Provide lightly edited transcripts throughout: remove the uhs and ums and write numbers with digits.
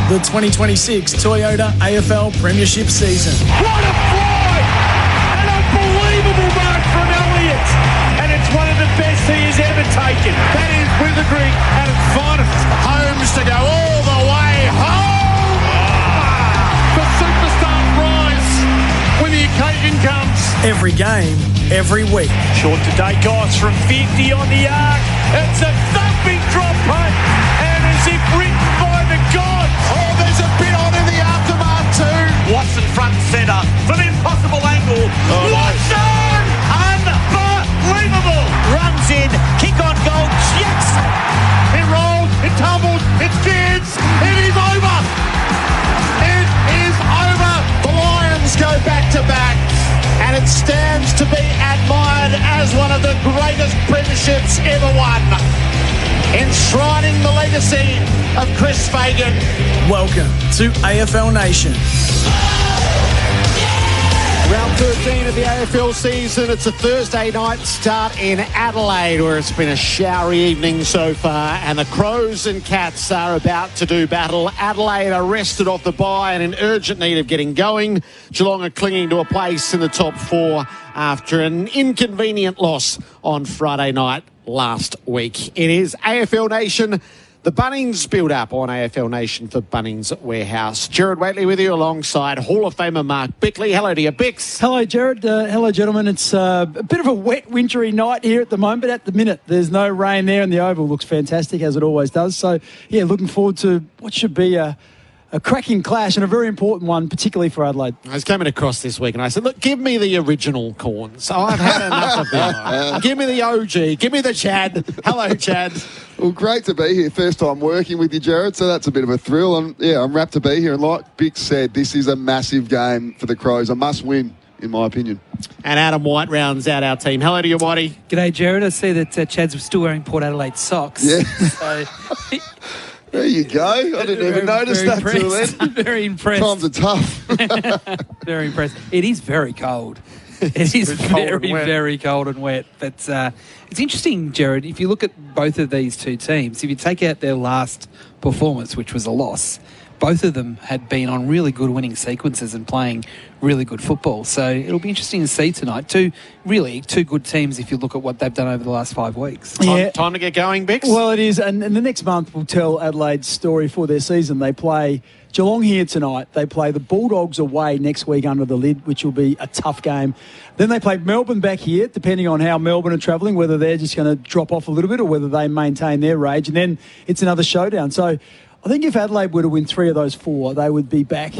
the 2026 Toyota AFL Premiership season. What a fly! An unbelievable mark from Elliott. And it's one of the best he has ever taken. That is Withering at its finest. Holmes to go all the way home. The superstar rise when the occasion comes. Every game, every week. Short to Dacos from 50 on the arc. It's a thumping drop punt. And as if written by the gods. Oh, there's a bit on in the aftermath too. Watson front and centre from impossible angle. Watson! Unbelievable! Runs in, kick on goal, jets. It rolls, it tumbles, it skids. It is over. It is over. The Lions go back to back, and it stands to be admired as one of the greatest premierships ever won, enshrining the legacy of Chris Fagan. Welcome to AFL Nation. Round 13 of the AFL season. It's a Thursday night start in Adelaide, where it's been a showery evening so far, and the Crows and Cats are about to do battle. Adelaide are rested off the bye and in urgent need of getting going. Geelong are clinging to a place in the top four after an inconvenient loss on Friday night last week. It is AFL Nation. The Bunnings build-up on AFL Nation for Bunnings Warehouse. Gerard Whateley with you alongside Hall of Famer Mark Bickley. Hello to you, Bix. Hello, Gerard. Hello, gentlemen. It's a bit of a wet, wintry night here at the moment, but at the minute there's no rain there and the oval looks fantastic, as it always does. So, yeah, looking forward to what should be a cracking clash and a very important one, particularly for Adelaide. I was coming across this week and I said, look, give me the original corns. Oh, I've had enough of them. Give me the OG. Give me the Chad. Hello, Chad. Well, great to be here. First time working with you, Gerard, so that's a bit of a thrill. And yeah, I'm rapt to be here. And like Bix said, this is a massive game for the Crows. A must win, in my opinion. And Adam White rounds out our team. Hello to you, Whitey. G'day, Gerard. I see that Chad's still wearing Port Adelaide socks. Yeah. So, there you go. I didn't even notice that till then. Very impressed. Times are tough. Very impressed. It is very cold. It is very cold and wet. But it's interesting, Gerard, if you look at both of these two teams, if you take out their last performance, which was a loss, both of them had been on really good winning sequences and playing really good football. So it'll be interesting to see tonight. Two good teams if you look at what they've done over the last 5 weeks. Time to get going, Bix? Well, it is. And the next month will tell Adelaide's story for their season. They play Geelong here tonight. They play the Bulldogs away next week under the lid, which will be a tough game. Then they play Melbourne back here, depending on how Melbourne are travelling, whether they're just going to drop off a little bit or whether they maintain their rage. And then it's another showdown. So I think if Adelaide were to win 3 of those 4, they would be back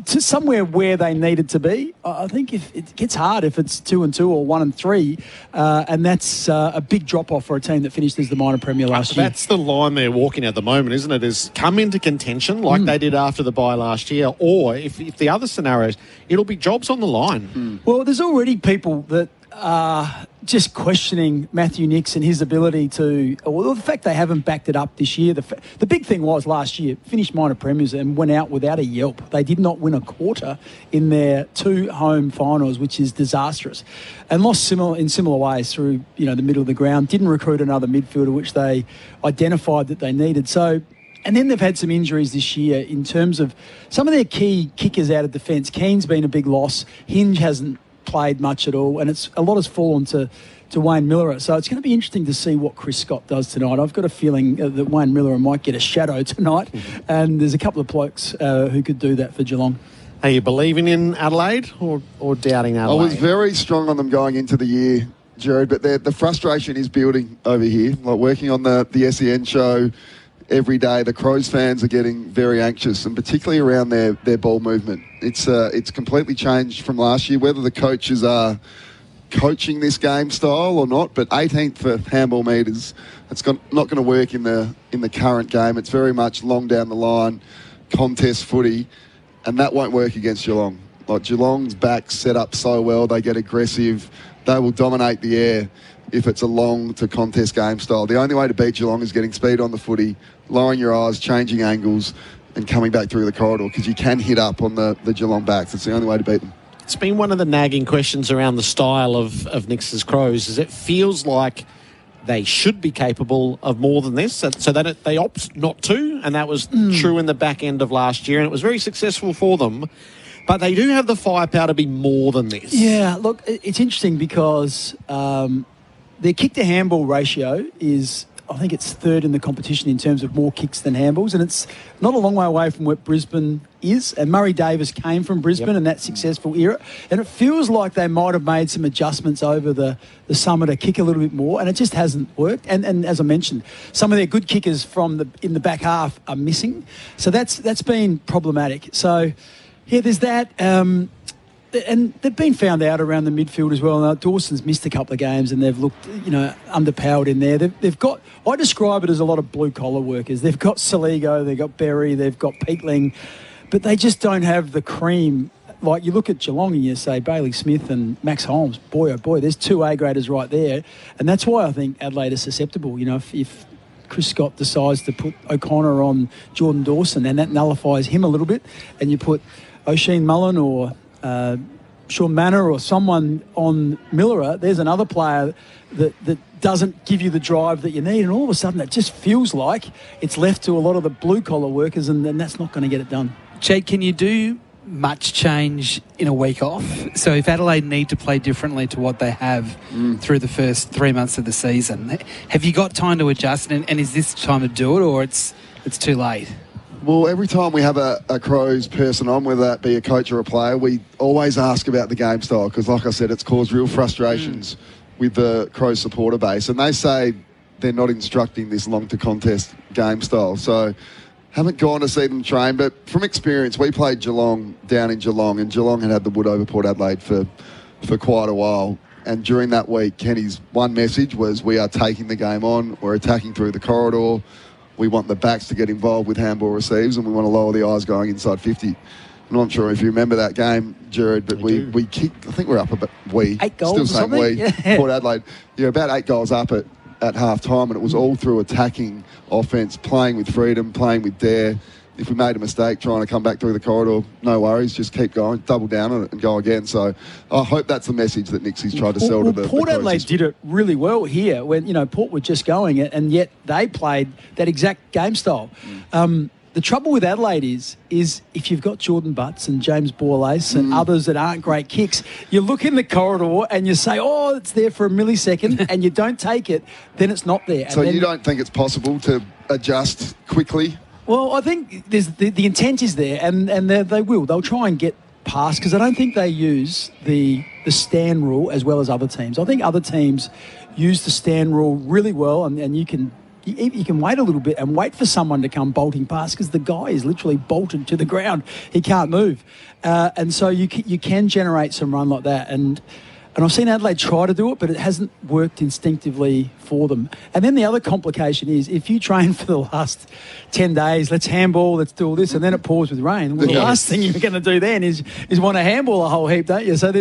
to somewhere where they needed to be. I think if it gets hard if it's 2-2 or 1-3, and that's a big drop-off for a team that finished as the minor premier last year. That's the line they're walking at the moment, isn't it? Is come into contention like they did after the bye last year, or if the other scenarios, it'll be jobs on the line. Well, there's already people that are just questioning Matthew Nicks and his ability to, well, the fact they haven't backed it up this year. The big thing was last year, finished minor premiers and went out without a yelp. They did not win a quarter in their 2 home finals, which is disastrous, and lost in similar ways through the middle of the ground. Didn't recruit another midfielder, which they identified that they needed. So, and then they've had some injuries this year in terms of some of their key kickers out of defence. Keane's been a big loss. Hinge hasn't played much at all, and a lot has fallen to Wayne Miller. So it's going to be interesting to see what Chris Scott does tonight. I've got a feeling that Wayne Miller might get a shadow tonight, and there's a couple of blokes who could do that for Geelong. Are you believing in Adelaide or doubting Adelaide? I was very strong on them going into the year, Gerard, but the frustration is building over here. Like working on the SEN show every day, the Crows fans are getting very anxious, and particularly around their ball movement. It's completely changed from last year, whether the coaches are coaching this game style or not, but 18th for handball metres, it's not going to work in the current game. It's very much long down the line, contest footy, and that won't work against Geelong. Like Geelong's back set up so well, they get aggressive, they will dominate the air if it's a long to contest game style. The only way to beat Geelong is getting speed on the footy, lowering your eyes, changing angles, and coming back through the corridor, because you can hit up on the Geelong backs. It's the only way to beat them. It's been one of the nagging questions around the style of Nix's Crows, is it feels like they should be capable of more than this. So that they opt not to, and that was true in the back end of last year, and it was very successful for them. But they do have the firepower to be more than this. Yeah, look, it's interesting because their kick-to-handball ratio is, I think it's third in the competition in terms of more kicks than handballs, and it's not a long way away from what Brisbane is. And Murray Davis came from Brisbane in that successful era, and it feels like they might have made some adjustments over the summer to kick a little bit more, and it just hasn't worked. And as I mentioned, some of their good kickers in the back half are missing, so that's been problematic. So yeah, there's that. And they've been found out around the midfield as well. Now, Dawson's missed a couple of games and they've looked, underpowered in there. They've got, I describe it as a lot of blue-collar workers. They've got Saligo, they've got Berry, they've got Peatling, but they just don't have the cream. Like, you look at Geelong and you say Bailey Smith and Max Holmes, boy, oh boy, there's two A-graders right there. And that's why I think Adelaide is susceptible. If Chris Scott decides to put O'Connor on Jordan Dawson, and that nullifies him a little bit, and you put O'Sheen Mullen or Sean Manor or someone on Miller, there's another player that doesn't give you the drive that you need, and all of a sudden it just feels like it's left to a lot of the blue-collar workers, and that's not going to get it done. Jade, can you do much change in a week off? So if Adelaide need to play differently to what they have through the first 3 months of the season, have you got time to adjust, and is this time to do it, or it's too late? Well, every time we have a Crows person on, whether that be a coach or a player, we always ask about the game style because, like I said, it's caused real frustrations with the Crows supporter base. And they say they're not instructing this long-to-contest game style. So haven't gone to see them train. But from experience, we played Geelong down in Geelong, and Geelong had the wood over Port Adelaide for quite a while. And during that week, Kenny's one message was, we are taking the game on, we're attacking through the corridor. We want the backs to get involved with handball receives, and we want to lower the eyes going inside 50. I'm not sure if you remember that game, Gerard, but we kicked, I think we're up about 8 goals still or saying something? Yeah. Port Adelaide. Yeah, about 8 goals up at half-time, and it was all through attacking offence, playing with freedom, playing with dare. If we made a mistake trying to come back through the corridor, no worries, just keep going, double down on it and go again. So I hope that's the message that Nixie's tried to sell to the Port Adelaide did it really well here when, Port were just going it, and yet they played that exact game style. The trouble with Adelaide is if you've got Jordan Butts and James Borlase and others that aren't great kicks, you look in the corridor and you say, oh, it's there for a millisecond, and you don't take it, then it's not there. So you don't think it's possible to adjust quickly? Well, I think there's the intent is there, and they will. They'll try and get past, because I don't think they use the stand rule as well as other teams. I think other teams use the stand rule really well, and you can wait a little bit and wait for someone to come bolting past, because the guy is literally bolted to the ground. He can't move. And so you can generate some run like that. And I've seen Adelaide try to do it, but it hasn't worked instinctively for them. And then the other complication is, if you train for the last 10 days, let's handball, let's do all this, and then it pours with rain. Well, the last thing you're going to do then is want to handball a whole heap, don't you? So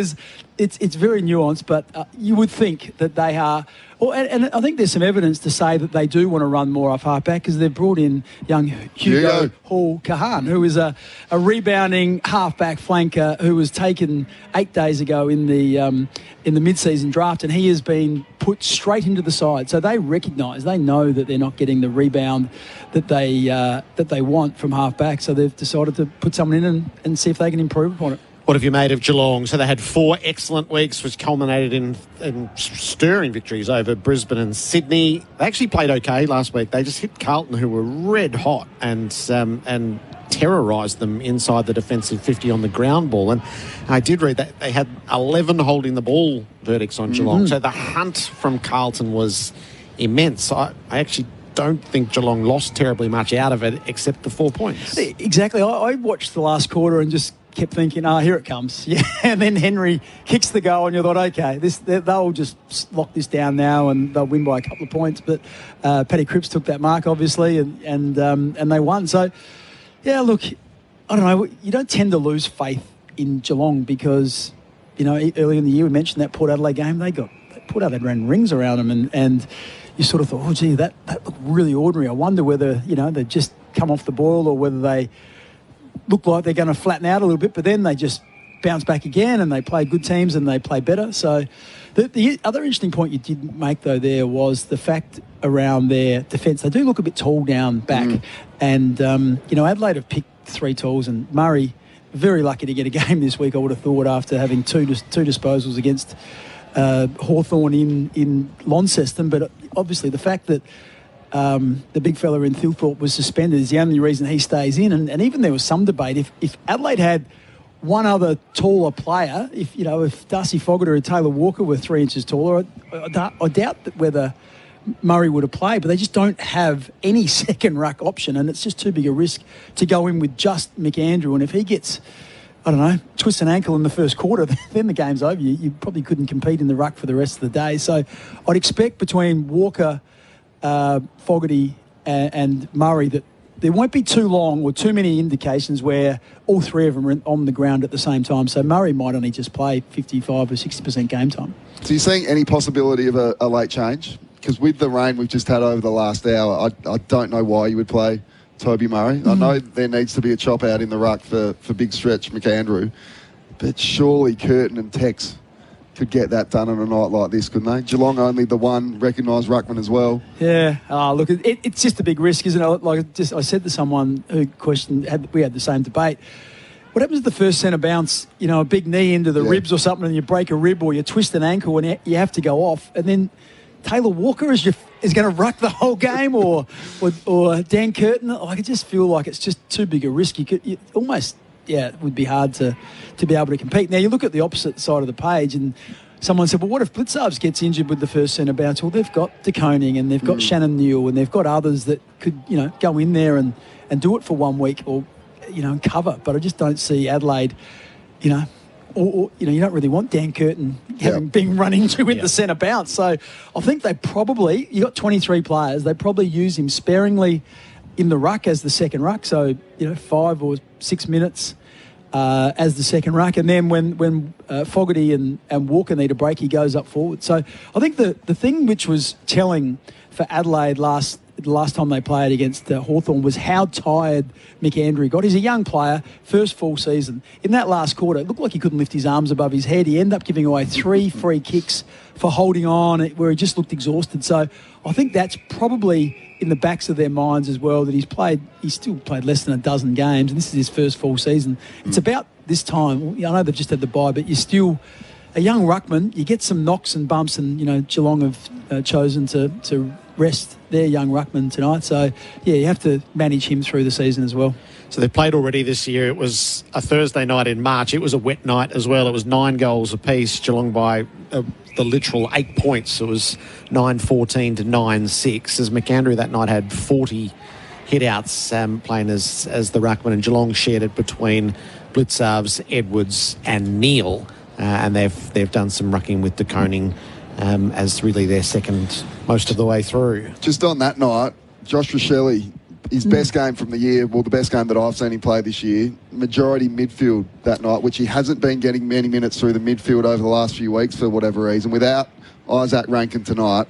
it's very nuanced, but you would think that they are... And I think there's some evidence to say that they do want to run more off halfback, because they've brought in young Hugo Hall-Kahan, who is a rebounding halfback flanker who was taken 8 days ago in the mid-season draft, and he has been put straight into the side. So they recognise, they know that they're not getting the rebound that they want from halfback. So they've decided to put someone in and see if they can improve upon it. What have you made of Geelong? So they had 4 excellent weeks, which culminated in stirring victories over Brisbane and Sydney. They actually played okay last week. They just hit Carlton, who were red hot, and terrorised them inside the defensive 50 on the ground ball. And I did read that they had 11 holding the ball verdicts on Geelong. So the hunt from Carlton was immense. I actually don't think Geelong lost terribly much out of it, except the 4 points. Exactly. I watched the last quarter and just kept thinking, here it comes. Yeah, and then Henry kicks the goal, and you thought, okay, they'll just lock this down now, and they'll win by a couple of points. But Paddy Cripps took that mark, obviously, and they won. So, yeah, look, I don't know. You don't tend to lose faith in Geelong because, early in the year we mentioned that Port Adelaide game. Port Adelaide ran rings around them, and you sort of thought, oh, gee, that looked really ordinary. I wonder whether, they've just come off the boil, or whether they look like they're going to flatten out a little bit, but then they just bounce back again, and they play good teams and they play better. So, The other interesting point you did make, though, there was the fact around their defence. They do look a bit tall down back. And, Adelaide have picked 3 talls, and Murray, very lucky to get a game this week, I would have thought, after having two disposals against Hawthorn in Launceston. But obviously the fact that the big fella in Thilthorpe was suspended is the only reason he stays in. And even there was some debate. If Adelaide had one other taller player, if Darcy Fogarty or Taylor Walker were 3 inches taller, I doubt that whether Murray would have played, but they just don't have any second ruck option, and it's just too big a risk to go in with just McAndrew. And if he gets, twist an ankle in the first quarter, then the game's over. You probably couldn't compete in the ruck for the rest of the day. So I'd expect between Walker, Fogarty and Murray that there won't be too long or too many indications where all 3 of them are on the ground at the same time. So Murray might only just play 55 or 60% game time. So you're seeing any possibility of a late change? Because with the rain we've just had over the last hour, I don't know why you would play Toby Murray. I know there needs to be a chop out in the ruck for big stretch McAndrew, but surely Curtin and Tex could get that done on a night like this, couldn't they? Geelong only the one recognised ruckman as well. Yeah. Look, it's just a big risk, isn't it? Like I said to someone who questioned, we had the same debate. What happens if the first centre bounce, a big knee into the ribs or something, and you break a rib or you twist an ankle and you have to go off, and then Taylor Walker is going to ruck the whole game, or Dan Curtin? I just feel like it's just too big a risk. It would be hard to be able to compete. Now, you look at the opposite side of the page, and someone said, well, what if Blitzarves gets injured with the first centre bounce? Well, they've got De Koning and they've got Shannon Neal and they've got others that could, go in there and do it for 1 week or, and cover. But I just don't see Adelaide, or you don't really want Dan Curtin being run into in the centre bounce. So I think they probably, you got 23 players, they probably use him sparingly in the ruck as the second ruck. So, 5 or 6 minutes as the second ruck. And then when Fogarty and Walker need a break, he goes up forward. So I think the thing which was telling for Adelaide the last time they played against Hawthorn was how tired McAndrew got. He's a young player, first full season. In that last quarter, it looked like he couldn't lift his arms above his head. He ended up giving away 3 free kicks for holding on, where he just looked exhausted. So I think that's probably in the backs of their minds as well, that he's still played less than a dozen games, and this is his first full season. It's about this time. I know they've just had the bye, but you're still a young ruckman. You get some knocks and bumps, and Geelong have chosen to rest their young ruckman tonight. So you have to manage him through the season as well. So they've played already this year. It was a Thursday night in March. It was a wet night as well. It was 9 goals apiece. Geelong by the literal 8 points. It was 9-14 to 9-6. As McAndrew that night had 40 hit-outs playing as the ruckman, and Geelong shared it between Blitzarves, Edwards and Neal. And they've done some rucking with De Koning as really their second most of the way through. Just on that night, Josh Rachele, his best game from the year, well, the best game that I've seen him play this year, majority midfield that night, which he hasn't been getting many minutes through the midfield over the last few weeks for whatever reason. Without Isaac Rankin tonight,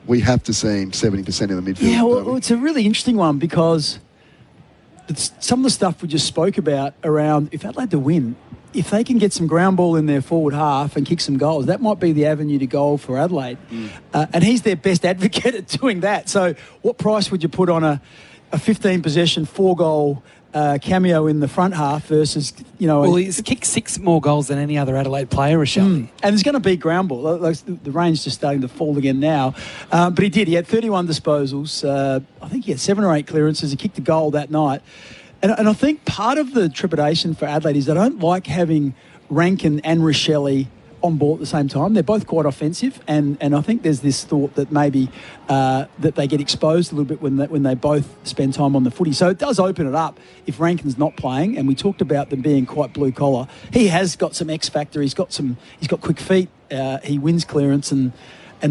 we have to see him 70% of the midfield. Yeah, well, it's a really interesting one because some of the stuff we just spoke about around if Adelaide to win, if they can get some ground ball in their forward half and kick some goals, that might be the avenue to goal for Adelaide. And he's their best advocate at doing that. So what price would you put on a 15-possession, 4-goal cameo in the front half versus, Well, he's kicked 6 more goals than any other Adelaide player, Rochelle. And there's going to be ground ball. The range's just starting to fall again now. But he did. He had 31 disposals. I think he had 7 or 8 clearances. He kicked a goal that night. And I think part of the trepidation for Adelaide is they don't like having Rankin and Rachele on ball at the same time. They're both quite offensive, and I think there's this thought that maybe that they get exposed a little bit when they both spend time on the footy. So it does open it up if Rankin's not playing, and we talked about them being quite blue collar. He has got some X factor. He's got quick feet. He wins clearance and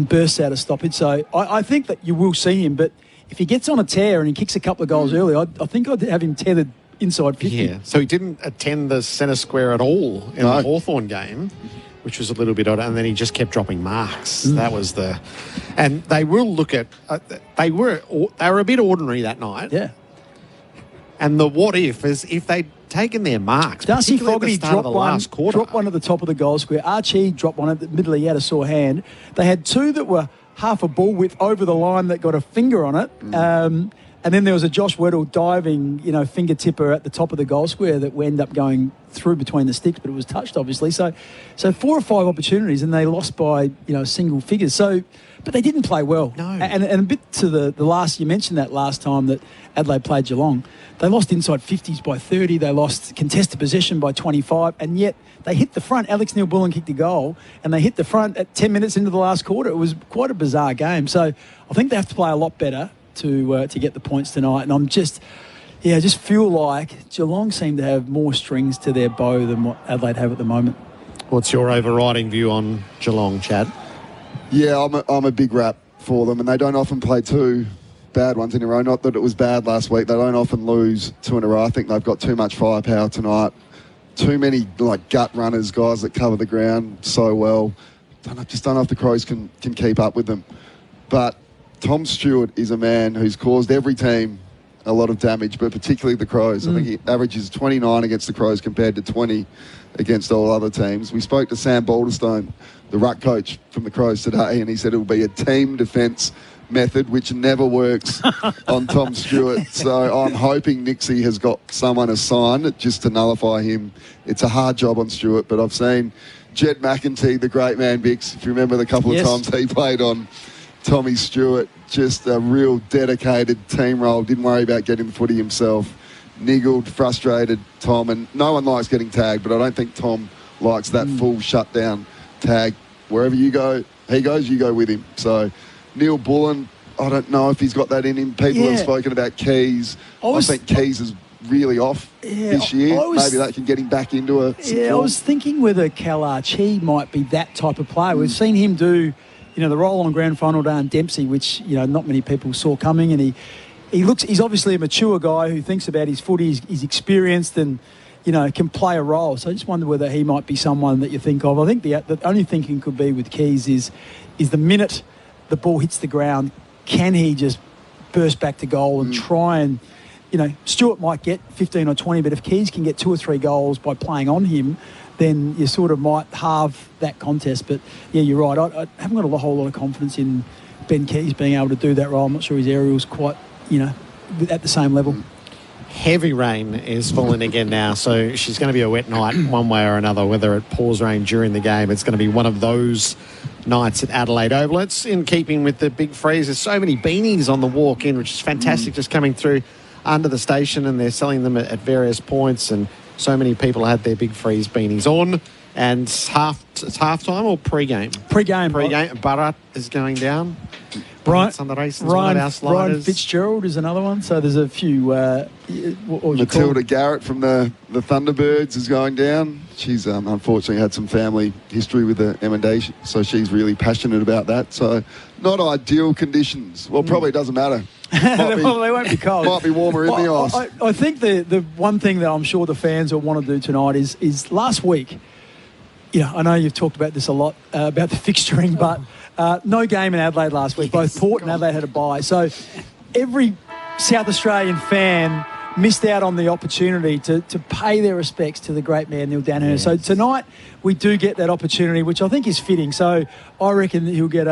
bursts out of stoppage. So I think that you will see him, but if he gets on a tear and he kicks a couple of goals early, I think I'd have him tethered inside 50. Yeah, so he didn't attend the centre square at all in the Hawthorn game, which was a little bit odd, and then he just kept dropping marks. That was and they will look at they were a bit ordinary that night. Yeah. And the what if is if they'd taken their marks. Darcy Fogarty dropped dropped one at the top of the goal square. Archie dropped one at the middle. He had a sore hand. They had two that were half a ball width over the line that got a finger on it. And then there was a Josh Weddle diving, finger tipper at the top of the goal square that ended up going through between the sticks, but it was touched, obviously. So 4 or 5 opportunities, and they lost by, single figures. So, but they didn't play well. No. And a bit to the last, you mentioned that last time that Adelaide played Geelong. They lost inside 50s by 30. They lost contested possession by 25, and yet they hit the front. Alex Neil-Bullen kicked a goal, and they hit the front at 10 minutes into the last quarter. It was quite a bizarre game. So I think they have to play a lot better to get the points tonight. And I'm just feel like Geelong seem to have more strings to their bow than what Adelaide have at the moment. What's your overriding view on Geelong, Chad? Yeah, I'm a big rap for them, and they don't often play 2 bad ones in a row. Not that it was bad last week. They don't often lose 2 in a row. I think they've got too much firepower tonight. Too many gut runners, guys that cover the ground so well. Just don't know if the Crows can keep up with them. But Tom Stewart is a man who's caused every team a lot of damage, but particularly the Crows. I think he averages 29 against the Crows compared to 20 against all other teams. We spoke to Sam Balderstone, the ruck coach from the Crows today, and he said it will be a team defence method, which never works on Tom Stewart. So I'm hoping Nixie has got someone assigned just to nullify him. It's a hard job on Stewart, but I've seen Jed McEntee, the great man, Bix, if you remember the couple of times he played on Tommy Stewart, just a real dedicated team role, didn't worry about getting the footy himself, niggled, frustrated Tom, and no one likes getting tagged, but I don't think Tom likes that full shutdown tag. Wherever you go, he goes, you go with him. So Neil Bullen, I don't know if he's got that in him. People have spoken about Keys. I think Keys is really off this year. Maybe that can get him back into a... I was thinking whether Cal Archie might be that type of player. We've seen him do... the role on grand final day on Dempsey, which, not many people saw coming. And he's obviously a mature guy who thinks about his footy. He's experienced and, can play a role. So I just wonder whether he might be someone that you think of. I think the only thinking could be with Keys is the minute the ball hits the ground, can he just burst back to goal and try and, Stewart might get 15 or 20, but if Keys can get 2 or 3 goals by playing on him, then you sort of might halve that contest. But, yeah, you're right. I haven't got a whole lot of confidence in Ben Keys being able to do that role. I'm not sure his aerial's quite, at the same level. Heavy rain is falling again now, so she's going to be a wet night one way or another, whether it pours rain during the game. It's going to be one of those nights at Adelaide Oval. It's in keeping with the big freeze. There's so many beanies on the walk-in, which is fantastic, just coming through under the station, and they're selling them at various points, and so many people had their big freeze beanies on. And it's half-time or pre-game? Pre-game. Barat is going down. Ryan Fitzgerald is another one. So there's a few... Matilda Garrett from the Thunderbirds is going down. She's unfortunately had some family history with the Emendation, so she's really passionate about that. So not ideal conditions. Well, probably doesn't matter. They won't be cold. Might be warmer in the ice. I think the one thing that I'm sure the fans will want to do tonight is last week, I know you've talked about this a lot, about the fixturing, but no game in Adelaide last week. Both Port and Adelaide had a bye. So every South Australian fan missed out on the opportunity to pay their respects to the great man, Neil Danaher. Yes. So tonight we do get that opportunity, which I think is fitting. So I reckon that he'll get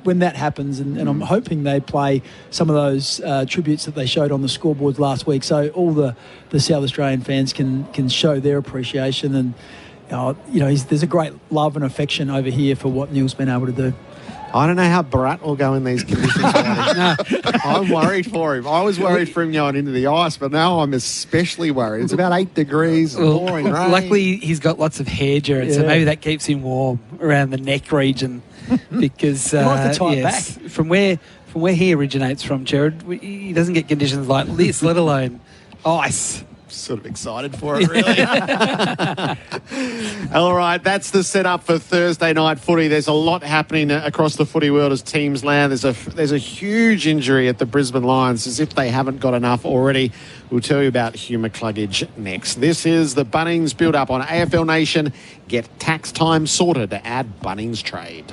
when that happens, and I'm hoping they play some of those tributes that they showed on the scoreboards last week, so all the South Australian fans can show their appreciation. And there's a great love and affection over here for what Neil's been able to do. I don't know how Barat will go in these conditions. I'm worried for him. I was worried for him going into the ice, but now I'm especially worried. It's about 8 degrees, pouring rain. Luckily, he's got lots of hair, Gerard, so maybe that keeps him warm around the neck region. Because back. From where he originates from, Gerard, he doesn't get conditions like this, let alone ice. Sort of excited for it, really. All right, that's the setup for Thursday night footy. There's a lot happening across the footy world as teams land. There's a huge injury at the Brisbane Lions, as if they haven't got enough already. We'll tell you about Hugh McCluggage next. This is the Bunnings build-up on AFL Nation. Get tax time sorted to add Bunnings trade.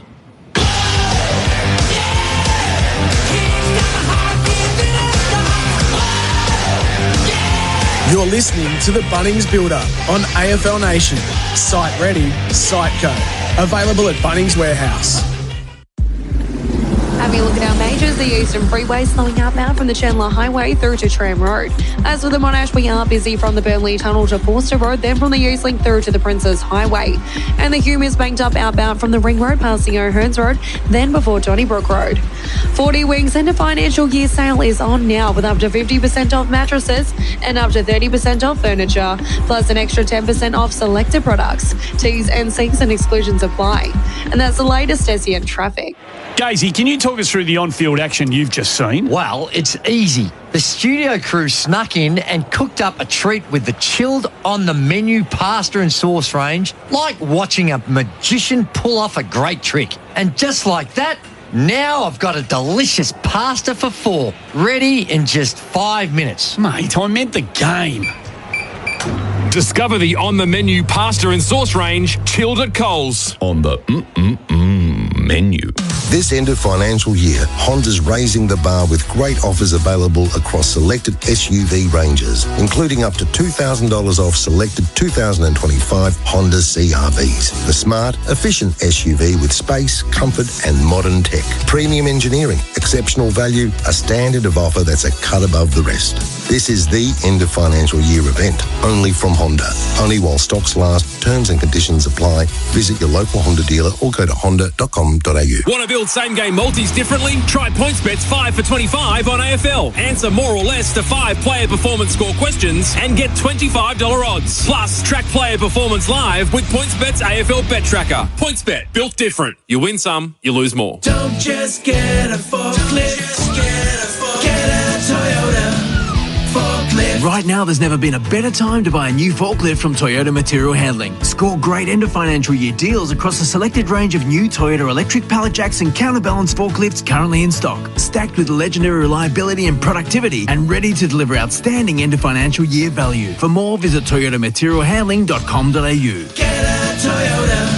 You're listening to the Bunnings Build-Up on AFL Nation. Site ready, site go. Available at Bunnings Warehouse. Having a look at our majors, the Eastern Freeway slowing outbound from the Chandler Highway through to Tram Road. As for the Monash, we are busy from the Burnley Tunnel to Forster Road, then from the Eastlink through to the Princes Highway. And the Hume is banked up outbound from the Ring Road past the O'Hearns Road, then before Donnybrook Road. 40 Wings end of financial year sale is on now with up to 50% off mattresses and up to 30% off furniture, plus an extra 10% off selected products. T's and C's and exclusions apply. And that's the latest SEN traffic. Gazy, can you talk us through the on-field action you've just seen? Well, it's easy. The studio crew snuck in and cooked up a treat with the chilled on-the-menu pasta and sauce range, like watching a magician pull off a great trick. And just like that, now I've got a delicious pasta for four, ready in just 5 minutes. Mate, I meant the game. Discover the on-the-menu pasta and sauce range, chilled at Coles. On the menu. This end of financial year, Honda's raising the bar with great offers available across selected SUV ranges, including up to $2,000 off selected 2025 Honda CR-Vs. The smart, efficient SUV with space, comfort and modern tech. Premium engineering, exceptional value, a standard of offer that's a cut above the rest. This is the end of financial year event, only from Honda. Only while stocks last, terms and conditions apply. Visit your local Honda dealer or go to honda.com.au. Want to build same-game multis differently? Try PointsBet's 5 for 25 on AFL. Answer more or less to 5 player performance score questions and get $25 odds. Plus, track player performance live with PointsBet's AFL Bet Tracker. PointsBet, built different. You win some, you lose more. Don't just get a forklift. Get a Toyota forklift. Right now, there's never been a better time to buy a new forklift from Toyota Material Handling. Score great end of financial year deals across a selected range of new Toyota electric pallet jacks and counterbalance forklifts currently in stock, stacked with legendary reliability and productivity and ready to deliver outstanding end of financial year value. For more, visit toyotamaterialhandling.com.au. Get a Toyota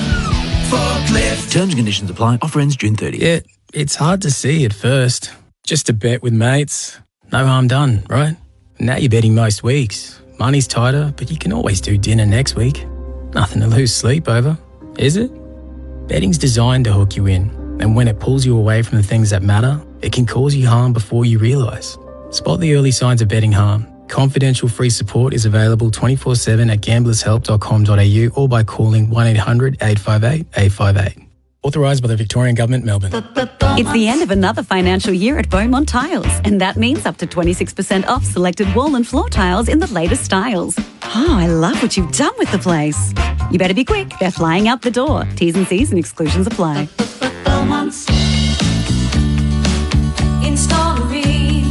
forklift. Terms and conditions apply. Offer ends June 30th. Yeah, it's hard to see at first. Just a bet with mates. No harm done, right? Now you're betting most weeks. Money's tighter, but you can always do dinner next week. Nothing to lose sleep over, is it? Betting's designed to hook you in, and when it pulls you away from the things that matter, it can cause you harm before you realise. Spot the early signs of betting harm. Confidential free support is available 24/7 at gamblershelp.com.au or by calling 1-800-858-858. Authorised by the Victorian Government, Melbourne. It's the end of another financial year at Beaumont Tiles, and that means up to 26% off selected wall and floor tiles in the latest styles. Oh, I love what you've done with the place. You better be quick. They're flying out the door. T's and C's and exclusions apply. Beaumont's Installery.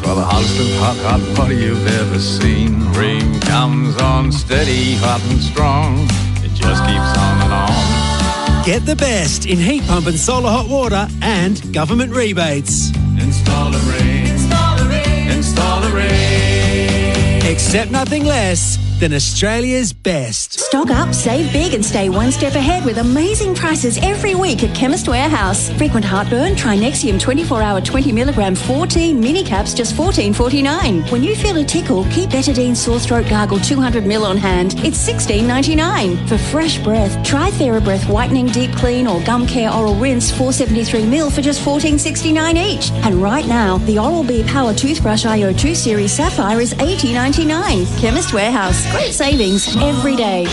For the hottest of hot water you've ever seen. Rain comes on steady, hot and strong. It just keeps on and on. Get the best in heat pump and solar hot water and government rebates. Installery. Accept nothing less than Australia's best. Stock up, save big and stay one step ahead with amazing prices every week at Chemist Warehouse. Frequent heartburn, try Nexium 24-hour 20mg 14 mini caps just $14.49. When you feel a tickle, keep Betadine sore throat gargle 200ml on hand. It's $16.99. For fresh breath, try TheraBreath whitening deep clean or gum care oral rinse 473ml for just $14.69 each. And right now, the Oral-B Power Toothbrush IO2 Series Sapphire is $18.99. Chemist Warehouse. Great savings every day.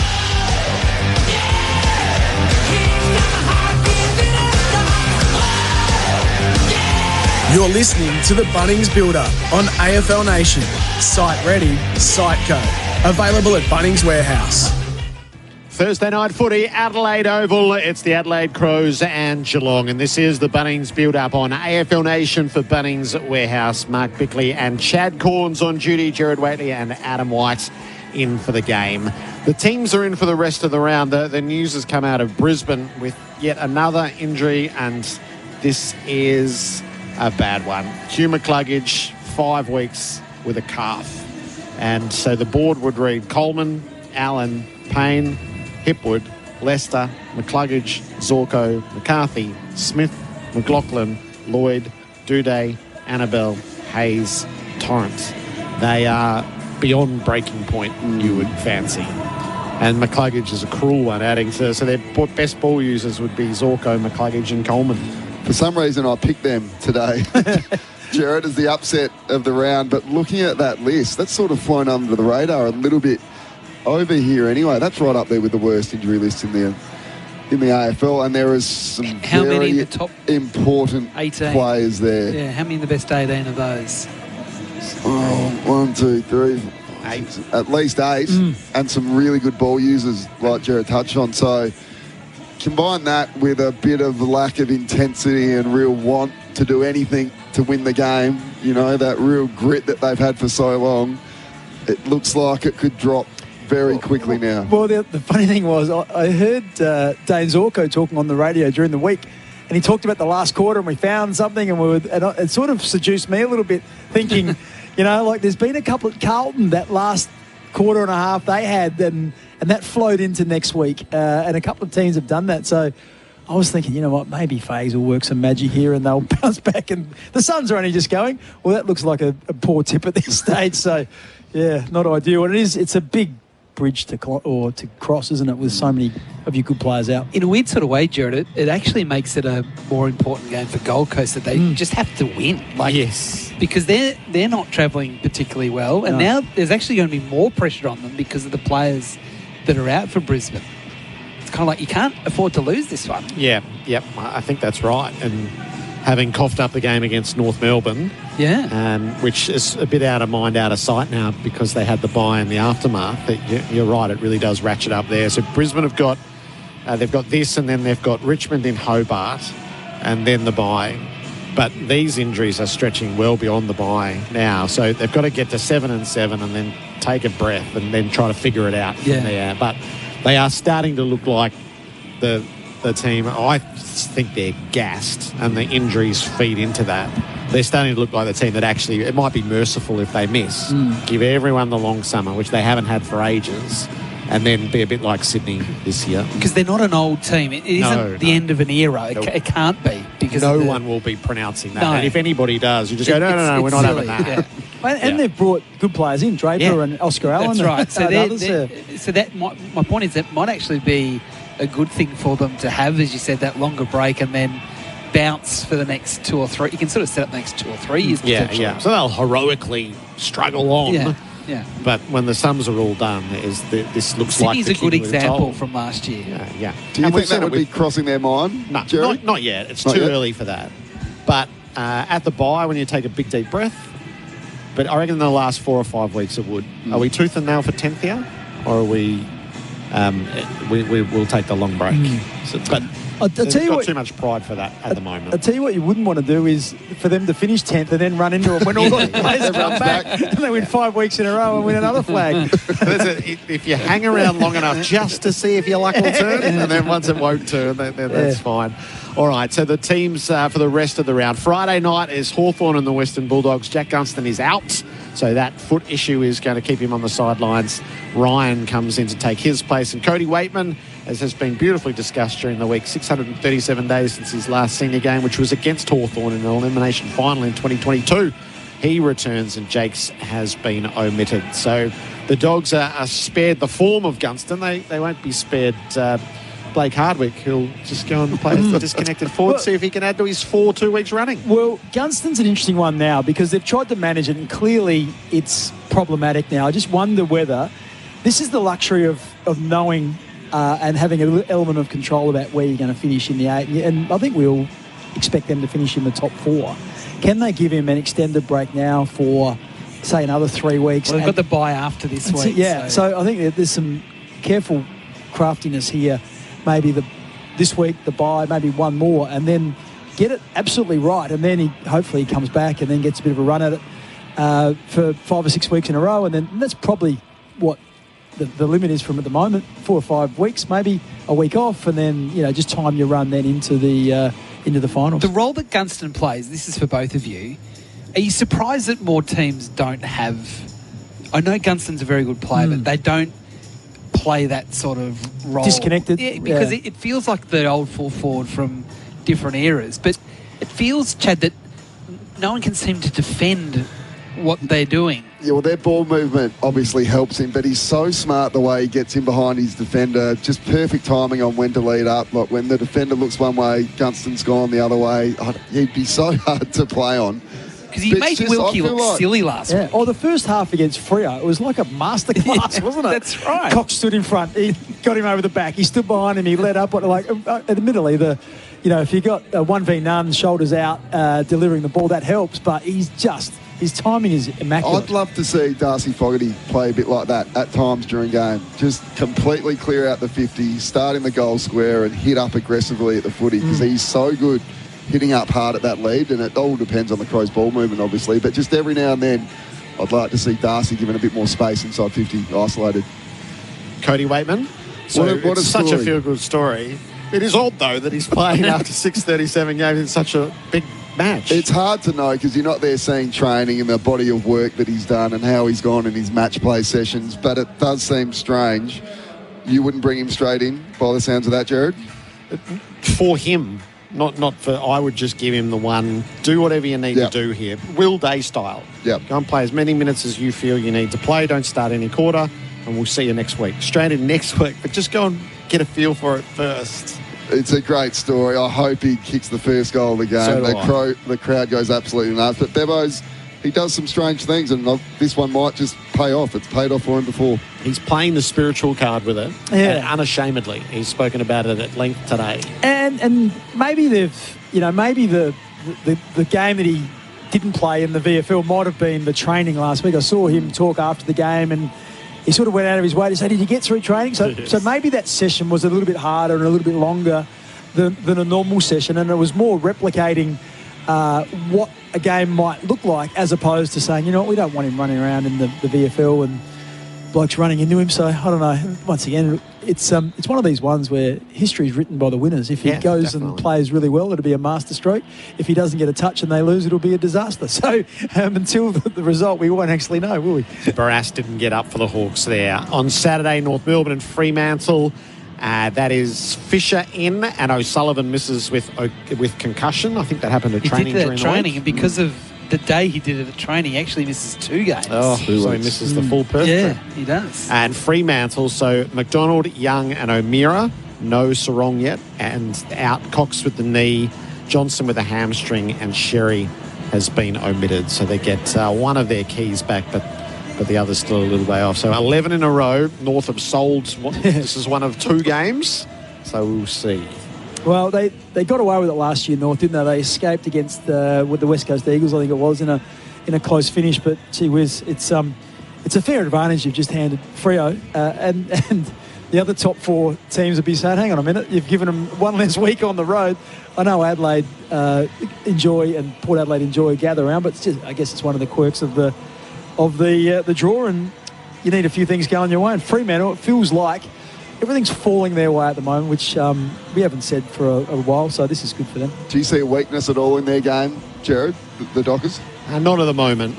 You're listening to the Bunnings Build-Up on AFL Nation. Site ready, site go. Available at Bunnings Warehouse. Thursday night footy, Adelaide Oval. It's the Adelaide Crows and Geelong. And this is the Bunnings Build-Up on AFL Nation for Bunnings Warehouse. Mark Bickley and Chad Corns on duty. Gerard Whateley and Adam White in for the game. The teams are in for the rest of the round. The news has come out of Brisbane with yet another injury, and this is a bad one. Hugh McCluggage, 5 weeks with a calf. And so the board would read Coleman, Allen, Payne, Hipwood, Lester, McCluggage, Zorko, McCarthy, Smith, McLaughlin, Lloyd, Duday, Annabelle, Hayes, Torrance. They are beyond breaking point, you would fancy. And McCluggage is a cruel one, adding to... So their best ball users would be Zorko, McCluggage and Coleman. For some reason, I picked them today. Gerard is the upset of the round, but looking at that list, that's sort of flown under the radar a little bit over here anyway. That's right up there with the worst injury list in the AFL, and there is some how very many in the top important 18 players there. Yeah, how many in the best 18 of those? Oh, 1, 2, 3, 8. At least 8, and some really good ball users like Gerard touched on. So combine that with a bit of lack of intensity and real want to do anything to win the game, you know, that real grit that they've had for so long, it looks like it could drop very quickly now. Well, the funny thing was, I heard Dane Zorko talking on the radio during the week, and he talked about the last quarter, and we found something, and it sort of seduced me a little bit, thinking, you know, like there's been a couple at Carlton that last quarter and a half they had, and that flowed into next week, and a couple of teams have done that. So I was thinking, you know what, maybe Fags will work some magic here and they'll bounce back, and the Suns are only just going. Well, that looks like a poor tip at this stage. So, yeah, not ideal. And it's a big bridge to cross, isn't it, with so many of your good players out. In a weird sort of way, Gerard, it actually makes it a more important game for Gold Coast that they just have to win. Yes. Because they're not travelling particularly well, and now there's actually going to be more pressure on them because of the players that are out for Brisbane. It's kind of like you can't afford to lose this one. Yeah, yep, I think that's right. And having coughed up the game against North Melbourne, which is a bit out of mind, out of sight now because they had the bye in the aftermath. You're right, it really does ratchet up there. So Brisbane have got they've got this, and then they've got Richmond in Hobart, and then the bye. But these injuries are stretching well beyond the bye now, so they've got to get to 7-7 and then take a breath and then try to figure it out from there. But they are starting to look like the team. I think they're gassed, and the injuries feed into that. They're starting to look like the team that actually, it might be merciful if they miss. Give everyone the long summer, which they haven't had for ages, and then be a bit like Sydney this year. Because they're not an old team. It isn't the end of an era. It can't be. Because no one will be pronouncing that. And if anybody does, you just go, no, we're not having that. Yeah. And they've brought good players in, Draper and Oscar Allen. That's right. So that my point is that might actually be a good thing for them to have, as you said, that longer break and then bounce for the next 2 or 3. You can sort of set up the next 2 or 3 years potentially. Yeah. So they'll heroically struggle on. Yeah. But when the sums are all done, this looks Sydney's like a good example from last year. Yeah. Do you think that would be crossing their mind? No, Gerard? not yet. It's too early for that. But at the bye, when you take a big deep breath, but I reckon in the last 4 or 5 weeks it would. Are we tooth and nail for 10th here? Or are we will take the long break? But I'll tell you got too much pride for that at the moment. I'll tell you what you wouldn't want to do is for them to finish 10th and then run into them when all the players come back and they win 5 weeks in a row and win another flag. If you hang around long enough just to see if your luck will turn, and then once it won't turn, then that's fine. All right, so the teams for the rest of the round. Friday night is Hawthorn and the Western Bulldogs. Jack Gunston is out, so that foot issue is going to keep him on the sidelines. Ryan comes in to take his place, and Cody Waitman, as has been beautifully discussed during the week, 637 days since his last senior game, which was against Hawthorn in an elimination final in 2022. He returns, and Jakes has been omitted. So the Dogs are spared the form of Gunston. They won't be spared Blake Hardwick, who'll just go and play as the disconnected forward, see if he can add to his 4 2 weeks running. Well, Gunston's an interesting one now because they've tried to manage it, and clearly it's problematic now. I just wonder whether this is the luxury of knowing and having a little element of control about where you're going to finish in the 8. And I think we all expect them to finish in the top 4. Can they give him an extended break now for, say, another 3 weeks? Well, they've got the bye after this week. So I think there's some careful craftiness here. Maybe this week, the bye, maybe one more, and then get it absolutely right. And then hopefully he comes back and then gets a bit of a run at it for 5 or 6 weeks in a row. And then that's probably what the limit is from at the moment, 4 or 5 weeks, maybe a week off, and then, just time your run then into the finals. The role that Gunston plays, this is for both of you, are you surprised that more teams don't have... I know Gunston's a very good player, but they don't play that sort of role. Disconnected. Yeah, because it feels like the old full forward from different eras. But it feels, Chad, that no one can seem to defend what they're doing. Yeah, well, their ball movement obviously helps him, but he's so smart the way he gets in behind his defender. Just perfect timing on when to lead up. Like when the defender looks one way, Gunston's gone the other way. He'd be so hard to play on. Because he made Wilkie look silly last week. Oh, the first half against Freo, it was like a masterclass, wasn't it? That's right. Cox stood in front. He got him over the back. He stood behind him. He led up. Admittedly, if you got 1v none, shoulders out, delivering the ball, that helps. But his timing is immaculate. I'd love to see Darcy Fogarty play a bit like that at times during game. Just completely clear out the 50, start in the goal square and hit up aggressively at the footy because he's so good hitting up hard at that lead, and it all depends on the Crows' ball movement, obviously. But just every now and then, I'd like to see Darcy given a bit more space inside 50, isolated. Cody Waitman. So what it's such a feel-good story. It is odd, though, that he's playing after 637 games in such a big match. It's hard to know because you're not there seeing training and the body of work that he's done and how he's gone in his match play sessions, but it does seem strange. You wouldn't bring him straight in by the sounds of that, Gerard? For him. Not for. I would just give him the one. Do whatever you need to do here. Will Day style. Yep. Go and play as many minutes as you feel you need to play. Don't start any quarter, and we'll see you next week. Straight in next week, but just go and get a feel for it first. It's a great story. I hope he kicks the first goal of the game. So the crowd goes absolutely nuts. But Bebo's, he does some strange things, and this one might just pay off. It's paid off for him before. He's playing the spiritual card with it, unashamedly. He's spoken about it at length today. And maybe maybe the game that he didn't play in the VFL might have been the training last week. I saw him talk after the game, and he sort of went out of his way to say, "Did you get through training?" So maybe that session was a little bit harder and a little bit longer than a normal session, and it was more replicating what a game might look like, as opposed to saying, we don't want him running around in the VFL and blokes running into him. So I don't know. Once again, it's one of these ones where history is written by the winners. If he goes and plays really well, it'll be a masterstroke. If he doesn't get a touch and they lose, it'll be a disaster. So until the result, we won't actually know, will we? Barras didn't get up for the Hawks there. On Saturday, North Melbourne and Fremantle. That is Fisher in, and O'Sullivan misses with concussion. I think that happened at training during the week. And because of the day he did it at training, he actually misses 2 games. So he misses the full purpose. Yeah, he does. And Fremantle, so McDonald, Young and O'Meara, no Sarong yet, and out Cox with the knee, Johnson with a hamstring, and Sherry has been omitted. So they get one of their keys back, but the other's still a little way off. So 11 in a row. North have sold. This is one of 2 games, so we'll see. Well, they got away with it last year, North, didn't they? They escaped against with the West Coast Eagles, I think it was, in a close finish. But gee whiz, it's a fair advantage you've just handed Freo, and the other top 4 teams would be saying, "Hang on a minute, you've given them one less week on the road." I know Adelaide enjoy and Port Adelaide enjoy gather around, but I guess it's one of the quirks of the draw, and you need a few things going your way. And Fremantle, it feels like everything's falling their way at the moment, which we haven't said for a while, so this is good for them. Do you see a weakness at all in their game, Gerard, the Dockers? Not at the moment.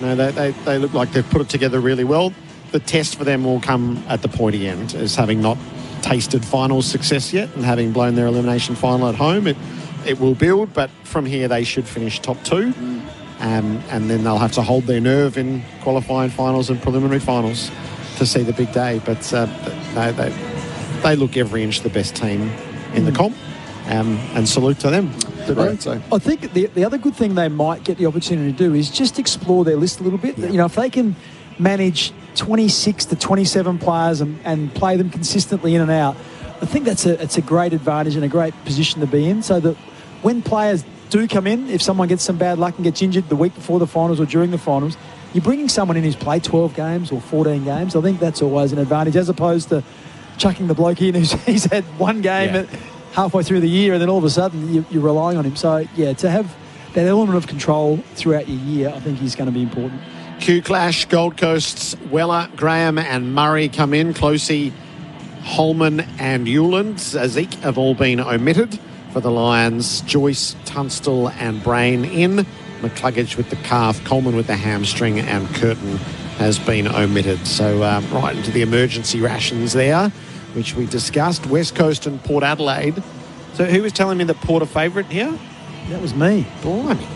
No, they look like they've put it together really well. The test for them will come at the pointy end, as having not tasted final success yet and having blown their elimination final at home. It will build, but from here they should finish top 2. And then they'll have to hold their nerve in qualifying finals and preliminary finals to see the big day. But they look every inch the best team in the comp, and salute to them. I think the other good thing they might get the opportunity to do is just explore their list a little bit. Yeah. If they can manage 26 to 27 players and play them consistently in and out, I think it's a great advantage and a great position to be in, so that when players do come in, if someone gets some bad luck and gets injured the week before the finals or during the finals, you're bringing someone in who's played 12 games or 14 games. I think that's always an advantage, as opposed to chucking the bloke in he's had one game halfway through the year, and then all of a sudden you're relying on him. So, to have that element of control throughout your year, I think is going to be important. Q Clash, Gold Coast's Weller, Graham and Murray come in. Closey, Holman and Hewland. Zeke have all been omitted. For the Lions, Joyce, Tunstall and Brain in. McCluggage with the calf, Coleman with the hamstring, and Curtin has been omitted. So right into the emergency rations there, which we discussed. West Coast and Port Adelaide. So who was telling me that Port are favourite here? That was me. Blimey.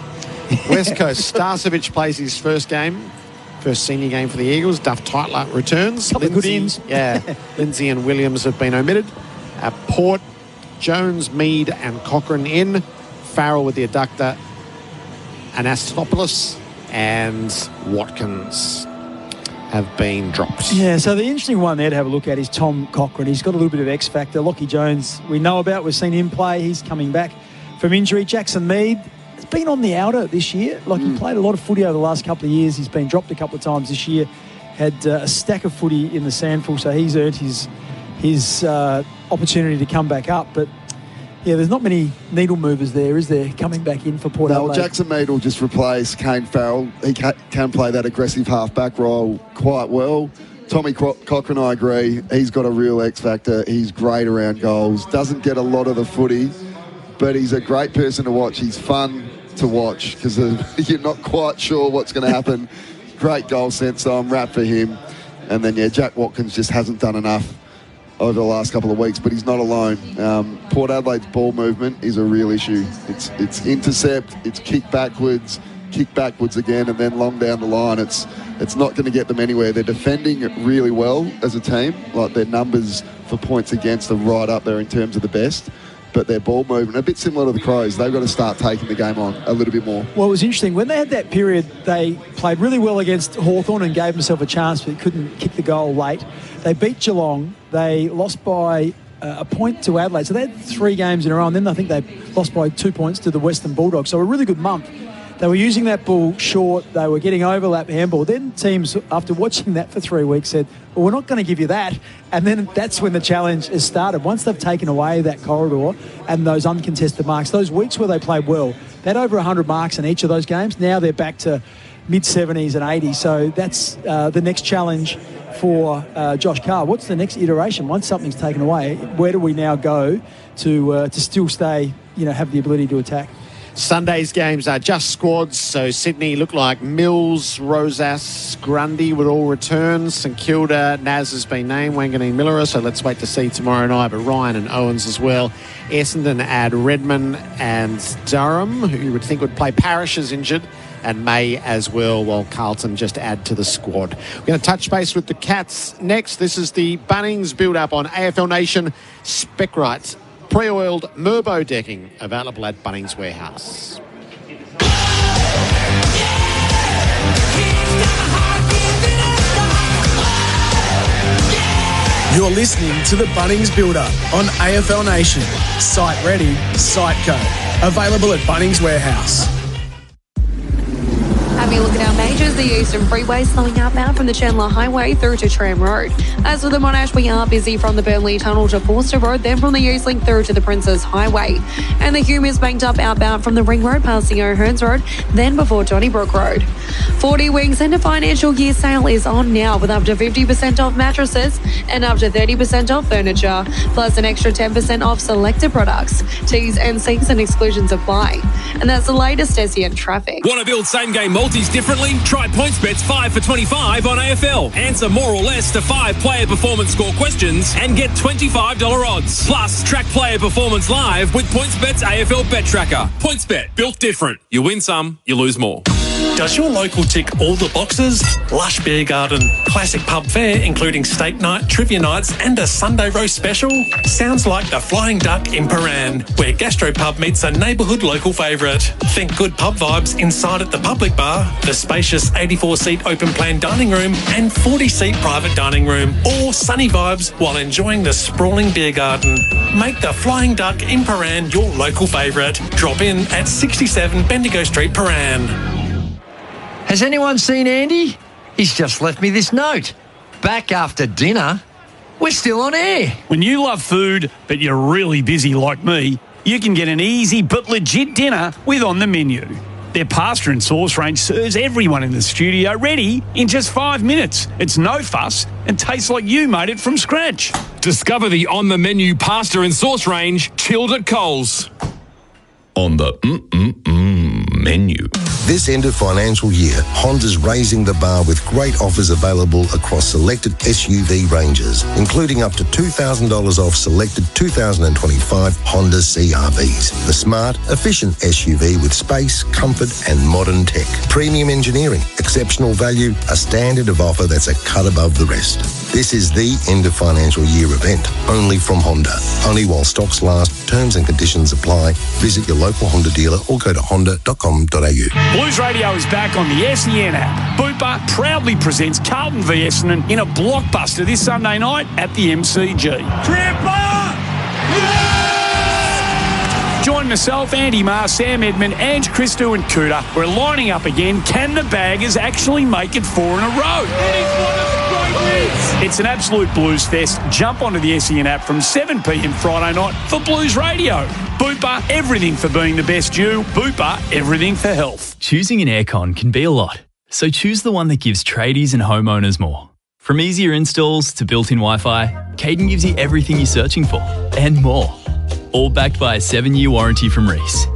West Coast. Starcevic plays his first senior game for the Eagles. Duff Tytler returns. Couple of good ins. Yeah, Lindsay and Williams have been omitted. Port, Jones, Mead and Cochrane in. Farrell with the adductor. Anastopoulos and Watkins have been dropped. Yeah, so the interesting one there to have a look at is Tom Cochrane. He's got a little bit of X factor. Lockie Jones, we know about. We've seen him play. He's coming back from injury. Jackson Mead has been on the outer this year. He played a lot of footy over the last couple of years. He's been dropped a couple of times this year. Had a stack of footy in the sandful, so he's earned his opportunity to come back up. But yeah, there's not many needle movers there, is there, coming back in for Port Adelaide? Jackson Mead will just replace Kane Farrell. He can play that aggressive half-back role quite well. Tommy Cochrane, I agree. He's got a real X factor. He's great around goals. Doesn't get a lot of the footy, but he's a great person to watch. He's fun to watch because you're not quite sure what's going to happen. Great goal sense, so I'm wrapped for him. And then, Jack Watkins just hasn't done enough over the last couple of weeks, but he's not alone. Port Adelaide's ball movement is a real issue. It's intercept, it's kick backwards again, and then long down the line. It's not going to get them anywhere. They're defending really well as a team. Like, their numbers for points against are right up there in terms of the best. But their ball movement, a bit similar to the Crows, they've got to start taking the game on a little bit more. Well, it was interesting. When they had that period, they played really well against Hawthorn and gave themselves a chance, but couldn't kick the goal late. They beat Geelong. They lost by a point to Adelaide. So they had 3 games in a row, and then I think they lost by 2 points to the Western Bulldogs. So a really good month. They were using that ball short. They were getting overlap handball. Then teams, after watching that for 3 weeks, said, well, we're not going to give you that. And then that's when the challenge has started. Once they've taken away that corridor and those uncontested marks, those weeks where they played well, they had over 100 marks in each of those games. Now they're back to mid-70s and 80s. So that's the next challenge for Josh Carr. What's the next iteration? Once something's taken away, where do we now go to still stay, have the ability to attack? Sunday's games are just squads, so Sydney look like Mills, Rosas, Grundy would all return. St Kilda, Naz has been named, Wanganeen Miller, so let's wait to see tomorrow night, but Ryan and Owens as well. Essendon add Redmond and Durham, who you would think would play. Parrish is injured, and May as well, while Carlton just add to the squad. We're going to touch base with the Cats next. This is the Bunnings build-up on AFL Nation. Spec-Rite pre-oiled Merbo decking available at Bunnings Warehouse. You're listening to the Bunnings Build-Up on AFL Nation. Site ready, site co. Available at Bunnings Warehouse. Having a look at our majors, the Eastern Freeway slowing outbound from the Chandler Highway through to Tram Road. As for the Monash, we are busy from the Burnley Tunnel to Forster Road, then from the East Link through to the Princes Highway. And the Hume is banked up outbound from the Ring Road passing O'Hearns Road, then before Donnybrook Road. 40 Wings and a financial year sale is on now with up to 50% off mattresses and up to 30% off furniture, plus an extra 10% off selected products. T's and C's and exclusions apply. And that's the latest SEN traffic. Want to build same-game multis differently? Try PointsBet's 5 for 25 on AFL. Answer more or less to 5 player performance score questions and get $25 odds. Plus, track player performance live with PointsBet's AFL Bet Tracker. PointsBet, built different. You win some, you lose more. Does your local tick all the boxes? Lush beer garden, classic pub fare including steak night, trivia nights and a Sunday roast special? Sounds like the Flying Duck in Paran, where gastropub meets a neighbourhood local favourite. Think good pub vibes inside at the public bar, the spacious 84-seat open-plan dining room and 40-seat private dining room, or sunny vibes while enjoying the sprawling beer garden. Make the Flying Duck in Paran your local favourite. Drop in at 67 Bendigo Street, Paran. Has anyone seen Andy? He's just left me this note. Back after dinner. We're still on air. When you love food, but you're really busy like me, you can get an easy but legit dinner with On The Menu. Their pasta and sauce range serves everyone in the studio ready in just 5 minutes. It's no fuss and tastes like you made it from scratch. Discover the On The Menu pasta and sauce range chilled at Coles. On the menu. This end of financial year, Honda's raising the bar with great offers available across selected SUV ranges, including up to $2,000 off selected 2025 Honda CR-Vs. The smart, efficient SUV with space, comfort and modern tech. Premium engineering, exceptional value, a standard of offer that's a cut above the rest. This is the end of financial year event, only from Honda. Only while stocks last, terms and conditions apply. Visit your local Honda dealer or go to honda.com.au. Blues Radio is back on the SEN app. Booper proudly presents Carlton v Essendon in a blockbuster this Sunday night at the MCG. Join myself, Andy Marr, Sam Edmund, Ange Christou and Cooter. We're lining up again. Can the Baggers actually make it 4 in a row? It's an absolute blues fest. Jump onto the SEN app from 7 p.m. Friday night for Blues Radio. Booper, everything for being the best you. Booper, everything for health. Choosing an aircon can be a lot, so choose the one that gives tradies and homeowners more. From easier installs to built-in Wi-Fi, Caden gives you everything you're searching for and more. All backed by a 7-year warranty from Reece.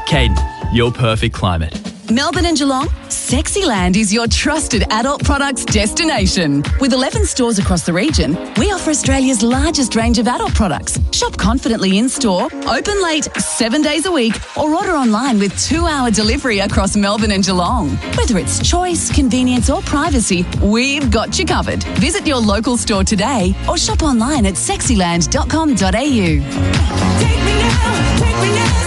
Caden, your perfect climate. Melbourne and Geelong, Sexyland is your trusted adult products destination. With 11 stores across the region, we offer Australia's largest range of adult products. Shop confidently in-store, open late 7 days a week, or order online with 2-hour delivery across Melbourne and Geelong. Whether it's choice, convenience or privacy, we've got you covered. Visit your local store today or shop online at sexyland.com.au. Take me now, Sexyland.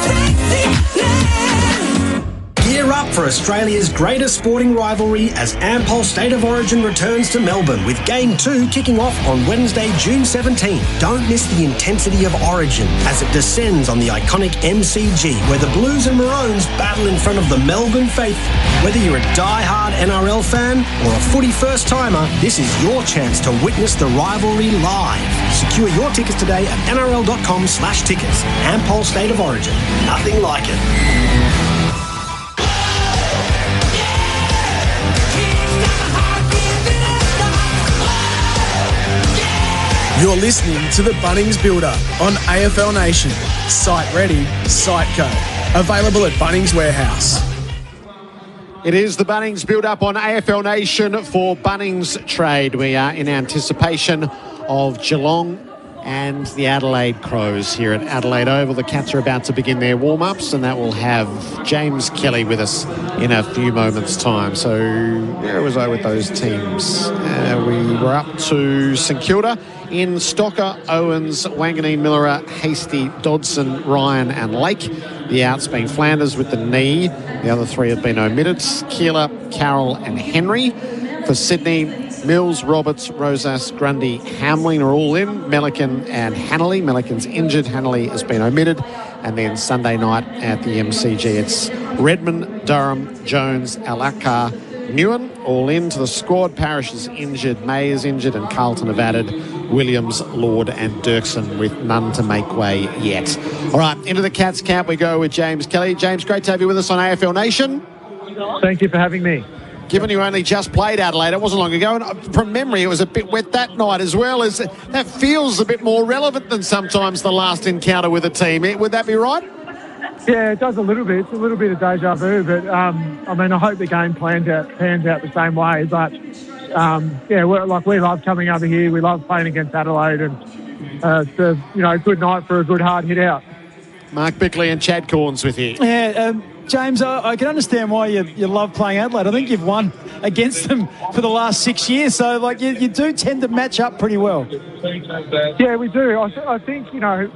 Gear up for Australia's greatest sporting rivalry as Ampol State of Origin returns to Melbourne with Game 2 kicking off on Wednesday, June 17. Don't miss the intensity of Origin as it descends on the iconic MCG where the Blues and Maroons battle in front of the Melbourne faithful. Whether you're a die-hard NRL fan or a footy first-timer, this is your chance to witness the rivalry live. Secure your tickets today at nrl.com/tickets. Ampol State of Origin. Nothing like it. You're listening to the Bunnings Builder on AFL Nation. Site ready, site go. Available at Bunnings Warehouse. It is the Bunnings Build-Up on AFL Nation for Bunnings Trade. We are in anticipation of Geelong and the Adelaide Crows here at Adelaide Oval. The Cats are about to begin their warm-ups, and that will have James Kelly with us in a few moments' time. So where was I with those teams? We were up to St Kilda in Stocker, Owens, Wanganeen, Millerer, Hasty, Dodson, Ryan and Lake. The outs being Flanders with the knee. The other three have been omitted. Keeler, Carroll and Henry. For Sydney, Mills, Roberts, Rosas, Grundy, Hamlin are all in. Melican and Hanley. Melican's injured. Hanley has been omitted. And then Sunday night at the MCG, it's Redmond, Durham, Jones, Alakar, Newen all into the squad. Parrish is injured. May is injured. And Carlton have added Williams, Lord and Dirksen with none to make way yet. All right, into the Cats camp we go with James Kelly. James, great to have you with us on AFL Nation. Thank you for having me. Given you only just played Adelaide, it wasn't long ago, and from memory it was a bit wet that night as well. That feels a bit more relevant than sometimes the last encounter with a team. Would that be right? Yeah, it does a little bit. It's a little bit of deja vu, but I hope the game pans out the same way. But we love coming over here. We love playing against Adelaide, and it's a good night for a good hard hit out. Mark Bickley and Chad Corns with you. Yeah, James, I can understand why you love playing Adelaide. I think you've won against them for the last 6 years, so you do tend to match up pretty well. Yeah, we do. I think, I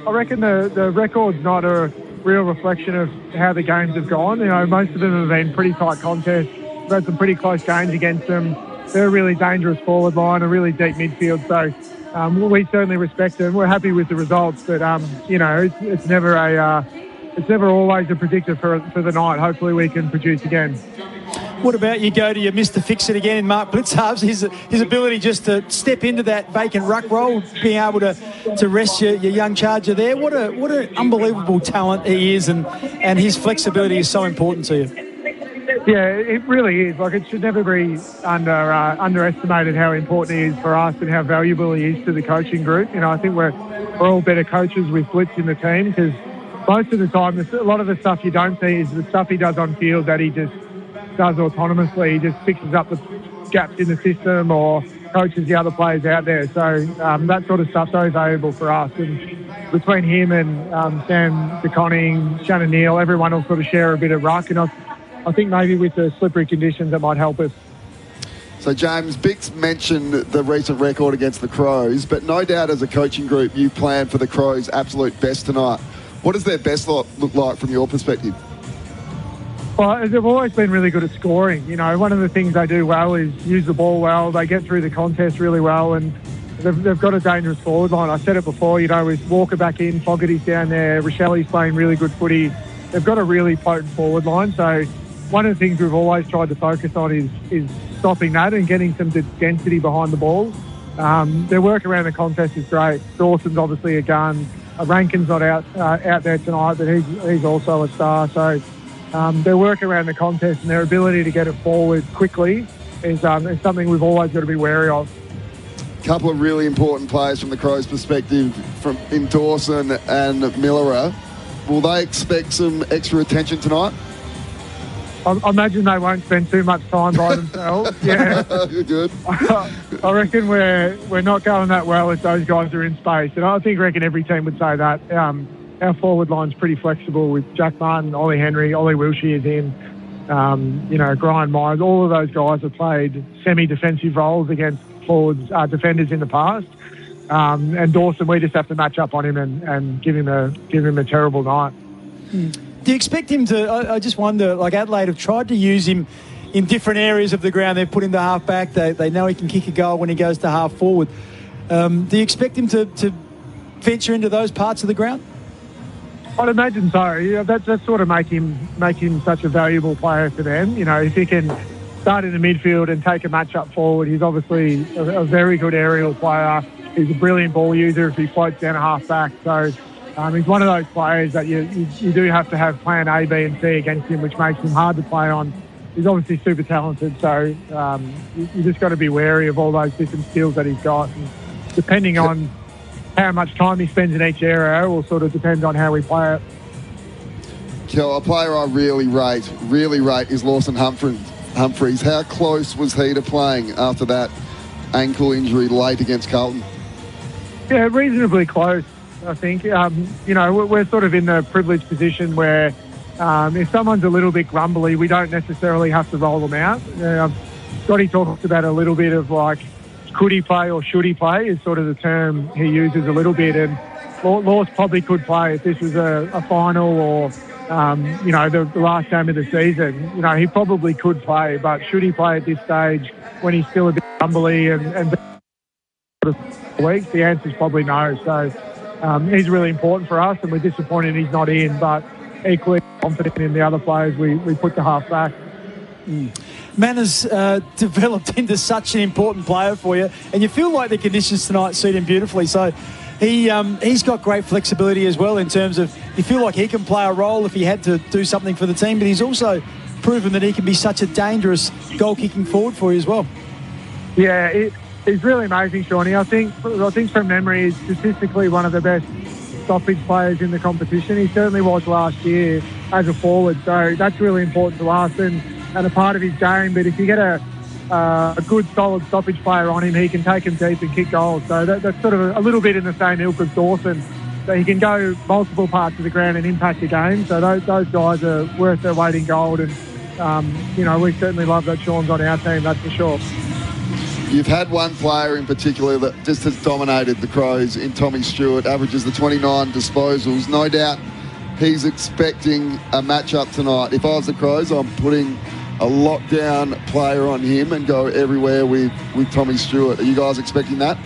reckon the record's not a real reflection of how the games have gone. Most of them have been pretty tight contests. We've had some pretty close games against them. They're a really dangerous forward line, a really deep midfield, so we certainly respect them. We're happy with the results, but it's never always a predictor for the night. Hopefully we can produce again. What about you go to your Mr. Fix-It again in Mark Blitzharves, his ability just to step into that vacant ruck role, being able to rest your young charger there. What an unbelievable talent he is, and his flexibility is so important to you. Yeah, it really is. It should never be underestimated how important he is for us and how valuable he is to the coaching group. I think we're all better coaches with Blitz in the team because most of the time, a lot of the stuff you don't see is the stuff he does on field that he just does autonomously. He just fixes up the gaps in the system or coaches the other players out there. So that sort of stuff's so valuable for us. And between him and Sam DeConning, Shannon Neal, everyone will sort of share a bit of ruck. And I think maybe with the slippery conditions, that might help us. So, James, Bix mentioned the recent record against the Crows, but no doubt as a coaching group, you plan for the Crows' absolute best tonight. What does their best look like from your perspective? Well, they've always been really good at scoring. You know, one of the things they do well is use the ball well. They get through the contest really well, and they've got a dangerous forward line. I said it before, you know, with Walker back in, Fogarty's down there, Rochelli's playing really good footy. They've got a really potent forward line. So one of the things we've always tried to focus on is stopping that and getting some density behind the ball. Their work around the contest is great. Dawson's obviously a gun. Rankin's not out there tonight, but he's also a star. So their work around the contest and their ability to get it forward quickly is something we've always got to be wary of. A couple of really important players from the Crows' perspective in Dawson and Miller. Will they expect some extra attention tonight? I imagine they won't spend too much time by themselves. Yeah, good. I reckon we're not going that well if those guys are in space, and I reckon every team would say that. Our forward line's pretty flexible with Jack Martin, Ollie Henry, Ollie Wilshire is in. Brian Myers. All of those guys have played semi-defensive roles against defenders in the past. And Dawson, we just have to match up on him and give him a terrible night. Do you expect him to? I just wonder. Like Adelaide have tried to use him in different areas of the ground. They've put him to half back. They know he can kick a goal when he goes to half forward. Do you expect him to venture into those parts of the ground? I'd imagine so. Yeah, that sort of make him such a valuable player for them. You know, if he can start in the midfield and take a match up forward, he's obviously a very good aerial player. He's a brilliant ball user if he floats down a half back. So he's one of those players that you do have to have plan A, B and C against him, which makes him hard to play on. He's obviously super talented, so you just got to be wary of all those different skills that he's got. And depending on how much time he spends in each area will sort of depend on how we play it. Kel, a player I really rate is Lawson Humphreys. How close was he to playing after that ankle injury late against Carlton? Yeah, reasonably close, I think. We're sort of in the privileged position where if someone's a little bit grumbly, we don't necessarily have to roll them out. Scotty talks about a little bit of like, could he play or should he play is sort of the term he uses a little bit. And Laws probably could play if this was a final or, the last game of the season. You know, he probably could play, but should he play at this stage when he's still a bit grumbly and weeks? The answer is probably no. So he's really important for us and we're disappointed he's not in, but equally confident in the other players we put to half back. Manners developed into such an important player for you, and you feel like the conditions tonight suit him beautifully. So he's got great flexibility as well in terms of you feel like he can play a role if he had to do something for the team, but he's also proven that he can be such a dangerous goal-kicking forward for you as well. Yeah, he's really amazing, Shawnee. I think from memory he's statistically one of the best stoppage players in the competition. He certainly was last year as a forward, so that's really important to us and a part of his game. But if you get a good, solid stoppage player on him, he can take him deep and kick goals. So that's sort of a little bit in the same ilk as Dawson. So he can go multiple parts of the ground and impact the game. So those guys are worth their weight in gold. And, we certainly love that Sean's on our team, that's for sure. You've had one player in particular that just has dominated the Crows in Tommy Stewart, averages the 29 disposals. No doubt he's expecting a matchup tonight. If I was the Crows, I'm putting a lockdown player on him and go everywhere with Tommy Stewart. Are you guys expecting that?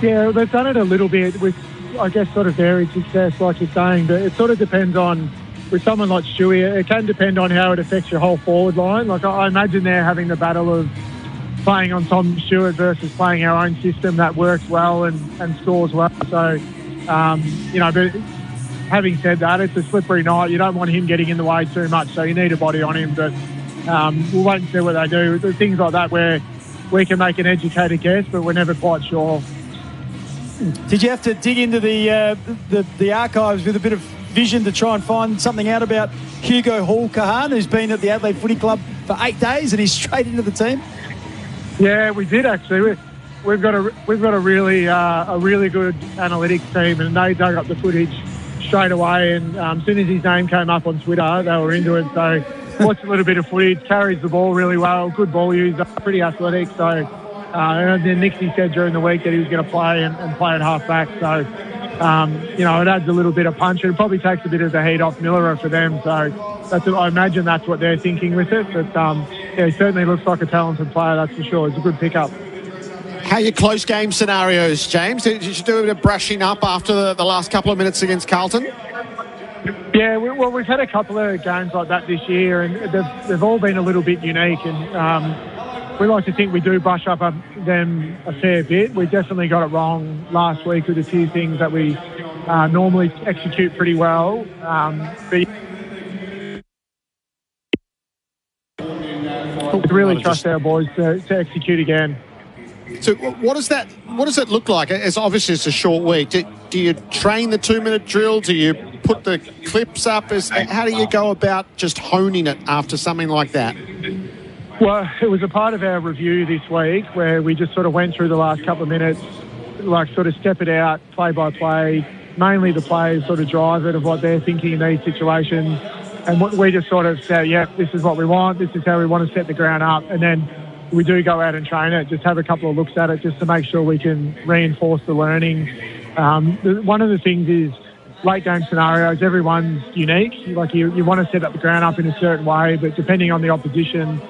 Yeah, they've done it a little bit with, I guess, sort of varied success, like you're saying, but it sort of depends on, with someone like Stewie, it can depend on how it affects your whole forward line. Like I imagine they're having the battle of playing on Tom Stewart versus playing our own system that works well and scores well. So, but having said that, it's a slippery night. You don't want him getting in the way too much, so you need a body on him. But we'll wait and see what they do. There's things like that where we can make an educated guess, but we're never quite sure. Did you have to dig into the archives with a bit of vision to try and find something out about Hugo Hall-Kahan, who's been at the Adelaide Footy Club for 8 days and he's straight into the team? Yeah, we did actually. We've got a really good analytics team, and they dug up the footage straight away. And as soon as his name came up on Twitter, they were into it. So watched a little bit of footage. Carries the ball really well. Good ball user. Pretty athletic. So and then Nixie said during the week that he was going to play and play at half back. So it adds a little bit of punch. It probably takes a bit of the heat off Miller for them. So I imagine that's what they're thinking with it. But he certainly looks like a talented player. That's for sure. It's a good pickup. How are your close game scenarios, James? Did you do a bit of brushing up after the last couple of minutes against Carlton? Yeah, we've had a couple of games like that this year, and they've all been a little bit unique. And we like to think we do brush up them a fair bit. We definitely got it wrong last week with a few things that we normally execute pretty well. But we really trust our boys to execute again. So what does it look like? It's obviously it's a short week. Do you train the 2-minute drill? Do you put the clips up? How do you go about just honing it after something like that? Well, it was a part of our review this week where we just sort of went through the last couple of minutes, like sort of step it out, play by play. Mainly the players sort of drive it of what they're thinking in these situations. And we just sort of say, yeah, this is what we want. This is how we want to set the ground up. And then we do go out and train it, just have a couple of looks at it just to make sure we can reinforce the learning. One of the things is late game scenarios, everyone's unique. Like you want to set up the ground up in a certain way, but depending on the opposition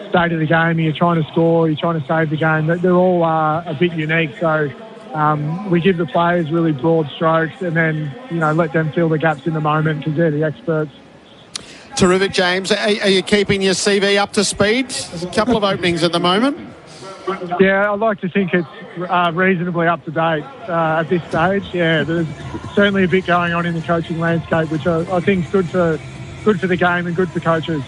state of the game, you're trying to score, you're trying to save the game, they're all a bit unique. So we give the players really broad strokes and then, let them fill the gaps in the moment because they're the experts. Terrific, James. Are you keeping your CV up to speed? There's a couple of openings at the moment. Yeah, I'd like to think it's reasonably up to date at this stage. Yeah, there's certainly a bit going on in the coaching landscape, which I think is good for the game and good for coaches.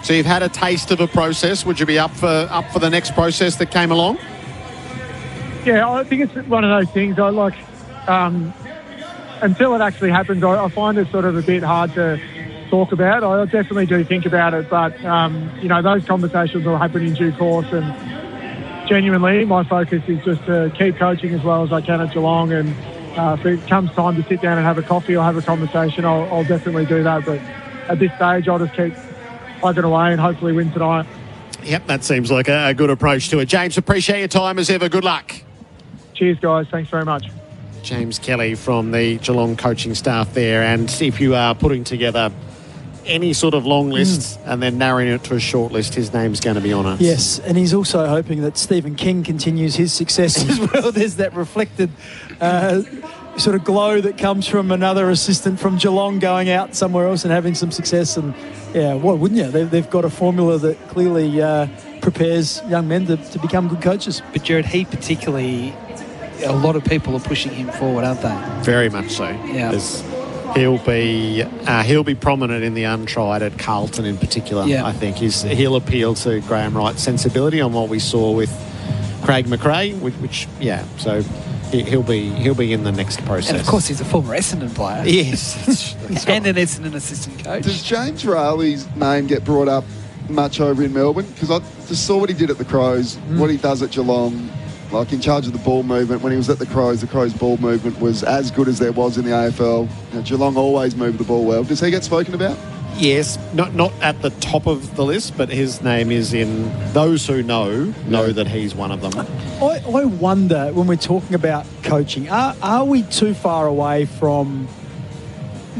So you've had a taste of a process. Would you be up for the next process that came along? Yeah, I think it's one of those things. I like until it actually happens. I find it sort of a bit hard to talk about. I definitely do think about it, but those conversations will happen in due course. And genuinely, my focus is just to keep coaching as well as I can at Geelong. And if it comes time to sit down and have a coffee or have a conversation, I'll definitely do that. But at this stage, I'll just keep plugging away and hopefully win tonight. Yep, that seems like a good approach to it. James, appreciate your time as ever. Good luck. Cheers, guys. Thanks very much. James Kelly from the Geelong coaching staff there. And if you are putting together any sort of long list and then narrowing it to a short list, his name's going to be on it. Yes, and he's also hoping that Stephen King continues his success as well. There's that reflected sort of glow that comes from another assistant from Geelong going out somewhere else and having some success. And yeah, why wouldn't you? They've got a formula that clearly prepares young men to become good coaches. But Gerard, he particularly, a lot of people are pushing him forward, aren't they? Very much so. Yeah. He'll be prominent in the untried at Carlton in particular. Yeah. I think he'll appeal to Graham Wright's sensibility on what we saw with Craig McRae, which so he'll be in the next process. And of course, he's a former Essendon player. Yes, and an Essendon assistant coach. Does James Rowley's name get brought up much over in Melbourne? Because I just saw what he did at the Crows, what he does at Geelong. Like in charge of the ball movement. When he was at the Crows ball movement was as good as there was in the AFL. Geelong always moved the ball well. Does he get spoken about? Yes, not at the top of the list, but his name is in those who know that he's one of them. I wonder, when we're talking about coaching, are we too far away from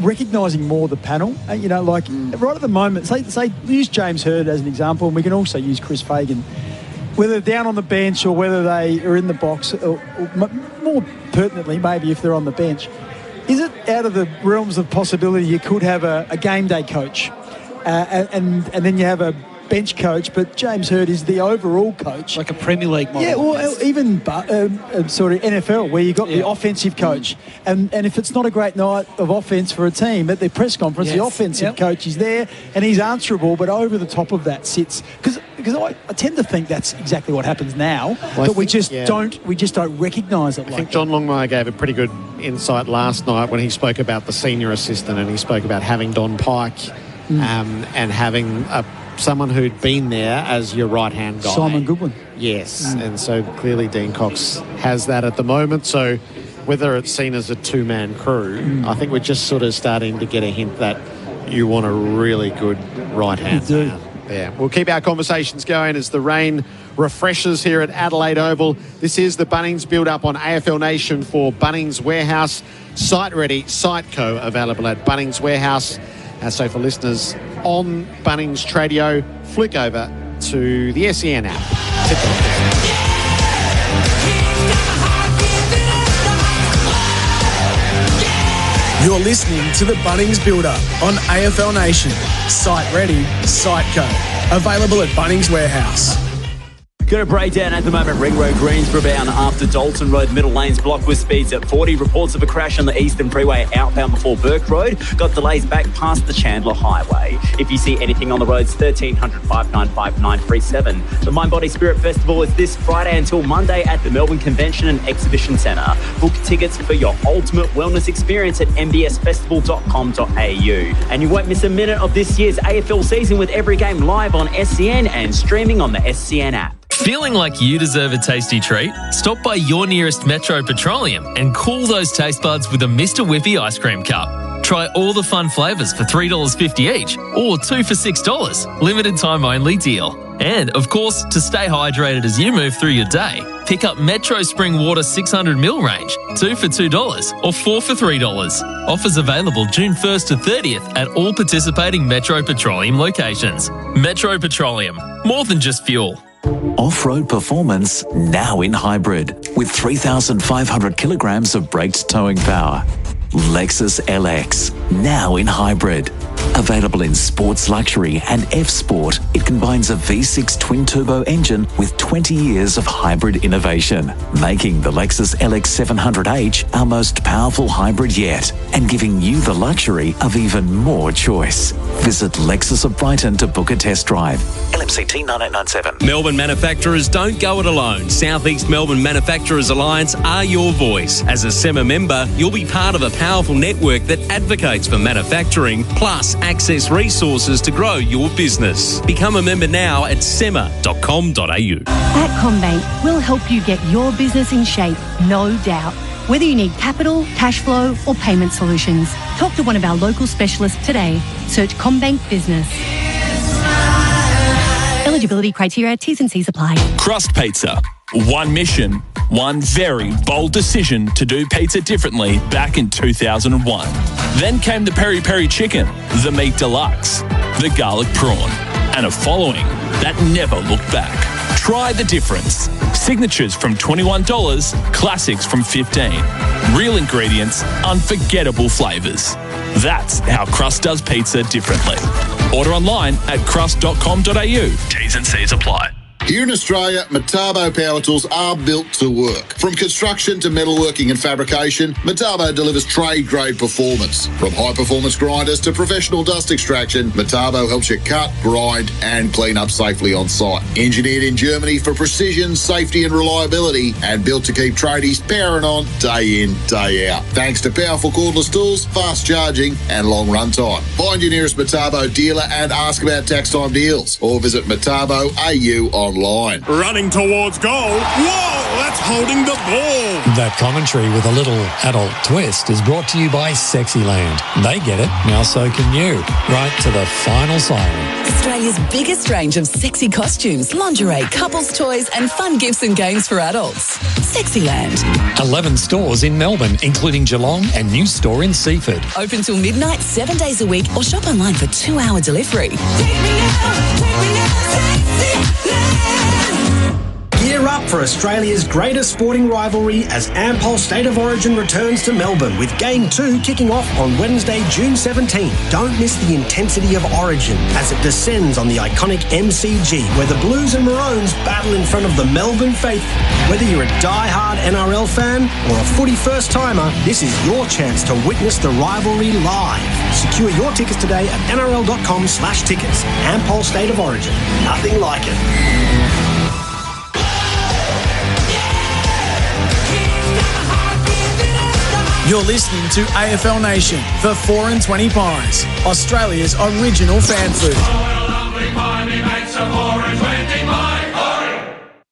recognising more the panel? Right at the moment, say use James Hird as an example, and we can also use Chris Fagan. Whether they're down on the bench or whether they are in the box, or more pertinently, maybe if they're on the bench, is it out of the realms of possibility you could have a game day coach and then you have a bench coach, but James Hird is the overall coach. Like a Premier League model. Yeah, or even sort of NFL, where you've got the offensive coach. And if it's not a great night of offense for a team, at their press conference, the offensive coach is there and he's answerable, but over the top of that sits... Because because I tend to think that's exactly what happens now, but we just don't recognise it. I think John Longmire gave a pretty good insight last night when he spoke about the senior assistant, and he spoke about having Don Pike and having someone who'd been there as your right-hand guy. Simon Goodwin. Yes, and so clearly Dean Cox has that at the moment. So whether it's seen as a two-man crew, I think we're just sort of starting to get a hint that you want a really good right-hand man. Yeah, we'll keep our conversations going as the rain refreshes here at Adelaide Oval. This is the Bunnings build-up on AFL Nation for Bunnings Warehouse. Site ready, Site Co. available at Bunnings Warehouse. So for listeners on Bunnings Tradio, flick over to the SEN app. You're listening to the Bunnings Build-Up on AFL Nation. Site ready, Site Co. Available at Bunnings Warehouse. Got a breakdown at the moment. Ring Road Greensboro bound after Dalton Road. Middle lanes blocked with speeds at 40. Reports of a crash on the Eastern Freeway outbound before Burke Road. Got delays back past the Chandler Highway. If you see anything on the roads, 1300 595 937. The Mind Body Spirit Festival is this Friday until Monday at the Melbourne Convention and Exhibition Centre. Book tickets for your ultimate wellness experience at mbsfestival.com.au. And you won't miss a minute of this year's AFL season with every game live on SEN and streaming on the SEN app. Feeling like you deserve a tasty treat? Stop by your nearest Metro Petroleum and cool those taste buds with a Mr. Whippy ice cream cup. Try all the fun flavours for $3.50 each or 2 for $6. Limited time only deal. And, of course, to stay hydrated as you move through your day, pick up Metro Spring Water 600ml range, 2 for $2 or 4 for $3. Offers available June 1st to 30th at all participating Metro Petroleum locations. Metro Petroleum, more than just fuel. Off-road performance now in hybrid with 3,500 kilograms of braked towing power. Lexus LX now in hybrid. Available in Sports Luxury and F-Sport, it combines a V6 twin-turbo engine with 20 years of hybrid innovation, making the Lexus LX 700H our most powerful hybrid yet and giving you the luxury of even more choice. Visit Lexus of Brighton to book a test drive. LMCT 9897. Melbourne manufacturers don't go it alone. Southeast Melbourne Manufacturers Alliance are your voice. As a SEMA member, you'll be part of a powerful network that advocates for manufacturing, plus access resources to grow your business. Become a member now at sema.com.au. At CommBank, we'll help you get your business in shape, no doubt. Whether you need capital, cash flow or payment solutions, talk to one of our local specialists today. Search CommBank Business. Eligibility criteria, T's and C's apply. Crust Pizza. One mission, one very bold decision to do pizza differently back in 2001. Then came the Peri Peri Chicken, the Meat Deluxe, the Garlic Prawn, and a following that never looked back. Try the difference. Signatures from $21, classics from $15. Real ingredients, unforgettable flavours. That's how Crust does pizza differently. Order online at crust.com.au. T's and C's apply. Here in Australia, Metabo Power Tools are built to work. From construction to metalworking and fabrication, Metabo delivers trade-grade performance. From high-performance grinders to professional dust extraction, Metabo helps you cut, grind and clean up safely on site. Engineered in Germany for precision, safety and reliability, and built to keep tradies powering on day in, day out. Thanks to powerful cordless tools, fast charging and long run time. Find your nearest Metabo dealer and ask about tax time deals, or visit Metabo.au online. Running towards goal. Whoa, that's holding the ball. That commentary with a little adult twist is brought to you by Sexyland. They get it, now so can you. Right to the final siren. Australia's biggest range of sexy costumes, lingerie, couples toys and fun gifts and games for adults. Sexyland. 11 stores in Melbourne, including Geelong and new store in Seaford. Open till midnight, 7 days a week, or shop online for 2-hour delivery. Gear up for Australia's greatest sporting rivalry as Ampol State of Origin returns to Melbourne with Game 2 kicking off on Wednesday, June 17. Don't miss the intensity of Origin as it descends on the iconic MCG where the Blues and Maroons battle in front of the Melbourne faithful. Whether you're a die-hard NRL fan or a footy first-timer, this is your chance to witness the rivalry live. Secure your tickets today at nrl.com/tickets. Ampol State of Origin. Nothing like it. You're listening to AFL Nation for 4 and 20 Pies, Australia's original fan food.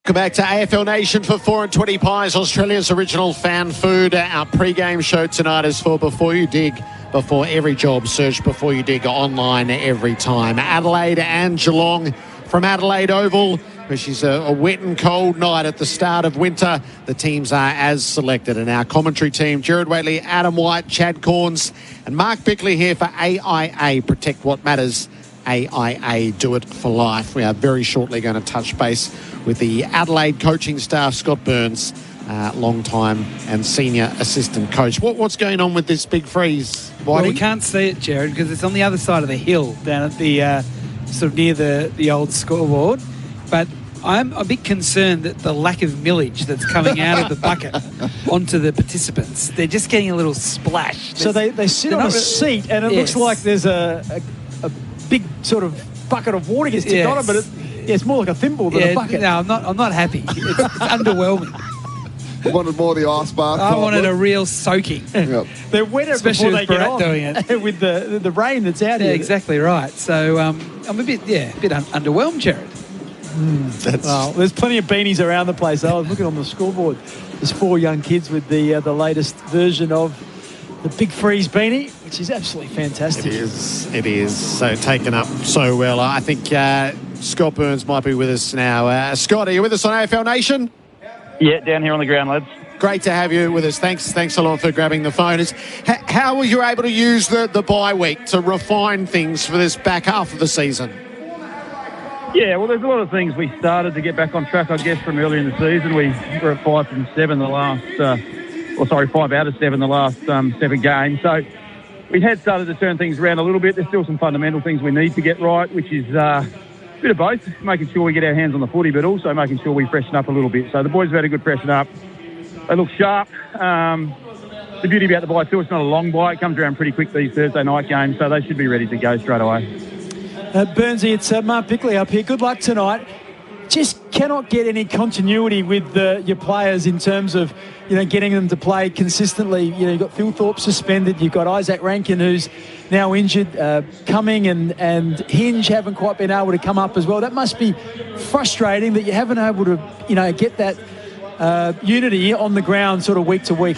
Welcome back to AFL Nation for 4 and 20 Pies, Australia's original fan food. Our pre-game show tonight is for Before You Dig. Before every job, search Before You Dig online every time. Adelaide and Geelong from Adelaide Oval, which is a wet and cold night at the start of winter. The teams are as selected. And our commentary team, Gerard, Whateley, Adam White, Chad Corns and Mark Bickley here for AIA. Protect what matters. AIA, do it for life. We are very shortly going to touch base with the Adelaide coaching staff, Scott Burns, long-time and senior assistant coach. What's going on with this big freeze, Whitey? Well, we can't see it, Gerard, because it's on the other side of the hill, down at the sort of near the old scoreboard. But I'm a bit concerned that the lack of millage that's coming out of the bucket onto the participants, they're just getting a little splash. So they sit on a seat, and it looks like there's a big sort of bucket of water gets tipped on it, but it's more like a thimble than a bucket. No, I'm not happy. It's underwhelming. You wanted more of the ice bath. I wanted a real soaking. Yep. They're wetter especially before they get on doing it with the rain that's out here. Exactly right. So I'm a bit underwhelmed, Gerard. Well, there's plenty of beanies around the place. I was looking on the scoreboard. There's 4 young kids with the latest version of the Big Freeze beanie, which is absolutely fantastic. It is. So taken up so well. I think Scott Burns might be with us now. Scott, are you with us on AFL Nation? Yeah, down here on the ground, lads. Great to have you with us. Thanks a lot for grabbing the phone. How were you able to use the bye week to refine things for this back half of the season? Yeah, well, there's a lot of things we started to get back on track, I guess, from earlier in the season. We were at 5 from 7 the last, 5 out of 7 the last 7 games. So we had started to turn things around a little bit. There's still some fundamental things we need to get right, which is a bit of both, making sure we get our hands on the footy, but also making sure we freshen up a little bit. So the boys have had a good freshen up. They look sharp. The beauty about the bye too, it's not a long bye. It comes around pretty quick, these Thursday night games, so they should be ready to go straight away. Burnsy, it's Mark Bickley up here. Good luck tonight. Just cannot get any continuity with your players in terms of, getting them to play consistently. You've got Phil Thorpe suspended. You've got Isaac Rankin, who's now injured, coming, and Hinge haven't quite been able to come up as well. That must be frustrating that you haven't been able to, get that unity on the ground sort of week to week.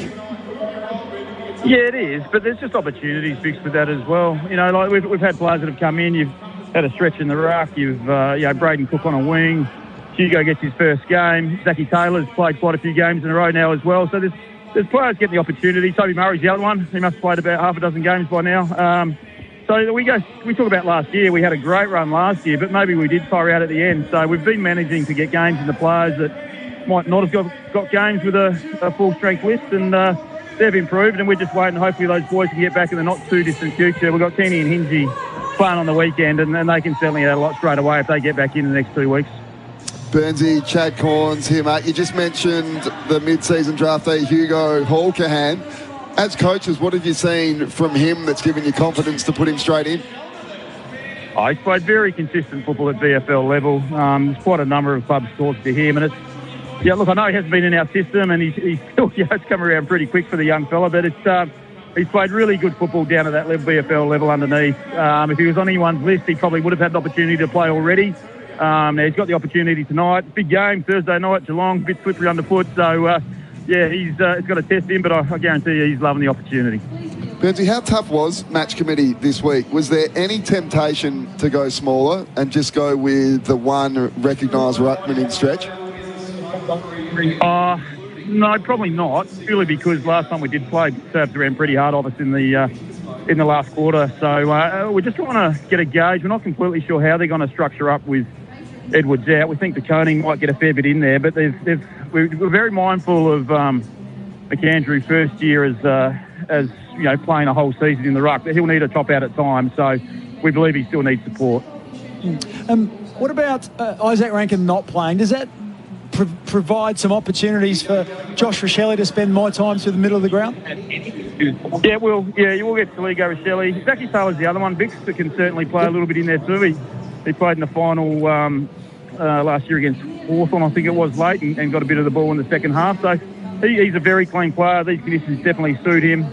Yeah, it is, but there's just opportunities fixed with that as well. Like we've had players that have come in. You've had a stretch in the ruck. You've, Braden Cook on a wing. Hugo gets his first game. Zachy Taylor's played quite a few games in a row now as well. So there's players getting the opportunity. Toby Murray's the other one. He must have played about half a dozen games by now. So we talk about last year. We had a great run last year, but maybe we did tire out at the end. So we've been managing to get games into players that might not have got games with a full-strength list, and they've improved, and we're just waiting. Hopefully those boys can get back in the not-too-distant future. We've got Keeney and Hingy playing on the weekend, and they can certainly add a lot straight away if they get back in the next 2 weeks. Burnsy, Chad Corns here, mate. You just mentioned the mid-season draftee, Hugo Halkahan. As coaches, what have you seen from him that's given you confidence to put him straight in? He's played very consistent football at VFL level. There's quite a number of clubs talked to him, and it's I know he hasn't been in our system, and he's still it's come around pretty quick for the young fella, but he's played really good football down at that level, VFL level underneath. If he was on anyone's list, he probably would have had the opportunity to play already. Now he's got the opportunity tonight. Big game, Thursday night, Geelong, a bit slippery underfoot. So, it's got to test him, but I guarantee you he's loving the opportunity. Burnsy, how tough was match committee this week? Was there any temptation to go smaller and just go with the one recognised ruckman in stretch? No, probably not. Purely because last time we did play, served around pretty hard of us in the last quarter. So we're just trying to get a gauge. We're not completely sure how they're going to structure up with Edwards out. We think the Koning might get a fair bit in there, but we're very mindful of McAndrew first year as you know, playing a whole season in the ruck. He'll need a top out at times, so we believe he still needs support. What about Isaac Rankin not playing? Does that provide some opportunities for Josh Rochelle to spend more time through the middle of the ground? Yeah, you will get Saligo Rochelle. Zachy Taylor's the other one. Bix can certainly play a little bit in there too. He played in the final last year against Hawthorn, I think it was, late, and got a bit of the ball in the second half. So he's a very clean player. These conditions definitely suit him.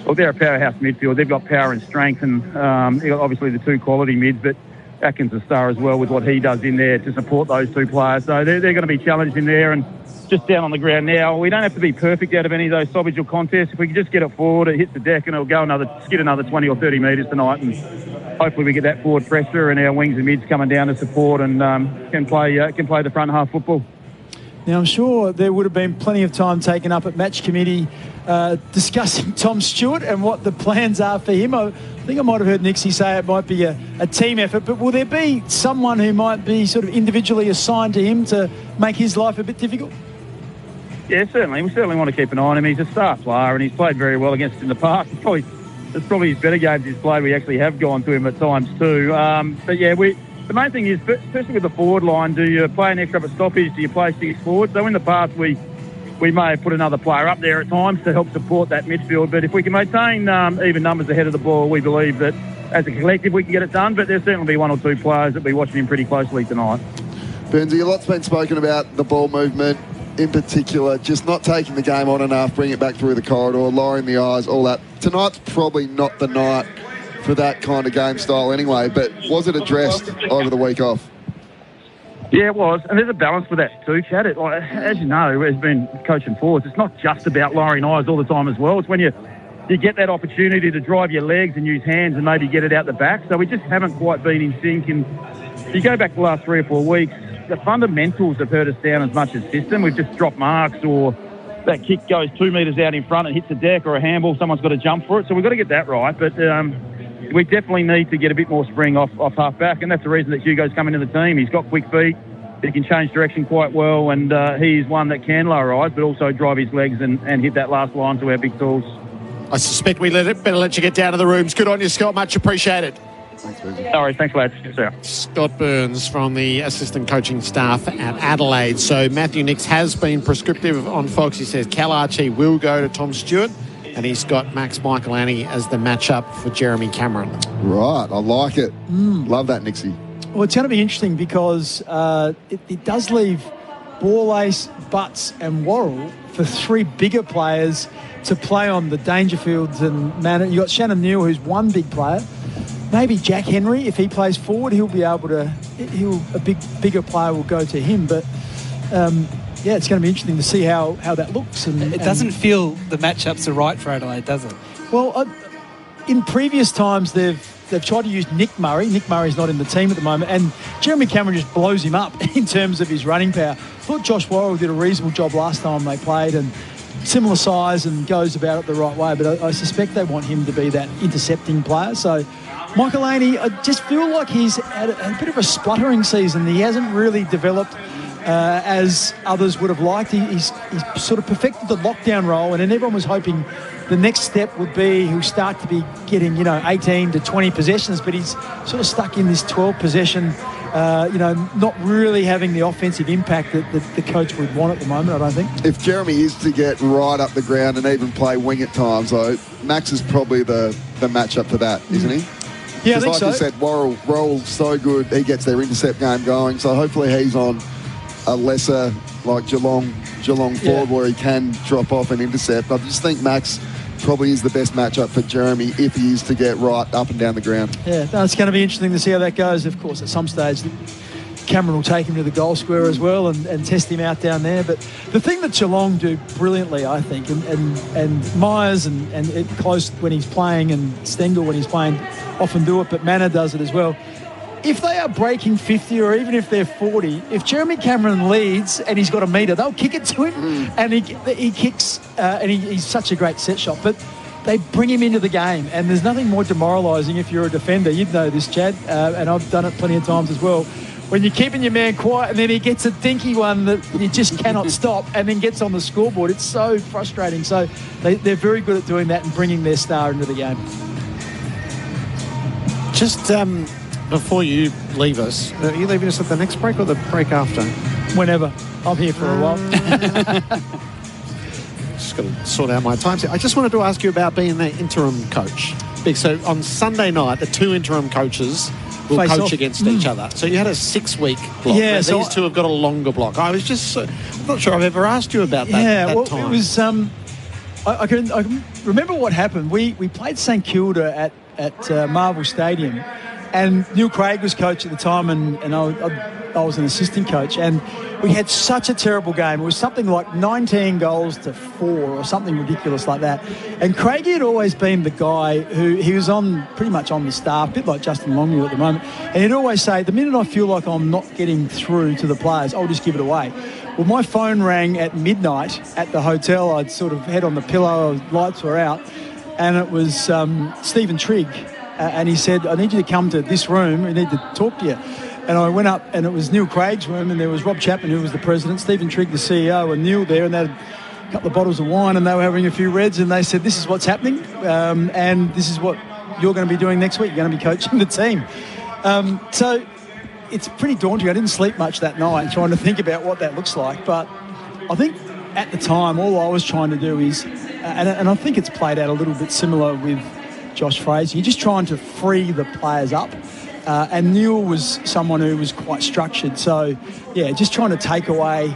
Well, they're a powerhouse midfield. They've got power and strength, and they've got obviously the two quality mids, but Atkins a star as well with what he does in there to support those two players. So they're going to be challenged in there, and just down on the ground now. We don't have to be perfect out of any of those stoppage or contests. If we can just get it forward, it hits the deck, and it'll go skid another 20 or 30 metres tonight, and hopefully we get that forward pressure and our wings and mids coming down to support and can play the front half football. Now, I'm sure there would have been plenty of time taken up at match committee discussing Tom Stewart and what the plans are for him. I think I might have heard Nixie say it might be a team effort, but will there be someone who might be sort of individually assigned to him to make his life a bit difficult? Yeah, certainly. We certainly want to keep an eye on him. He's a star player and he's played very well against us in the past. It's probably his better games he's played. We actually have gone to him at times too. But yeah, the main thing is, especially with the forward line, do you play an extra up at stoppage? Do you play 6 forward? So in the past, we may have put another player up there at times to help support that midfield. But if we can maintain even numbers ahead of the ball, we believe that as a collective we can get it done. But there'll certainly be 1 or 2 players that will be watching him pretty closely tonight. Burnsy, a lot's been spoken about the ball movement, in particular, just not taking the game on enough, bring it back through the corridor, lowering the eyes, all that. Tonight's probably not the night for that kind of game style anyway, but was it addressed over the week off? Yeah, it was, and there's a balance with that too, Chad. As you know, as been coaching forwards, it's not just about lowering eyes all the time as well. It's when you get that opportunity to drive your legs and use hands and maybe get it out the back. So we just haven't quite been in sync. And if you go back the last 3 or 4 weeks, the fundamentals have hurt us down as much as system. We've just dropped marks, or that kick goes 2 metres out in front and hits the deck, or a handball, someone's got to jump for it. So we've got to get that right. But we definitely need to get a bit more spring off half back, and that's the reason that Hugo's come into the team. He's got quick feet, he can change direction quite well, and he's one that can lower eyes but also drive his legs and hit that last line to our big tools. I suspect we better let you get down to the rooms. Good on you, Scott. Much appreciated. Thanks, Burns. All right, thanks, lads. Scott Burns from the assistant coaching staff at Adelaide. So Matthew Nix has been prescriptive on Fox. He says Cal Archie will go to Tom Stewart, and he's got Max Michaelani as the matchup for Jeremy Cameron. Right, I like it. Love that, Nixie. Well, it's going to be interesting because it does leave Borlace, Butts and Worrell for 3 bigger players to play on the Dangerfields and Manor. You've got Shannon Neal, who's one big player. Maybe Jack Henry, if he plays forward, he'll be able to. A bigger player will go to him. But yeah, it's going to be interesting to see how that looks. And it doesn't feel the matchups are right for Adelaide, does it? Well, in previous times they've tried to use Nick Murray. Nick Murray's not in the team at the moment, and Jeremy Cameron just blows him up in terms of his running power. I thought Josh Worrell did a reasonable job last time they played, and similar size and goes about it the right way. But I suspect they want him to be that intercepting player. So Michaelani, I just feel like he's had a bit of a spluttering season. He hasn't really developed as others would have liked. He's sort of perfected the lockdown role, and then everyone was hoping the next step would be he'll start to be getting 18 to 20 possessions, but he's sort of stuck in this 12 possession, not really having the offensive impact that the coach would want at the moment, I don't think. If Jeremy is to get right up the ground and even play wing at times, though, Max is probably the matchup for that, isn't he? Yeah, I think like so. You said, Worrell's so good, he gets their intercept game going, so hopefully he's on a lesser, like Geelong forward where he can drop off and intercept. I just think Max probably is the best matchup for Jeremy if he is to get right up and down the ground. Yeah, it's going to be interesting to see how that goes. Of course, at some stage, Cameron will take him to the goal square as well and test him out down there. But the thing that Geelong do brilliantly, I think, and Myers and Close when he's playing and Stengel when he's playing often do it, but Manor does it as well. If they are breaking 50 or even if they're 40, if Jeremy Cameron leads and he's got a metre, they'll kick it to him, and he kicks, and he's such a great set shot. But they bring him into the game, and there's nothing more demoralising if you're a defender. You'd know this, Chad, and I've done it plenty of times as well. when you're keeping your man quiet and then he gets a dinky one that you just cannot stop and then gets on the scoreboard. It's so frustrating. So they're very good at doing that and bringing their star into the game. Just before you leave us, are you leaving us at the next break or the break after? Whenever. I'm here for a while. Just got to sort out my times here. I just wanted to ask you about being the interim coach. So on Sunday night, the two interim coaches will Face coach off against each other. So you had a 6-week block. Yeah, Now, so these two have got a longer block. I was just, I'm not sure I've ever asked you about that. Yeah, that well, time. it was. I can remember what happened. We played St Kilda at Marvel Stadium, and Neil Craig was coach at the time, and I was an assistant coach, and we had such a terrible game. It was something like 19 goals to 4 or something ridiculous like that. And Craigie had always been the guy he was pretty much on the staff, a bit like Justin Longmuir at the moment. And he'd always say, the minute I feel like I'm not getting through to the players, I'll just give it away. Well, my phone rang at midnight at the hotel. I'd sort of head on the pillow, lights were out, and it was Stephen Trigg. And he said, I need you to come to this room. We need to talk to you. And I went up, and it was Neil Craig's room, and there was Rob Chapman, who was the president, Stephen Trigg, the CEO, and Neil there, and they had a couple of bottles of wine, and they were having a few reds, and they said, this is what's happening, and this is what you're going to be doing next week. You're going to be coaching the team. So it's pretty daunting. I didn't sleep much that night trying to think about what that looks like, but I think at the time, all I was trying to do is, and I think it's played out a little bit similar with Josh Fraser, you're just trying to free the players up. And Neil was someone who was quite structured. So, yeah, just trying to take away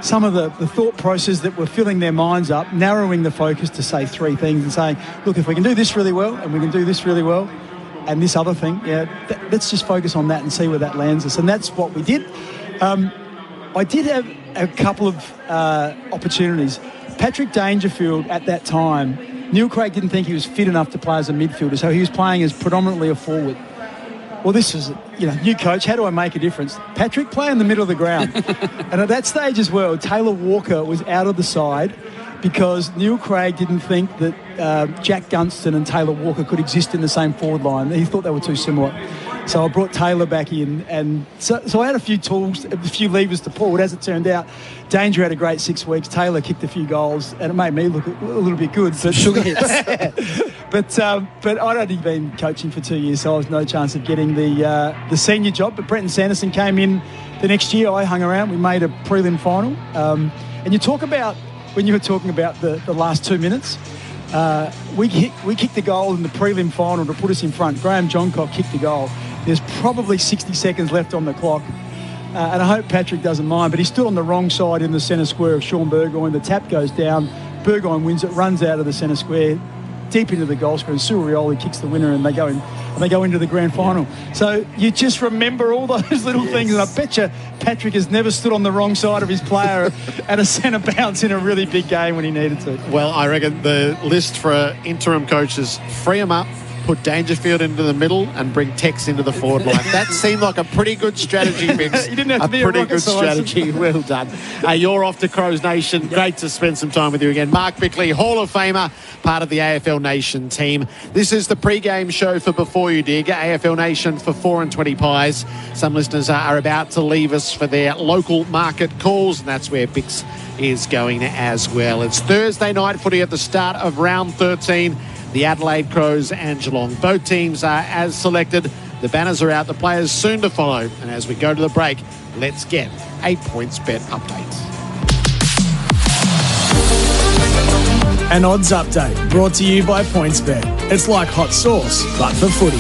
some of the thought process that were filling their minds up, narrowing the focus to say 3 things and saying, look, if we can do this really well and we can do this really well and this other thing, let's just focus on that and see where that lands us. And that's what we did. I did have a couple of opportunities. Patrick Dangerfield at that time, Neil Craig didn't think he was fit enough to play as a midfielder, so he was playing as predominantly a forward. Well, this was, new coach, how do I make a difference? Patrick, play in the middle of the ground. And at that stage as well, Taylor Walker was out of the side because Neil Craig didn't think that Jack Gunston and Taylor Walker could exist in the same forward line. He thought they were too similar. So I brought Taylor back in, and so I had a few tools, a few levers to pull. But as it turned out, Danger had a great 6 weeks. Taylor kicked a few goals, and it made me look a little bit good. But sugar hits. But I'd only been coaching for 2 years, so I was no chance of getting the senior job. But Brenton Sanderson came in the next year. I hung around. We made a prelim final. And you talk about, when you were talking about the last 2 minutes, we kicked the goal in the prelim final to put us in front. Graham Johncock kicked the goal. There's probably 60 seconds left on the clock. And I hope Patrick doesn't mind, but he stood on the wrong side in the centre square of Sean Burgoyne. The tap goes down. Burgoyne wins it, runs out of the centre square, deep into the goal square. Surioli kicks the winner, and they go into the grand final. So you just remember all those little things. And I bet you Patrick has never stood on the wrong side of his player at a centre bounce in a really big game when he needed to. Well, I reckon the list for interim coaches, free them up, put Dangerfield into the middle and bring Tex into the forward line. That seemed like a pretty good strategy, Vince. You didn't have to be a pretty good strategy. Well done. You're off to Crows Nation. Yep. Great to spend some time with you again. Mark Bickley, Hall of Famer, part of the AFL Nation team. This is the pre-game show for Before You Dig, AFL Nation for 4 and 20 pies. Some listeners are about to leave us for their local market calls, and that's where Bix is going as well. It's Thursday night footy at the start of round 13. The Adelaide Crows and Geelong. Both teams are as selected. The banners are out. The players soon to follow. And as we go to the break, let's get a PointsBet update. An odds update brought to you by PointsBet. It's like hot sauce, but for footy.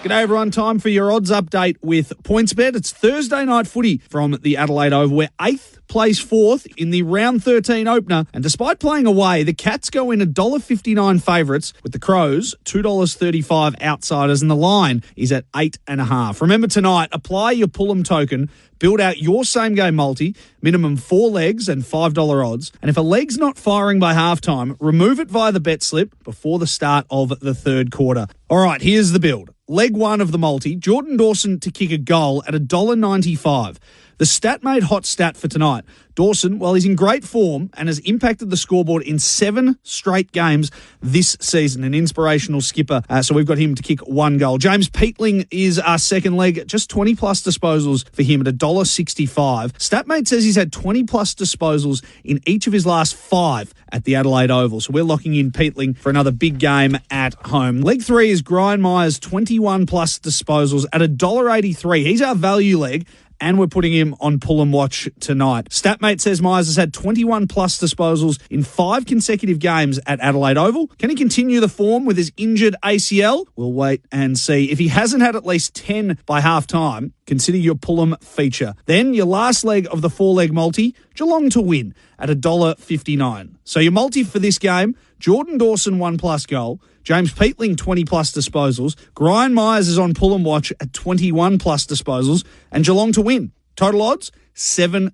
G'day everyone, time for your odds update with PointsBet. It's Thursday night footy from the Adelaide Oval, where 8th plays 4th in the round 13 opener. And despite playing away, the Cats go in $1.59 favourites, with the Crows $2.35 outsiders, and the line is at 8.5. Remember tonight, apply your Pull'em token, build out your same-game multi, minimum 4 legs and $5 odds. And if a leg's not firing by halftime, remove it via the bet slip before the start of the third quarter. All right, here's the build. leg one of the multi, Jordan Dawson to kick a goal at $1.95. The StatMate hot stat for tonight. Dawson, well, he's in great form and has impacted the scoreboard in 7 straight games this season. An inspirational skipper, so we've got him to kick 1 goal. James Peatling is our second leg, just 20-plus disposals for him at $1.65. StatMate says he's had 20-plus disposals in each of his last 5 at the Adelaide Oval, so we're locking in Peatling for another big game at home. Leg 3 is Grindmeyer's 21-plus disposals at $1.83. He's our value leg, and we're putting him on pull and watch tonight. StatMate says Myers has had 21-plus disposals in 5 consecutive games at Adelaide Oval. Can he continue the form with his injured ACL? We'll wait and see. If he hasn't had at least 10 by half-time, consider your Pullum feature. Then your last leg of the 4-leg multi, Geelong to win at $1.59. So your multi for this game, Jordan Dawson 1-plus goal, James Peatling 20-plus disposals, Brian Myers is on pull and watch at 21-plus disposals, and Geelong to win. Total odds, $7.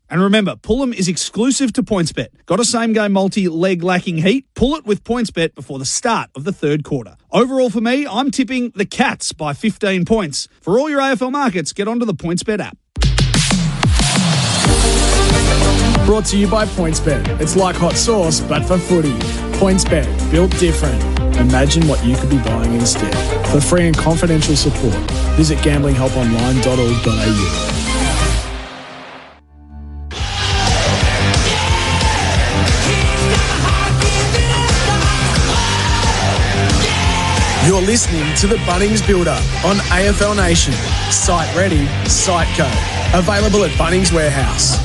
And remember, Pullum is exclusive to PointsBet. Got a same-game multi-leg lacking heat? Pull it with PointsBet before the start of the third quarter. Overall for me, I'm tipping the Cats by 15 points. For all your AFL markets, get onto the PointsBet app. Brought to you by PointsBet. It's like hot sauce, but for footy. PointsBet, built different. Imagine what you could be buying instead. For free and confidential support, visit gamblinghelponline.org.au. You're listening to the Bunnings Builder on AFL Nation. Site ready, site go. Available at Bunnings Warehouse.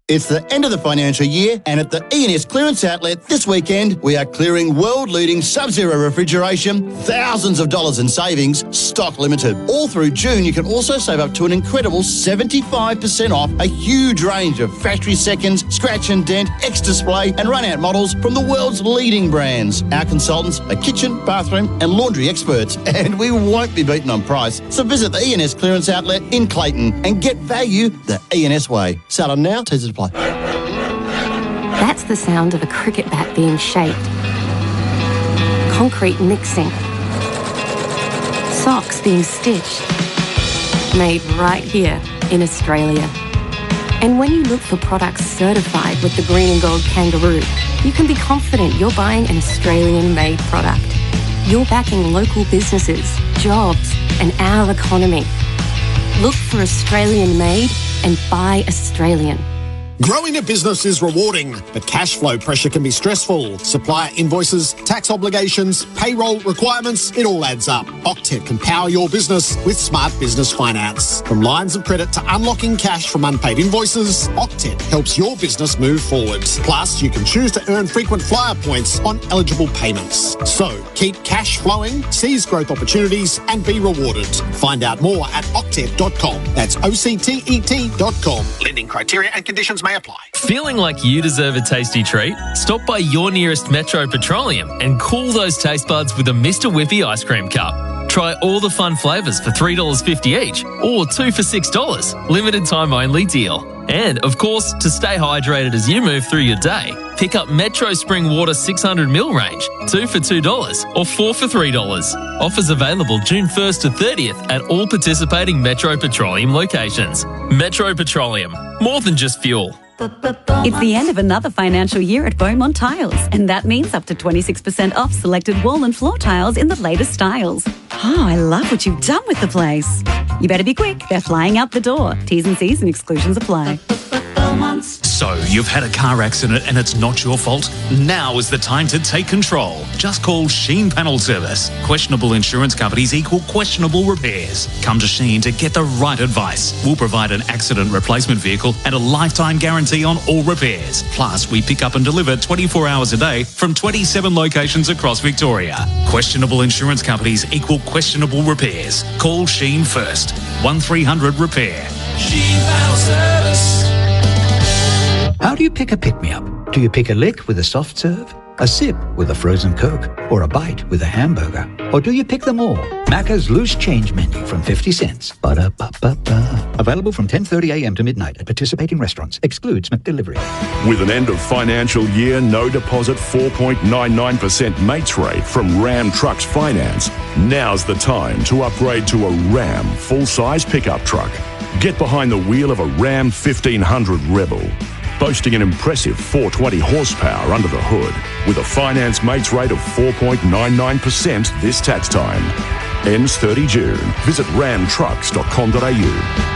It's the end of the financial year, and at the E&S Clearance Outlet this weekend, we are clearing world-leading Sub-Zero refrigeration, thousands of dollars in savings, stock limited. All through June, you can also save up to an incredible 75% off a huge range of factory seconds, scratch and dent, X-Display and run-out models from the world's leading brands. Our consultants are kitchen, bathroom and laundry experts, and we won't be beaten on price. So visit the E&S Clearance Outlet in Clayton and get value the E&S way. Sell them now, teasers play. That's the sound of a cricket bat being shaped. Concrete mixing. Socks being stitched. Made right here in Australia. And when you look for products certified with the green and gold kangaroo, you can be confident you're buying an Australian-made product. You're backing local businesses, jobs, and our economy. Look for Australian-made and buy Australian. Growing a business is rewarding, but cash flow pressure can be stressful. Supplier invoices, tax obligations, payroll requirements, it all adds up. Octet can power your business with smart business finance. From lines of credit to unlocking cash from unpaid invoices, Octet helps your business move forward. Plus, you can choose to earn frequent flyer points on eligible payments. So, keep cash flowing, seize growth opportunities, and be rewarded. Find out more at octet.com. That's OCTET.com. Lending criteria and conditions may apply. Feeling like you deserve a tasty treat? Stop by your nearest Metro Petroleum and cool those taste buds with a Mr. Whippy ice cream cup. Try all the fun flavours for $3.50 each or 2 for $6. Limited time only deal. And, of course, to stay hydrated as you move through your day, pick up Metro Spring Water 600ml range, 2 for $2 or 4 for $3. Offers available June 1st to 30th at all participating Metro Petroleum locations. Metro Petroleum, more than just fuel. It's the end of another financial year at Beaumont Tiles, and that means up to 26% off selected wall and floor tiles in the latest styles. Oh, I love what you've done with the place. You better be quick. They're flying out the door. T's and C's and exclusions apply. So, you've had a car accident and it's not your fault? Now is the time to take control. Just call Sheen Panel Service. Questionable insurance companies equal questionable repairs. Come to Sheen to get the right advice. We'll provide an accident replacement vehicle and a lifetime guarantee on all repairs. Plus, we pick up and deliver 24 hours a day from 27 locations across Victoria. Questionable insurance companies equal questionable repairs. Call Sheen first. 1300 Repair. Sheen Panel Service. How do you pick a pick-me-up? Do you pick a lick with a soft serve? A sip with a frozen Coke, or a bite with a hamburger? Or do you pick them all? Macca's loose change menu from 50 cents. Ba-da-ba-ba-ba. Available from 10:30 a.m. to midnight at participating restaurants. Excludes McDelivery. With an end of financial year, no deposit 4.99% mates rate from Ram Trucks Finance, now's the time to upgrade to a Ram full-size pickup truck. Get behind the wheel of a Ram 1500 Rebel, boasting an impressive 420 horsepower under the hood, with a finance mates rate of 4.99% this tax time. Ends 30 June. Visit ramtrucks.com.au.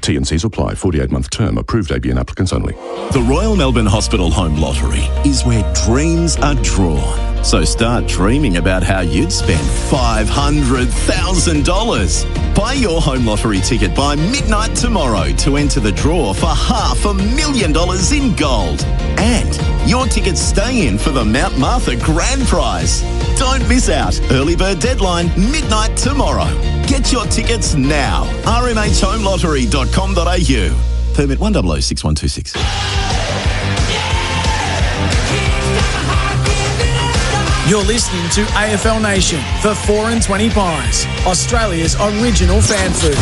T&Cs apply. 48-month term. Approved ABN applicants only. The Royal Melbourne Hospital Home Lottery is where dreams are drawn. So start dreaming about how you'd spend $500,000. Buy your home lottery ticket by midnight tomorrow to enter the draw for $500,000 in gold. And your tickets stay in for the Mount Martha Grand Prize. Don't miss out. Early bird deadline, midnight tomorrow. Get your tickets now. rmhhomelottery.com.au. Permit 1006126. You're listening to AFL Nation for 4 and 20 Pies, Australia's original fan food.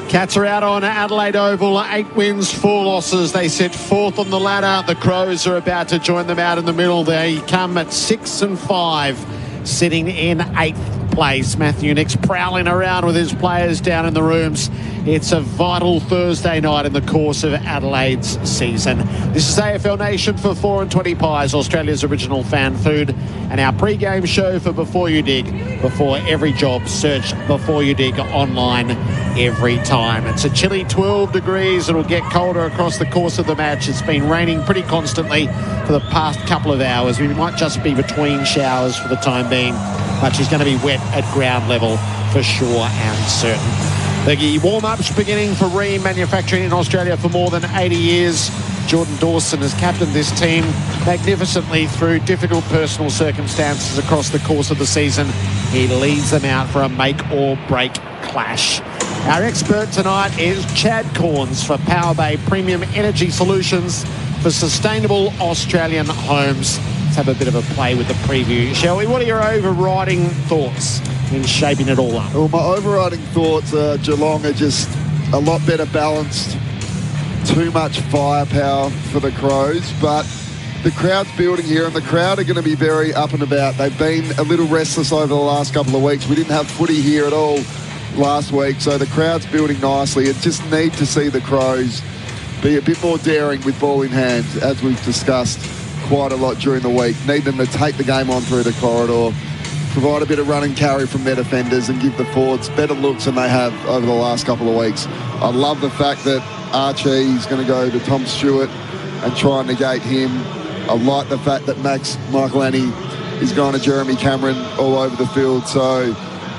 Cats are out on Adelaide Oval, 8 wins, 4 losses. They sit 4th on the ladder. The Crows are about to join them out in the middle. They come at 6 and 5, sitting in 8th place. Matthew Nix prowling around with his players down in the rooms. It's a vital Thursday night in the course of Adelaide's season. This is AFL Nation for 4 and 20 Pies, Australia's original fan food, and our pre-game show for Before You Dig. Before every job, search Before You Dig online every time. It's a chilly 12 degrees. It'll get colder across the course of the match. It's been raining pretty constantly for the past couple of hours. We might just be between showers for the time being, but she's going to be wet at ground level for sure and certain. The warm-ups beginning for Ream Manufacturing in Australia for more than 80 years. Jordan Dawson has captained this team magnificently through difficult personal circumstances across the course of the season. He leads them out for a make-or-break clash. Our expert tonight is Chad Corns for Power Bay Premium Energy Solutions for sustainable Australian homes. Let's have a bit of a play with the preview, shall we? What are your overriding thoughts in shaping it all up? Well, my overriding thoughts are Geelong are just a lot better balanced. Too much firepower for the Crows, but the crowd's building here, and the crowd are going to be very up and about. They've been a little restless over the last couple of weeks. We didn't have footy here at all last week, so the crowd's building nicely. It just need to see the Crows be a bit more daring with ball in hand, as we've discussed quite a lot during the week. Need them to take the game on through the corridor, provide a bit of run and carry from their defenders, and give the forwards better looks than they have over the last couple of weeks. I love the fact that Archie is going to go to Tom Stewart and try and negate him. I like the fact that Max Michaelani is going to Jeremy Cameron all over the field. So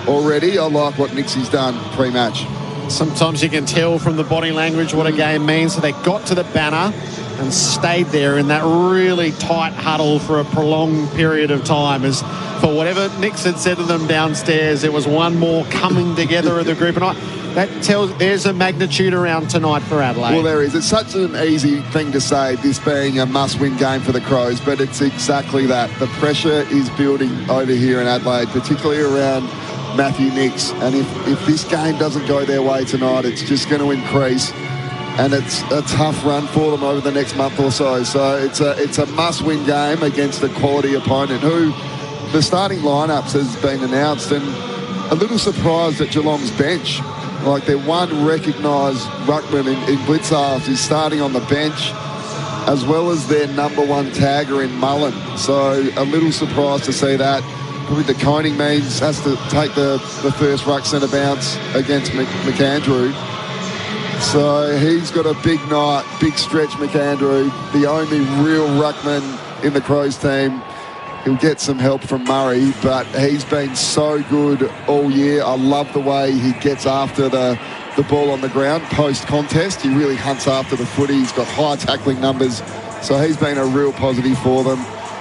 already I like what Nixie's done pre-match. Sometimes you can tell from the body language what a game means. So they got to the banner and stayed there in that really tight huddle for a prolonged period of time, as for whatever Nix had said to them downstairs, there was one more coming together of the group. And that tells there's a magnitude around tonight for Adelaide. Well, there is. It's such an easy thing to say, this being a must-win game for the Crows, but it's exactly that. The pressure is building over here in Adelaide, particularly around Matthew Nix. And if this game doesn't go their way tonight, it's just going to increase. And it's a tough run for them over the next month or so. So it's a must-win game against a quality opponent who the starting lineups has been announced, and a little surprised at Geelong's bench. Like, their one recognised ruckman in Blitzarth is starting on the bench, as well as their number one tagger in Mullen. So a little surprised to see that. Probably the Koning means has to take the first ruck centre bounce against McAndrew. So he's got a big night, big stretch, McAndrew, the only real ruckman in the Crows team. He'll get some help from Murray, but he's been so good all year. I love the way he gets after the ball on the ground post-contest. He really hunts after the footy. He's got high tackling numbers, so he's been a real positive for them.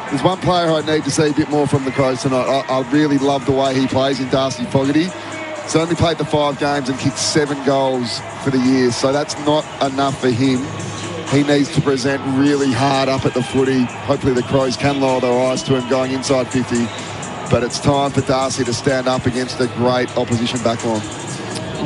There's one player I need to see a bit more from the Crows tonight. I really love the way he plays in Darcy Fogarty. He's only played the 5 games and kicked 7 goals for the year, so that's not enough for him. He needs to present really hard up at the footy. Hopefully the Crows can lower their eyes to him going inside 50. But it's time for Darcy to stand up against a great opposition backline.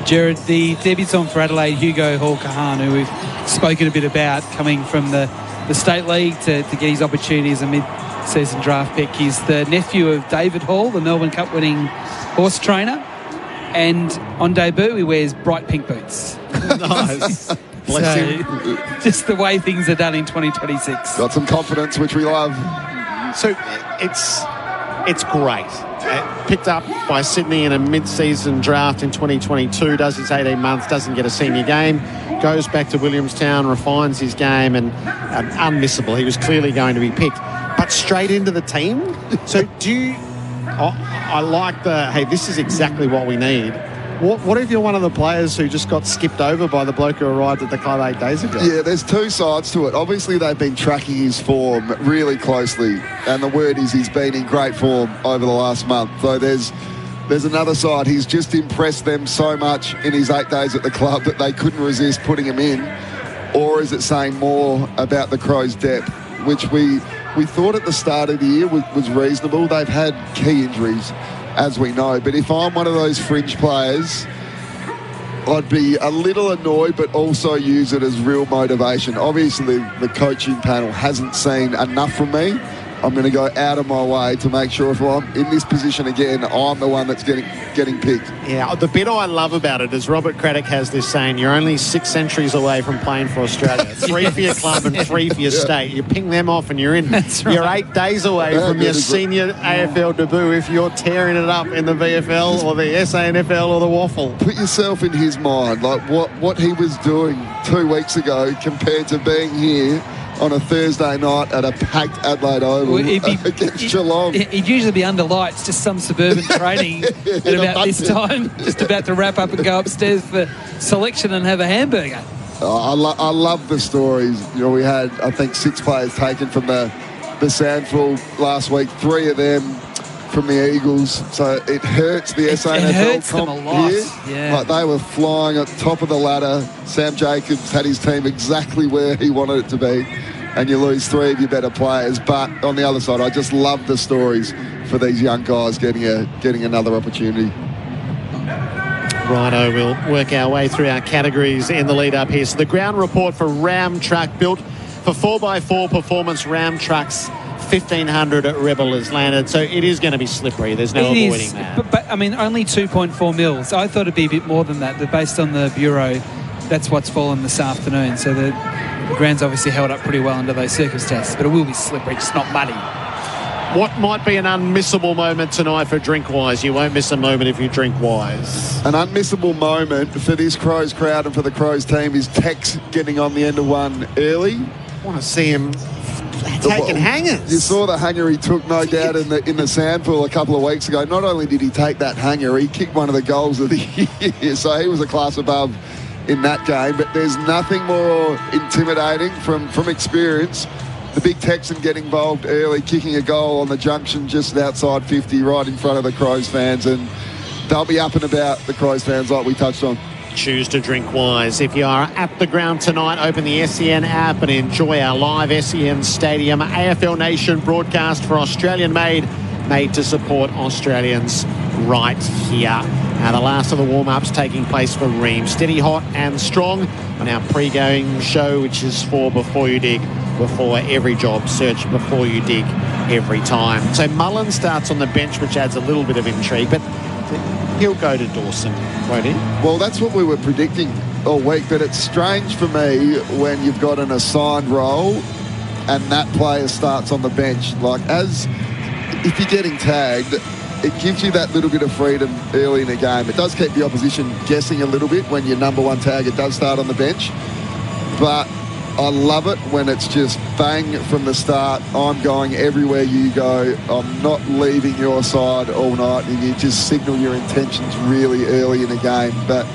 Gerard, the debutant for Adelaide, Hugo Hall-Kahan, who we've spoken a bit about, coming from the State League to get his opportunity as a mid-season draft pick. He's the nephew of David Hall, the Melbourne Cup winning horse trainer. And on debut, he wears bright pink boots. Nice. Bless him. Just the way things are done in 2026. Got some confidence, which we love. So it's great. Picked up by Sydney in a mid-season draft in 2022, does his 18 months, doesn't get a senior game, goes back to Williamstown, refines his game, and unmissable. He was clearly going to be picked. But straight into the team? So do you... I like hey, this is exactly what we need. What if you're one of the players who just got skipped over by the bloke who arrived at the club 8 days ago? Yeah, there's two sides to it. Obviously, they've been tracking his form really closely, and the word is he's been in great form over the last month. So there's another side. He's just impressed them so much in his 8 days at the club that they couldn't resist putting him in. Or is it saying more about the Crows' depth, which we thought at the start of the year was reasonable. They've had key injuries, as we know. But if I'm one of those fringe players, I'd be a little annoyed, but also use it as real motivation. Obviously, the coaching panel hasn't seen enough from me. I'm going to go out of my way to make sure if I'm in this position again, I'm the one that's getting picked. Yeah, the bit I love about it is Robert Craddock has this saying, you're only 6 centuries away from playing for Australia. 3 for your club and 3 for your state. You ping them off and you're in. That's right. You're 8 days away from your senior AFL debut if you're tearing it up in the VFL or the SANFL or the Waffle. Put yourself in his mind, like what he was doing 2 weeks ago compared to being here on a Thursday night at a packed Adelaide Oval against Geelong. He'd usually be under lights, just some suburban training at about this time, just about to wrap up and go upstairs for selection and have a hamburger. I love the stories. You know, we had, I think, 6 players taken from the SANFL last week, 3 of them from the Eagles. So it hurts the SANFL It hurts them a lot. Here. Yeah. Like they were flying at the top of the ladder. Sam Jacobs had his team exactly where he wanted it to be. And you lose 3 of your better players. But on the other side, I just love the stories for these young guys getting another opportunity. Righto, we'll work our way through our categories in the lead up here. So the ground report for Ram Truck, built for 4x4 performance Ram trucks. 1,500 at Rebel has landed, so it is going to be slippery. There's no avoiding that. But I mean, only 2.4 mils. I thought it'd be a bit more than that, but based on the Bureau, that's what's fallen this afternoon. So the ground's obviously held up pretty well under those circumstances, but it will be slippery, just not muddy. What might be an unmissable moment tonight for Drinkwise? You won't miss a moment if you drink wise. An unmissable moment for this Crows crowd and for the Crows team is Tex getting on the end of one early. I want to see him taking hangers. You saw the hanger he took, no doubt, in the SANFL a couple of weeks ago. Not only did he take that hanger, he kicked one of the goals of the year. So he was a class above in that game. But there's nothing more intimidating from experience. The big Texan getting involved early, kicking a goal on the junction just outside 50, right in front of the Crows fans. And they'll be up and about, the Crows fans, like we touched on. Choose to drink wise. If you are at the ground tonight, open the SEN app and enjoy our live SEN Stadium AFL Nation broadcast for Australian made to support Australians right here. Now the last of the warm-ups taking place for Ream. Steady, hot and strong on our pre-going show, which is for Before You Dig. Before every job, search Before You Dig every time. So Mullen starts on the bench, which adds a little bit of intrigue, but he'll go to Dawson, won't he? Well, that's what we were predicting all week, but it's strange for me when you've got an assigned role and that player starts on the bench. Like, if you're getting tagged, it gives you that little bit of freedom early in the game. It does keep the opposition guessing a little bit when your number one tagger does start on the bench. But I love it when it's just bang from the start. I'm going everywhere you go. I'm not leaving your side all night, and you just signal your intentions really early in the game. But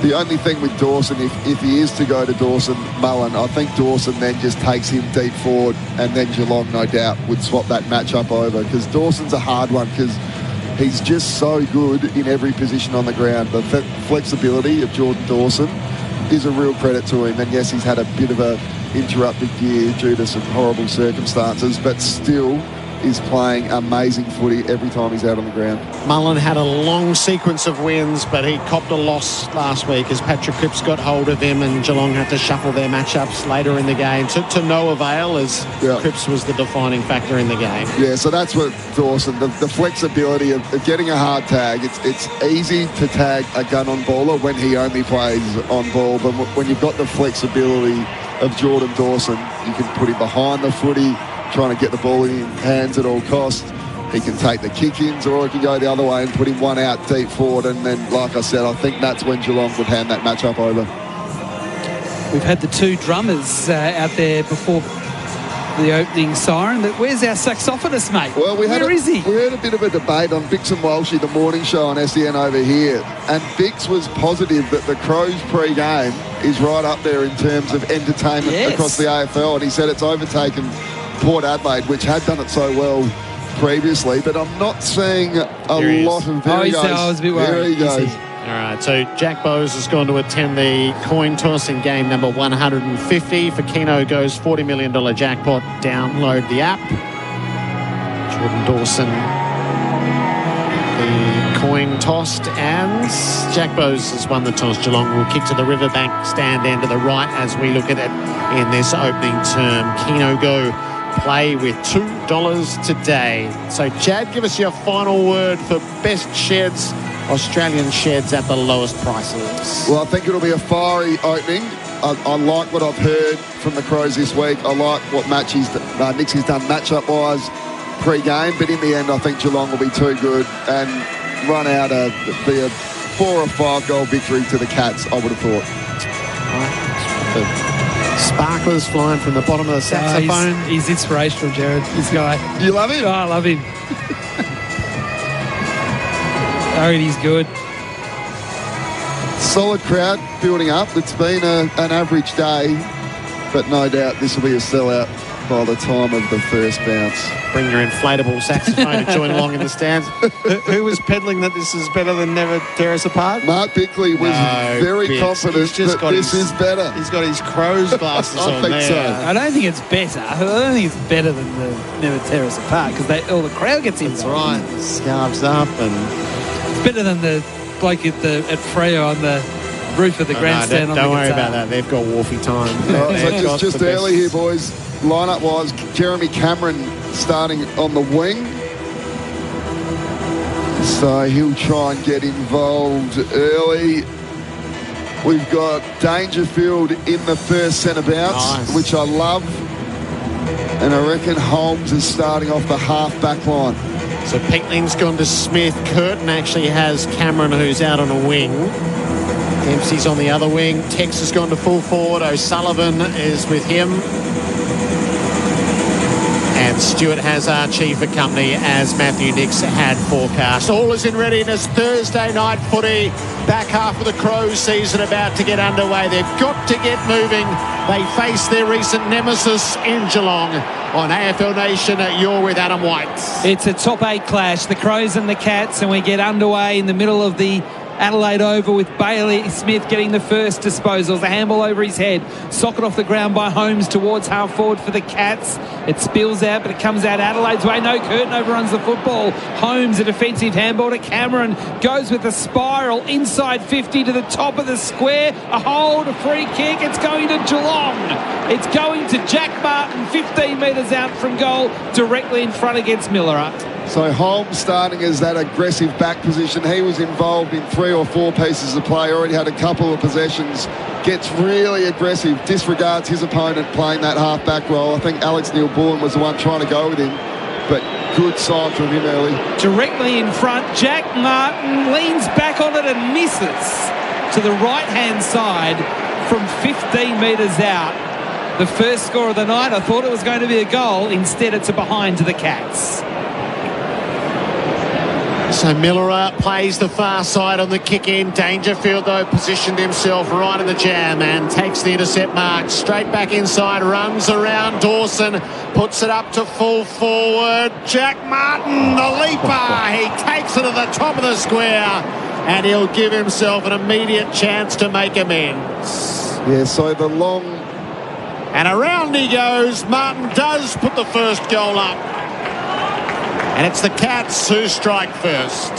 the only thing with Dawson, if he is to go to Dawson, Mullen, I think Dawson then just takes him deep forward, and then Geelong, no doubt, would swap that matchup over, because Dawson's a hard one because he's just so good in every position on the ground. The flexibility of Jordan Dawson is a real credit to him, and yes, he's had a bit of a interrupted gear due to some horrible circumstances, but still is playing amazing footy every time he's out on the ground. Mullen had a long sequence of wins, but he copped a loss last week as Patrick Cripps got hold of him and Geelong had to shuffle their matchups later in the game to no avail as Cripps was the defining factor in the game. Yeah, so that's what Dawson, the flexibility of getting a hard tag. It's easy to tag a gun-on baller when he only plays on ball, but when you've got the flexibility of Jordan Dawson, you can put him behind the footy, trying to get the ball in his hands at all costs. He can take the kick-ins, or he can go the other way and put him one out deep forward. And then, like I said, I think that's when Geelong would hand that match-up over. We've had the two drummers out there before the opening siren. But where's our saxophonist, mate? Well, Where is he? We had a bit of a debate on Bix and Walshy, the morning show on SEN over here. And Bix was positive that the Crows pre-game is right up there in terms of entertainment across the AFL. And he said it's overtaken Port Adelaide, which had done it so well previously, but I'm not seeing a lot of... I was a bit worried. There he goes. All right, so Jack Bowes has gone to attend the coin toss in game number 150. For Keno goes $40 million jackpot. Download the app. Jordan Dawson, the coin tossed, and Jack Bowes has won the toss. Geelong will kick to the Riverbank stand end to the right as we look at it in this opening term. Keno go play with $2 today. So, Chad, give us your final word for best sheds, Australian sheds at the lowest prices. Well, I think it'll be a fiery opening. I like what I've heard from the Crows this week. I like what Nixie's done matchup-wise pre-game, but in the end, I think Geelong will be too good and run out a 4 or 5 goal victory to the Cats, I would have thought. All right. Sparklers flying from the bottom of the saxophone. He's inspirational, Gerard, this guy. You love him? Oh, I love him. I reckon he's good. Solid crowd building up. It's been an average day, but no doubt this will be a sellout by the time of the first bounce. Bring your inflatable saxophone to join along in the stands. Who was peddling that this is better than Never Tear Us Apart? Mark Bickley was very confident that this is better. He's got his Crows glasses on there. I think so. I don't think it's better. I don't think it's better than the Never Tear Us Apart because all the crowd gets in. That's right. Scarves up and... It's better than the bloke at Freo on the roof of the grandstand. Don't worry about that. They've got Wharfie time. So just early here, boys. Lineup-wise, Jeremy Cameron starting on the wing. So he'll try and get involved early. We've got Dangerfield in the first centre bounce, which I love. And I reckon Holmes is starting off the half-back line. So Pickling's gone to Smith. Curtin actually has Cameron, who's out on a wing. Dempsey's on the other wing. Tex has gone to full forward. O'Sullivan is with him. And Stewart has Archie for company, as Matthew Nix had forecast. All is in readiness. Thursday night footy. Back half of the Crows season about to get underway. They've got to get moving. They face their recent nemesis in Geelong. On AFL Nation, you're with Adam White. It's a top 8 clash, the Crows and the Cats, and we get underway in the middle of the Adelaide Oval with Bailey Smith getting the first disposals. A handball over his head. Socket off the ground by Holmes towards half forward for the Cats. It spills out, but it comes out Adelaide's way. No, Curtin overruns the football. Holmes, a defensive handball to Cameron. Goes with a spiral inside 50 to the top of the square. A hold, a free kick. It's going to Geelong. It's going to Jack Martin, 15 metres out from goal, directly in front against Miller. So Holmes starting as that aggressive back position. He was involved in 3 or 4 pieces of play, already had a couple of possessions, gets really aggressive, disregards his opponent playing that half-back role. I think Alex Neil-Bullen was the one trying to go with him, but good sign from him early. Directly in front, Jack Martin leans back on it and misses to the right-hand side from 15 metres out. The first score of the night, I thought it was going to be a goal. Instead, it's a behind to the Cats. So Miller plays the far side on the kick in. Dangerfield, though, positioned himself right in the jam and takes the intercept mark. Straight back inside, runs around Dawson, puts it up to full forward. Jack Martin, the leaper. He takes it to the top of the square and he'll give himself an immediate chance to make amends. Yeah, so the long And around he goes. Martin does put the first goal up. And it's the Cats who strike first.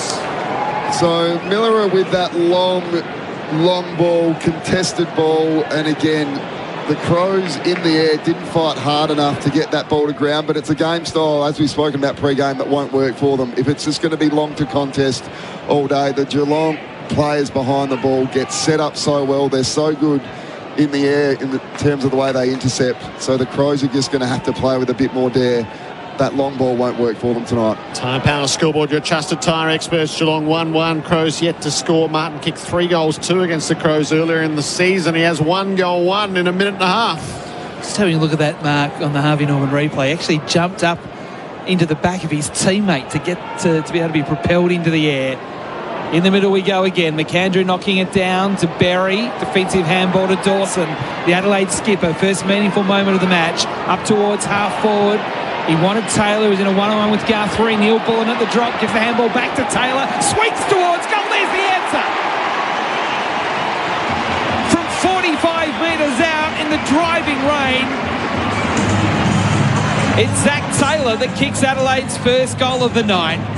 So Miller with that long ball, contested ball, and again, the Crows in the air didn't fight hard enough to get that ball to ground, but it's a game style, as we've spoken about pre-game, that won't work for them. If it's just going to be long to contest all day, the Geelong players behind the ball get set up so well. They're so good in the air in terms of the way they intercept. So the Crows are just going to have to play with a bit more dare. That long ball won't work for them tonight. Tyre Power Scoreboard, your trusted tyre experts. Geelong 1-1. Crows yet to score. Martin kicked 3 goals, 2 against the Crows earlier in the season. He has 1 goal, 1 in a minute and a half. Just having a look at that mark on the Harvey Norman replay. Actually jumped up into the back of his teammate to get to be able to be propelled into the air. In the middle we go again. McAndrew knocking it down to Berry. Defensive handball to Dawson. The Adelaide skipper. First meaningful moment of the match. Up towards half forward. He wanted Taylor, who's in a one-on-one with Guthrie. Neil Bullen at the drop, gives the handball back to Taylor. Swings towards goal, there's the answer. From 45 metres out in the driving rain, it's Zach Taylor that kicks Adelaide's first goal of the night.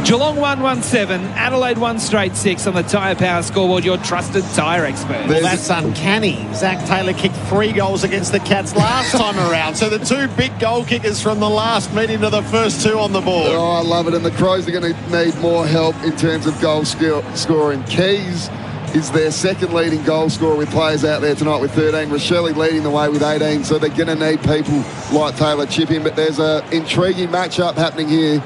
Geelong 1-1-7, Adelaide 1 straight 6 on the Tyre Power Scoreboard, your trusted tyre expert. Well, that's uncanny. Zach Taylor kicked 3 goals against the Cats last time around. So the 2 big goal kickers from the last meeting to the first 2 on the board. Oh, I love it. And the Crows are going to need more help in terms of goal scoring. Keys is their second leading goal scorer with players out there tonight with 13. Rochelle leading the way with 18. So they're going to need people like Taylor chip in. But there's an intriguing matchup happening here.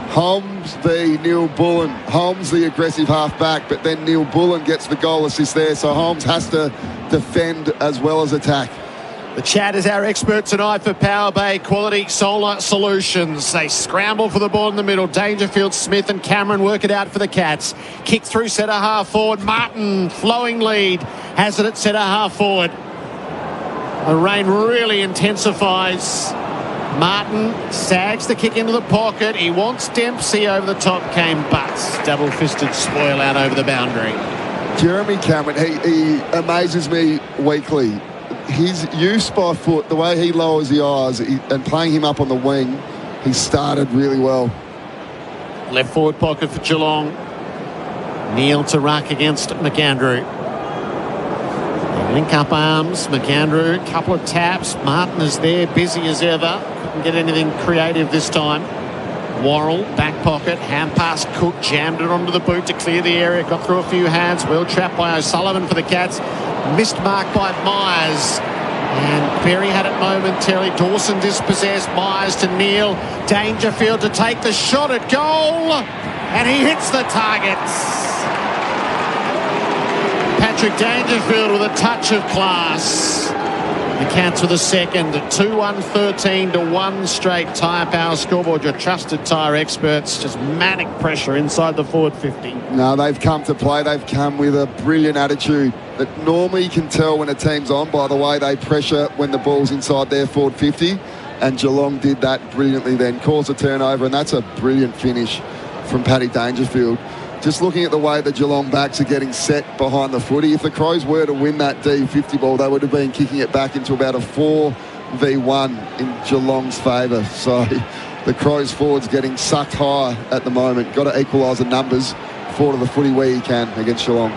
Holmes v Neil Bullen. Holmes the aggressive half-back, but then Neil Bullen gets the goal assist there, so Holmes has to defend as well as attack. The Chad is our expert tonight for Power Bay Quality Solar Solutions. They scramble for the ball in the middle. Dangerfield, Smith and Cameron work it out for the Cats. Kick through centre half forward. Martin, flowing lead, has it at centre half forward. The rain really intensifies. Martin sags the kick into the pocket. He wants Dempsey over the top. Came Butts. Double-fisted spoil out over the boundary. Jeremy Cameron, he amazes me weekly. His use by foot, the way he lowers the eyes and playing him up on the wing, he started really well. Left forward pocket for Geelong. Neil to ruck against McAndrew. Link up arms. McAndrew, couple of taps. Martin is there, busy as ever. Couldn't get anything creative this time. Worrell, back pocket, hand pass, Cook jammed it onto the boot to clear the area, got through a few hands, well trapped by O'Sullivan for the Cats, missed mark by Myers, and Berry had it momentarily. Dawson dispossessed, Myers to Neil, Dangerfield to take the shot at goal, and he hits the targets. Patrick Dangerfield with a touch of class. The Cats with a second, 2-1-13 to 1 straight. Tyre Power Scoreboard, your trusted tyre experts. Just manic pressure inside the forward 50. No, they've come to play. They've come with a brilliant attitude that normally you can tell when a team's on by the way they pressure when the ball's inside their forward 50. And Geelong did that brilliantly then, caused a turnover, and that's a brilliant finish from Paddy Dangerfield. Just looking at the way the Geelong backs are getting set behind the footy, if the Crows were to win that D50 ball, they would have been kicking it back into about a 4v1 in Geelong's favour. So the Crows forwards getting sucked high at the moment. Got to equalise the numbers, forward of the footy where you can against Geelong.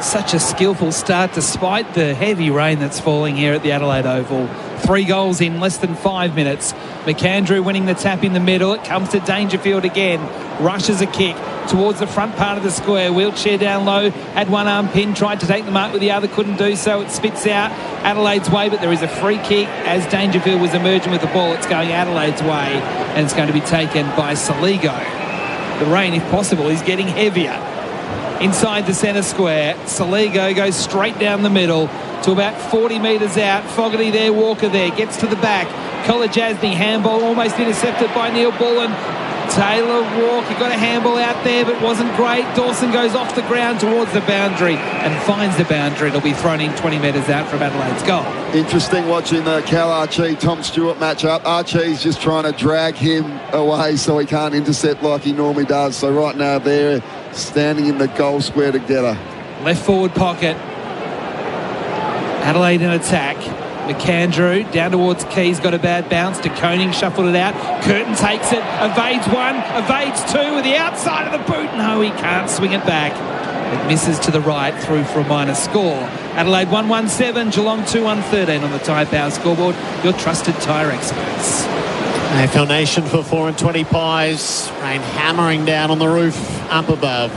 Such a skillful start despite the heavy rain that's falling here at the Adelaide Oval. 3 goals in less than 5 minutes. McAndrew winning the tap in the middle. It comes to Dangerfield again. Rushes a kick towards the front part of the square. Wheelchair down low. Had one arm pinned. Tried to take the mark with the other. Couldn't do so. It spits out Adelaide's way, but there is a free kick as Dangerfield was emerging with the ball. It's going Adelaide's way, and it's going to be taken by Saligo. The rain, if possible, is getting heavier. Inside the centre square, Saligo goes straight down the middle to about 40 metres out. Fogarty there, Walker there, gets to the back. Kolajasny handball almost intercepted by Neil Bullen. Taylor Walker got a handball out there but wasn't great. Dawson goes off the ground towards the boundary and finds the boundary. It'll be thrown in 20 metres out from Adelaide's goal. Interesting watching the Cal Archie-Tom Stewart matchup. Archie's just trying to drag him away so he can't intercept like he normally does. So right now they're standing in the goal square together. Left forward pocket. Adelaide in attack. McAndrew down towards Keys, got a bad bounce. De Koning shuffled it out. Curtin takes it, evades one, evades two with the outside of the boot. No, he can't swing it back. It misses to the right, through for a minor score. Adelaide 1-1-7, Geelong 2-1-13 on the Tyre Power scoreboard. Your trusted tyre experts. AFL Nation for 4 and 20 pies. Rain hammering down on the roof up above.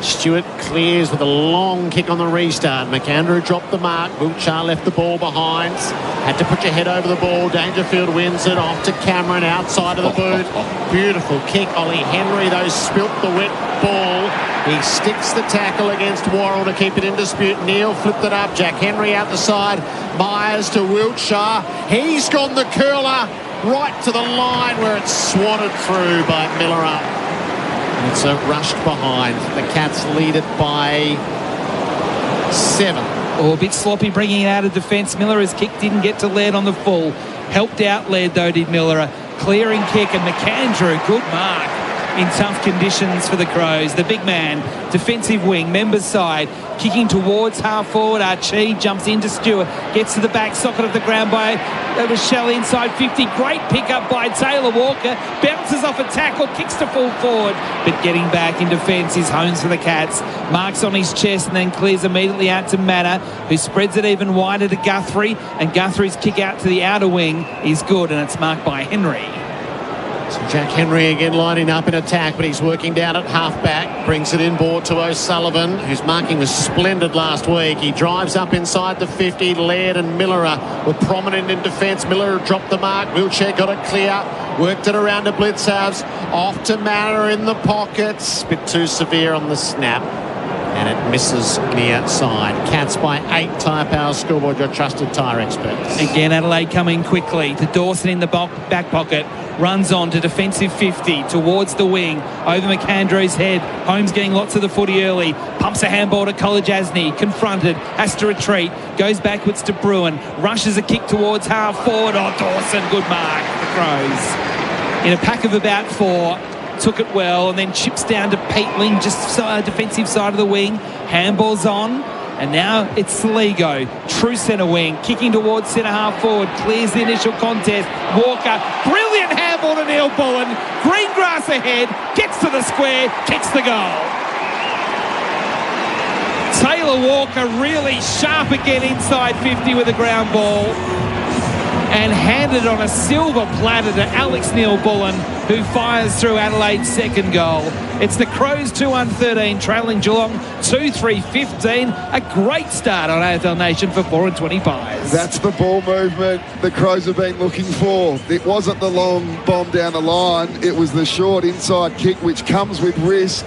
Stewart clears with a long kick on the restart. McAndrew dropped the mark. Wiltshire left the ball behind. Had to put your head over the ball. Dangerfield wins it off to Cameron outside of the boot. Beautiful kick. Ollie Henry, though, spilt the wet ball. He sticks the tackle against Worrell to keep it in dispute. Neal flipped it up. Jack Henry out the side. Myers to Wiltshire. He's gone the curler right to the line where it's swatted through by Miller. It's rushed behind. The Cats lead it by 7. Oh, a bit sloppy bringing it out of defence. Miller's kick didn't get to Laird on the full. Helped out Laird though, did Miller. A clearing kick, and McAndrew, good mark in tough conditions for the Crows. The big man, defensive wing, members side, kicking towards half forward. Archie jumps into Stewart, gets to the back socket of the ground by Michelle inside 50. Great pickup by Taylor Walker. Bounces off a tackle, kicks to full forward, but getting back in defence is Holmes for the Cats. Marks on his chest and then clears immediately out to Matter, who spreads it even wider to Guthrie, and Guthrie's kick out to the outer wing is good, and it's marked by Henry. So Jack Henry again lining up in attack, but he's working down at half-back. Brings it inboard to O'Sullivan, whose marking was splendid last week. He drives up inside the 50. Laird and Miller were prominent in defence. Miller dropped the mark. Wheelchair got it clear. Worked it around to Blitzhouse. Off to Manor in the pockets. Bit too severe on the snap. And it misses near side. Cats by 8. Tyre Power scoreboard, your trusted tyre experts. Again, Adelaide coming quickly to Dawson in the back pocket. Runs on to defensive 50 towards the wing. Over McAndrew's head. Holmes getting lots of the footy early. Pumps a handball to Kolodjasny. Confronted. Has to retreat. Goes backwards to Bruin. Rushes a kick towards half forward. Oh, Dawson. Good mark. The Crows. In a pack of about 4. Took it well and then chips down to Peatling, just defensive side of the wing. Handball's on, and now it's Saligo, true centre wing, kicking towards centre half forward, clears the initial contest. Walker, brilliant handball to Neil Bullen. Greengrass ahead, gets to the square, kicks the goal. Taylor Walker really sharp again inside 50 with a ground ball, and handed on a silver platter to Alex Neil-Bullen, who fires through Adelaide's second goal. It's the Crows 2-1-13, trailing Geelong 2-3-15. A great start on AFL Nation for 4 and 20 pies. That's the ball movement the Crows have been looking for. It wasn't the long bomb down the line. It was the short inside kick, which comes with risk.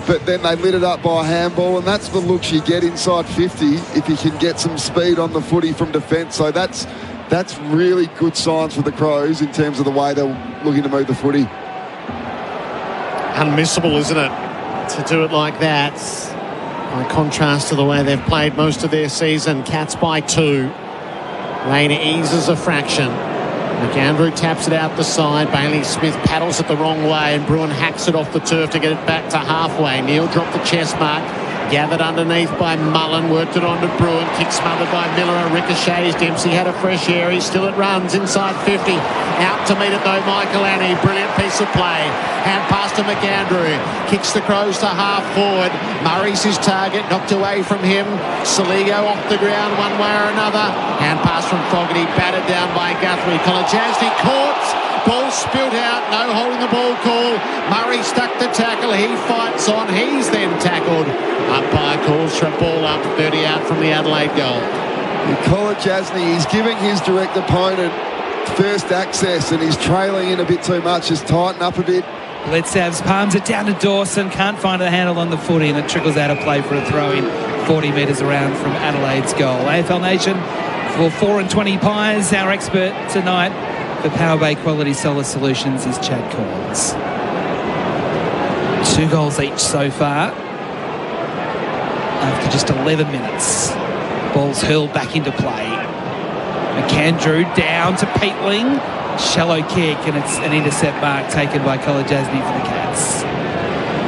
But then they lit it up by a handball, and that's the looks you get inside 50 if you can get some speed on the footy from defence. So that's really good signs for the Crows in terms of the way they're looking to move the footy. Unmissable, isn't it, to do it like that? By contrast to the way they've played most of their season. Cats by 2. Rain eases a fraction. McAndrew taps it out the side. Bailey Smith paddles it the wrong way, and Bruin hacks it off the turf to get it back to halfway. Neal dropped the chest mark. Gathered underneath by Mullen, worked it on to Bruin, kick smothered by Miller, ricochets. Dempsey had a fresh air, he still it runs inside 50. Out to meet it though, Michael Annie, brilliant piece of play. Hand pass to McAndrew, kicks the Crows to half forward. Murray's his target, knocked away from him. Saligo off the ground one way or another. Hand pass from Fogarty, battered down by Guthrie. Kolodjasny caught. Ball spilt out, no holding the ball call. Murray stuck the tackle, he fights on, he's then tackled. Umpire calls for a ball up, 30 out from the Adelaide goal. Kolodjasny, he's giving his direct opponent first access, and he's trailing in a bit too much. Just tighten up a bit. Blitzhouse palms it down to Dawson, can't find a handle on the footy, and it trickles out of play for a throw-in 40 metres around from Adelaide's goal. AFL Nation for 4 and 20 pies. Our expert tonight for Power Bay Quality Solar Solutions is Chad Collins. 2 goals each so far after just 11 minutes. Ball's hurled back into play. McAndrew down to Peatling. Shallow kick, and it's an intercept mark taken by Kolodjasny for the Cats.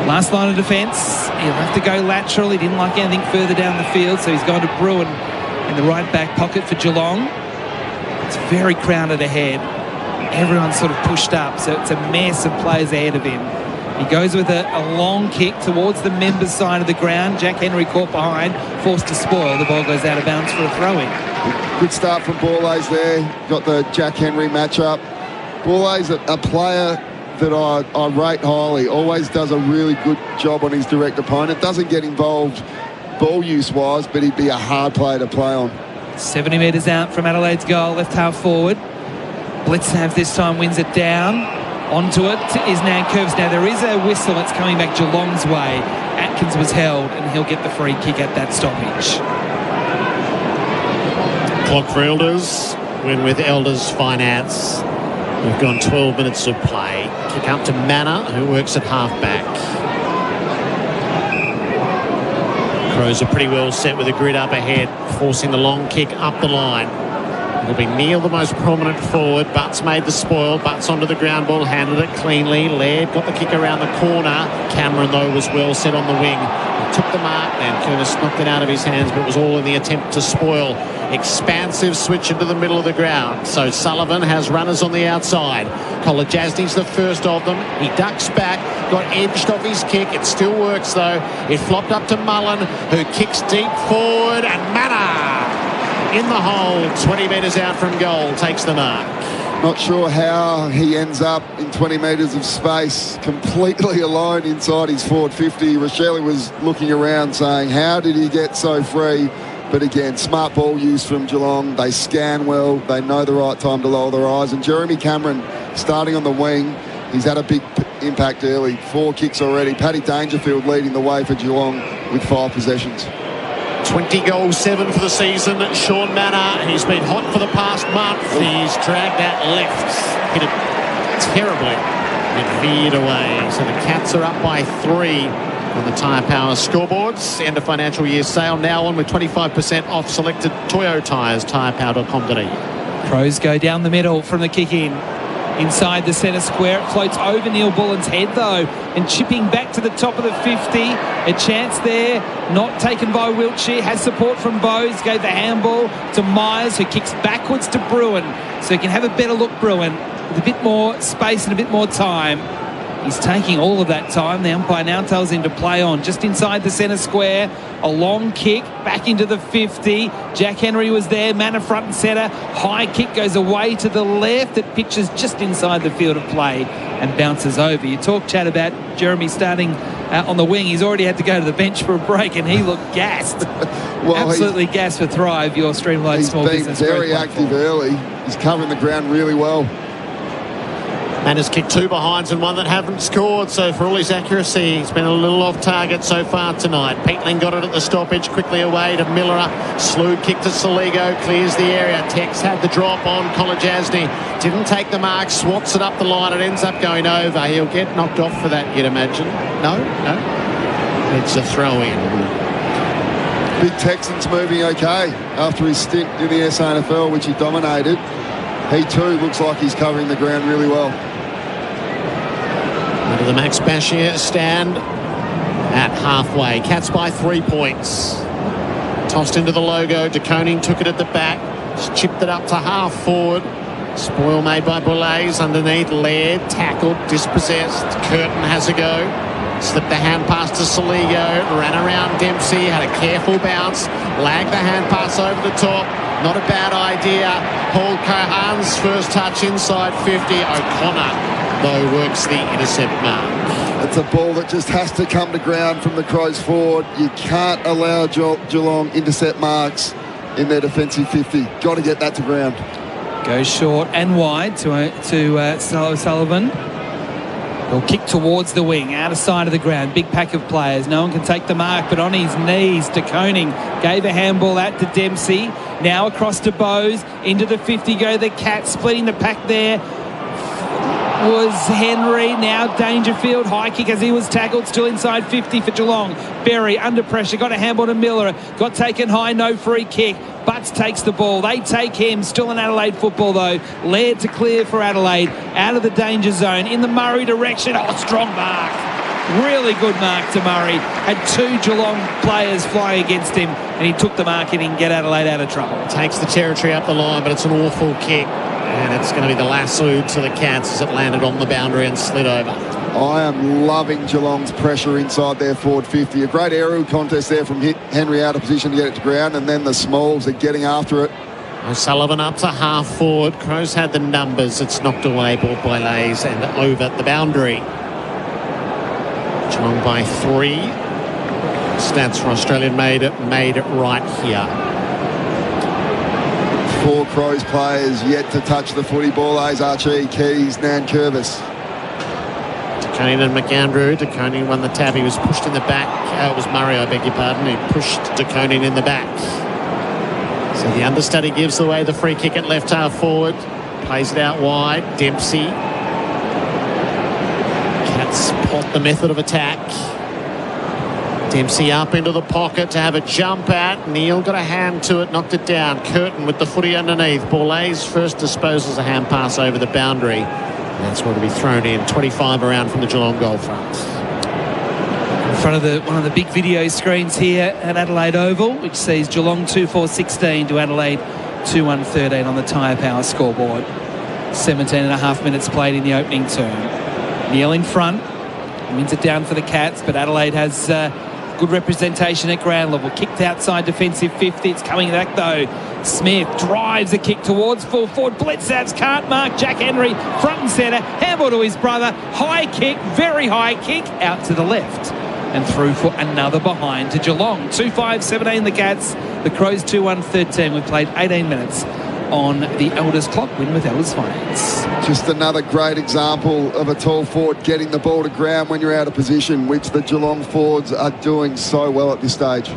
Last line of defence. He'll have to go lateral. He didn't like anything further down the field, so he's gone to Bruin in the right back pocket for Geelong. It's very crowded ahead. Everyone's sort of pushed up, so it's a mess of players ahead of him. He goes with a long kick towards the members' side of the ground. Jack Henry caught behind, forced to spoil. The ball goes out of bounds for a throw-in. Good start from Borlase there. Got the Jack Henry matchup. Borlase, a player that I rate highly. Always does a really good job on his direct opponent. Doesn't get involved ball use-wise, but he'd be a hard player to play on. 70 metres out from Adelaide's goal, left half forward. Blitzhav this time wins it down. Onto it is now Curves. Now there is a whistle that's coming back Geelong's way. Atkins was held and he'll get the free kick at that stoppage. Clock for Elders. Win with Elders Finance. We've gone 12 minutes of play. Kick up to Manor, who works at half-back. Crows are pretty well set with a grid up ahead, forcing the long kick up the line. It'll be Neil, the most prominent forward. Butts made the spoil. Butts onto the ground ball, handled it cleanly. Laird got the kick around the corner. Cameron, though, was well set on the wing. He took the mark, and Curtis knocked it out of his hands, but it was all in the attempt to spoil. Expansive switch into the middle of the ground. So Sullivan has runners on the outside. Kolajasny's the first of them. He ducks back, got edged off his kick. It still works, though. It flopped up to Mullen, who kicks deep forward, and Manor in the hole, 20 metres out from goal, takes the mark. Not sure how he ends up in 20 metres of space, completely alone inside his forward 50. Rochelle was looking around saying, how did he get so free? But again, smart ball use from Geelong. They scan well. They know the right time to lower their eyes. And Jeremy Cameron starting on the wing. He's had a big impact early. 4 kicks already. Paddy Dangerfield leading the way for Geelong with 5 possessions. 20 goals, 7 for the season. Sean Manor, he's been hot for the past month. He's dragged that left. Hit it terribly. It veered away. So the Cats are up by 3 on the Tyre Power scoreboards. End of financial year sale now on with 25% off selected Toyo tyres. tyrepower.com.au. Crows go down the middle from the kick in. Inside the centre square, it floats over Neil Bullen's head though, and chipping back to the top of the 50. A chance there, not taken by Wiltshire, has support from Bowes, gave the handball to Myers, who kicks backwards to Bruin, so he can have a better look, Bruin, with a bit more space and a bit more time. He's taking all of that time. The umpire now tells him to play on. Just inside the centre square, a long kick back into the 50. Jack Henry was there, Manor front and centre. High kick goes away to the left. It pitches just inside the field of play and bounces over. You talk, Chad, about Jeremy starting on the wing. He's already had to go to the bench for a break and he looked gassed. Well, absolutely gassed for Thrive, your Streamlined Small Business. He's been very active early. He's covering the ground really well. Manors kicked 2 behinds and 1 that haven't scored, so for all his accuracy, he's been a little off target so far tonight. Peatling got it at the stoppage, quickly away to Miller. Slewed kick to Soligo, clears the area. Tex had the drop on Kolajasny. Didn't take the mark, swats it up the line. It ends up going over. He'll get knocked off for that, you'd imagine. No? It's a throw-in. Big Texans moving okay after his stint in the SANFL, which he dominated. He too looks like he's covering the ground really well. Under the Max Bashir stand at halfway. Cats by 3 points. Tossed into the logo. DeConing took it at the back. Just chipped it up to half forward. Spoil made by Boulez underneath. Laird tackled, dispossessed. Curtin has a go. Slipped the hand pass to Soligo. Ran around Dempsey. Had a careful bounce. Lagged the hand pass over the top. Not a bad idea. Paul Cohan's first touch inside 50. O'Connor, though, works the intercept mark. It's a ball that just has to come to ground from the Crows forward. You can't allow Geelong intercept marks in their defensive 50. Got to get that to ground. Goes short and wide to Sullivan. He'll kick towards the wing, out of sight of the ground. Big pack of players. No one can take the mark, but on his knees, DeConing gave a handball out to Dempsey. Now across to Bowes. Into the 50 go the Cats. Splitting the pack there was Henry. Now Dangerfield. High kick as he was tackled. Still inside 50 for Geelong. Berry under pressure. Got a handball to Miller. Got taken high. No free kick. Butts takes the ball. They take him. Still in Adelaide football, though. Laird to clear for Adelaide. Out of the danger zone. In the Murray direction. Oh, strong mark. Really good mark to Murray. Had 2 Geelong players flying against him, and he took the mark and he can get Adelaide out of trouble. Takes the territory up the line, but it's an awful kick. And it's going to be the lasso to the Cats as it landed on the boundary and slid over. I am loving Geelong's pressure inside their forward 50. A great aerial contest there from Henry out of position to get it to ground, and then the Smalls are getting after it. O'Sullivan up to half forward. Crows had the numbers. It's knocked away, ball by Lays and over the boundary. Geelong by 3. Stats for Australian made it right here. 4 Crows players yet to touch the footy ball. Archie, Keys, Nankervis. DeConey and McAndrew. DeConey won the tab. He was pushed in the back. It was Murray, I beg your pardon. He pushed DeConey in the back. So the understudy gives away the free kick at left half forward. Plays it out wide. Dempsey. Cats plot the method of attack. Dempsey up into the pocket to have a jump at. Neil got a hand to it, knocked it down. Curtin with the footy underneath. Borlase first disposes a hand pass over the boundary. And that's what will be thrown in. 25 around from the Geelong goal front. In front of one of the big video screens here at Adelaide Oval, which sees Geelong 2-4-16 to Adelaide 2-1-13 on the Tyre Power scoreboard. 17.5 minutes played in the opening term. Neil in front. Wins it down for the Cats, but Adelaide has good representation at ground level. Kicked outside defensive 50. It's coming back though. Smith drives a kick towards full forward. Blicavs can't mark Jack Henry. Front and centre. Handball to his brother. High kick. Very high kick. Out to the left. And through for another behind to Geelong. 2-5-17 the Cats. The Crows 2-1-13. We've played 18 minutes on the Elders clock. Win with Elders Finance. Just another great example of a tall forward getting the ball to ground when you're out of position, which the Geelong forwards are doing so well at this stage.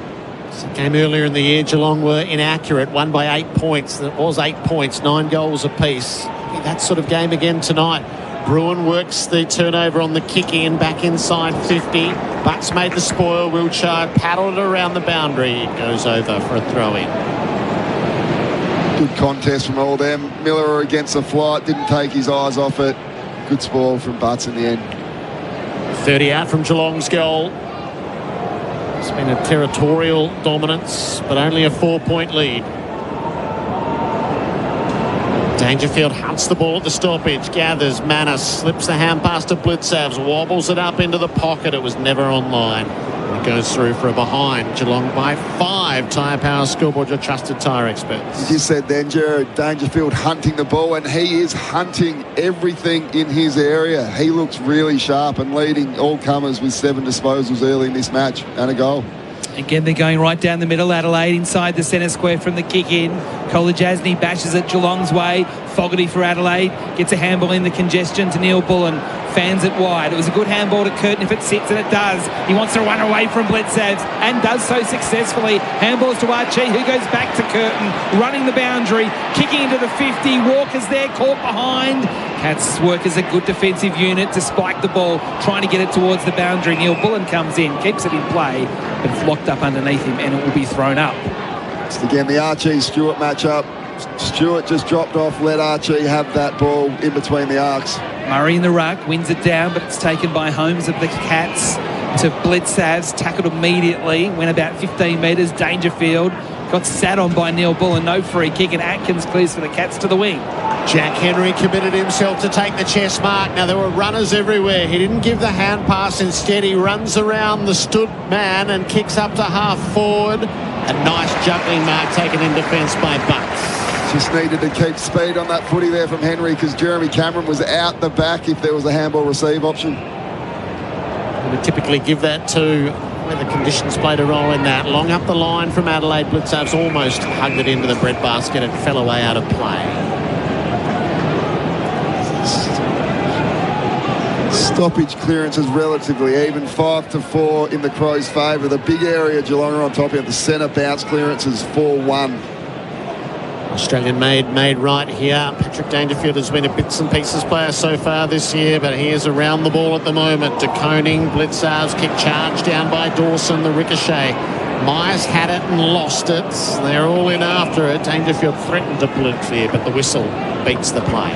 Game earlier in the year, Geelong were inaccurate, won by 8 points. It was 8 points, 9 goals apiece. That sort of game again tonight. Bruin works the turnover on the kick in, back inside 50. Butts made the spoil. Wiltshire paddled it around the boundary. It goes over for a throw-in. Good contest from all them. Miller against the flight, didn't take his eyes off it. Good spoil from Butts in the end. 30 out from Geelong's goal. It's been a territorial dominance, but only a 4-point lead. Dangerfield hunts the ball at the stoppage, gathers, Manus slips the hand pass to Blicavs, wobbles it up into the pocket. It was never on line. It goes through for a behind. Geelong by 5. Tyre Power scoreboard, your trusted tyre experts. You said then, Gerard, Dangerfield hunting the ball, and he is hunting everything in his area. He looks really sharp and leading all comers with 7 disposals early in this match and a goal. Again, they're going right down the middle. Adelaide inside the centre square from the kick in. Kolajasny bashes it Geelong's way. Fogarty for Adelaide. Gets a handball in the congestion to Neil Bullen. Fans it wide. It was a good handball to Curtin if it sits, and it does. He wants to run away from Blicavs and does so successfully. Handballs to Archie, who goes back to Curtin. Running the boundary. Kicking into the 50. Walker's there, caught behind. Cats work as a good defensive unit to spike the ball, trying to get it towards the boundary. Neil Bullen comes in, keeps it in play, but it's locked up underneath him, and it will be thrown up. Just again, the Archie-Stewart matchup. Stewart just dropped off, let Archie have that ball in between the arcs. Murray in the ruck, wins it down, but it's taken by Holmes of the Cats to Blicavs, tackled immediately, went about 15 metres. Dangerfield got sat on by Neil Bullen, no free kick, and Atkins clears for the Cats to the wing. Jack Henry committed himself to take the chest mark. Now, there were runners everywhere. He didn't give the hand pass. Instead, he runs around the stood man and kicks up to half forward. A nice juggling mark taken in defence by Butts. Just needed to keep speed on that footy there from Henry, because Jeremy Cameron was out the back if there was a handball receive option. We would typically give that to where the conditions played a role in that. Long up the line from Adelaide. Blicavs almost hugged it into the breadbasket and fell away out of play. Stoppage clearance is relatively even, 5-4 in the Crows' favour. The big area Geelong are on top of, the centre bounce clearance is 4-1. Australian made right here. Patrick Dangerfield has been a bits and pieces player so far this year, but he is around the ball at the moment. De Koning, Blicavs, kick charge down by Dawson, the ricochet. Myers had it and lost it. They're all in after it. Dangerfield threatened to pull it clear, but the whistle beats the play.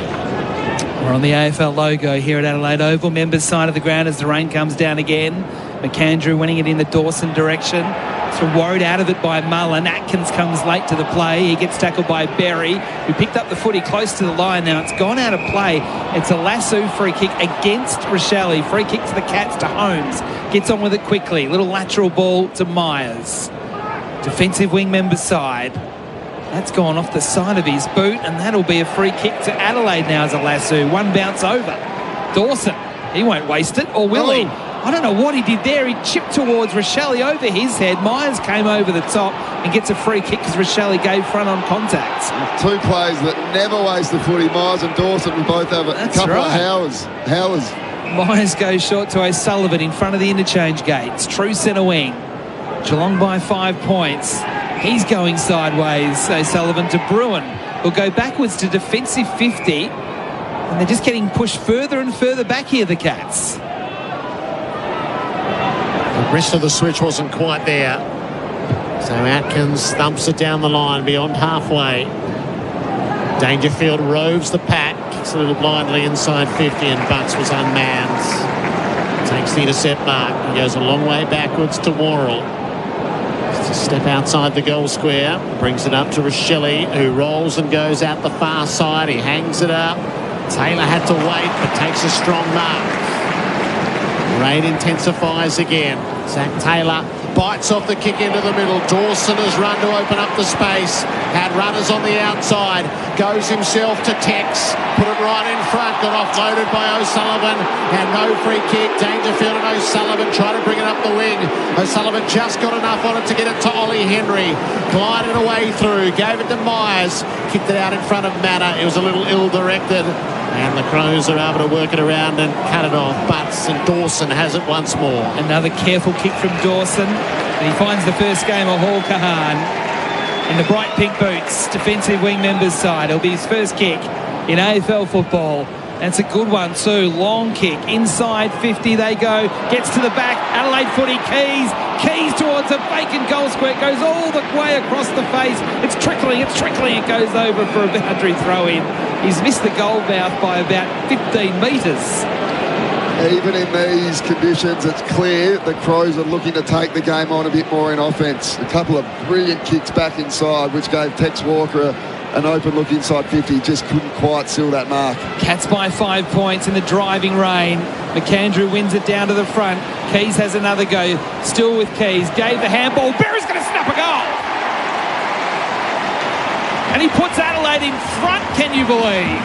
We're on the AFL logo here at Adelaide Oval. Members side of the ground as the rain comes down again. McAndrew winning it in the Dawson direction. It's rowed out of it by Mullen. Atkins comes late to the play. He gets tackled by Berry, who picked up the footy close to the line. Now it's gone out of play. It's a lasso free kick against Rochelle. Free kick to the Cats to Holmes. Gets on with it quickly. Little lateral ball to Myers. Defensive wing members side. That's gone off the side of his boot, and that'll be a free kick to Adelaide now as a lasso. One bounce over. Dawson, he won't waste it, or will he? I don't know what he did there. He chipped towards Rochelle over his head. Myers came over the top and gets a free kick because Rochelle gave front on contact. Two players that never waste the footy. Myers and Dawson, we both have a couple of howlers. Myers goes short to O'Sullivan in front of the interchange gates. True centre wing. Geelong by 5 points. He's going sideways. O'Sullivan to Bruin. Will go backwards to defensive 50. And they're just getting pushed further and further back here, the Cats. The rest of the switch wasn't quite there. So Atkins thumps it down the line beyond halfway. Dangerfield roves the pack. Kicks a little blindly inside 50 and Butts was unmanned. Takes the intercept mark. He goes a long way backwards to Worrell. Step outside the goal square, brings it up to Rochelle, who rolls and goes out the far side. He hangs it up. Taylor had to wait, but takes a strong mark. Rain intensifies again. Zach Taylor bites off the kick into the middle. Dawson has run to open up the space. Had runners on the outside. Goes himself to Tex. Put it right in front. Got offloaded by O'Sullivan. And no free kick. Dangerfield and O'Sullivan try to bring it up the wing. O'Sullivan just got enough on it to get it to Ollie Henry. Glided away through. Gave it to Myers. Kicked it out in front of Matter. It was a little ill-directed. And the Crows are able to work it around and cut it off. Butts and Dawson has it once more. Another careful kick from Dawson. And he finds the first game of Hall Kahan in the bright pink boots. Defensive wing members side. It'll be his first kick in AFL football. And it's a good one too. Long kick. Inside 50 they go. Gets to the back. Adelaide footy. Keys towards a vacant goal square. Goes all the way across the face. It's trickling. It goes over for a boundary throw in. He's missed the goal mouth by about 15 metres. Even in these conditions, it's clear the Crows are looking to take the game on a bit more in offence. A couple of brilliant kicks back inside, which gave Tex Walker an open look inside 50. Just couldn't quite seal that mark. Cats by 5 points in the driving rain. McAndrew wins it down to the front. Keys has another go. Still with Keys. Gave the handball. Berry's going to snap a goal. And he puts Adelaide in front, can you believe?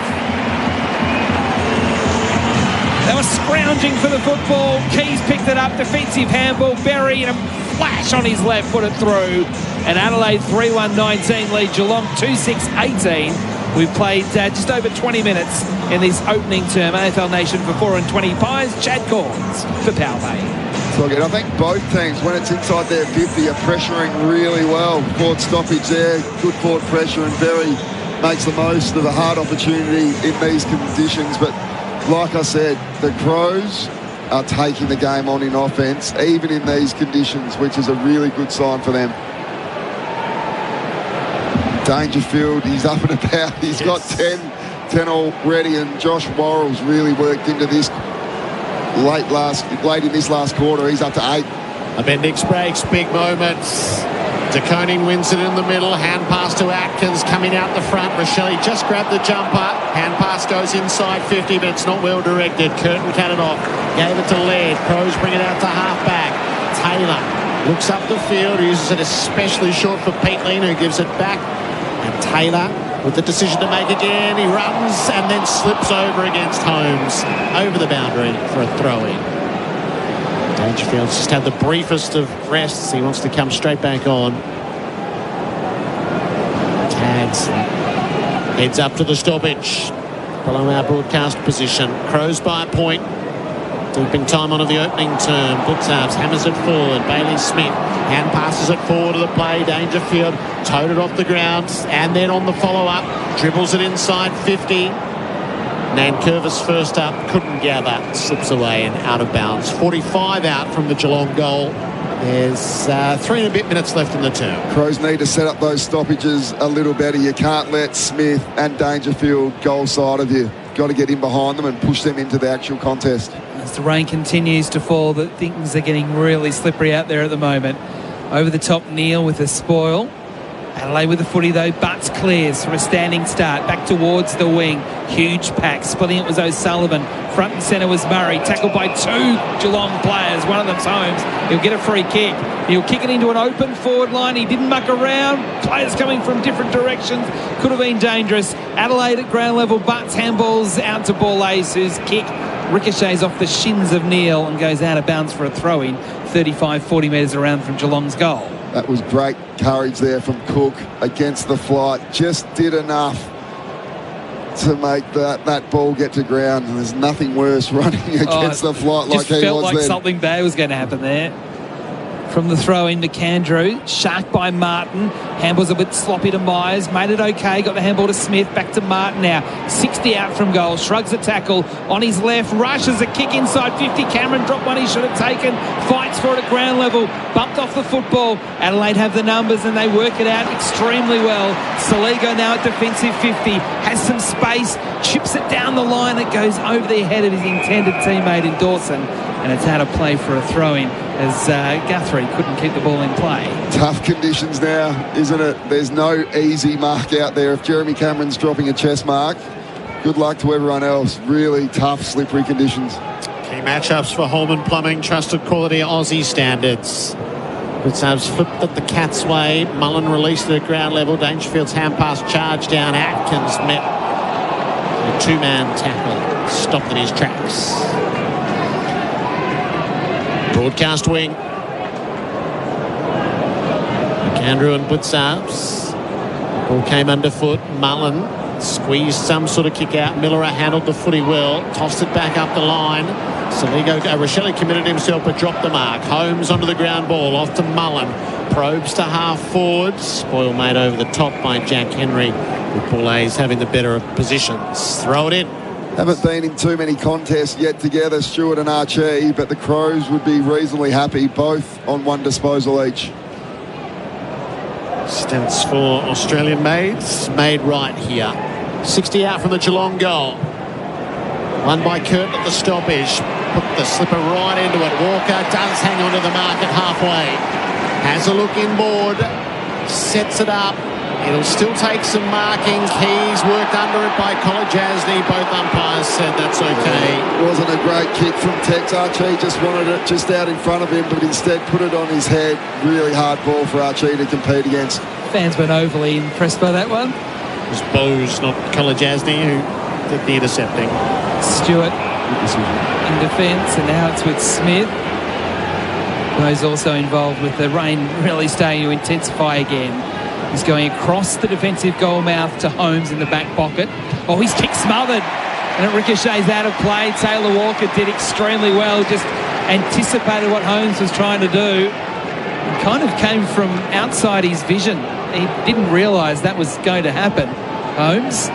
They were scrounging for the football. Keys picked it up. Defensive handball. Berry in a flash on his left. Put it through. And Adelaide 3-1-19 lead Geelong 2-6-18. We've played just over 20 minutes in this opening term. AFL Nation for 4 and 20 pies. Chad Corns for Power Bay. So again, I think both teams, when it's inside their 50, are pressuring really well. Forward stoppage there. Good forward pressure, and Berry makes the most of a hard opportunity in these conditions. But like I said, the Crows are taking the game on in offence, even in these conditions, which is a really good sign for them. Dangerfield, he's up and about. He's got 10 already, and Josh Worrell's really worked into this late in this last quarter. He's up to 8. Appendix breaks, big moments. De Koning wins it in the middle. Hand pass to Atkins coming out the front. Rochelle just grabbed the jumper. Hand pass goes inside 50, but it's not well directed. Curtin cut it off. Gave it to Laird. Crows bring it out to half-back. Taylor looks up the field. Uses it especially short for Peatling, who gives it back. And Taylor with the decision to make again. He runs and then slips over against Holmes. Over the boundary for a throw-in. Dangerfield's just had the briefest of rests. He wants to come straight back on. Tags. Heads up to the stoppage. Below our broadcast position. Crows by a point. Deep in time onto the opening term. Buttsarves hammers it forward. Bailey Smith hand passes it forward to the play. Dangerfield towed it off the ground. And then on the follow-up, dribbles it inside 50. Nankervis first up, couldn't gather, slips away and out of bounds. 45 out from the Geelong goal. There's 3 and a bit minutes left in the term. Crows need to set up those stoppages a little better. You can't let Smith and Dangerfield goal side of you. got to get in behind them and push them into the actual contest. As the rain continues to fall, things are getting really slippery out there at the moment. Over the top, Neil with a spoil. Adelaide with the footy though. Butts clears for a standing start. Back towards the wing. Huge pack. Splitting it was O'Sullivan. Front and centre was Murray. Tackled by 2 Geelong players. One of them's Holmes. He'll get a free kick. He'll kick it into an open forward line. He didn't muck around. Players coming from different directions. Could have been dangerous. Adelaide at ground level. Butts handballs out to Borlase, whose kick ricochets off the shins of Neil and goes out of bounds for a throw-in 35-40 metres around from Geelong's goal. That was great courage there from Cook against the flight. Just did enough to make that ball get to ground. And there's nothing worse running against the flight like he was. Just felt like then. something bad was going to happen there. From the throw-in, McAndrew, sharked by Martin. Handball's a bit sloppy to Myers. Made it okay. Got the handball to Smith. Back to Martin now. 60 out from goal. Shrugs a tackle on his left. Rushes a kick inside 50. Cameron dropped one he should have taken. Fights for it at ground level. Bumped off the football. Adelaide have the numbers and they work it out extremely well. Saligo now at defensive 50. Has some space. Chips it down the line. It goes over the head of his intended teammate in Dawson. And it's out of play for a throw-in as Guthrie couldn't keep the ball in play. Tough conditions now, isn't it? There's no easy mark out there. If Jeremy Cameron's dropping a chest mark, good luck to everyone else. Really tough, slippery conditions. Key matchups for Holman Plumbing, trusted quality Aussie standards. Goodsab's flipped at the Cats' way. Mullen released it at ground level. Dangerfield's hand pass charge down. Atkins met a two-man tackle. Stopped in his tracks. Broadcast wing. McAndrew and Blitzarps. Ball came underfoot. Mullen squeezed some sort of kick out. Miller handled the footy well. Tossed it back up the line. Saligo, Rochelle committed himself but dropped the mark. Holmes onto the ground ball. Off to Mullen. Probes to half forward. Spoil made over the top by Jack Henry. With Boulays having the better of positions. Throw it in. Haven't been in too many contests yet together, Stewart and Archie, but the Crows would be reasonably happy, both on one disposal each. Stints for Australian maids, made right here. 60 out from the Geelong goal. Won by Curtin at the stoppage. Put the slipper right into it. Walker does hang on to the mark at halfway. Has a look inboard. Sets it up. It'll still take some marking. Keys worked under it by Kolajasny. Both umpires said that's okay. It wasn't a great kick from Tex. Archie just wanted it just out in front of him, but instead put it on his head. Really hard ball for Archie to compete against. Fans weren't overly impressed by that one. It was Bose, not Kolajasny, who did the intercepting. Stewart in defence, and now it's with Smith. Bose also involved with the rain really starting to intensify again. He's going across the defensive goal mouth to Holmes in the back pocket. Oh, his kick smothered. And it ricochets out of play. Taylor Walker did extremely well. Just anticipated what Holmes was trying to do. It kind of came from outside his vision. He didn't realise that was going to happen. Holmes.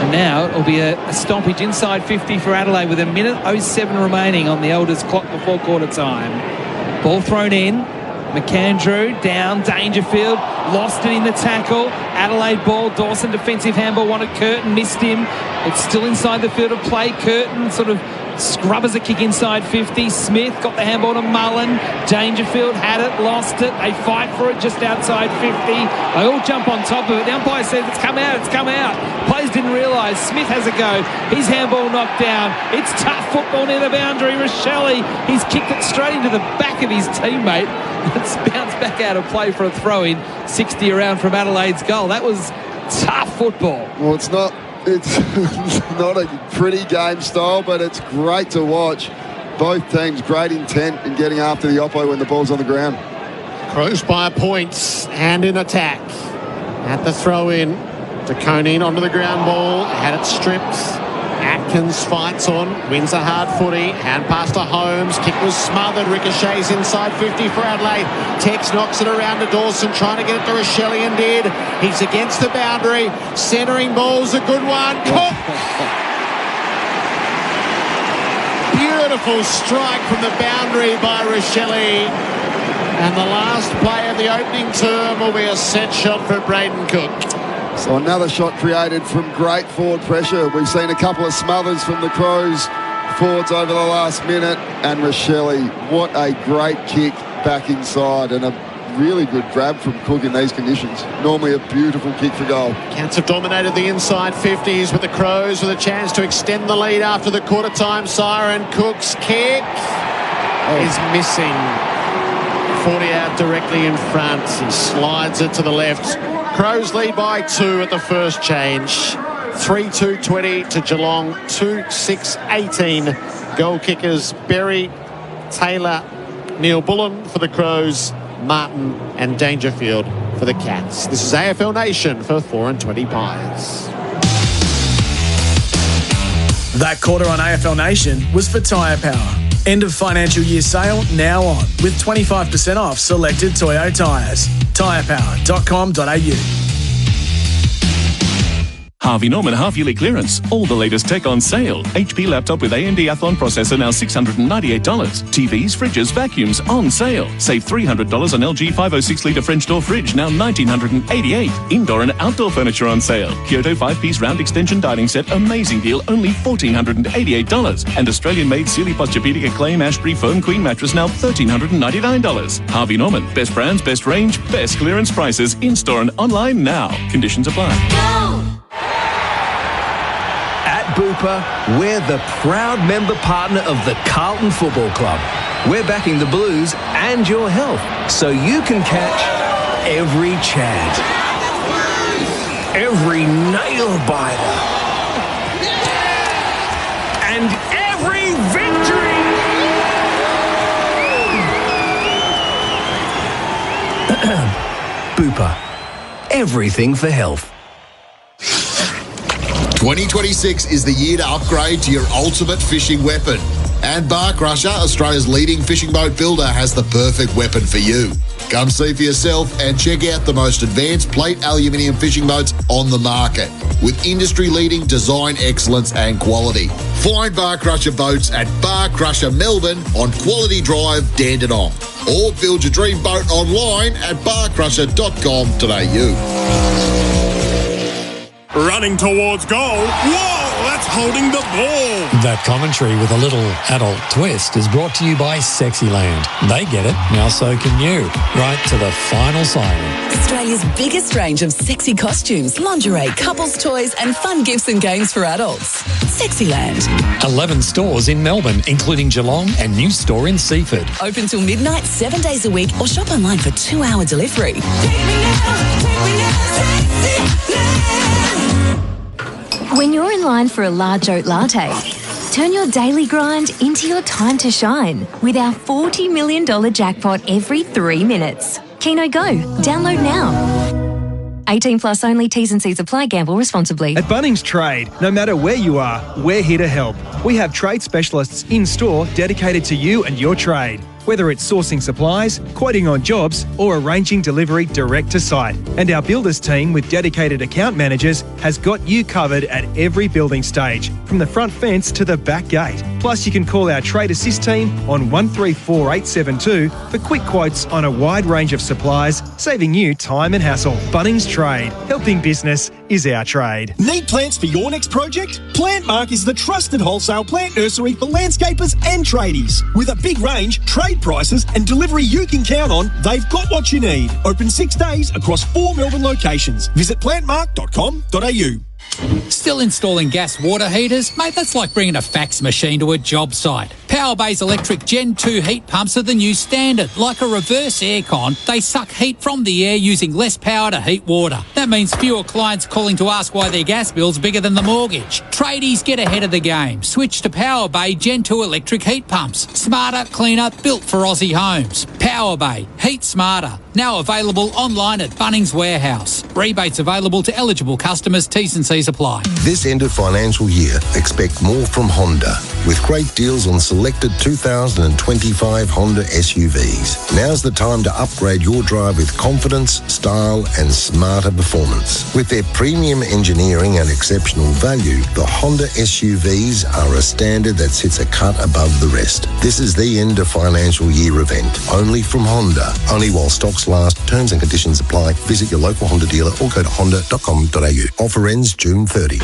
And now it'll be a stoppage inside 50 for Adelaide with 1:07 remaining on the elders' clock before quarter time. Ball thrown in. McAndrew down, Dangerfield lost it in the tackle. Adelaide ball, Dawson defensive handball, wanted Curtin, missed him. It's still inside the field of play. Curtin sort of scrubbers a kick inside 50. Smith got the handball to Mullen. Dangerfield had it, lost it. They fight for it just outside 50. They all jump on top of it. The umpire says it's come out, it's come out. Players didn't realise. Smith has a go. His handball knocked down. It's tough football near the boundary. Rochelle, he's kicked it straight into the back of his teammate. It's bounced back out of play for a throw-in. 60 around from Adelaide's goal. That was tough football. Well, it's not a pretty game style, but it's great to watch. Both teams, great intent in getting after the oppo when the ball's on the ground. Crows by points and in attack. At the throw-in, De Koning onto the ground ball, had it stripped. Atkins fights on, wins a hard footy, hand pass to Holmes, kick was smothered, ricochets inside 50 for Adelaide. Tex knocks it around to Dawson, trying to get it to Rochelle and did. He's against the boundary, centering ball's a good one. Cook! Beautiful strike from the boundary by Rochelle. And the last play of the opening term will be a set shot for Braden Cook. So another shot created from great forward pressure. We've seen a couple of smothers from the Crows forwards over the last minute. And Rochelle, what a great kick back inside, and a really good grab from Cook in these conditions. Normally a beautiful kick for goal. Cats have dominated the inside 50s with the Crows with a chance to extend the lead after the quarter time siren. Cook's kick is missing. 40 out directly in front. He slides it to the left. Crows lead by 2 at the first change. 3-2-20 to Geelong. 2-6-18. Goal kickers Berry, Taylor, Neil Bullen for the Crows, Martin and Dangerfield for the Cats. This is AFL Nation for 4 and 20 Pies. That quarter on AFL Nation was for Tyre Power. End of financial year sale now on, with 25% off selected Toyo tyres. tyrepower.com.au. Harvey Norman half-yearly clearance. All the latest tech on sale. HP laptop with AMD Athlon processor now $698. TVs, fridges, vacuums on sale. Save $300 on LG 506-litre French door fridge, now $1,988. Indoor and outdoor furniture on sale. Kyoto 5-piece round extension dining set, amazing deal, only $1,488. And Australian-made Sealy Posturepedic Acclaim Ashbury Foam Queen mattress, now $1,399. Harvey Norman. Best brands, best range, best clearance prices. In-store and online now. Conditions apply. Go! Booper, we're the proud member partner of the Carlton Football Club. We're backing the Blues and your health, so you can catch every chant, every nail-biter, and every victory! Booper, everything for health. 2026 is the year to upgrade to your ultimate fishing weapon. And Bar Crusher, Australia's leading fishing boat builder, has the perfect weapon for you. Come see for yourself and check out the most advanced plate aluminium fishing boats on the market, with industry-leading design excellence and quality. Find Bar Crusher boats at Bar Crusher Melbourne on Quality Drive, Dandenong. Or build your dream boat online at barcrusher.com.au. Running towards goal. Whoa, that's holding the ball. That commentary with a little adult twist is brought to you by Sexyland. They get it, now so can you. Right to the final siren. Australia's biggest range of sexy costumes, lingerie, couples toys and fun gifts and games for adults. Sexyland. 11 stores in Melbourne, including Geelong and new store in Seaford. Open till midnight, 7 days a week, or shop online for 2-hour delivery. Take me now, Sexyland. When you're in line for a large oat latte, turn your daily grind into your time to shine with our $40 million jackpot every 3 minutes. Keno Go. Download now. 18 plus only. T's and C's apply. Gamble responsibly. At Bunnings Trade, no matter where you are, we're here to help. We have trade specialists in store dedicated to you and your trade. Whether it's sourcing supplies, quoting on jobs, or arranging delivery direct to site. And our builders team with dedicated account managers has got you covered at every building stage, from the front fence to the back gate. Plus, you can call our Trade Assist team on 134872 for quick quotes on a wide range of supplies, saving you time and hassle. Bunnings Trade. Helping business is our trade. Need plants for your next project? Plantmark is the trusted wholesale plant nursery for landscapers and tradies. With a big range, trade prices and delivery you can count on, they've got what you need. Open 6 days across 4 Melbourne locations. Visit plantmark.com.au. Still installing gas water heaters? Mate, that's like bringing a fax machine to a job site. Powerbay's electric Gen 2 heat pumps are the new standard. Like a reverse aircon, they suck heat from the air using less power to heat water. That means fewer clients calling to ask why their gas bill's bigger than the mortgage. Tradies, get ahead of the game. Switch to Powerbay Gen 2 electric heat pumps. Smarter, cleaner, built for Aussie homes. Powerbay. Heat smarter. Now available online at Bunnings Warehouse. Rebates available to eligible customers. T's and C's apply. This end of financial year, expect more from Honda. with great deals on selected 2025 Honda SUVs. Now's the time to upgrade your drive with confidence, style and smarter performance. With their premium engineering and exceptional value, the Honda SUVs are a standard that sits a cut above the rest. This is the end of financial year event, only from Honda. Only while stocks last. Terms and conditions apply. Visit your local Honda dealer or go to honda.com.au. Offer ends June 30.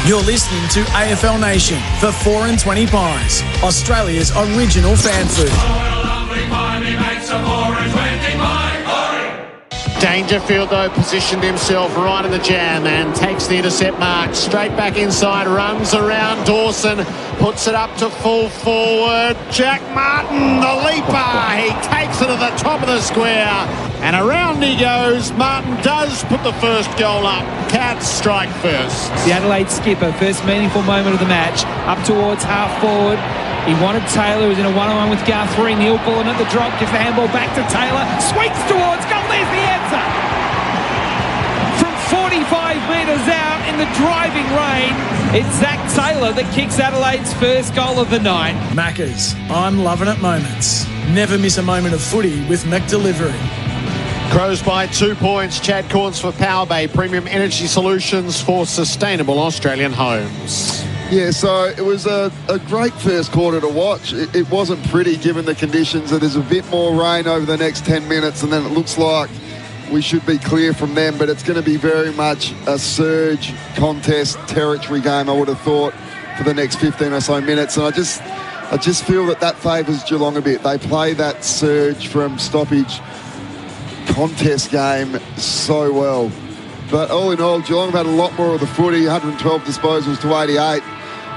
You're listening to AFL Nation for 4 and 20 Pies, Australia's original fan food. Dangerfield, though, positioned himself right in the jam and takes the intercept mark. Straight back inside, runs around Dawson, puts it up to full forward. Jack Martin, the leaper. He takes it to the top of the square. And around he goes. Martin does put the first goal up. Cats strike first. The Adelaide skipper, first meaningful moment of the match, up towards half forward. He wanted Taylor, who's in a one-on-one with Guthrie. Neil pulling at the drop, gives the handball back to Taylor. Sweeps towards goal, there's the answer. From 45 metres out in the driving rain, it's Zach Taylor that kicks Adelaide's first goal of the night. Maccas, I'm loving it moments. Never miss a moment of footy with McDelivery. Crows by 2 points. Chad Corns for Power Bay, premium energy solutions for sustainable Australian homes. Yeah, so it was a great first quarter to watch. It wasn't pretty given the conditions. There's a bit more rain over the next 10 minutes and then it looks like we should be clear from them, but it's going to be very much a surge contest territory game, I would have thought, for the next 15 or so minutes. And I just feel that favours Geelong a bit. They play that surge from stoppage contest game so well. But all in all, Geelong have had a lot more of the footy, 112 disposals to 88.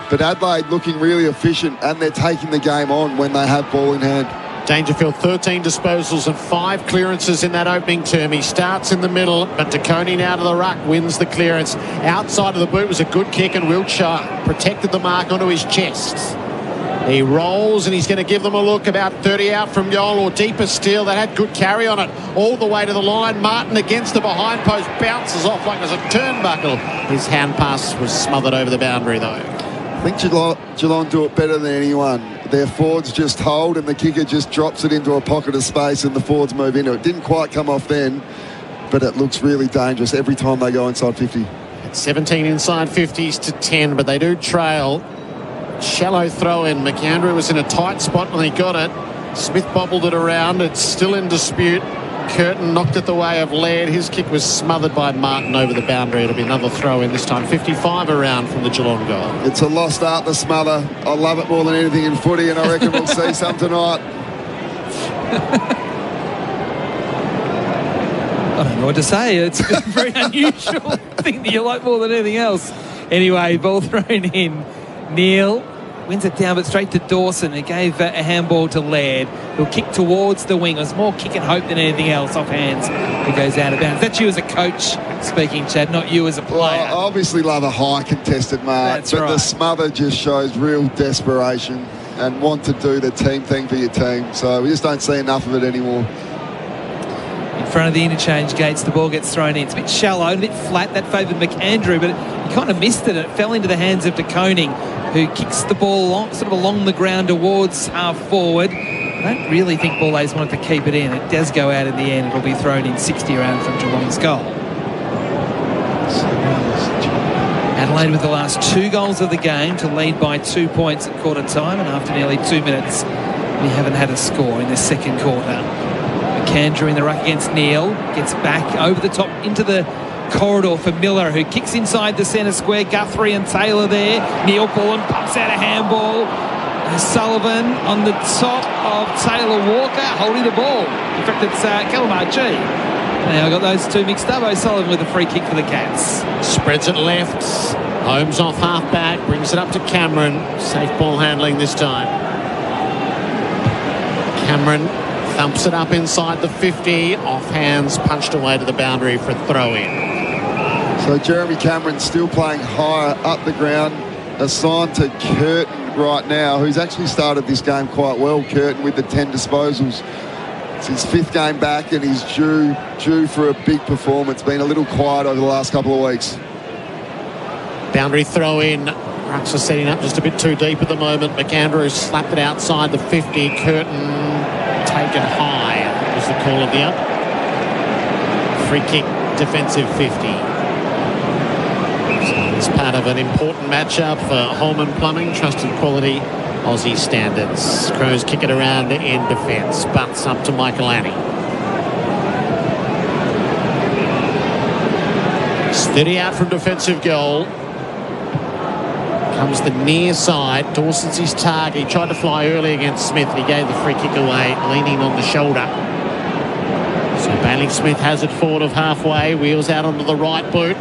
But Adelaide looking really efficient and they're taking the game on when they have ball in hand. Dangerfield, 13 disposals and 5 clearances in that opening term. He starts in the middle, but DeConey now to the ruck, wins the clearance. Outside of the boot was a good kick and Wiltshire protected the mark onto his chest. He rolls and he's going to give them a look about 30 out from goal or deeper still. That had good carry on it all the way to the line. Martin against the behind post, bounces off like it was a turnbuckle. His hand pass was smothered over the boundary though. I think Geelong do it better than anyone. Their forwards just hold and the kicker just drops it into a pocket of space and the forwards move into it. Didn't quite come off then, but it looks really dangerous every time they go inside 50. It's 17 inside 50s to 10, but they do trail. Shallow throw in. McAndrew was in a tight spot when he got it. Smith bobbled it around. It's still in dispute. Curtin knocked it the way of Laird. His kick was smothered by Martin over the boundary. It'll be another throw in this time. 55 around from the Geelong goal. It's a lost art, the smother. I love it more than anything in footy, and I reckon we'll see some tonight. I don't know what to say. It's a very unusual thing that you like more than anything else. Anyway, ball thrown in. Neil wins it down, but straight to Dawson, who gave a handball to Laird, who'll kick towards the wing. It was more kick and hope than anything else off hands. He goes out of bounds. That's you as a coach speaking, Chad, not you as a player. Well, I obviously love a high contested mark, That's but right. The smother just shows real desperation and want to do the team thing for your team. So we just don't see enough of it anymore. In front of the interchange gates, the ball gets thrown in. It's a bit shallow and a bit flat. That favoured McAndrew, but he kind of missed it. It fell into the hands of DeConey, who kicks the ball sort of along the ground towards half forward. I don't really think ball A's wanted to keep it in. It does go out in the end. It'll be thrown in 60 around from Geelong's goal. Adelaide with the last 2 goals of the game to lead by 2 points at quarter time, and after nearly 2 minutes, we haven't had a score in the second quarter. McAndrew in the ruck against Neil, gets back over the top into the corridor for Miller, who kicks inside the centre square. Guthrie and Taylor there. Neil Bullen pumps out a handball. Sullivan on the top of Taylor Walker holding the ball. In fact, it's Calamar G. Now I got those two mixed up. O'Sullivan with a free kick for the Cats. Spreads it left. Holmes off half back, brings it up to Cameron. Safe ball handling this time. Cameron thumps it up inside the 50. Off hands, punched away to the boundary for a throw in. So Jeremy Cameron still playing higher up the ground, assigned to Curtin right now, who's actually started this game quite well. Curtin with the 10 disposals. It's his 5th game back and he's due for a big performance. Been a little quiet over the last couple of weeks. Boundary throw in. Rucks are setting up just a bit too deep at the moment. McAndrew slapped it outside the 50. Curtin taken high was the call of the up. Free kick, defensive 50. So it's part of an important matchup for Holman Plumbing, trusted quality Aussie standards. Crows kick it around in defence. Butts up to Michael Annie. It's 30 out from defensive goal. Comes the near side. Dawson's his target. He tried to fly early against Smith. He gave the free kick away, leaning on the shoulder. So Bailey Smith has it forward of halfway. Wheels out onto the right boot.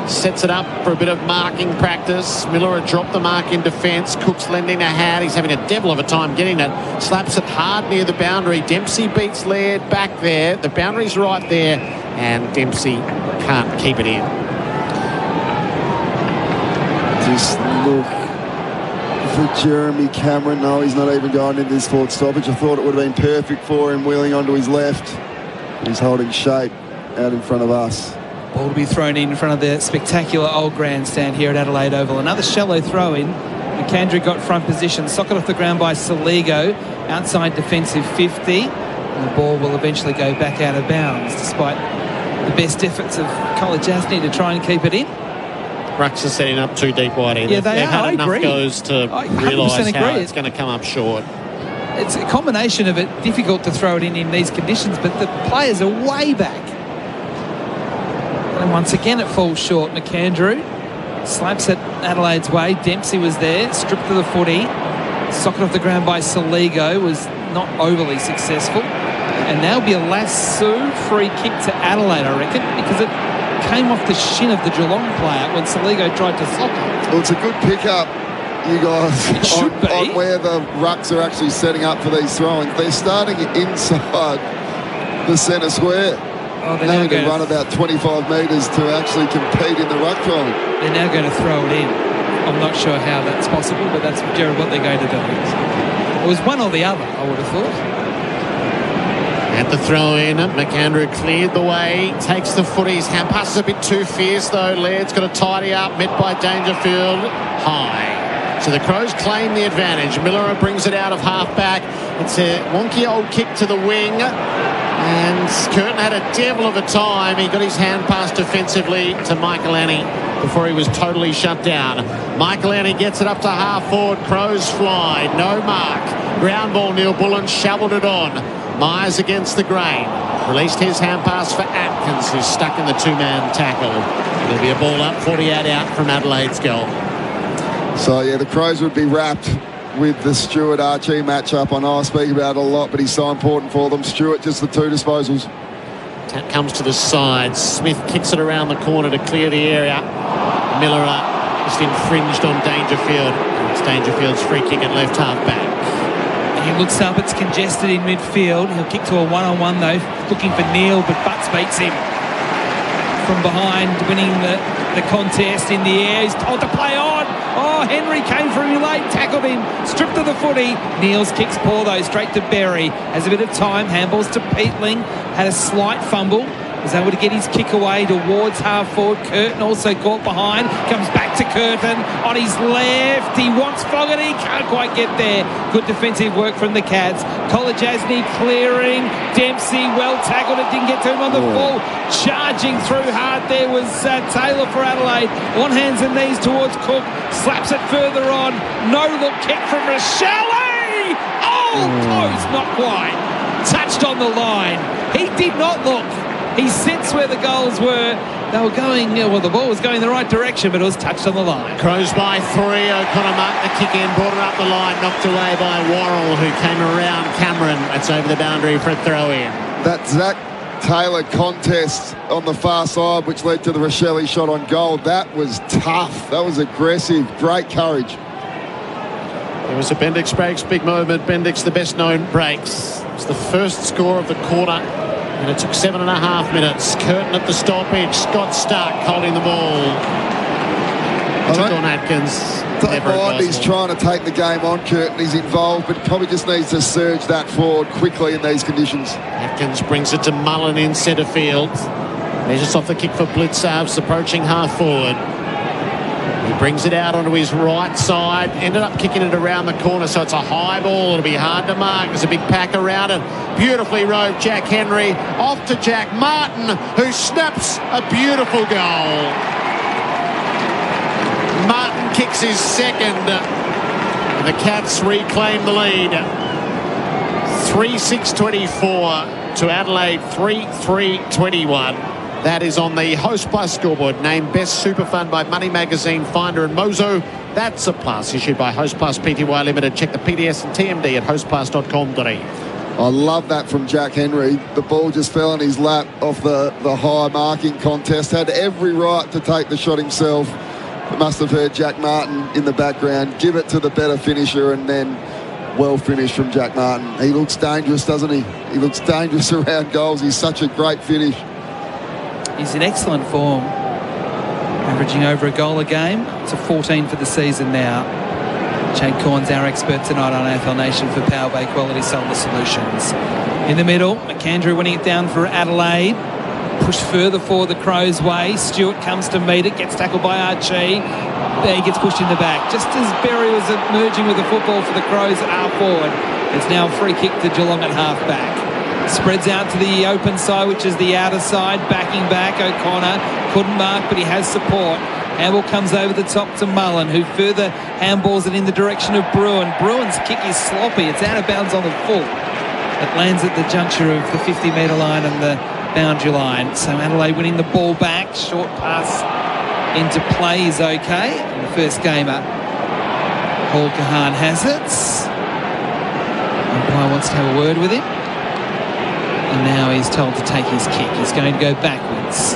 Sets it up for a bit of marking practice. Miller had dropped the mark in defence. Cook's lending a hand. He's having a devil of a time getting it. Slaps it hard near the boundary. Dempsey beats Laird back there. The boundary's right there. And Dempsey can't keep it in. Just look for Jeremy Cameron. No, he's not even going into this forward stoppage. I thought it would have been perfect for him, wheeling onto his left. He's holding shape out in front of us. Ball to be thrown in front of the spectacular old grandstand here at Adelaide Oval. Another shallow throw in. McAndrew got front position. Socket off the ground by Saligo. Outside defensive 50. And the ball will eventually go back out of bounds, despite the best efforts of Kolajasny to try and keep it in. Rucks are setting up too deep wide in. Yeah, they've had enough agree. goes to realise how it's going to come up short. It's a combination of it. Difficult to throw it in these conditions, but the players are way back. And once again it falls short. McAndrew slaps it Adelaide's way. Dempsey was there, stripped to the footy. Socket off the ground by Saligo was not overly successful. And now be a lasso free kick to Adelaide, I reckon, because it came off the shin of the Geelong player when Saligo tried to sock it. Well, it's a good pickup, you guys, on where the Rucks are actually setting up for these throw-ins. They're starting inside the centre square. Oh, they're having to run about 25 metres to actually compete in the ruck throwing. They're now going to throw it in. I'm not sure how that's possible, but that's, Gerard, what they're going to do. It was one or the other, I would have thought. At the throw-in, McAndrew cleared the way, takes the footy. His hand pass is a bit too fierce, though. Laird's got to tidy up, met by Dangerfield. High. So the Crows claim the advantage. Miller brings it out of half-back. It's a wonky old kick to the wing. And Curtin had a devil of a time. He got his hand pass defensively to Michael Annie before he was totally shut down. Michael Annie gets it up to half-forward. Crows fly. No mark. Ground ball, Neil Bullen shoveled it on. Myers against the grain. Released his hand pass for Atkins, who's stuck in the two-man tackle. There'll be a ball up, 48 out from Adelaide's goal. So, yeah, the Crows would be wrapped with the Stewart-Archie matchup. I know I speak about it a lot, but he's so important for them. Stewart, just the two disposals. That comes to the side. Smith kicks it around the corner to clear the area. Miller just infringed on Dangerfield. It's Dangerfield's free kick at left half-back. He looks up, it's congested in midfield. He'll kick to a one-on-one though, looking for Neil, but Butts beats him. From behind, winning the contest in the air. He's told to play on. Oh, Henry came through late, tackled him, stripped to the footy. Neil's kicks poor though, straight to Berry. Has a bit of time, handballs to Peatling. Had a slight fumble. Was able to get his kick away towards half-forward. Curtin also caught behind. Comes back to Curtin on his left. He wants Fogarty. Can't quite get there. Good defensive work from the Cats. Kolajasny clearing. Dempsey well tackled. It didn't get to him on the full. Charging through hard there was Taylor for Adelaide. On hands and knees towards Cook. Slaps it further on. No look kick from Rochelle. Oh, close. Not quite. Touched on the line. He did not look. He sits where the goals were. They were going, well, the ball was going the right direction, but it was touched on the line. Crows by 3. O'Connor marked the kick in, brought it up the line, knocked away by Worrell, who came around Cameron. It's over the boundary for a throw-in. That Zach Taylor contest on the far side, which led to the Rochelle shot on goal, that was tough. That was aggressive. Great courage. It was a Bendix breaks, big moment. Bendix, the best-known breaks. It's the first score of the quarter. And it took 7.5 minutes. Curtin at the stoppage. Scott stuck, holding the ball. Took on Atkins. Don't mind he's trying to take the game on, Curtin. He's involved, but probably just needs to surge that forward quickly in these conditions. Atkins brings it to Mullen in centre field. Measures off the kick for Blitzarves, approaching half forward. He brings it out onto his right side, ended up kicking it around the corner, so it's a high ball. It'll be hard to mark. There's a big pack around it. Beautifully rode Jack Henry. Off to Jack Martin, who snaps a beautiful goal. Martin kicks his second. And the Cats reclaim the lead. 3-6-24 to Adelaide 3-3-21. That is on the Host Plus scoreboard, named Best Super Fund by Money Magazine, Finder and Mozo. That's a plus, issued by Host Plus Pty Limited. Check the PDS and TMD at hostplus.com.au. I love that from Jack Henry. The ball just fell in his lap off the high marking contest. Had every right to take the shot himself. But must have heard Jack Martin in the background. Give it to the better finisher, and then well finished from Jack Martin. He looks dangerous, doesn't he? He looks dangerous around goals. He's such a great finish. He's in excellent form, averaging over a goal a game. It's a 14 for the season now. Jake Corn's our expert tonight on AFL Nation for Power Bay Quality Solar Solutions. In the middle, McAndrew winning it down for Adelaide. Pushed further forward the Crows' way. Stewart comes to meet it, gets tackled by Archie. There he gets pushed in the back. Just as Berry was emerging with the football for the Crows at half forward, it's now a free kick to Geelong at half back. Spreads out to the open side, which is the outer side. Backing back, O'Connor couldn't mark, but he has support. Handball comes over the top to Mullen, who further handballs it in the direction of Bruin. Bruin's kick is sloppy. It's out of bounds on the full. It lands at the juncture of the 50-metre line and the boundary line. So Adelaide winning the ball back. Short pass into play is okay. And the first gamer, Paul Kahan, has it. Umpire wants to have a word with him. And now he's told to take his kick. He's going to go backwards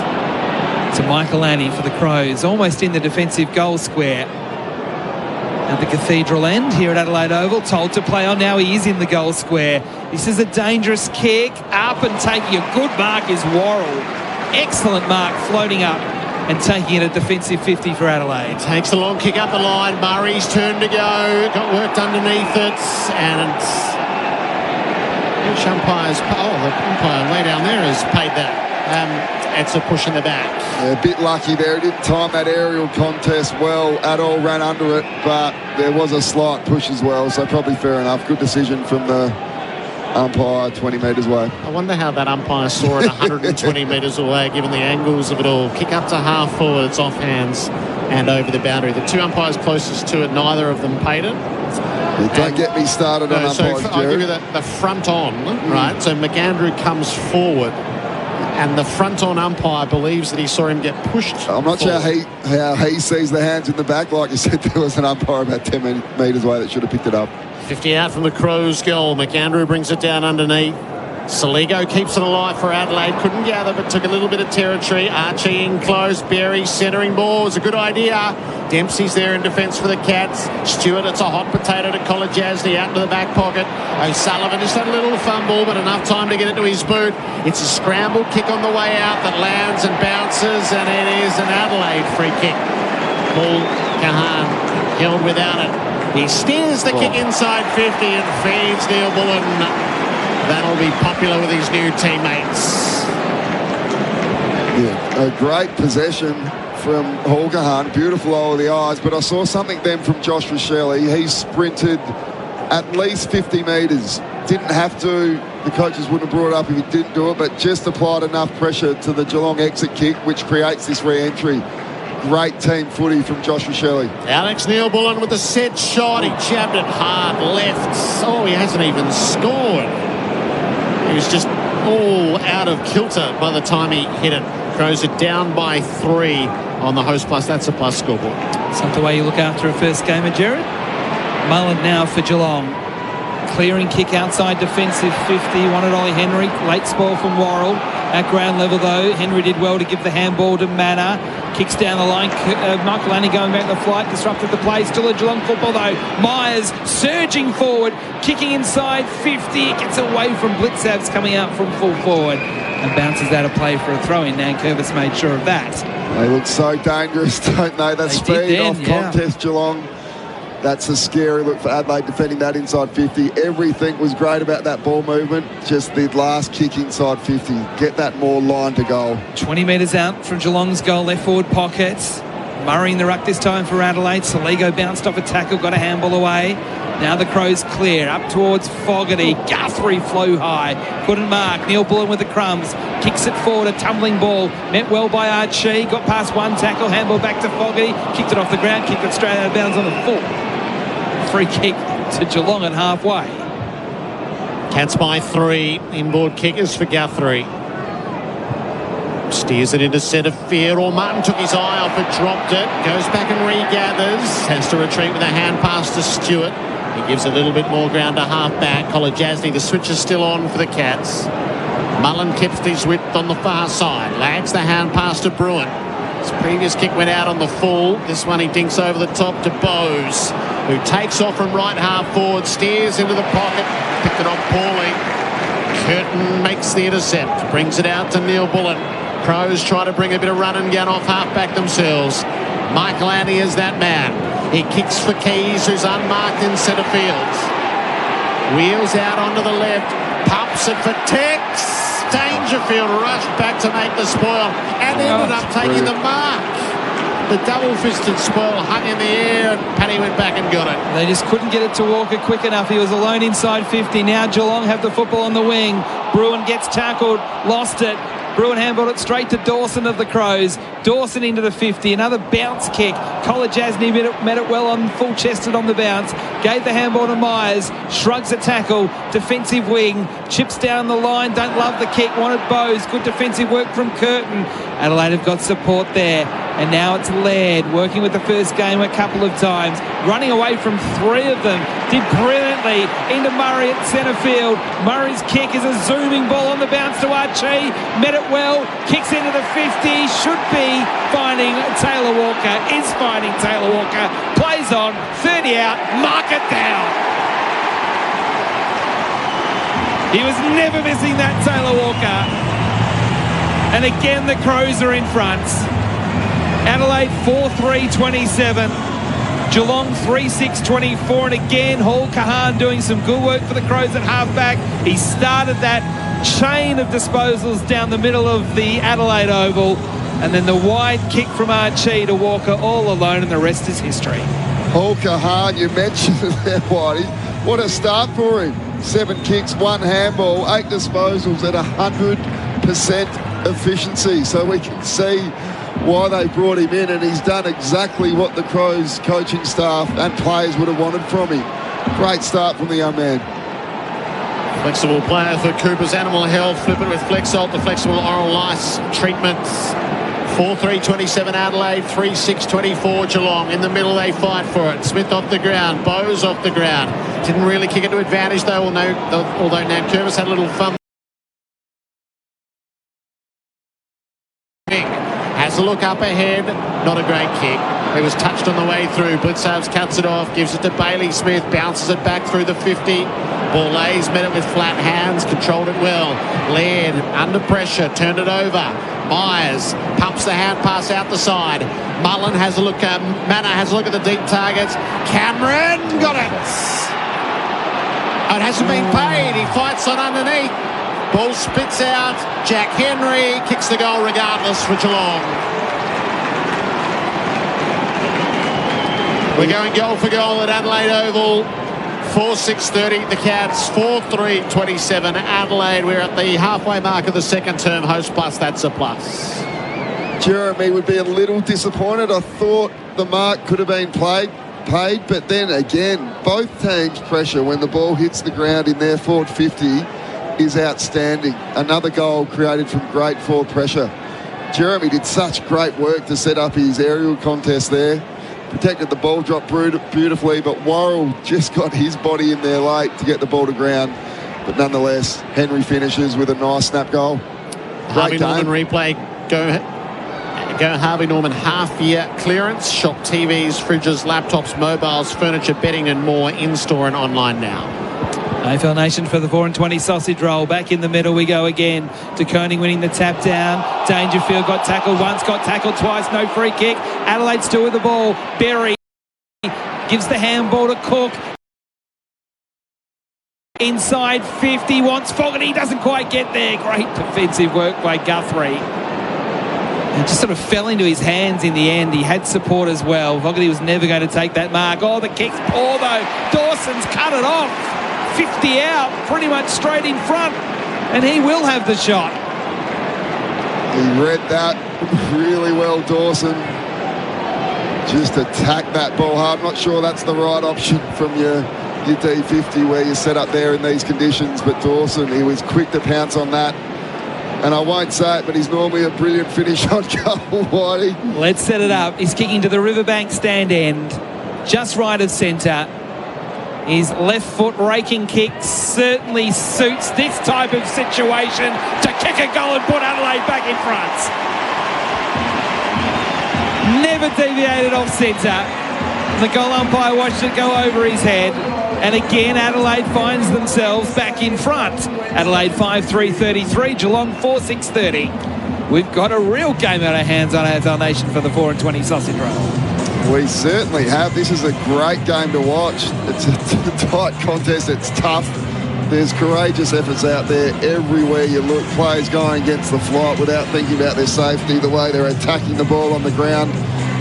to Michael Annie for the Crows, almost in the defensive goal square at the Cathedral end here at Adelaide Oval. Told to play on. Now he is in the goal square. This is a dangerous kick. Up and taking a good mark is Worrell. Excellent mark, floating up and taking it a defensive 50 for Adelaide. Takes a long kick up the line. Murray's turn to go. Got worked underneath it. And which umpire's... Oh, the umpire way down there has paid that. It's a push in the back. Yeah, a bit lucky there. He didn't time that aerial contest well at all. Ran under it, but there was a slight push as well. So probably fair enough. Good decision from the umpire 20 metres away. I wonder how that umpire saw it 120 metres away, given the angles of it all. Kick up to half forward. It's off hands and over the boundary. The two umpires closest to it, neither of them paid it. Don't get me started on umpires, I'll give you the front on, right? So McAndrew comes forward, and the front on umpire believes that he saw him get pushed. I'm not sure how he sees the hands in the back. Like you said, there was an umpire about 10 metres away that should have picked it up. 50 out from the Crows' goal. McAndrew brings it down underneath. Saligo keeps it alive for Adelaide. Couldn't gather, but took a little bit of territory. Archie in close. Berry centering ball was a good idea. Dempsey's there in defence for the Cats. Stewart, it's a hot potato to Colin Jasny out into the back pocket. O'Sullivan just had a little fumble, but enough time to get it to his boot. It's a scramble kick on the way out that lands and bounces, and it is an Adelaide free kick. Paul Kahan held without it. He steers the kick inside 50 and feeds Neil Bullen. That'll be popular with his new teammates. Yeah, a great possession from Holgahan. Beautiful over the eyes. But I saw something then from Josh Rochelle. He sprinted at least 50 metres. Didn't have to. The coaches wouldn't have brought it up if he didn't do it, but just applied enough pressure to the Geelong exit kick, which creates this re-entry. Great team footy from Josh Rochelle. Alex Neil-Bullen with a set shot. He jabbed it hard left. Oh, he hasn't even scored. He was just all out of kilter by the time he hit it. Crows it down by 3 on the Host Plus. That's a plus scoreboard. It's not the way you look after a first gamer, Gerard. Mullen now for Geelong. Clearing kick outside defensive 50. Wanted Ollie Henry. Late spoil from Worrell. At ground level, though, Henry did well to give the handball to Manor. Kicks down the line. Michael Annie going back the flight. Disrupted the play. Still a Geelong football, though. Myers surging forward. Kicking inside 50. It gets away from Blitzabs coming out from full forward. And bounces out of play for a throw-in. Nankervis made sure of that. They look so dangerous, don't they? That speed off contest, Geelong. That's a scary look for Adelaide defending that inside 50. Everything was great about that ball movement. Just the last kick inside 50. Get that more line to goal. 20 metres out from Geelong's goal, left forward pocket. Murray in the ruck this time for Adelaide. Saligo bounced off a tackle, got a handball away. Now the Crows clear up towards Fogarty. Guthrie flew high, couldn't mark. Neil Bullen with the crumbs, kicks it forward, a tumbling ball, met well by Archie, got past one tackle, handball back to Fogarty, kicked it off the ground, kicked it straight out of bounds on the full. Free kick to Geelong at halfway. Cats by 3, inboard kickers for Guthrie. Steers it into centre field. Or Martin took his eye off it, dropped it, goes back and regathers. Has to retreat with a hand pass to Stewart. He gives a little bit more ground to half-back. Kolodjasny, the switch is still on for the Cats. Mullen keeps his width on the far side. Lags the hand pass to Bruin. His previous kick went out on the full. This one he dinks over the top to Bowes, who takes off from right half forward, steers into the pocket, picked it off poorly. Curtin makes the intercept, brings it out to Neil Bullen. Crows try to bring a bit of run and gun off half-back themselves. Michael Annie is that man. He kicks for Keys, who's unmarked in centre field. Wheels out onto the left, pumps it for Tex. Dangerfield rushed back to make the spoil and ended up taking the mark. The double-fisted spoil hung in the air and Paddy went back and got it. They just couldn't get it to Walker quick enough. He was alone inside 50. Now Geelong have the football on the wing. Bruin gets tackled, lost it. Bruin handballed it straight to Dawson of the Crows. Dawson into the 50. Another bounce kick. Kolodjasny met it well on full-chested on the bounce. Gave the handball to Myers. Shrugs a tackle. Defensive wing. Chips down the line. Don't love the kick. Wanted Bowes. Good defensive work from Curtin. Adelaide have got support there. And now it's Laird working with the first game a couple of times. Running away from 3 of them. Did brilliantly into Murray at centre field. Murray's kick is a zooming ball on the bounce to Archie. Met it well. Kicks into the 50. Should be finding Taylor Walker. Is finding Taylor Walker. Plays on. 30 out. Mark it down. He was never missing that, Taylor Walker. And again, the Crows are in front. Adelaide 4-3-27. Geelong 3-6-24. And again, Hall Kahan doing some good work for the Crows at halfback. He started that chain of disposals down the middle of the Adelaide Oval. And then the wide kick from Archie to Walker all alone, and the rest is history. Hall Kahan, you mentioned it there, Whitey. What a start for him. 7 kicks, 1 handball, 8 disposals at 100% efficiency. So we can see why they brought him in, and he's done exactly what the Crows coaching staff and players would have wanted from him. Great start from the young man. Flexible player for Cooper's Animal Health. Flip it with Flexalt, the flexible oral ice treatments. 4-3-27 Adelaide, 3-6-24 Geelong. In the middle, they fight for it. Smith off the ground, Bowes off the ground. Didn't really kick it to advantage, though, although Nankervis had a little fun. Has a look up ahead. Not a great kick. It was touched on the way through. Blitzarves cuts it off, gives it to Bailey Smith, bounces it back through the 50. Ball lays, met it with flat hands, controlled it well. Laird under pressure, turned it over. Myers pumps the hand pass out the side. Mullen has a look at Manor, has a look at the deep targets. Cameron got it. Oh, it hasn't been paid. He fights on underneath. Ball spits out. Jack Henry kicks the goal regardless for Geelong. We're going goal for goal at Adelaide Oval. 4-6-30 the Cats, 4-3-27 Adelaide. We're at the halfway mark of the second term. Host plus, that's a plus. Jeremy would be a little disappointed. I thought the mark could have been paid, but then again, both teams' pressure when the ball hits the ground in their forward 50 is outstanding. Another goal created from great forward pressure. Jeremy did such great work to set up his aerial contest there. Protected the ball drop beautifully, but Worrell just got his body in there late to get the ball to ground. But nonetheless, Henry finishes with a nice snap goal. Harvey Norman replay. Go Harvey Norman half-year clearance. Shop TVs, fridges, laptops, mobiles, furniture, bedding and more in-store and online now. AFL Nation for the 4-20 sausage roll. Back in the middle we go again. De Koning winning the tap down. Dangerfield got tackled once, got tackled twice. No free kick. Adelaide still with the ball. Berry gives the handball to Cook. Inside 50, wants Fogarty, doesn't quite get there. Great defensive work by Guthrie. It just sort of fell into his hands in the end. He had support as well. Fogarty was never going to take that mark. Oh, the kick's poor though. Dawson's cut it off. 50 out, pretty much straight in front. And he will have the shot. He read that really well, Dawson. Just attack that ball hard. I'm not sure that's the right option from your D50 where you're set up there in these conditions. But Dawson, he was quick to pounce on that. And I won't say it, but he's normally a brilliant finish on goal, Whitey. Let's set it up. He's kicking to the Riverbank stand end, just right of centre. His left foot raking kick certainly suits this type of situation to kick a goal and put Adelaide back in front. Never deviated off centre. The goal umpire watched it go over his head. And again, Adelaide finds themselves back in front. Adelaide 5-3-33, Geelong 4-6-30. We've got a real game out of hands on AFL Nation for the 4 and 20 sausage roll. We certainly have. This is a great game to watch. It's a tight contest. It's tough. There's courageous efforts out there everywhere you look. Players going against the flight without thinking about their safety, the way they're attacking the ball on the ground.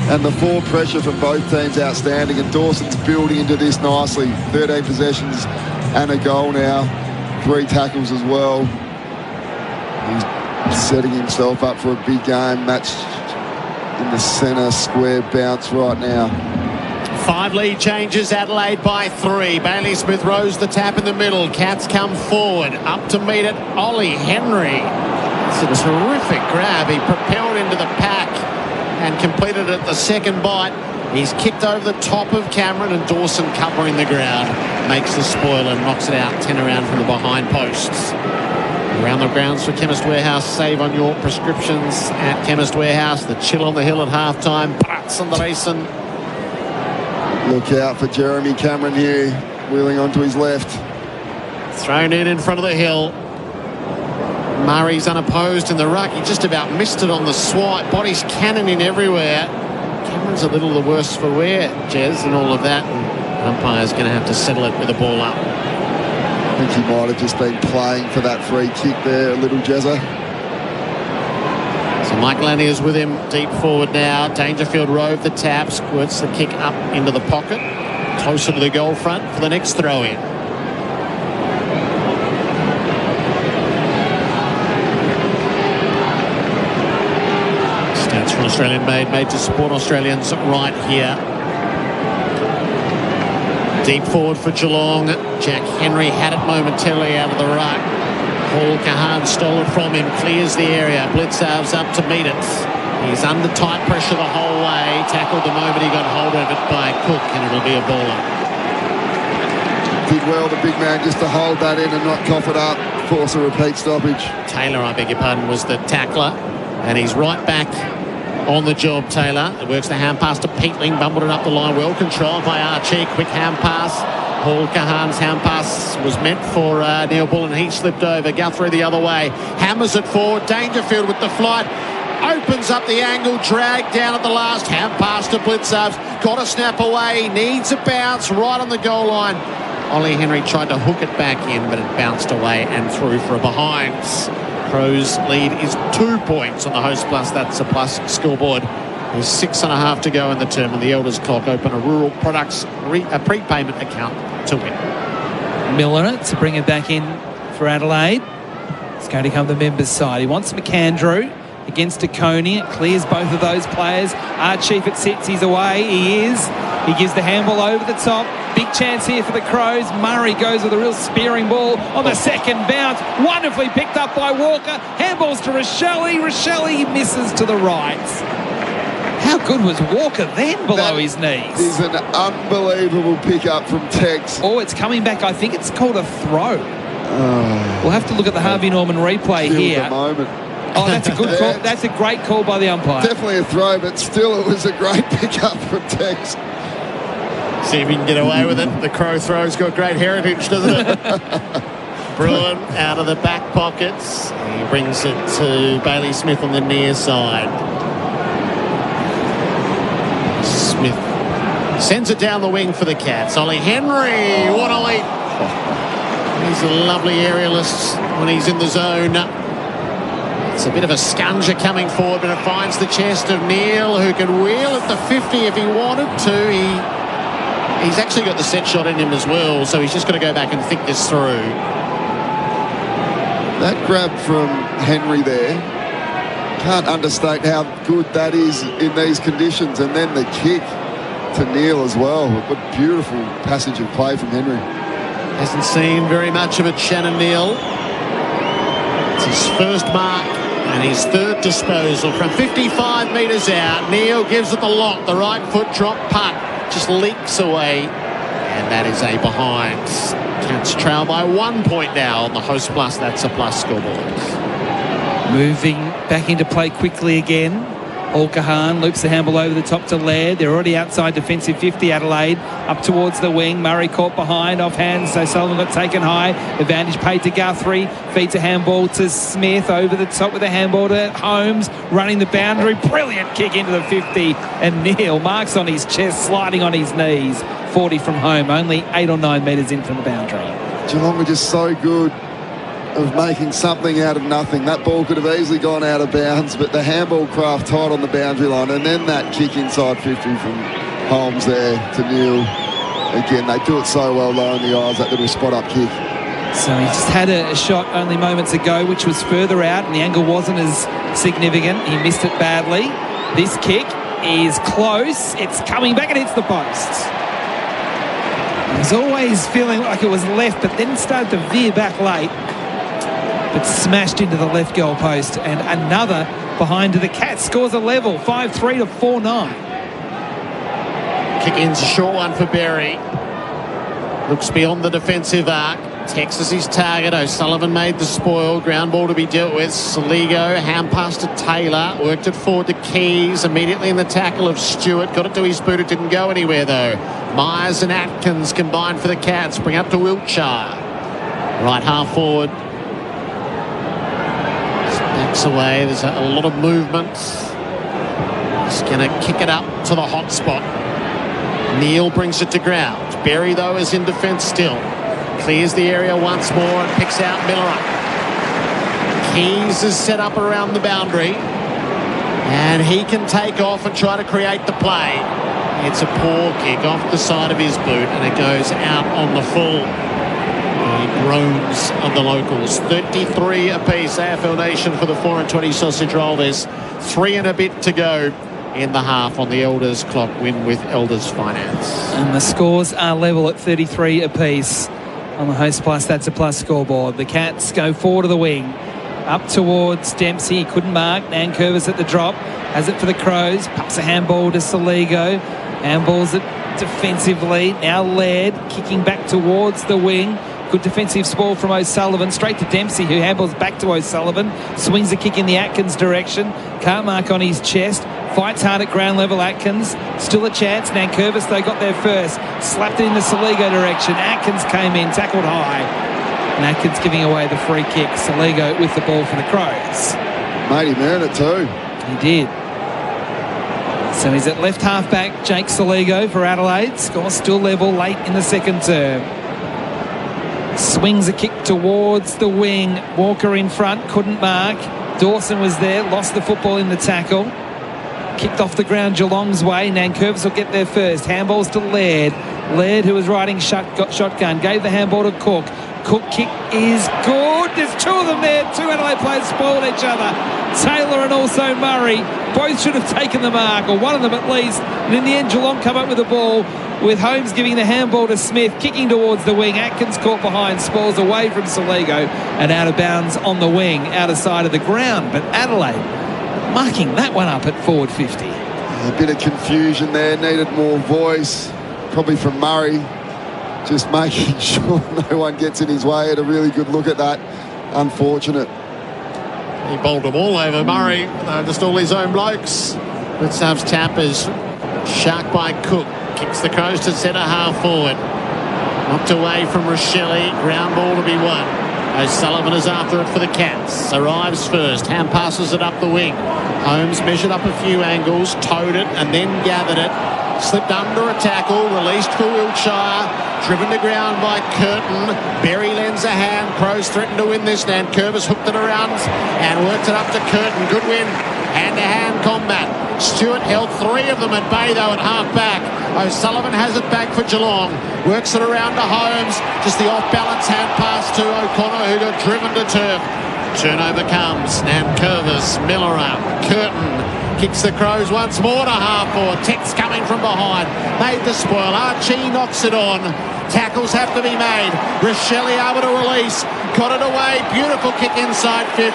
And the forward pressure from both teams outstanding. And Dawson's building into this nicely. 13 possessions and a goal now. 3 tackles as well. He's setting himself up for a big game. Matched in the centre square bounce right now. 5 lead changes, Adelaide by 3. Bailey Smith rose the tap in the middle. Cats come forward. Up to meet it, Ollie Henry. It's a terrific grab. He propelled into the pack and completed it the second bite. He's kicked over the top of Cameron, and Dawson covering the ground. Makes the spoil and knocks it out 10 around from the behind posts. Around the grounds for Chemist Warehouse. Save on your prescriptions at Chemist Warehouse. The chill on the hill at halftime. Bratz on the racing. Look out for Jeremy Cameron here. Wheeling onto his left. Thrown in front of the hill. Murray's unopposed in the ruck. He just about missed it on the swipe. Body's cannoning everywhere. Cameron's a little the worse for wear, Jez, and all of that. And umpire's going to have to settle it with the ball up. I think he might have just been playing for that free kick there, a little Jezza. So Mike Lanier's with him deep forward now. Dangerfield rove the tap, squirts the kick up into the pocket. Closer to the goal front for the next throw-in. Stats from Australian made to support Australians right here. Deep forward for Geelong. Jack Henry had it momentarily out of the ruck. Paul Kahan stole it from him, clears the area. Blitzarves up to meet it. He's under tight pressure the whole way. Tackled the moment he got hold of it by Cook, and it'll be a baller. Did well, the big man, just to hold that in and not cough it up. Force a repeat stoppage. Taylor, I beg your pardon, was the tackler. And he's right back on the job, Taylor. It works the hand pass to Peatling, bumbled it up the line, well controlled by Archie. Quick hand pass. Paul Kahan's hand pass was meant for Neil Bull, and he slipped over. Guthrie the other way. Hammers it forward. Dangerfield with the flight. Opens up the angle. Dragged down at the last. Hand pass to Blitzarves. Got a snap away. Needs a bounce right on the goal line. Ollie Henry tried to hook it back in, but it bounced away and through for a behind. Crows lead is 2 points on the Host Plus. That's a plus scoreboard. There's 6.5 to go in the term, and the Elders clock open a rural products a prepayment account to win. Miller to bring it back in for Adelaide. It's going to come the members' side. He wants McAndrew against Coney. It clears both of those players. Archie, if it sits, he's away. He is. He gives the handball over the top. Big chance here for the Crows. Murray goes with a real spearing ball on the second bounce. Wonderfully picked up by Walker. Handballs to Rochelle. Rochelle misses to the right. How good was Walker then below his knees? Is an unbelievable pick-up from Tex. Oh, it's coming back. I think it's called a throw. We'll have to look at the Harvey Norman replay here. The moment. Oh, that's a good call. That's a great call by the umpire. Definitely a throw, but still it was a great pick-up from Tex. See if he can get away with it. The Crow throw's got great heritage, doesn't it? Bruin out of the back pockets. He brings it to Bailey Smith on the near side. Smith sends it down the wing for the Cats. Ollie Henry, what a leap. He's a lovely aerialist when he's in the zone. It's a bit of a scunger coming forward, but it finds the chest of Neil, who can wheel at the 50 if he wanted to. He's actually got the set shot in him as well, so he's just got to go back and think this through. That grab from Henry there, can't understate how good that is in these conditions. And then the kick to Neil as well. What beautiful passage of play from Henry. Hasn't seen very much of it, Shannon Neil. It's his first mark and his third disposal from 55 metres out. Neil gives it the lock. The right foot drop putt just leaks away. And that is a behind. Cats trail by 1 point now on the Host Plus. That's a plus scoreboard. Moving back into play quickly again. Kahan loops the handball over the top to Laird. They're already outside defensive 50, Adelaide. Up towards the wing. Murray caught behind, off hands, so Sullivan got taken high. Advantage paid to Guthrie. Feeds a handball to Smith. Over the top with a handball to Holmes. Running the boundary. Brilliant kick into the 50. And Neil marks on his chest, sliding on his knees. 40 from home. Only 8 or 9 metres in from the boundary. Geelong were just so good of making something out of nothing. That ball could have easily gone out of bounds, but the handball craft tight on the boundary line, and then that kick inside 50 from Holmes there to Neil. Again, they do it so well low in the eyes, that little spot-up kick. So he just had a shot only moments ago, which was further out, and the angle wasn't as significant. He missed it badly. This kick is close. It's coming back and hits the post. He was always feeling like it was left, but then started to veer back late. But smashed into the left goal post, and another behind to the Cats. Scores a level, 5-3 to 4-9. Kick in's a short one for Berry. Looks beyond the defensive arc. Texas his target. O'Sullivan made the spoil. Ground ball to be dealt with. Saligo, hand pass to Taylor. Worked it forward to Keys. Immediately in the tackle of Stewart. Got it to his boot. It didn't go anywhere though. Myers and Atkins combined for the Cats. Bring up to Wiltshire. Right half forward. Backs away. There's a lot of movement. He's going to kick it up to the hot spot. Neil brings it to ground. Berry, though, is in defence still. Clears the area once more and picks out Miller. Keys is set up around the boundary. And he can take off and try to create the play. It's a poor kick off the side of his boot, and it goes out on the full. The groans of the locals. 33 apiece, AFL Nation for the 4-20 sausage roll. There's 3 and a bit to go in the half on the Elders clock win with Elders Finance. And the scores are level at 33 apiece on the Host Plus. That's a plus scoreboard. The Cats go forward to the wing. Up towards Dempsey. He couldn't mark. Nankervis at the drop. Has it for the Crows. Pups a handball to Saligo. Handballs it defensively. Now Laird kicking back towards the wing. Good defensive spoil from O'Sullivan. Straight to Dempsey, who handballs back to O'Sullivan. Swings the kick in the Atkins direction. Can't mark on his chest. Fights hard at ground level, Atkins. Still a chance. Nankervis, they got there first. Slapped it in the Saligo direction. Atkins came in, tackled high. And Atkins giving away the free kick. Saligo with the ball for the Crows. Mate, he earned it too. He did. So he's at left half back, Jake Saligo for Adelaide. Score still level late in the second term. Swings a kick towards the wing. Walker in front, couldn't mark. Dawson was there, lost the football in the tackle. Kicked off the ground Geelong's way. Nankervis will get there first. Handballs to Laird. Laird, who was riding shotgun, gave the handball to Cook. Cook kick is good. There's 2 of them there. 2 Adelaide players spoiled each other. Taylor and also Murray. Both should have taken the mark, or one of them at least. And in the end, Geelong come up with the ball, with Holmes giving the handball to Smith, kicking towards the wing. Atkins caught behind, spoils away from Saligo and out of bounds on the wing, out of sight of the ground. But Adelaide marking that one up at forward 50. A bit of confusion there, needed more voice, probably from Murray, just making sure no one gets in his way. Had a really good look at that. Unfortunate. He bowled them all over Murray, just all his own blokes. But Subs tap is sharked by Cook. Kicks the Crows to centre half forward. Knocked away from Rochelle. Ground ball to be won. O'Sullivan is after it for the Cats. Arrives first. Hand passes it up the wing. Holmes measured up a few angles, towed it and then gathered it. Slipped under a tackle, released for Wiltshire, driven to ground by Curtin. Berry lends a hand. Crows threatened to win this. Nankervis hooked it around and worked it up to Curtin. Good win. Hand-to-hand combat. Stewart held 3 of them at bay, though, at half-back. O'Sullivan has it back for Geelong. Works it around to Holmes. Just the off-balance hand pass to O'Connor, who got driven to turf. Turnover comes. Nankervis, Millerer, Curtin. Kicks the Crows once more to half-forward. Tex coming from behind. Made the spoil. Archie knocks it on. Tackles have to be made. Rochelle able to release. Got it away. Beautiful kick inside 50.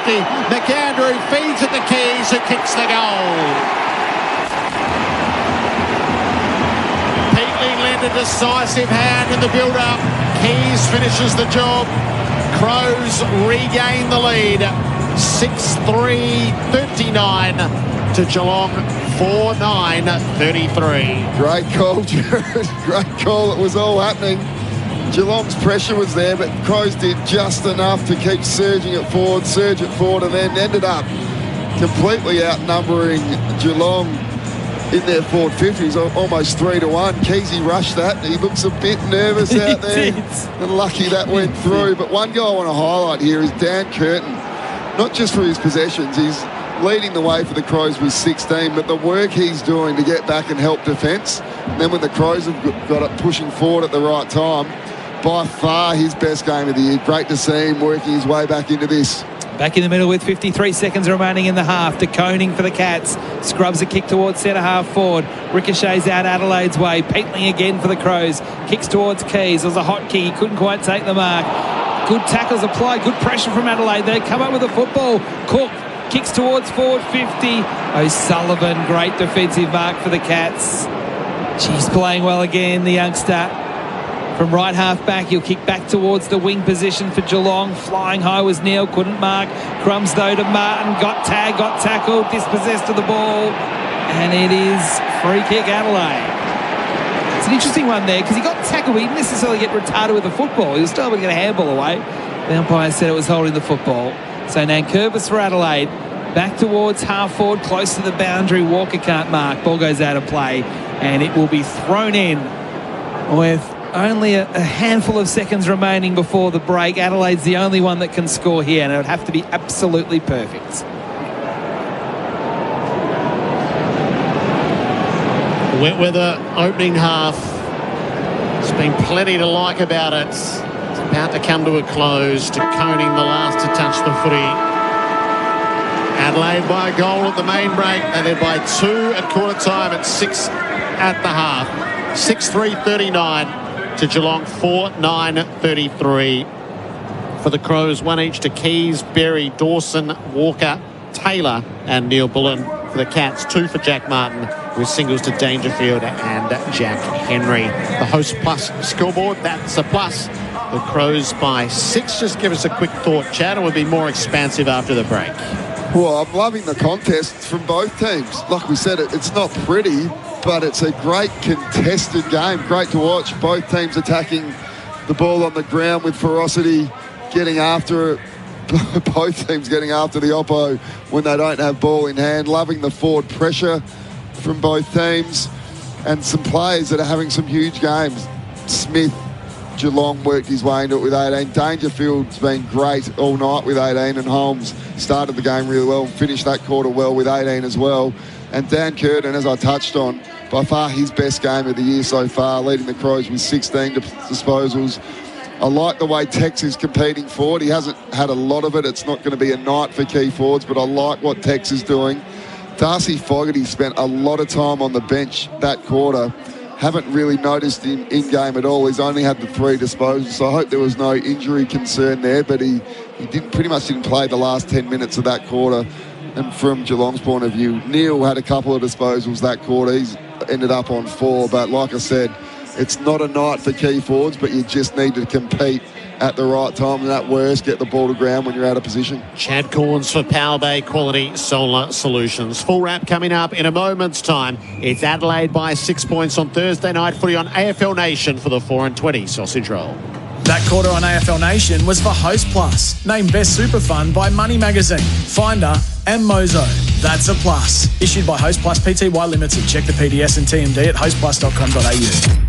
McAndrew feeds it to Keys, who kicks the goal. Bickley lent a decisive hand in the build-up. Keys finishes the job. Crows regain the lead. 6-3-39 to Geelong. 4-9-33. Great call, Gerard. Great call. It was all happening. Geelong's pressure was there, but Crows did just enough to keep surging it forward, and then ended up completely outnumbering Geelong in their forward 50s, almost 3-1. Keysy rushed that. He looks a bit nervous out there. And lucky that went through. But one guy I want to highlight here is Dan Curtin. Not just for his possessions, he's leading the way for the Crows with 16, but the work he's doing to get back and help defence. And then when the Crows have got it pushing forward at the right time, by far his best game of the year. Great to see him working his way back into this. Back in the middle with 53 seconds remaining in the half. De Koning for the Cats. Scrubs a kick towards centre half forward. Ricochets out Adelaide's way. Peatling again for the Crows. Kicks towards Keys. It was a hot kick. He couldn't quite take the mark. Good tackles applied. Good pressure from Adelaide. They come up with a football. Cook kicks towards forward 50. O'Sullivan, great defensive mark for the Cats. She's playing well again, the youngster. From right half back, he'll kick back towards the wing position for Geelong. Flying high was Neil, couldn't mark. Crumbs though to Martin, got tagged, got tackled, dispossessed of the ball. And it is free kick Adelaide. It's an interesting one there because he got tackled, but he didn't necessarily get retarded with the football. He was still able to get a handball away. The umpire said it was holding the football. So Nankervis for Adelaide. Back towards half forward, close to the boundary. Walker can't mark. Ball goes out of play. And it will be thrown in with only a handful of seconds remaining before the break. Adelaide's the only one that can score here, and it would have to be absolutely perfect. Wet weather opening half. There's been plenty to like about it. It's about to come to a close. De Koning the last to touch the footy. Adelaide by a goal at the main break. They led by 2 at quarter time and 6 at the half. 6-3-39 to Geelong. 4-9-33 for the Crows. 1 each to Keys, Berry, Dawson, Walker, Taylor and Neil Bullen. For the Cats, 2 for Jack Martin with singles to Dangerfield and Jack Henry. The Host Plus scoreboard, that's a plus. The Crows by 6. Just give us a quick thought, Chad. It would be more expansive after the break. Well, I'm loving the contest from both teams. Like we said, it's not pretty, but it's a great contested game. Great to watch. Both teams attacking the ball on the ground with ferocity, getting after it. Both teams getting after the oppo when they don't have ball in hand. Loving the forward pressure from both teams. And some players that are having some huge games. Smith, Geelong worked his way into it with 18. Dangerfield's been great all night with 18, and Holmes started the game really well and finished that quarter well with 18 as well. And Dan Curtin, as I touched on, by far his best game of the year so far, leading the Crows with 16 disposals. I like the way Tex is competing forward. He hasn't had a lot of it. It's not going to be a night for key forwards, but I like what Tex is doing. Darcy Fogarty spent a lot of time on the bench that quarter. Haven't really noticed him in-game at all. He's only had the 3 disposals, so I hope there was no injury concern there, but he pretty much didn't play the last 10 minutes of that quarter. And from Geelong's point of view, Neil had a couple of disposals that quarter. He's ended up on 4, but like I said, it's not a night for key forwards, but you just need to compete at the right time, and at worst, get the ball to ground when you're out of position. Chad Corns for Power Bay Quality Solar Solutions. Full wrap coming up in a moment's time. It's Adelaide by 6 points on Thursday night footy on AFL Nation for the 4 and 20 Sausage Roll. That quarter on AFL Nation was for Host Plus, named Best Super Fund by Money Magazine, Finder and Mozo. That's a plus. Issued by Host Plus Pty Limited. Check the PDS and TMD at hostplus.com.au.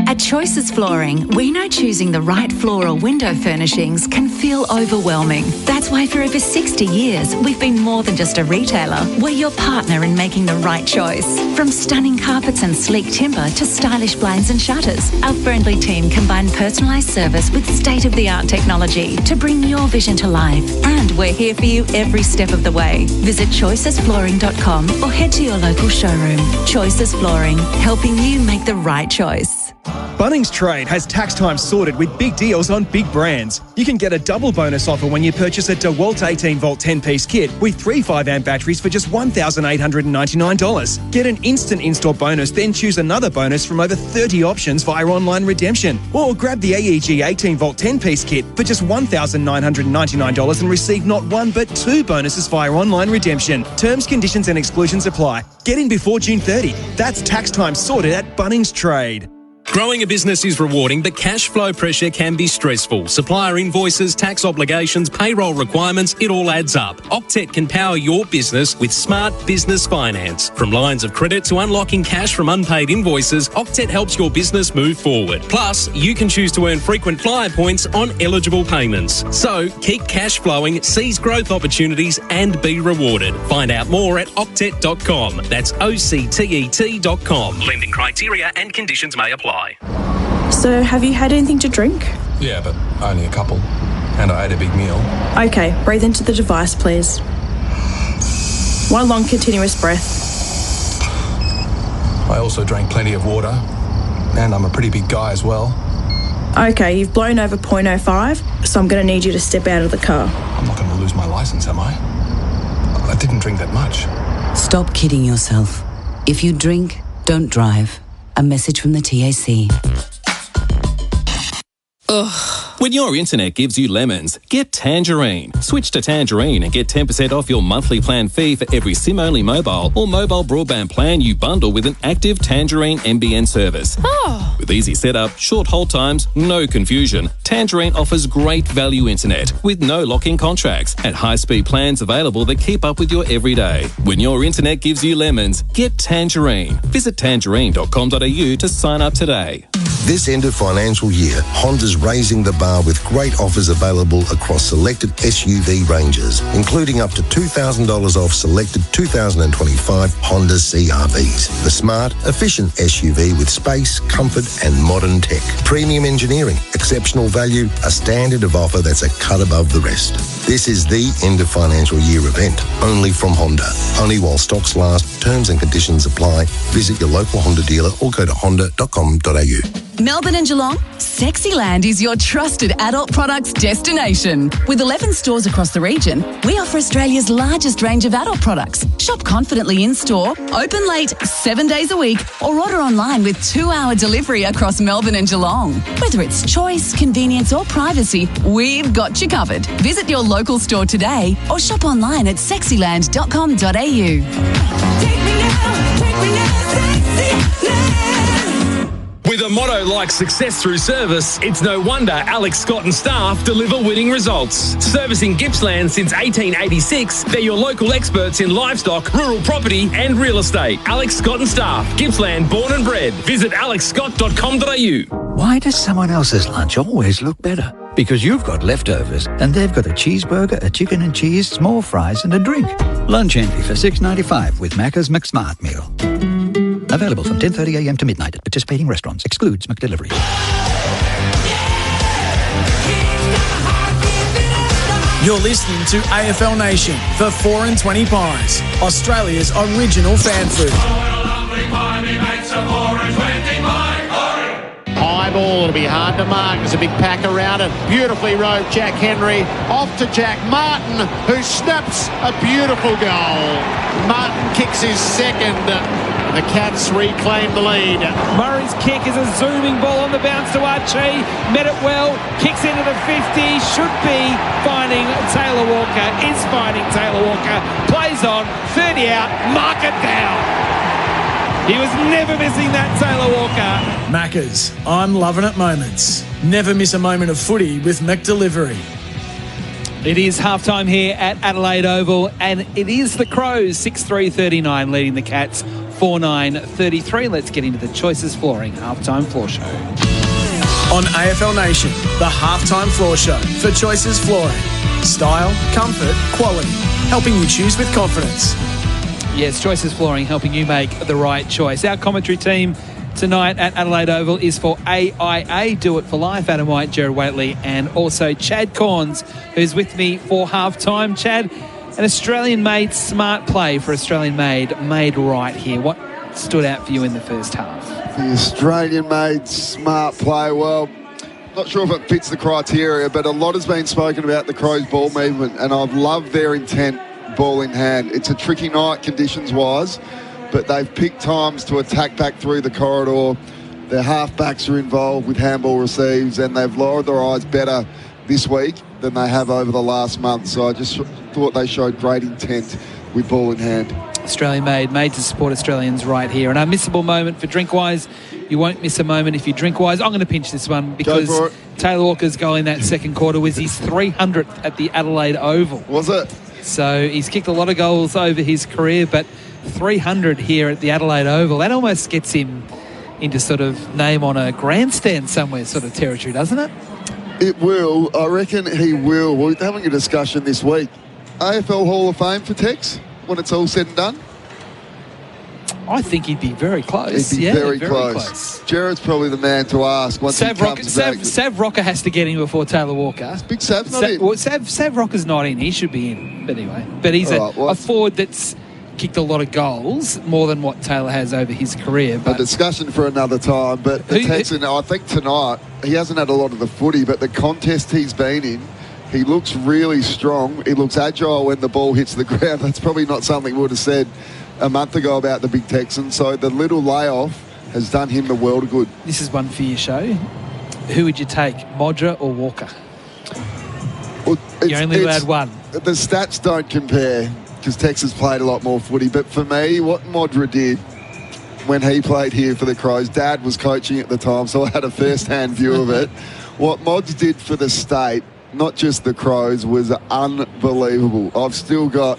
At Choices Flooring, we know choosing the right floor or window furnishings can feel overwhelming. That's why for over 60 years, we've been more than just a retailer. We're your partner in making the right choice. From stunning carpets and sleek timber to stylish blinds and shutters, our friendly team combine personalised service with state-of-the-art technology to bring your vision to life. And we're here for you every step of the way. Visit choicesflooring.com or head to your local showroom. Choices Flooring, helping you make the right choice. Bunnings Trade has tax time sorted with big deals on big brands. You can get a double bonus offer when you purchase a DeWalt 18-volt 10-piece kit with 3 5-amp batteries for just $1,899. Get an instant in-store bonus, then choose another bonus from over 30 options via online redemption. Or grab the AEG 18-volt 10-piece kit for just $1,999 and receive not one but 2 bonuses via online redemption. Terms, conditions and exclusions apply. Get in before June 30. That's tax time sorted at Bunnings Trade. Growing a business is rewarding, but cash flow pressure can be stressful. Supplier invoices, tax obligations, payroll requirements, it all adds up. Octet can power your business with smart business finance. From lines of credit to unlocking cash from unpaid invoices, Octet helps your business move forward. Plus, you can choose to earn frequent flyer points on eligible payments. So, keep cash flowing, seize growth opportunities and be rewarded. Find out more at octet.com. That's OCTET.com. Lending criteria and conditions may apply. So, have you had anything to drink? Yeah, but only a couple. And I ate a big meal. Okay, breathe into the device, please. One long continuous breath. I also drank plenty of water. And I'm a pretty big guy as well. Okay, you've blown over 0.05, so I'm going to need you to step out of the car. I'm not going to lose my licence, am I? I didn't drink that much. Stop kidding yourself. If you drink, don't drive. A message from the TAC. Ugh. When your internet gives you lemons, get Tangerine. Switch to Tangerine and get 10% off your monthly plan fee for every SIM-only mobile or mobile broadband plan you bundle with an active Tangerine NBN service. Oh. With easy setup, short hold times, no confusion, Tangerine offers great value internet with no lock-in contracts and high-speed plans available that keep up with your everyday. When your internet gives you lemons, get Tangerine. Visit tangerine.com.au to sign up today. This end of financial year, Honda's raising the bar with great offers available across selected SUV ranges, including up to $2,000 off selected 2025 Honda CR-Vs. The smart, efficient SUV with space, comfort and modern tech. Premium engineering, exceptional value, a standard of offer that's a cut above the rest. This is the end of financial year event, only from Honda. Only while stocks last, terms and conditions apply. Visit your local Honda dealer or go to honda.com.au. Melbourne and Geelong, Sexyland is your trusted adult products destination. With 11 stores across the region, we offer Australia's largest range of adult products. Shop confidently in-store, open late 7 days a week, or order online with 2-hour delivery across Melbourne and Geelong. Whether it's choice, convenience or privacy, we've got you covered. Visit your local store today or shop online at sexyland.com.au. Take me now, Sexyland. With a motto like success through service, it's no wonder Alex Scott and staff deliver winning results. Servicing Gippsland since 1886, they're your local experts in livestock, rural property and real estate. Alex Scott and staff, Gippsland born and bred. Visit alexscott.com.au. Why does someone else's lunch always look better? Because you've got leftovers and they've got a cheeseburger, a chicken and cheese, small fries and a drink. Lunch envy for $6.95 with Macca's McSmart meal. Available from 10:30am to midnight at participating restaurants. Excludes McDelivery. You're listening to AFL Nation for 4 and 20 Pies, Australia's original fan food. High ball, it'll be hard to mark. There's a big pack around it. Beautifully rode Jack Henry. Off to Jack Martin, who snaps a beautiful goal. Martin kicks his second. The Cats reclaim the lead. Murray's kick is a zooming ball on the bounce to Archie. Met it well. Kicks into the 50. Should be finding Taylor Walker. Is finding Taylor Walker. Plays on. 30 out. Mark it down. He was never missing that, Taylor Walker. Macca's, I'm loving it moments. Never miss a moment of footy with McDelivery. It is halftime here at Adelaide Oval, and it is the Crows 6-3-39 leading the Cats 4-9-33. Let's get into the Choices Flooring halftime floor show. On AFL Nation, the halftime floor show for Choices Flooring. Style, comfort, quality, helping you choose with confidence. Yes, Choices Flooring helping you make the right choice. Our commentary team tonight at Adelaide Oval is for AIA, Do It For Life, Adam White, Gerard Whateley, and also Chad Corns, who's with me for half-time. Chad, an Australian-made smart play for Australian-made, made right here. What stood out for you in the first half? The Australian-made smart play, well, not sure if it fits the criteria, but a lot has been spoken about the Crows' ball movement, and I've loved their intent ball in hand. It's a tricky night conditions-wise, but they've picked times to attack back through the corridor. Their half-backs are involved with handball receives, and they've lowered their eyes better this week than they have over the last month. So I just thought they showed great intent with ball in hand. Australian-made, made to support Australians right here. An unmissable moment for Drinkwise. You won't miss a moment if you Drinkwise. I'm going to pinch this one because Taylor Walker's goal in that second quarter was his 300th at the Adelaide Oval. Was it? So he's kicked a lot of goals over his career, but 300 here at the Adelaide Oval, that almost gets him into sort of name on a grandstand somewhere sort of territory, doesn't it? It will. I reckon he will. We're having a discussion this week. AFL Hall of Fame for Tex when it's all said and done? I think he'd be very close. He'd be very close. Gerard's probably the man to ask once he comes back. Sav Rocker has to get in before Taylor Walker. Big Sav's not in. Well, Sav Rocker's not in. He should be in. But anyway. But he's a forward that's kicked a lot of goals, more than what Taylor has over his career. But a discussion for another time. But the Texan, I think tonight, he hasn't had a lot of the footy, but the contest he's been in, he looks really strong. He looks agile when the ball hits the ground. That's probably not something we would have said a month ago about the big Texan. So the little layoff has done him the world of good. This is one for your show. Who would you take, Modra or Walker? Well, you only allowed one. The stats don't compare because Tex has played a lot more footy. But for me, what Modra did when he played here for the Crows, Dad was coaching at the time, so I had a first-hand view of it. What Mods did for the state, not just the Crows, was unbelievable. I've still got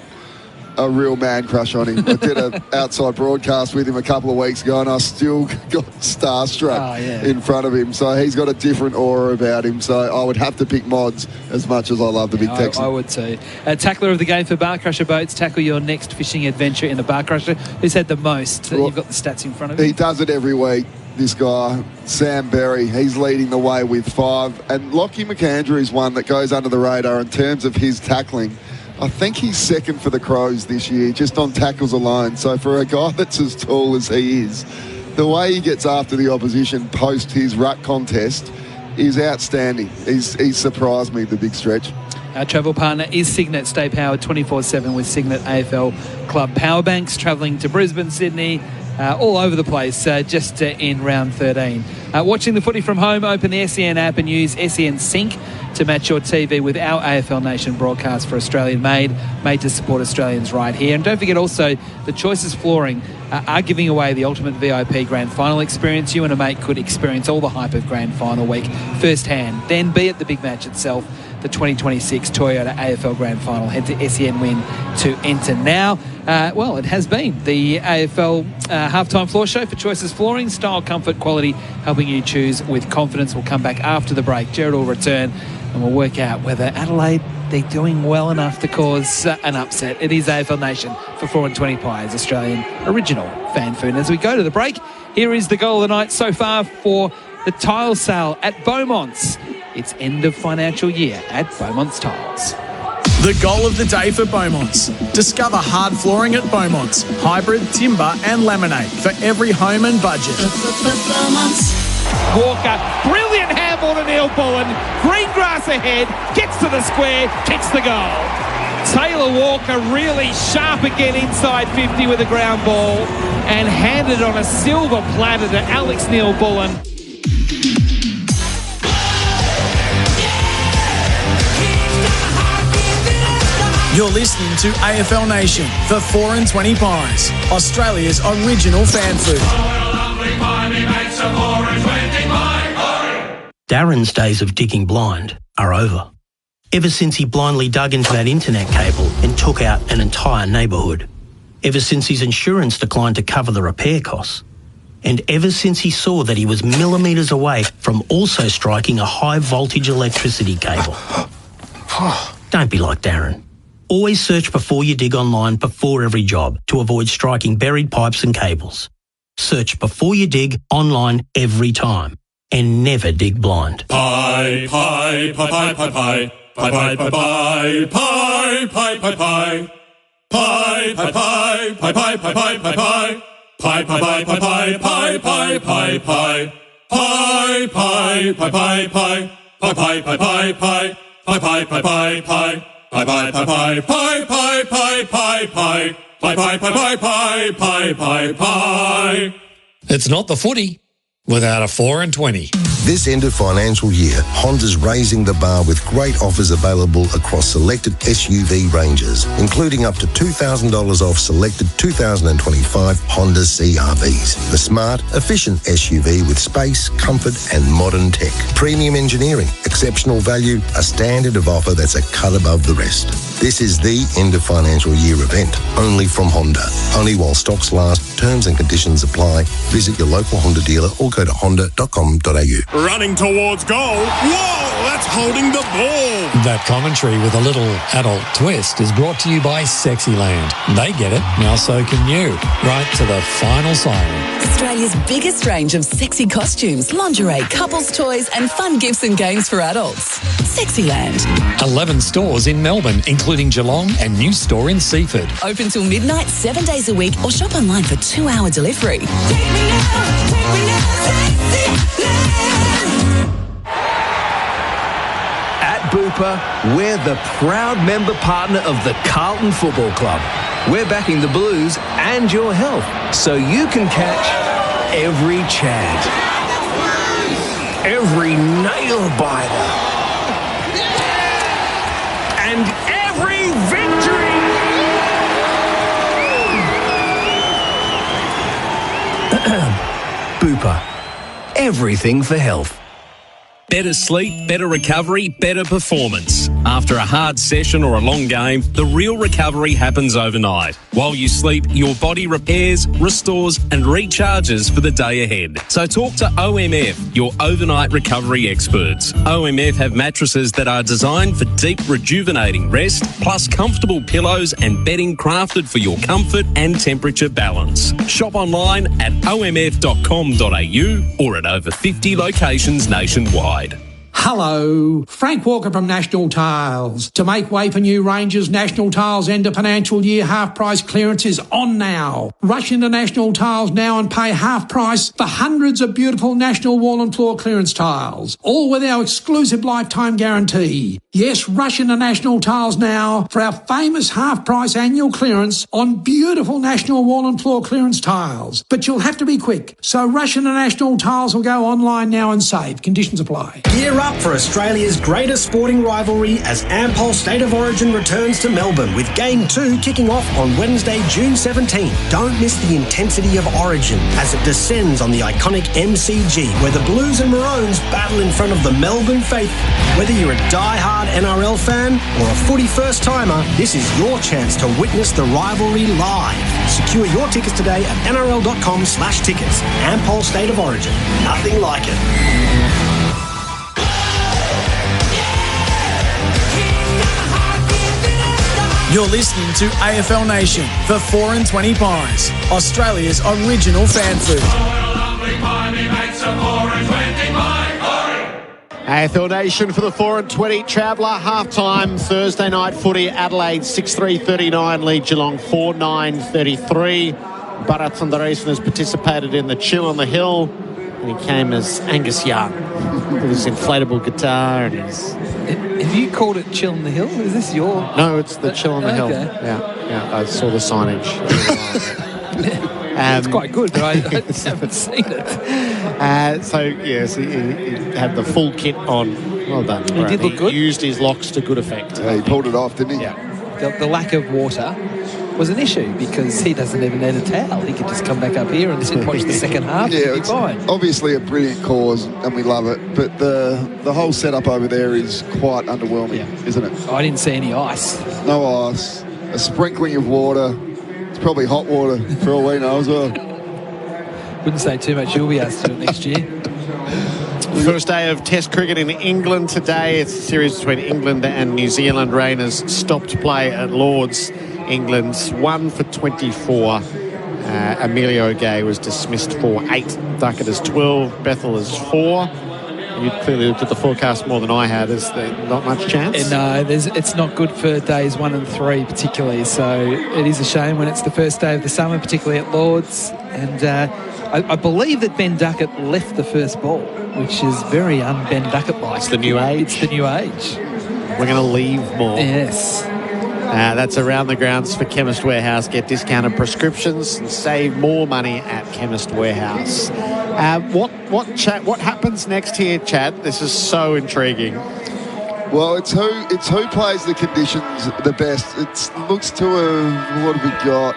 a real man crush on him. I did an outside broadcast with him a couple of weeks ago, and I still got starstruck in front of him. So he's got a different aura about him. So I would have to pick Mods as much as I love the big Texan. I would too. Tackler of the game for Bar Crusher Boats. Tackle your next fishing adventure in a Bar Crusher. Who's had the most? Well, you've got the stats in front of you. He does it every week. This guy, Sam Berry, he's leading the way with 5. And Lockie McAndrew is one that goes under the radar in terms of his tackling. I think he's second for the Crows this year, just on tackles alone. So for a guy that's as tall as he is, the way he gets after the opposition post his ruck contest is outstanding. He's surprised me, the big stretch. Our travel partner is Signet. Stay powered 24/7 with Signet AFL Club Power Banks, travelling to Brisbane, Sydney, all over the place, just in round 13. Watching the footy from home, open the SEN app and use SEN Sync to match your TV with our AFL Nation broadcast for Australian made to support Australians right here. And don't forget also, the Choices Flooring are giving away the ultimate VIP Grand Final experience. You and a mate could experience all the hype of Grand Final week firsthand, then be at the big match itself, the 2026 Toyota AFL Grand Final. Head to SEN Win to enter now. Well, it has been the AFL halftime floor show for Choices Flooring. Style, comfort, quality, helping you choose with confidence. We'll come back after the break. Gerard will return and we'll work out whether Adelaide, they're doing well enough to cause an upset. It is AFL Nation for 4 and 20 Pies, Australian original fan food. And as we go to the break, here is the goal of the night so far for the tile sale at Beaumont's. It's end of financial year at Beaumont's Tiles. The goal of the day for Beaumont's. Discover hard flooring at Beaumont's. Hybrid, timber and laminate for every home and budget. Walker, brilliant handball to Neil Bullen. Green grass ahead, gets to the square, kicks the goal. Taylor Walker really sharp again inside 50 with a ground ball and handed on a silver platter to Alex Neil Bullen. You're listening to AFL Nation for 4 and 20 Pies, Australia's original fan food. Darren's days of digging blind are over. Ever since he blindly dug into that internet cable and took out an entire neighbourhood. Ever since his insurance declined to cover the repair costs. And ever since he saw that he was millimetres away from also striking a high voltage electricity cable. Don't be like Darren. Always search before you dig online before every job to avoid striking buried pipes and cables. Search before you dig online every time. And never dig blind. Pie, pie, pie, pie, pie, pie. Pie, pie, pie, pie, pie, pie, pie, pie. Pie, pie, pie, pie, pie, pie, pie, pie, pie. Pie, pie, pie, pie, pie, pie, pie, pie, pie. Pie, pie, pie, pie, pie. Pie, pie, pie, pie, pie. Pie, pie, pie, pie, pie. Pie, pie, pie, pie, pie, pie, pie, pie, pie. Pie, pie, pie, pie, pie, pie, pie. It's not the footy without a 4 and 20. This end of financial year, Honda's raising the bar with great offers available across selected SUV ranges, including up to $2,000 off selected 2025 Honda CR-Vs. The smart, efficient SUV with space, comfort and modern tech. Premium engineering, exceptional value, a standard of offer that's a cut above the rest. This is the end of financial year event, only from Honda. Only while stocks last, terms and conditions apply. Visit your local Honda dealer or go to honda.com.au. Running towards goal. Whoa, that's holding the ball. That commentary with a little adult twist is brought to you by Sexyland. They get it, now so can you. Right to the final siren. Australia's biggest range of sexy costumes, lingerie, couples toys and fun gifts and games for adults. Sexyland. 11 stores in Melbourne, including Geelong and new store in Seaford. Open till midnight, 7 days a week, or shop online for 2-hour delivery. Take me now, Sexyland. At Bupa, we're the proud member partner of the Carlton Football Club. We're backing the Blues and your health so you can catch every chant, every nail biter, and every victory. Bupa, everything for health. Better sleep, better recovery, better performance. After a hard session or a long game, the real recovery happens overnight. While you sleep, your body repairs, restores and recharges for the day ahead. So talk to OMF, your overnight recovery experts. OMF have mattresses that are designed for deep rejuvenating rest, plus comfortable pillows and bedding crafted for your comfort and temperature balance. Shop online at omf.com.au or at over 50 locations nationwide. Hello, Frank Walker from National Tiles. To make way for new ranges, National Tiles end of financial year half price clearance is on now. Rush into National Tiles now and pay half price for hundreds of beautiful National wall and floor clearance tiles, all with our exclusive lifetime guarantee. Yes, rush into National Tiles now for our famous half price annual clearance on beautiful National wall and floor clearance tiles. But you'll have to be quick, so rush into National Tiles or go online now and save. Conditions apply. Gear up for Australia's greatest sporting rivalry as Ampol State of Origin returns to Melbourne with Game 2 kicking off on Wednesday, June 17. Don't miss the intensity of Origin as it descends on the iconic MCG where the Blues and Maroons battle in front of the Melbourne faithful. Whether you're a die-hard NRL fan or a footy first-timer, this is your chance to witness the rivalry live. Secure your tickets today at nrl.com/tickets. Ampol State of Origin. Nothing like it. You're listening to AFL Nation for 4 and 20 Pies, Australia's original fan food. AFL Nation for the 4 and 20 Traveller half-time Thursday night footy. Adelaide 6-3-39 lead Geelong 4-9-33. Bharat Sundaresan has participated in the Chill on the Hill and he came as Angus Young with his inflatable guitar and his... Have you called it Chill on the Hill? Is this your... No, it's the Chill on the Hill. Okay. Yeah, I saw the signage. It's quite good, but I haven't seen it. So, yes, he had the full kit on. Well done. He did look good. He used his locks to good effect. Yeah, he pulled it off, didn't he? Yeah. The lack of water was an issue because he doesn't even need a towel. He could just come back up here and sit and watch the second half. Yeah, and it's be fine. obviously a brilliant cause and we love it, but the whole setup over there is quite underwhelming, isn't it? I didn't see any ice. No ice, a sprinkling of water. It's probably hot water for all we know as well. Wouldn't say too much. You'll be asked to do it next year. First day of Test cricket in England today. It's a series between England and New Zealand. Rainers stopped play at Lord's. England's 1 for 24. Emilio Gay was dismissed for 8. Duckett is 12. Bethel is 4. You clearly looked at the forecast more than I had. Is there not much chance? No, it's not good for days 1 and 3 particularly. So it is a shame when it's the first day of the summer, particularly at Lord's. And I believe that Ben Duckett left the first ball, which is very un-Ben Duckett-like. It's the new age. It's the new age. We're going to leave more. Yes. That's around the grounds for Chemist Warehouse. Get discounted prescriptions and save more money at Chemist Warehouse. What happens next here, Chad? This is so intriguing. Well, it's who plays the conditions the best. It looks to what have we got?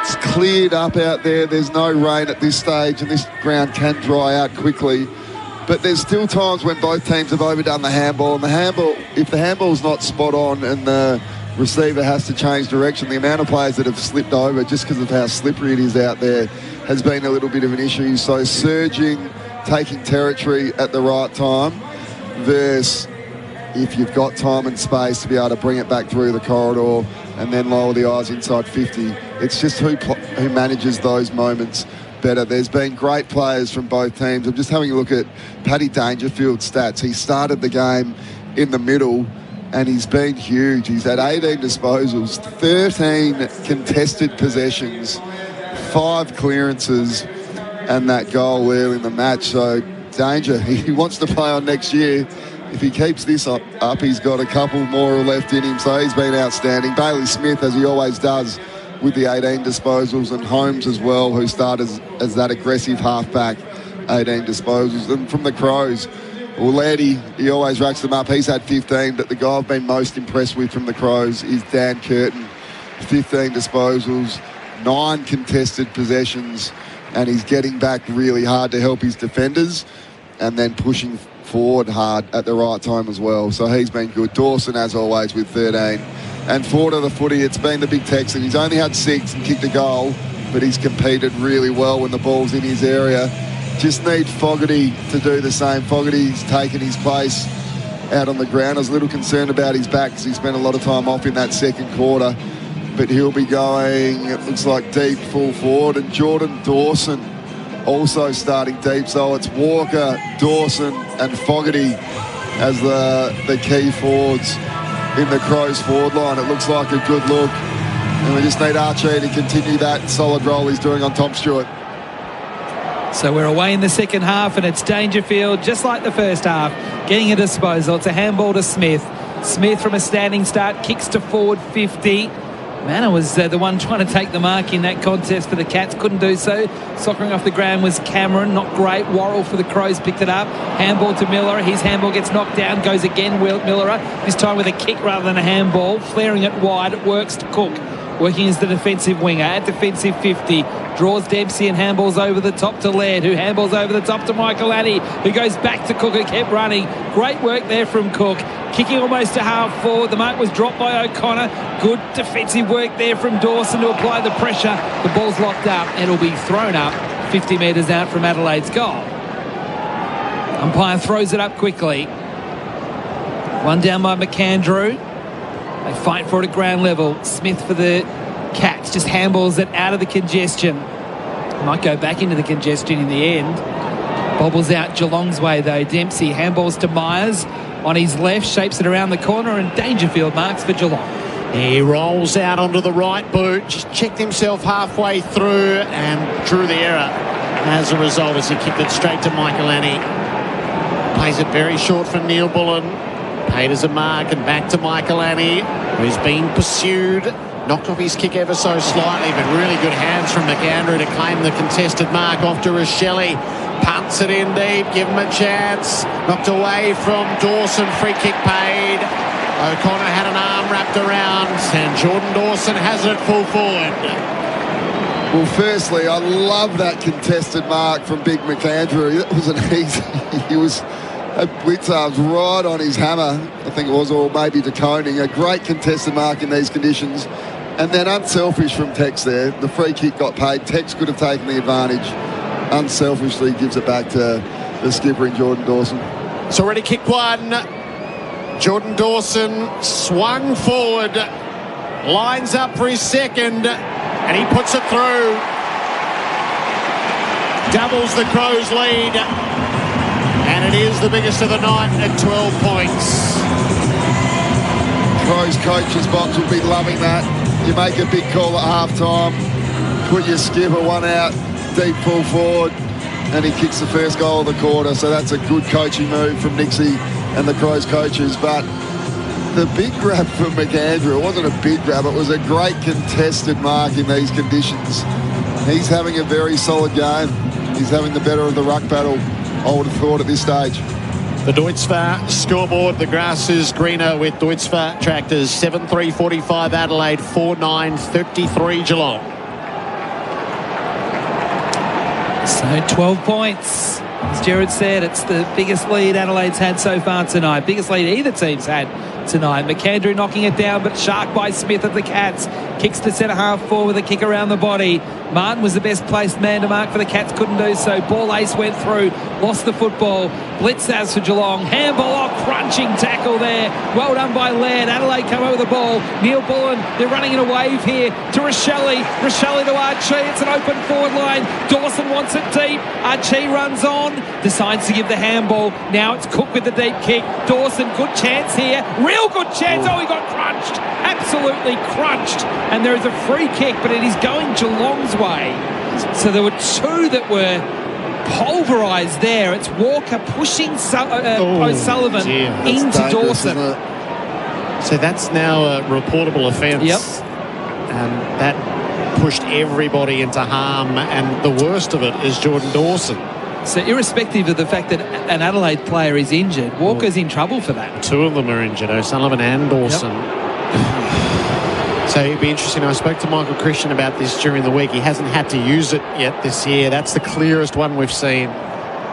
It's cleared up out there. There's no rain at this stage, and this ground can dry out quickly. But there's still times when both teams have overdone the handball. And if the handball's not spot on and the receiver has to change direction, the amount of players that have slipped over just because of how slippery it is out there has been a little bit of an issue. So surging, taking territory at the right time versus if you've got time and space to be able to bring it back through the corridor and then lower the eyes inside 50. It's just who manages those moments better. There's been great players from both teams. I'm just having a look at Paddy Dangerfield's stats. He started the game in the middle and he's been huge. He's had 18 disposals, 13 contested possessions, 5 clearances and that goal early in the match. So Danger, he wants to play on next year. If he keeps this up, he's got a couple more left in him. So he's been outstanding. Bailey Smith, as he always does, with the 18 disposals, and Holmes as well, who started as that aggressive halfback, 18 disposals. And from the Crows, well, Laddie, he always racks them up. He's had 15, but the guy I've been most impressed with from the Crows is Dan Curtin. 15 disposals, 9 contested possessions, and he's getting back really hard to help his defenders and then pushing forward hard at the right time as well. So he's been good. Dawson, as always, with 13. And forward of the footy, it's been the big Texan. He's only had 6 and kicked a goal, but he's competed really well when the ball's in his area. Just need Fogarty to do the same. Fogarty's taken his place out on the ground. I was a little concerned about his back because he spent a lot of time off in that second quarter, but he'll be going, it looks like, deep full forward. And Jordan Dawson also starting deep. So it's Walker, Dawson and Fogarty as the key forwards in the Crows forward line. It looks like a good look. And we just need Archie to continue that solid role he's doing on Tom Stewart. So we're away in the second half and it's Dangerfield, just like the first half, getting a disposal. It's a handball to Smith. Smith from a standing start, kicks to forward 50. Manor was the one trying to take the mark in that contest for the Cats. Couldn't do so. Soccering off the ground was Cameron. Not great. Worrell for the Crows picked it up. Handball to Miller. His handball gets knocked down. Goes again, Miller. This time with a kick rather than a handball. Flaring it wide. It works to Cook. Working as the defensive winger at defensive 50. Draws Dempsey and handballs over the top to Laird, who handballs over the top to Michael Addy, who goes back to Cook, who kept running. Great work there from Cook. Kicking almost to half forward. The mark was dropped by O'Connor. Good defensive work there from Dawson to apply the pressure. The ball's locked up. It'll be thrown up 50 metres out from Adelaide's goal. Umpire throws it up quickly. One down by McAndrew. They fight for it at ground level. Smith for the Cats just handballs it out of the congestion. Might go back into the congestion in the end. Bobbles out Geelong's way though. Dempsey handballs to Myers on his left, shapes it around the corner, and Dangerfield marks for Geelong. He rolls out onto the right boot, just checked himself halfway through and drew the error as a result as he kicked it straight to Michael Annie. Plays it very short for Neil Bullen. Paid as a mark and back to Michael Annie, who's been pursued. Knocked off his kick ever so slightly, but really good hands from McAndrew to claim the contested mark off to Rochelle. Punts it in deep, give him a chance. Knocked away from Dawson, free kick paid. O'Connor had an arm wrapped around, and Jordan Dawson has it full forward. Well, firstly, I love that contested mark from Big McAndrew. It was an easy... He was... blitz arms right on his hammer, I think it was, or maybe De Koning. A great contested mark in these conditions. And then unselfish from Tex there. The free kick got paid. Tex could have taken the advantage. Unselfishly gives it back to the skipper in Jordan Dawson. It's already kicked one. Jordan Dawson swung forward, lines up for his second, and he puts it through. Doubles the Crows' lead. And it is the biggest of the night at 12 points. Crows coach's box will be loving that. You make a big call at half-time, put your skipper one out, deep full forward, and he kicks the first goal of the quarter. So that's a good coaching move from Nixie and the Crows coaches. But the big grab from McAndrew, it wasn't a big grab, it was a great contested mark in these conditions. He's having a very solid game. He's having the better of the ruck battle, I would have thought, at this stage. The Deutzfahr scoreboard, the grass is greener with Deutzfahr tractors. 7:3:45 Adelaide, 4:9:33 Geelong. So 12 points. As Gerard said, it's the biggest lead Adelaide's had so far tonight. Biggest lead either team's had tonight. McAndrew knocking it down, but shark by Smith of the Cats. Kicks to centre half forward with a kick around the body. Martin was the best placed man to mark for the Cats, couldn't do so. Ball ace went through, lost the football. Blitz as for Geelong. Handball off, crunching tackle there. Well done by Laird. Adelaide come over the ball. Neil Bullen, they're running in a wave here to Rochelle. Rochelle to Archie. It's an open forward line. Dawson wants it deep. Archie runs on, decides to give the handball. Now it's Cook with the deep kick. Dawson, good chance here. Real good chance. Oh, he got crunched. Absolutely crunched. And there is a free kick, but it is going Geelong's way. So there were two that were pulverised there. It's Walker pushing O'Sullivan into Dawson. So that's now a reportable offence. Yep. And that pushed everybody into harm, and the worst of it is Jordan Dawson. So irrespective of the fact that an Adelaide player is injured, Walker's in trouble for that. Two of them are injured, O'Sullivan and Dawson. So it'd be interesting. I spoke to Michael Christian about this during the week. He hasn't had to use it yet this year. That's the clearest one we've seen.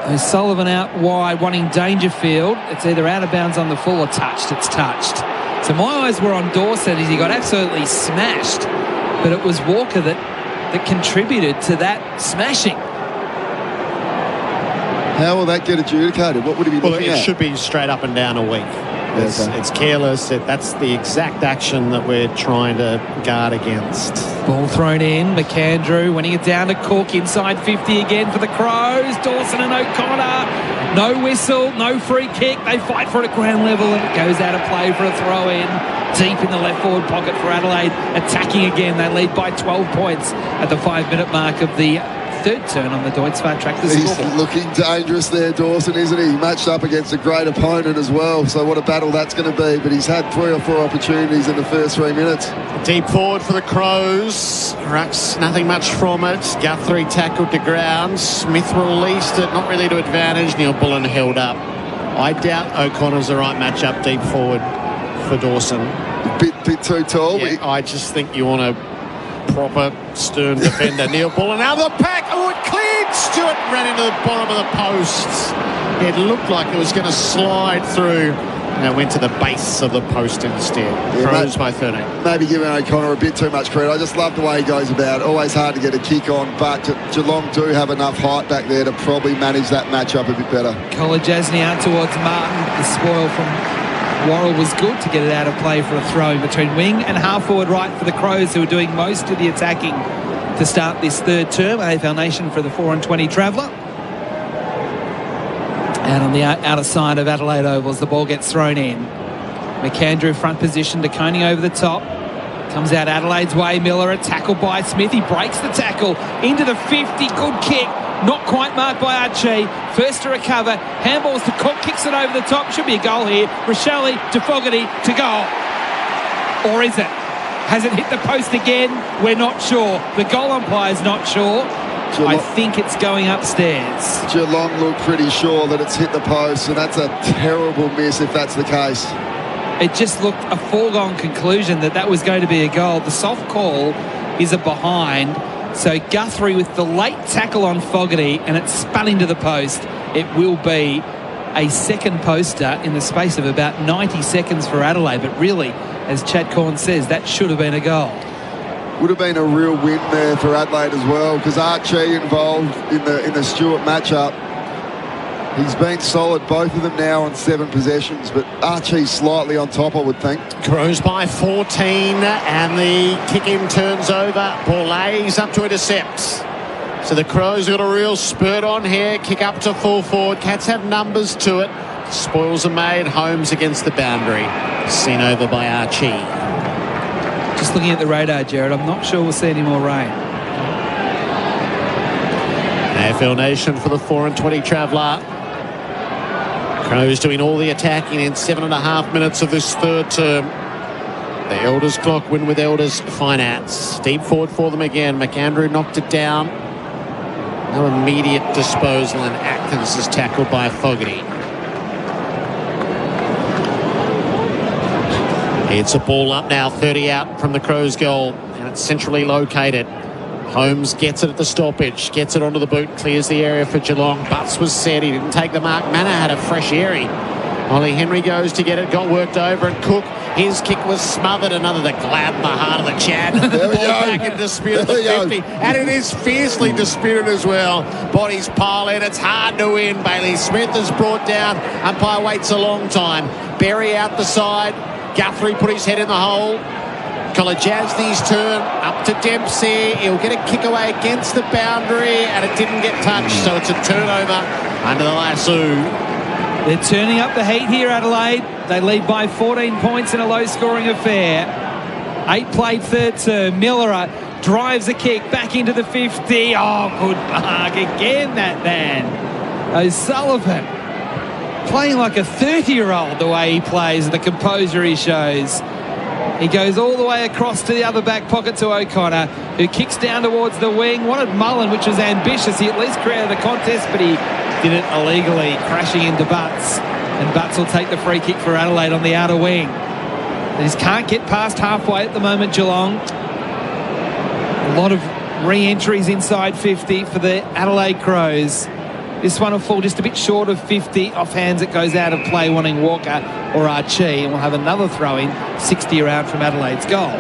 O'Sullivan out wide, wanting Dangerfield. It's either out of bounds on the full or touched. It's touched. So my eyes were on Dawson as he got absolutely smashed. But it was Walker that contributed to that smashing. How will that get adjudicated? What would he be looking at? It should be straight up and down a week. It's careless. That's the exact action that we're trying to guard against. Ball thrown in. McAndrew winning it down to Cook. Inside 50 again for the Crows. Dawson and O'Connor. No whistle, no free kick. They fight for it at ground level, and it goes out of play for a throw in. Deep in the left forward pocket for Adelaide. Attacking again. They lead by 12 points at the 5-minute mark of the third turn on the Deutzfahr tractor. He's looking dangerous there, Dawson, isn't he? Matched up against a great opponent as well. So what a battle that's going to be. But he's had 3 or 4 opportunities in the first 3 minutes. Deep forward for the Crows. Rucks, nothing much from it. Guthrie tackled to ground. Smith released it, not really to advantage. Neil Bullen held up. I doubt O'Connor's the right matchup deep forward for Dawson. Bit too tall. Yeah, I just think you want a proper stern defender. Neil Bullen out of the pack. Oh, it cleared. Stewart ran into the bottom of the post. It looked like it was going to slide through, and it went to the base of the post instead. Crows by 13. Maybe giving O'Connor a bit too much credit. I just love the way he goes about it. Always hard to get a kick on, but Geelong do have enough height back there to probably manage that matchup a bit better. Kolajasny out towards Martin. The spoil from Worrell was good to get it out of play for a throw between wing and half forward right for the Crows, who are doing most of the attacking to start this third term. AFL Nation for the 4-20 Traveller. Out on the outer side of Adelaide Oval as the ball gets thrown in. McAndrew front position to Coney over the top. Comes out Adelaide's way. Miller, a tackle by Smith. He breaks the tackle into the 50. Good kick. Not quite marked by Archie. First to recover. Handballs to Cook. Kicks it over the top. Should be a goal here. Rochelle to Fogarty to goal. Or is it? Has it hit the post again? We're not sure. The goal umpire's not sure. I think it's going upstairs. Geelong look pretty sure that it's hit the post, and that's a terrible miss if that's the case. it just looked a foregone conclusion that was going to be a goal. The soft call is a behind. So Guthrie with the late tackle on Fogarty, and it spun into the post. It will be a second poster in the space of about 90 seconds for Adelaide. But really, as Chad Corn says, that should have been a goal. Would have been a real win there for Adelaide as well, because Archie involved in the Stewart matchup. He's been solid, both of them now on 7 possessions, but Archie's slightly on top, I would think. Crows by 14, and the kick-in turns over. Borlay's up to intercept. So the Crows got a real spurt on here. Kick up to full forward. Cats have numbers to it. Spoils are made. Holmes against the boundary. Seen over by Archie. Just looking at the radar, Gerard, I'm not sure we'll see any more rain. AFL Nation for the 4:20 traveller. Crows doing all the attacking in 7.5 minutes of this third term. The Elders clock win with Elders Finance. Deep forward for them again. McAndrew knocked it down. No immediate disposal, and Atkins is tackled by Fogarty. It's a ball up now, 30 out from the Crows' goal, and it's centrally located. Holmes gets it at the stoppage, gets it onto the boot, clears the area for Geelong. Butts was set, he didn't take the mark. Manor had a fresh airy. Ollie Henry goes to get it, got worked over, and Cook, his kick was smothered. Another that gladdened the heart of the Chad. Ball back in dispute at the 50, and it is fiercely disputed as well. Bodies pile in, it's hard to win. Bailey Smith is brought down, umpire waits a long time. Berry out the side, Guthrie put his head in the hole. Kolajazni's turn, up to Dempsey. He'll get a kick away against the boundary, and it didn't get touched, so it's a turnover under the lasso. They're turning up the heat here, Adelaide. They lead by 14 points in a low-scoring affair. 8 played third term. Miller drives a kick back into the 50. Oh, good mark again, that man. O'Sullivan playing like a 30-year-old the way he plays and the composure he shows. He goes all the way across to the other back pocket to O'Connor, who kicks down towards the wing. Wanted Mullen, which was ambitious. He at least created a contest, but he did it illegally, crashing into Butts. And Butts will take the free kick for Adelaide on the outer wing. They just can't get past halfway at the moment, Geelong. A lot of re-entries inside 50 for the Adelaide Crows. This one will fall just a bit short of 50. Off hands, it goes out of play, wanting Walker or Archie. And we'll have another throw-in, 60 around from Adelaide's goal.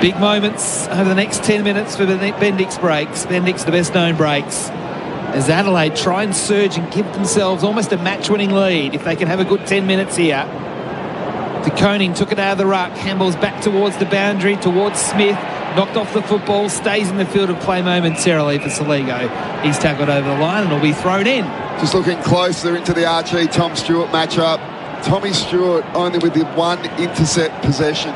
Big moments over the next 10 minutes for the Bendix breaks. Bendix, the best-known breaks. As Adelaide try and surge and give themselves almost a match-winning lead if they can have a good 10 minutes here. De Koning took it out of the ruck. Handballs back towards the boundary, towards Smith. Knocked off the football, stays in the field of play momentarily for Saligo. He's tackled over the line and will be thrown in. Just looking closer into the Archie-Tom Stewart matchup. Tommy Stewart only with the 1 intercept possession.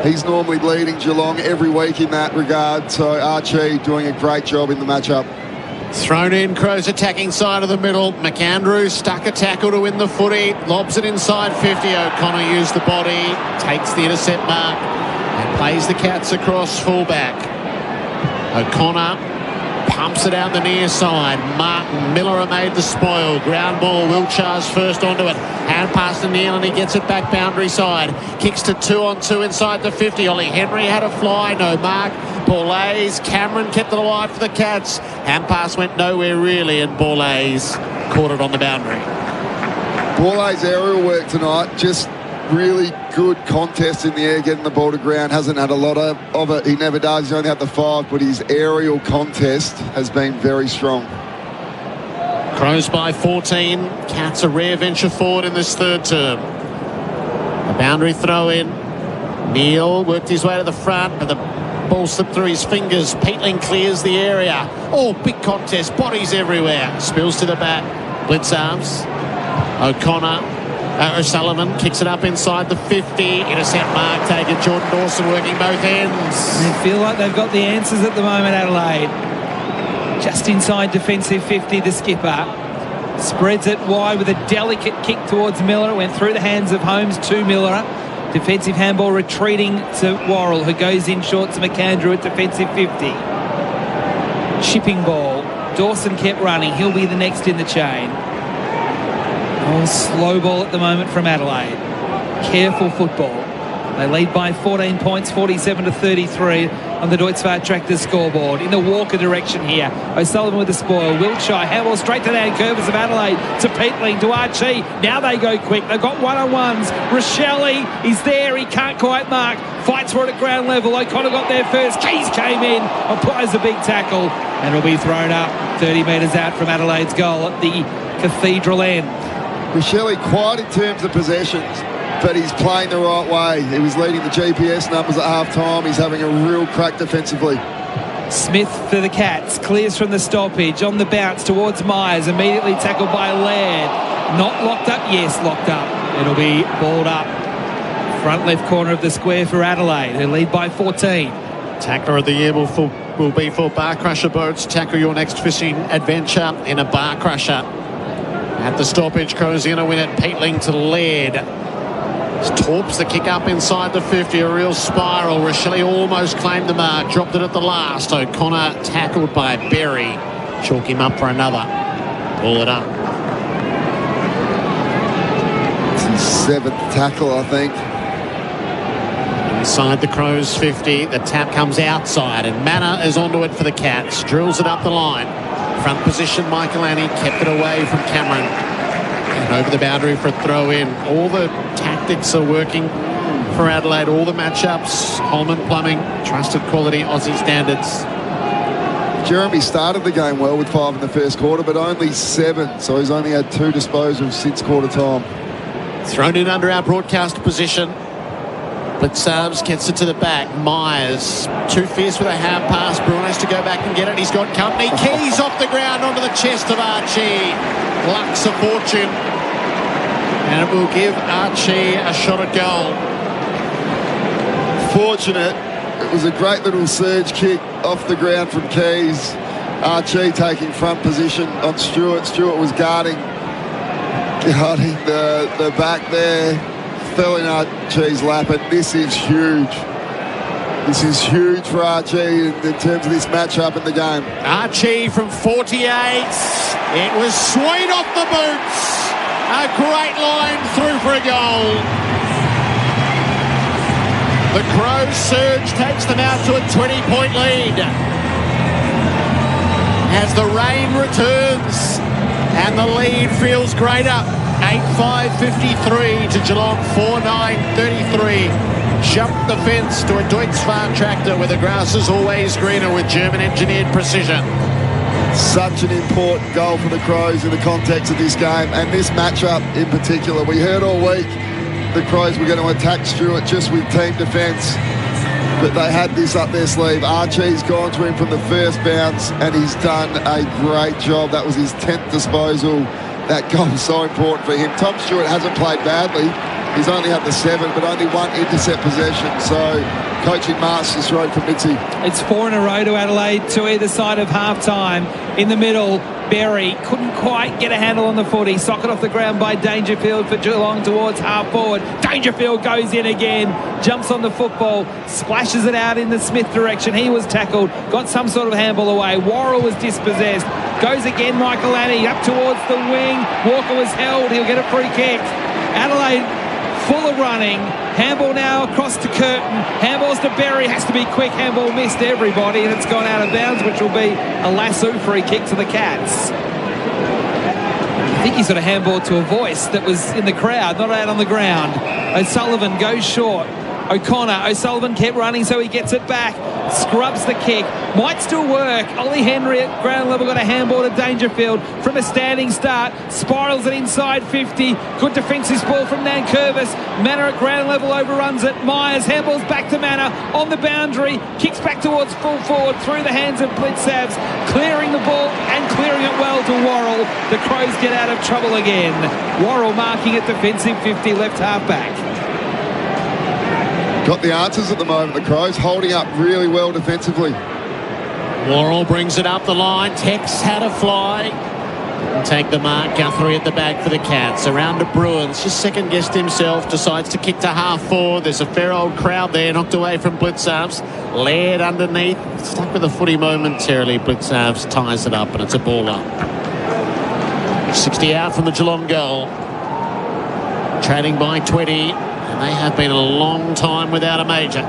He's normally leading Geelong every week in that regard, so Archie doing a great job in the matchup. Thrown in, Crows attacking side of the middle. McAndrew stuck a tackle to win the footy. Lobs it inside 50. O'Connor used the body, takes the intercept mark, and plays the Cats across fullback. O'Connor pumps it out the near side. Martin Miller made the spoil. Ground ball, Wiltshire's first onto it. Hand pass to Neal and he gets it back boundary side. Kicks to 2-on-2 inside the 50. Ollie Henry had a fly, no mark. Borlays, Cameron kept it alive for the Cats. Hand pass went nowhere really, and Borlays caught it on the boundary. Borlays' aerial work tonight, just really good contest in the air, getting the ball to ground. Hasn't had a lot of it. He never does. He's only had the 5, but his aerial contest has been very strong. Crows by 14. Cats a rare venture forward in this third term. A boundary throw in. Neal worked his way to the front, but the ball slipped through his fingers. Peatling clears the area. Oh, big contest. Bodies everywhere. Spills to the back. Blitz arms. O'Sullivan kicks it up inside the 50. Intercept mark taken. Jordan Dawson working both ends. They feel like they've got the answers at the moment, Adelaide. Just inside defensive 50, the skipper spreads it wide with a delicate kick towards Miller. It went through the hands of Holmes to Miller. Defensive handball retreating to Worrell, who goes in short to McAndrew at defensive 50. Chipping ball. Dawson kept running. He'll be the next in the chain. Oh, slow ball at the moment from Adelaide. Careful football. They lead by 14 points, 47-33 on the Deutsche Tractor scoreboard. In the Walker direction here. O'Sullivan with the spoil. Wiltshire, handball straight to Dan Curvis of Adelaide. To Peatling, to Archie. Now they go quick. They've got one-on-ones. Rochelle is there. He can't quite mark. Fights for it at ground level. O'Connor got there first. Keys came in. Applies a big tackle. And it'll be thrown up 30 metres out from Adelaide's goal at the Cathedral end. Rochelle quiet in terms of possessions, but he's playing the right way. He was leading the GPS numbers at half-time. He's having a real crack defensively. Smith for the Cats. Clears from the stoppage. On the bounce towards Myers. Immediately tackled by Laird. Not locked up? Yes, locked up. It'll be balled up. Front left corner of the square for Adelaide, who lead by 14. Tackler of the year will be for Bar Crusher Boats. Tackle your next fishing adventure in a Bar Crusher. At the stoppage, Crows are going to win it. Peatling to Laird. Torps the kick up inside the 50. A real spiral. Rochelle almost claimed the mark. Dropped it at the last. O'Connor tackled by Berry. Chalk him up for another. Pull it up. It's his 7th tackle, I think. Inside the Crows 50. The tap comes outside. And Manor is onto it for the Cats. Drills it up the line. Front position, Michael Annie kept it away from Cameron. And over the boundary for a throw in. All the tactics are working for Adelaide. All the matchups. Holman Plumbing, trusted quality Aussie standards. Jeremy started the game well with 5 in the first quarter, but only 7. So he's only had 2 disposals since quarter time. Thrown in under our broadcast position. But Sarbs gets it to the back. Myers, too fierce with a half pass. Bruin has to go back and get it. He's got company. Keys off the ground onto the chest of Archie. Luck's a fortune. And it will give Archie a shot at goal. Fortunate. It was a great little surge kick off the ground from Keys. Archie taking front position on Stewart. Stewart was guarding the back there. Fell in Archie's lap, and this is huge. This is huge for Archie in terms of this matchup in the game. Archie from 48. It was sweet off the boots. A great line through for a goal. The Crows surge takes them out to a 20-point lead. As the rain returns and the lead feels greater. 8-5-53 to Geelong, 4-9-33. Jump the fence to a Deutsche tractor where the grass is always greener with German-engineered precision. Such an important goal for the Crows in the context of this game and this matchup in particular. We heard all week the Crows were going to attack Stewart just with team defence, but they had this up their sleeve. Archie's gone to him from the first bounce and he's done a great job. That was his 10th disposal. That goal is so important for him. Tom Stewart hasn't played badly. He's only up to 7, but only 1 intercept possession. So coaching masterstroke for Mitzi. It's 4 in a row to Adelaide, to either side of half-time. In the middle, Berry couldn't quite get a handle on the footy. Socket off the ground by Dangerfield for Geelong towards half-forward. Dangerfield goes in again, jumps on the football, splashes it out in the Smith direction. He was tackled, got some sort of handball away. Worrell was dispossessed. Goes again, Michael Annie, up towards the wing. Walker was held. He'll get a free kick. Adelaide full of running. Handball now across to Curtin. Handballs to Berry. Has to be quick. Handball missed everybody and it's gone out of bounds, which will be a lasso free kick to the Cats. I think he's got a handball to a voice that was in the crowd, not out on the ground. O'Sullivan goes short. O'Sullivan kept running, so he gets it back. Scrubs the kick. Might still work. Ollie Henry at ground level got a handball to Dangerfield from a standing start. Spirals it inside 50. Good defensive ball from Nankervis. Manor at ground level overruns it. Myers handballs back to Manor on the boundary. Kicks back towards full forward through the hands of Blitzavs. Clearing the ball and clearing it well to Worrell. The Crows get out of trouble again. Worrell marking at defensive 50, left half back. Got the answers at the moment, the Crows, holding up really well defensively. Worrell brings it up the line. Tex had a fly. And take the mark. Guthrie at the back for the Cats. Around to Bruins. Just second-guessed himself. Decides to kick to half-forward. There's a fair old crowd there. Knocked away from Blitzarves. Laird underneath. Stuck with the footy momentarily. Blitzarves ties it up and it's a ball up. 60 out from the Geelong goal. trailing by 20, and they have been a long time without a major.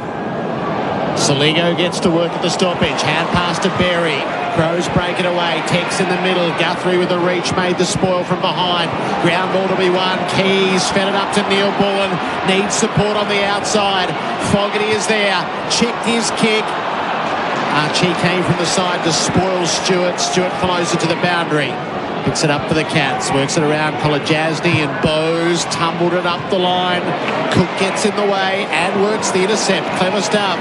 Saligo gets to work at the stoppage. Hand pass to Berry. Crows break it away. Tex in the middle. Guthrie with the reach made the spoil from behind. Ground ball to be won. Keys fed it up to Neil Bullen. Needs support on the outside. Fogarty is there. Checked his kick. Archie came from the side to spoil Stewart. Stewart follows it to the boundary. Picks it up for the Cats. Works it around Kolajasny and Bowes. Tumbled it up the line. Cook gets in the way and works the intercept. Clever stuff.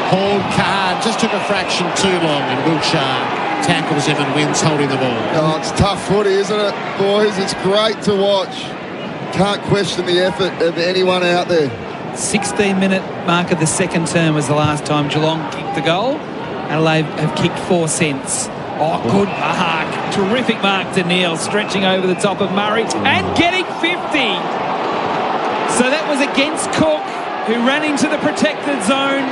Paul Card just took a fraction too long, and Wiltshire tackles him and wins holding the ball. Oh, it's tough footy, isn't it, boys? It's great to watch. Can't question the effort of anyone out there. 16-minute mark of the second term was the last time Geelong kicked the goal. Adelaide have kicked 4 since. Oh, good mark. Terrific mark to Neil, stretching over the top of Murray and getting 50. So that was against Cook, who ran into the protected zone.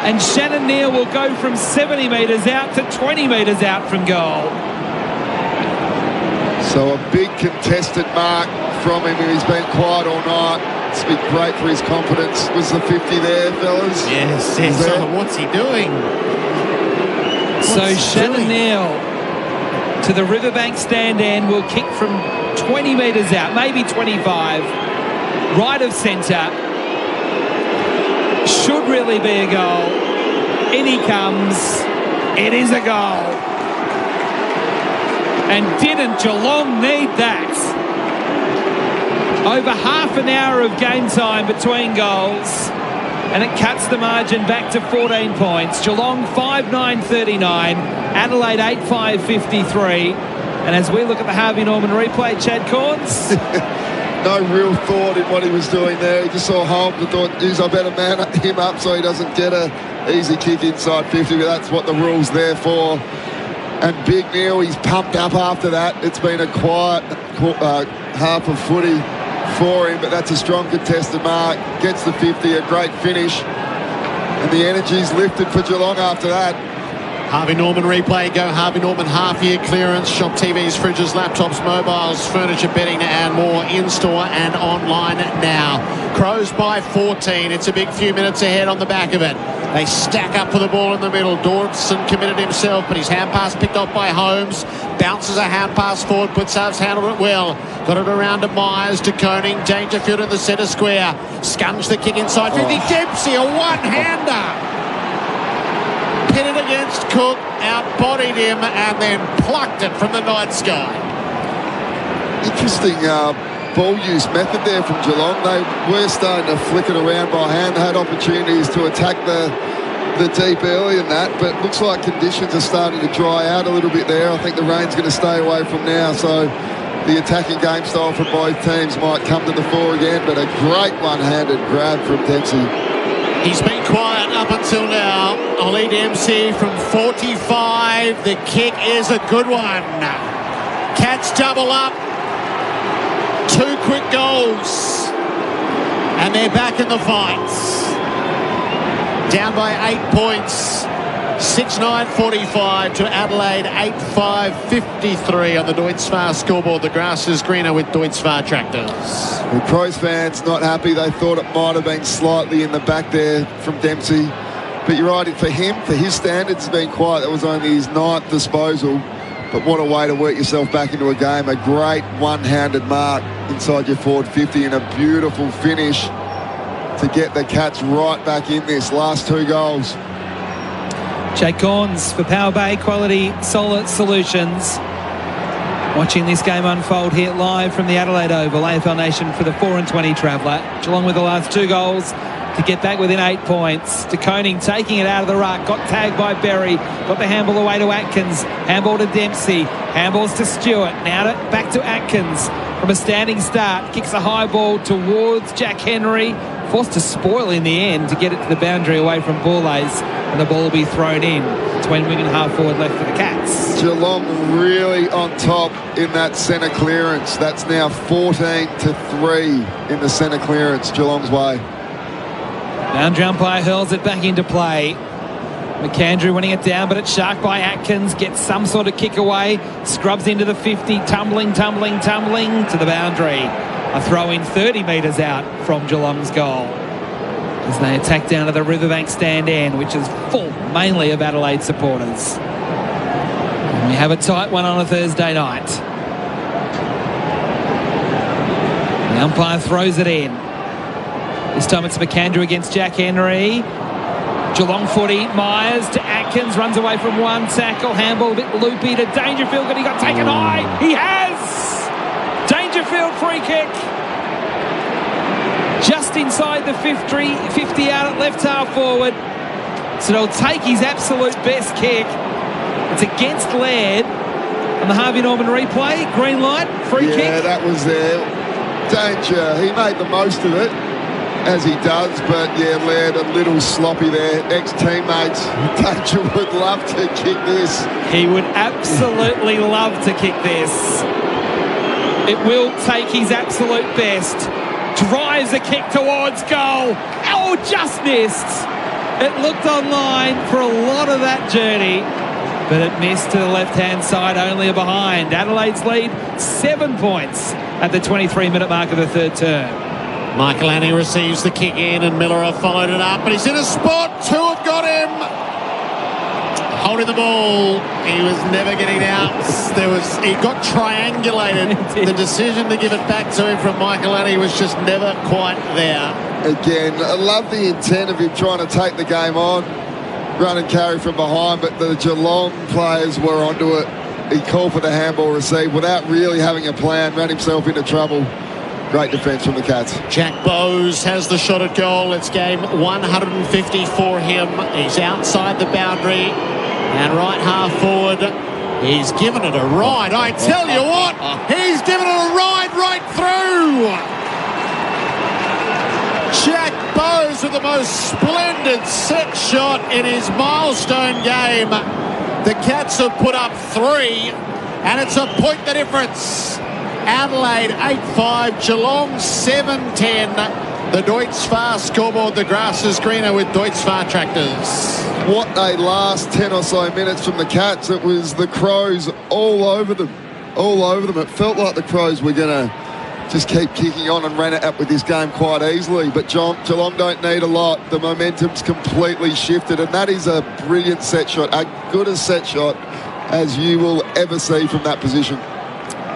And Shannon Neal will go from 70 metres out to 20 metres out from goal. So a big contested mark from him. He's been quiet all night. It's been great for his confidence. Was the 50 there, fellas? Yes. Oh, what's he doing? So Shannon Neal to the Riverbank stand end will kick from 20 metres out, maybe 25. Right of centre. Should really be a goal. In he comes. It is a goal. And didn't Geelong need that? Over half an hour of game time between goals, and it cuts the margin back to 14 points. Geelong 5-9-39, Adelaide 8-5-53. And as we look at the Harvey Norman replay, Chad Corns... No real thought in what he was doing there. He just saw Holmes and thought, geez, I better man him up so he doesn't get a easy kick inside 50, but that's what the rule's there for. And Big Neil, he's pumped up after that. It's been a quiet half of footy for him, but that's a strong contested mark. Gets the 50, a great finish. And the energy's lifted for Geelong after that. Harvey Norman replay. Go Harvey Norman half-year clearance. Shop TVs, fridges, laptops, mobiles, furniture, bedding and more in-store and online now. Crows by 14. It's a big few minutes ahead on the back of it. They stack up for the ball in the middle. Dawson committed himself, but his hand pass picked off by Holmes. Bounces a hand pass forward. Putsav's handled it well. Got it around to Myers, to Koning. Dangerfield in the centre square. Scunged the kick inside 50. Dempsey, a one-hander. Hit it against Cook, outbodied him, and then plucked it from the night sky. Interesting ball use method there from Geelong. They were starting to flick it around by hand. They had opportunities to attack the deep early in that, but looks like conditions are starting to dry out a little bit there. I think the rain's going to stay away from now, so the attacking game style from both teams might come to the fore again, but a great one-handed grab from Dempsey. He's been quiet up until now. Ollie Dempsey from 45. The kick is a good one. Cats double up. 2 quick goals. And they're back in the fight. Down by 8 points. 6-9-45 to Adelaide. 8-5-53 on the Deutz-Fahr scoreboard. The grass is greener with Deutz-Fahr tractors. The Crows fans not happy. They thought it might have been slightly in the back there from Dempsey. But you're right, for him, for his standards, it's been quiet. That was only his 9th disposal. But what a way to work yourself back into a game. A great one-handed mark inside your forward 50 and a beautiful finish to get the Cats right back in this. Last 2 goals. Jake Corns for Power Bay Quality Solar Solutions. Watching this game unfold here live from the Adelaide Oval. AFL Nation for the 4-20 traveller. Geelong with the last 2 goals to get back within 8 points. De Koning taking it out of the ruck. Got tagged by Berry. Got the handball away to Atkins. Handball to Dempsey. Handballs to Stewart. Now back to Atkins. From a standing start. Kicks a high ball towards Jack Henry. Forced to spoil in the end to get it to the boundary away from Bourlays. And the ball will be thrown in. 20 wing and half forward left for the Cats. Geelong really on top in that centre clearance. That's now 14-3 in the centre clearance, Geelong's way. Boundary umpire hurls it back into play. McAndrew winning it down, but it's sharked by Atkins. Gets some sort of kick away. Scrubs into the 50. Tumbling to the boundary. A throw in 30 metres out from Geelong's goal as they attack down to the Riverbank stand end, which is full mainly of Adelaide supporters. And we have a tight one on a Thursday night. The umpire throws it in. This time it's McAndrew against Jack Henry. Geelong footy, Myers to Atkins, runs away from one tackle, handball a bit loopy to Dangerfield, but he got taken high. He has! Dangerfield free kick. Just inside the 50 out at left half forward. So they'll take his absolute best kick. It's against Laird on the Harvey Norman replay. Green light, free kick. Yeah, that was there. Danger, he made the most of it, as he does, but yeah, Laird a little sloppy there. Ex-teammates, Danger would love to kick this. He would absolutely love to kick this. It will take his absolute best. Drives a kick towards goal. Oh, just missed. It looked online for a lot of that journey, but it missed to the left-hand side, only a behind. Adelaide's lead 7 points at the 23-minute mark of the third term. Michael Annie receives the kick in and Miller have followed it up, but he's in a spot. Two have got him. Holding the ball. He was never getting out. He got triangulated. The decision to give it back to him from Michael Annie was just never quite there. Again, I love the intent of him trying to take the game on, run and carry from behind, but the Geelong players were onto it. He called for the handball receive without really having a plan, ran himself into trouble. Great defence from the Cats. Jack Bowes has the shot at goal. It's game 150 for him. He's outside the boundary and right half forward. He's given it a ride. I tell you what, he's given it a ride right through. Jack Bowes with the most splendid set shot in his milestone game. The Cats have put up 3 and it's a point the difference. Adelaide 8-5, Geelong 7-10. The Deutz Fahr scoreboard, the grass is greener with Deutz Fahr tractors. What a last 10 or so minutes from the Cats. It was the Crows all over them. All over them. It felt like the Crows were going to just keep kicking on and ran it up with this game quite easily. But Geelong don't need a lot. The momentum's completely shifted, and that is a brilliant set shot, as good a set shot as you will ever see from that position.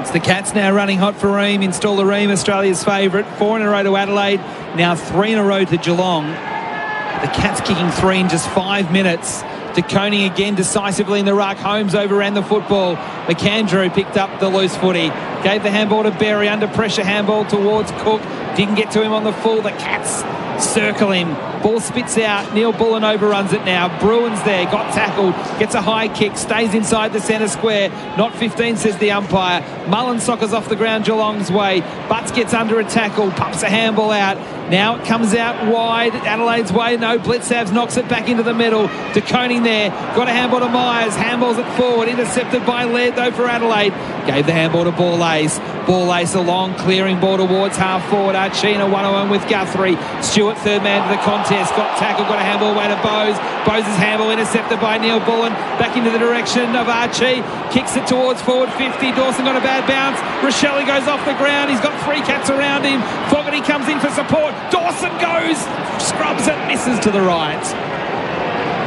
It's the Cats now running hot for Ream. Install the Ream, Australia's favourite. 4 in a row to Adelaide, now 3 in a row to Geelong. The Cats kicking 3 in just 5 minutes. De Koning again decisively in the ruck. Holmes overran the football. McAndrew picked up the loose footy. Gave the handball to Berry. Under pressure handball towards Cook. Didn't get to him on the full. The Cats circle him. Ball spits out. Neil Bullen overruns it now. Bruin's there. Got tackled. Gets a high kick. Stays inside the centre square. Not 15, says the umpire. Mullen soccers off the ground Geelong's way. Butts gets under a tackle. Pumps a handball out. Now it comes out wide. Adelaide's way. No. Blitzavs knocks it back into the middle. De Koning there. Got a handball to Myers. Handballs it forward. Intercepted by Laird though for Adelaide. Gave the handball to Ball Ace. Ball Ace along. Clearing ball towards half forward. Archina 1-on-1 with Guthrie. Stewart third man to the contest. Got tackled. Got a handball away to Bowes. Bowes' handball intercepted by Neil Bullen. Back into the direction of Archie. Kicks it towards forward 50. Dawson got a bad bounce. Rochelle goes off the ground. He's got 3 Cats around him. Fogarty comes in for support. Dawson goes. Scrubs it. Misses to the right.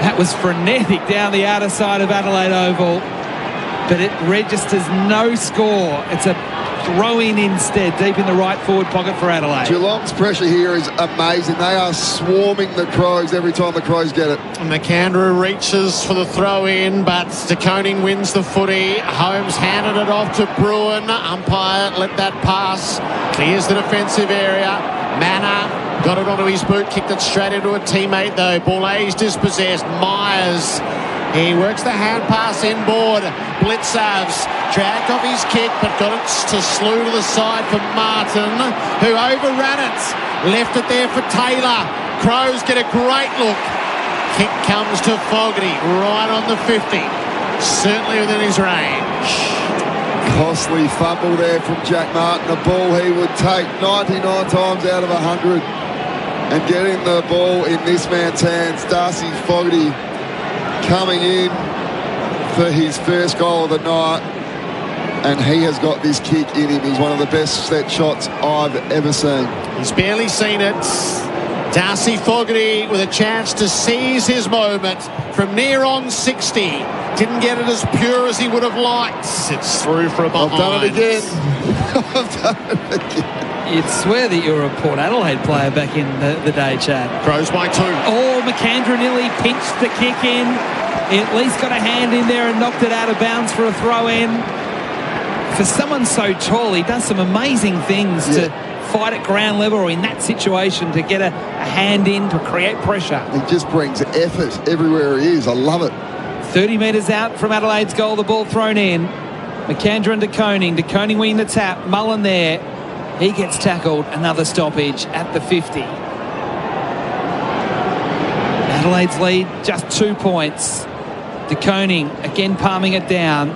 That was frenetic down the outer side of Adelaide Oval. But it registers no score. It's a throw-in instead, deep in the right forward pocket for Adelaide. Geelong's pressure here is amazing. They are swarming the Crows every time the Crows get it. McAndrew reaches for the throw-in, but De Koning wins the footy. Holmes handed it off to Bruin. Umpire let that pass. Clears the defensive area. Manor got it onto his boot, kicked it straight into a teammate though. Ball A's dispossessed. Myers. He works the hand pass inboard. Blitzavs dragged off his kick, but got it to slew to the side for Martin, who overran it. Left it there for Taylor. Crows get a great look. Kick comes to Fogarty, right on the 50. Certainly within his range. Costly fumble there from Jack Martin. A ball he would take 99 times out of 100. And getting the ball in this man's hands, Darcy Fogarty coming in for his first goal of the night. and he has got this kick in him. He's one of the best set shots I've ever seen. He's barely seen it. Darcy Fogarty with a chance to seize his moment from near on 60. Didn't get it as pure as he would have liked. It's through for a behind. I've done it again. I've done it again. You'd swear that you were a Port Adelaide player back in the day, Chad. Crows by 2. Oh, McAndrew nearly pinched the kick in. He at least got a hand in there and knocked it out of bounds for a throw in. For someone so tall, he does some amazing things to fight at ground level or in that situation to get a hand in to create pressure. He just brings effort everywhere he is. I love it. 30 metres out from Adelaide's goal, the ball thrown in. McAndrew and De Koning. De Koning winning the tap. Mullen there. He gets tackled. Another stoppage at the 50. Adelaide's lead just 2 points. De Koning again palming it down.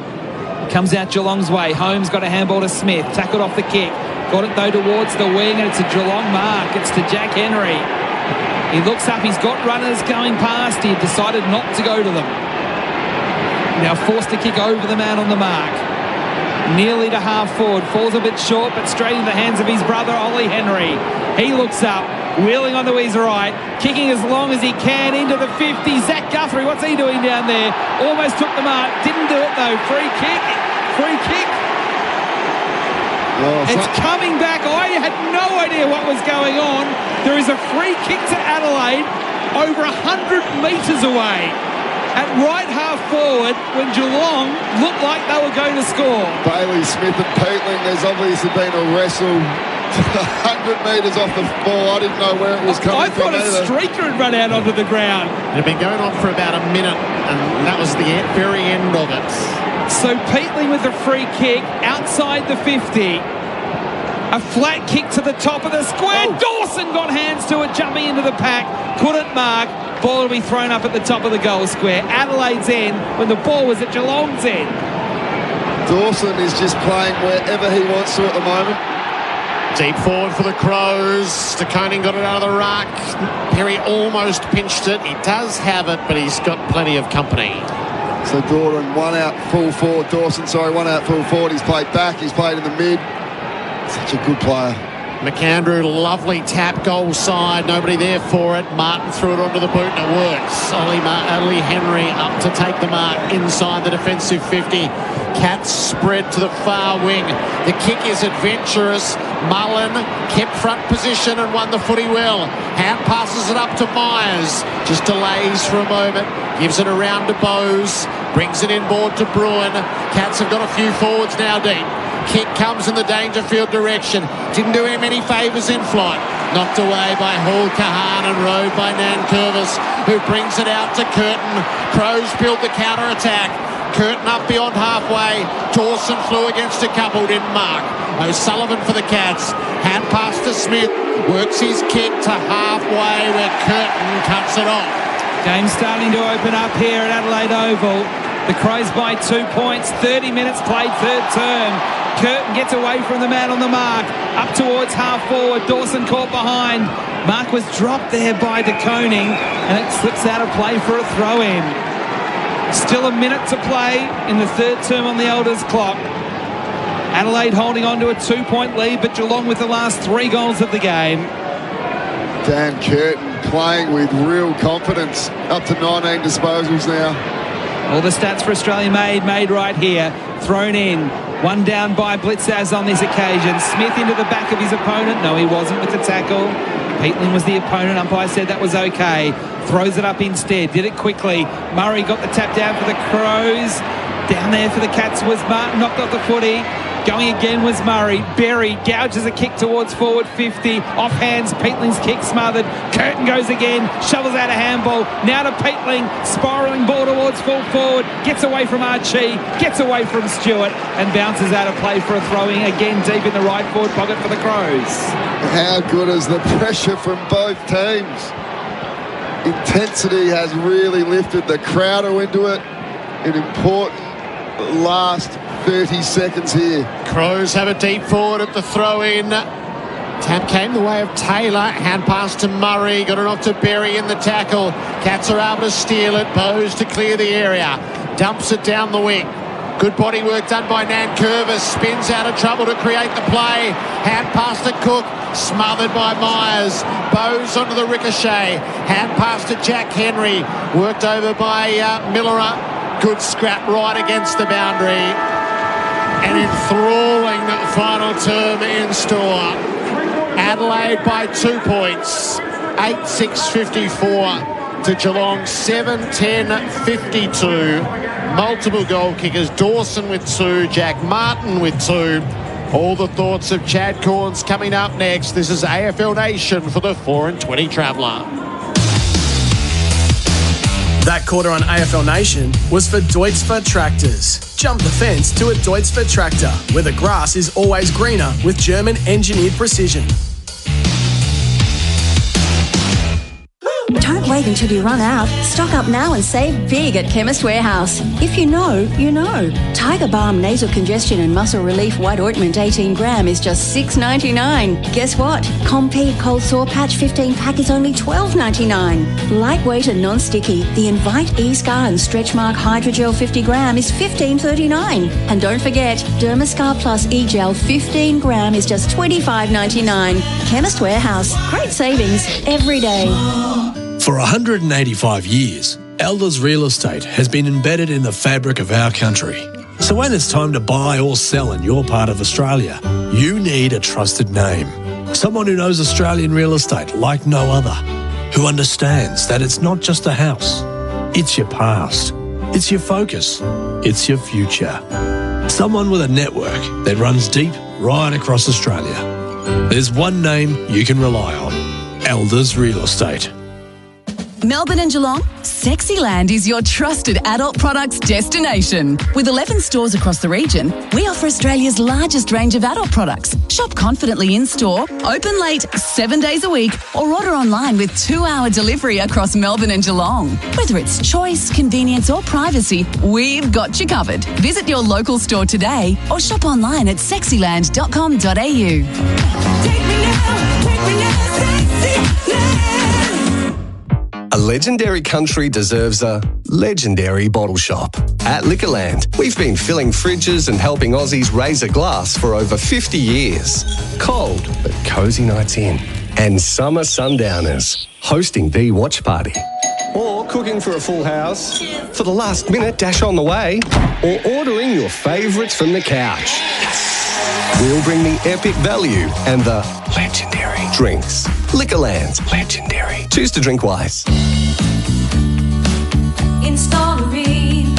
Comes out Geelong's way. Holmes got a handball to Smith. Tackled off the kick. Got it though towards the wing, and it's a Geelong mark. It's to Jack Henry. He looks up. He's got runners going past. He decided not to go to them. Now forced to kick over the man on the mark. Nearly to half forward. Falls a bit short, but straight in the hands of his brother, Ollie Henry. He looks up, wheeling onto his right, kicking as long as he can into the 50. Zach Guthrie, what's he doing down there? Almost took the mark. Didn't do it though. Free kick. Free kick. Oh, it's coming back. I had no idea what was going on. There is a free kick to Adelaide over 100 metres away at right half forward when Geelong looked like they were going to score. Bailey, Smith and Peatling, there's obviously been a wrestle 100 metres off the ball. I didn't know where it was coming from. I thought a streaker had run out onto the ground. It had been going on for about a minute, and that was the very end of it. So Peatling with the free kick outside the 50. A flat kick to the top of the square. Dawson got hands to it, jumping into the pack. Couldn't mark. Ball will be thrown up at the top of the goal square. Adelaide's end when the ball was at Geelong's end. Dawson is just playing wherever he wants to at the moment. Deep forward for the Crows. De Koning got it out of the ruck. Perry almost pinched it. He does have it, but he's got plenty of company. So Dawson, one out full forward. One out full forward. He's played back. He's played in the mid. Such a good player. McAndrew, lovely tap, goal side. Nobody there for it. Martin threw it onto the boot and it works. Ollie Henry up to take the mark inside the defensive 50. Cats spread to the far wing. The kick is adventurous. Mullen kept front position and won the footy well. Hand passes it up to Myers. Just delays for a moment. Gives it around to Bowes. Brings it inboard to Bruin. Cats have got a few forwards now deep. Kick comes in the Dangerfield direction. Didn't do him any favours in flight. Knocked away by Hall Kahan and rode by Nankervis, who brings it out to Curtin. Crows build the counter-attack. Curtin up beyond halfway. Dawson flew against a couple, didn't mark. O'Sullivan for the Cats. Hand pass to Smith. Works his kick to halfway where Curtin cuts it off. Game starting to open up here at Adelaide Oval. The Crows by 2 points. 30 minutes played, third term. Curtin gets away from the man on the mark. Up towards half forward. Dawson caught behind. Mark was dropped there by De Koning, and it slips out of play for a throw-in. Still a minute to play in the third term on the Elders clock. Adelaide holding on to a 2-point lead, but Geelong with the last 3 goals of the game. Dan Curtin playing with real confidence. Up to 19 disposals now. All the stats for Australia made right here. Thrown in. One down by Blitzaz on this occasion. Smith into the back of his opponent. No, he wasn't with the tackle. Peatling was the opponent. Umpire said that was okay. Throws it up instead. Did it quickly. Murray got the tap down for the Crows. Down there for the Cats was Martin. Knocked off the footy. Going again was Murray. Berry gouges a kick towards forward 50. Off hands, Peatling's kick smothered. Curtin goes again, shovels out a handball. Now to Peatling, spiralling ball towards full forward. Gets away from Archie, gets away from Stewart, and bounces out of play for a throwing again deep in the right forward pocket for the Crows. How good is the pressure from both teams? Intensity has really lifted. The crowd are into it. An important last 30 seconds here. Crows have a deep forward at the throw-in. Tap came the way of Taylor. Hand pass to Murray. Got it off to Berry in the tackle. Cats are able to steal it. Bowes to clear the area. Dumps it down the wing. Good body work done by Nankervis. Spins out of trouble to create the play. Hand pass to Cook. Smothered by Myers. Bows onto the ricochet. Hand pass to Jack Henry. Worked over by Miller. Good scrap right against the boundary. An enthralling final term in store. Adelaide by 2 points. 8-6-54 to Geelong. 7-10-52. Multiple goal kickers. Dawson with 2. Jack Martin with 2. All the thoughts of Chad Corns coming up next. This is AFL Nation for the 4 and 20 Traveller. That quarter on AFL Nation was for Deutzfer Tractors. Jump the fence to a Deutzfer tractor, where the grass is always greener with German-engineered precision. Don't wait until you run out. Stock up now and save big at Chemist Warehouse. If you know, you know. Tiger Balm Nasal Congestion and Muscle Relief White Ointment 18 gram is just $6.99. Guess what? Compeed Cold Sore Patch 15 pack is only $12.99. Lightweight and non-sticky, the Invite E-Scar and Stretch Mark Hydrogel 50 gram is $15.39. And don't forget, Dermascar Plus E-Gel 15 gram is just $25.99. Chemist Warehouse. Great savings every day. For 185 years, Elders Real Estate has been embedded in the fabric of our country. So when it's time to buy or sell in your part of Australia, you need a trusted name. Someone who knows Australian real estate like no other. Who understands that it's not just a house. It's your past. It's your focus. It's your future. Someone with a network that runs deep right across Australia. There's one name you can rely on. Elders Real Estate. Melbourne and Geelong, Sexyland is your trusted adult products destination. With 11 stores across the region, we offer Australia's largest range of adult products. Shop confidently in-store, open late 7 days a week, or order online with 2-hour delivery across Melbourne and Geelong. Whether it's choice, convenience or privacy, we've got you covered. Visit your local store today or shop online at sexyland.com.au. Take me now, Sexyland. A legendary country deserves a legendary bottle shop. At Liquorland, we've been filling fridges and helping Aussies raise a glass for over 50 years. Cold, but cosy nights in. And summer sundowners, hosting the watch party. Or cooking for a full house, for the last minute dash on the way, or ordering your favourites from the couch. We'll bring the epic value and the legendary drinks. Liquorland, legendary. Choose to drink wise. Installerine,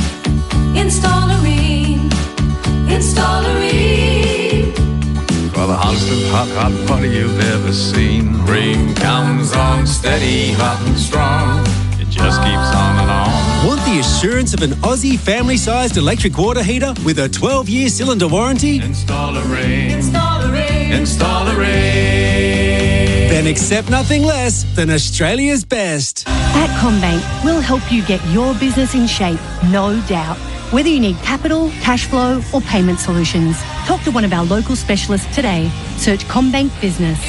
Installerine, Installerine. For the hottest of hot party you've ever seen. Rain comes on steady, hot and strong. It just keeps on and on. Want the assurance of an Aussie family-sized electric water heater with a 12-year cylinder warranty? Installerine, Installerine, Installerine. Then accept nothing less than Australia's best. At CommBank, we'll help you get your business in shape, no doubt. Whether you need capital, cash flow or payment solutions, talk to one of our local specialists today. Search CommBank Business.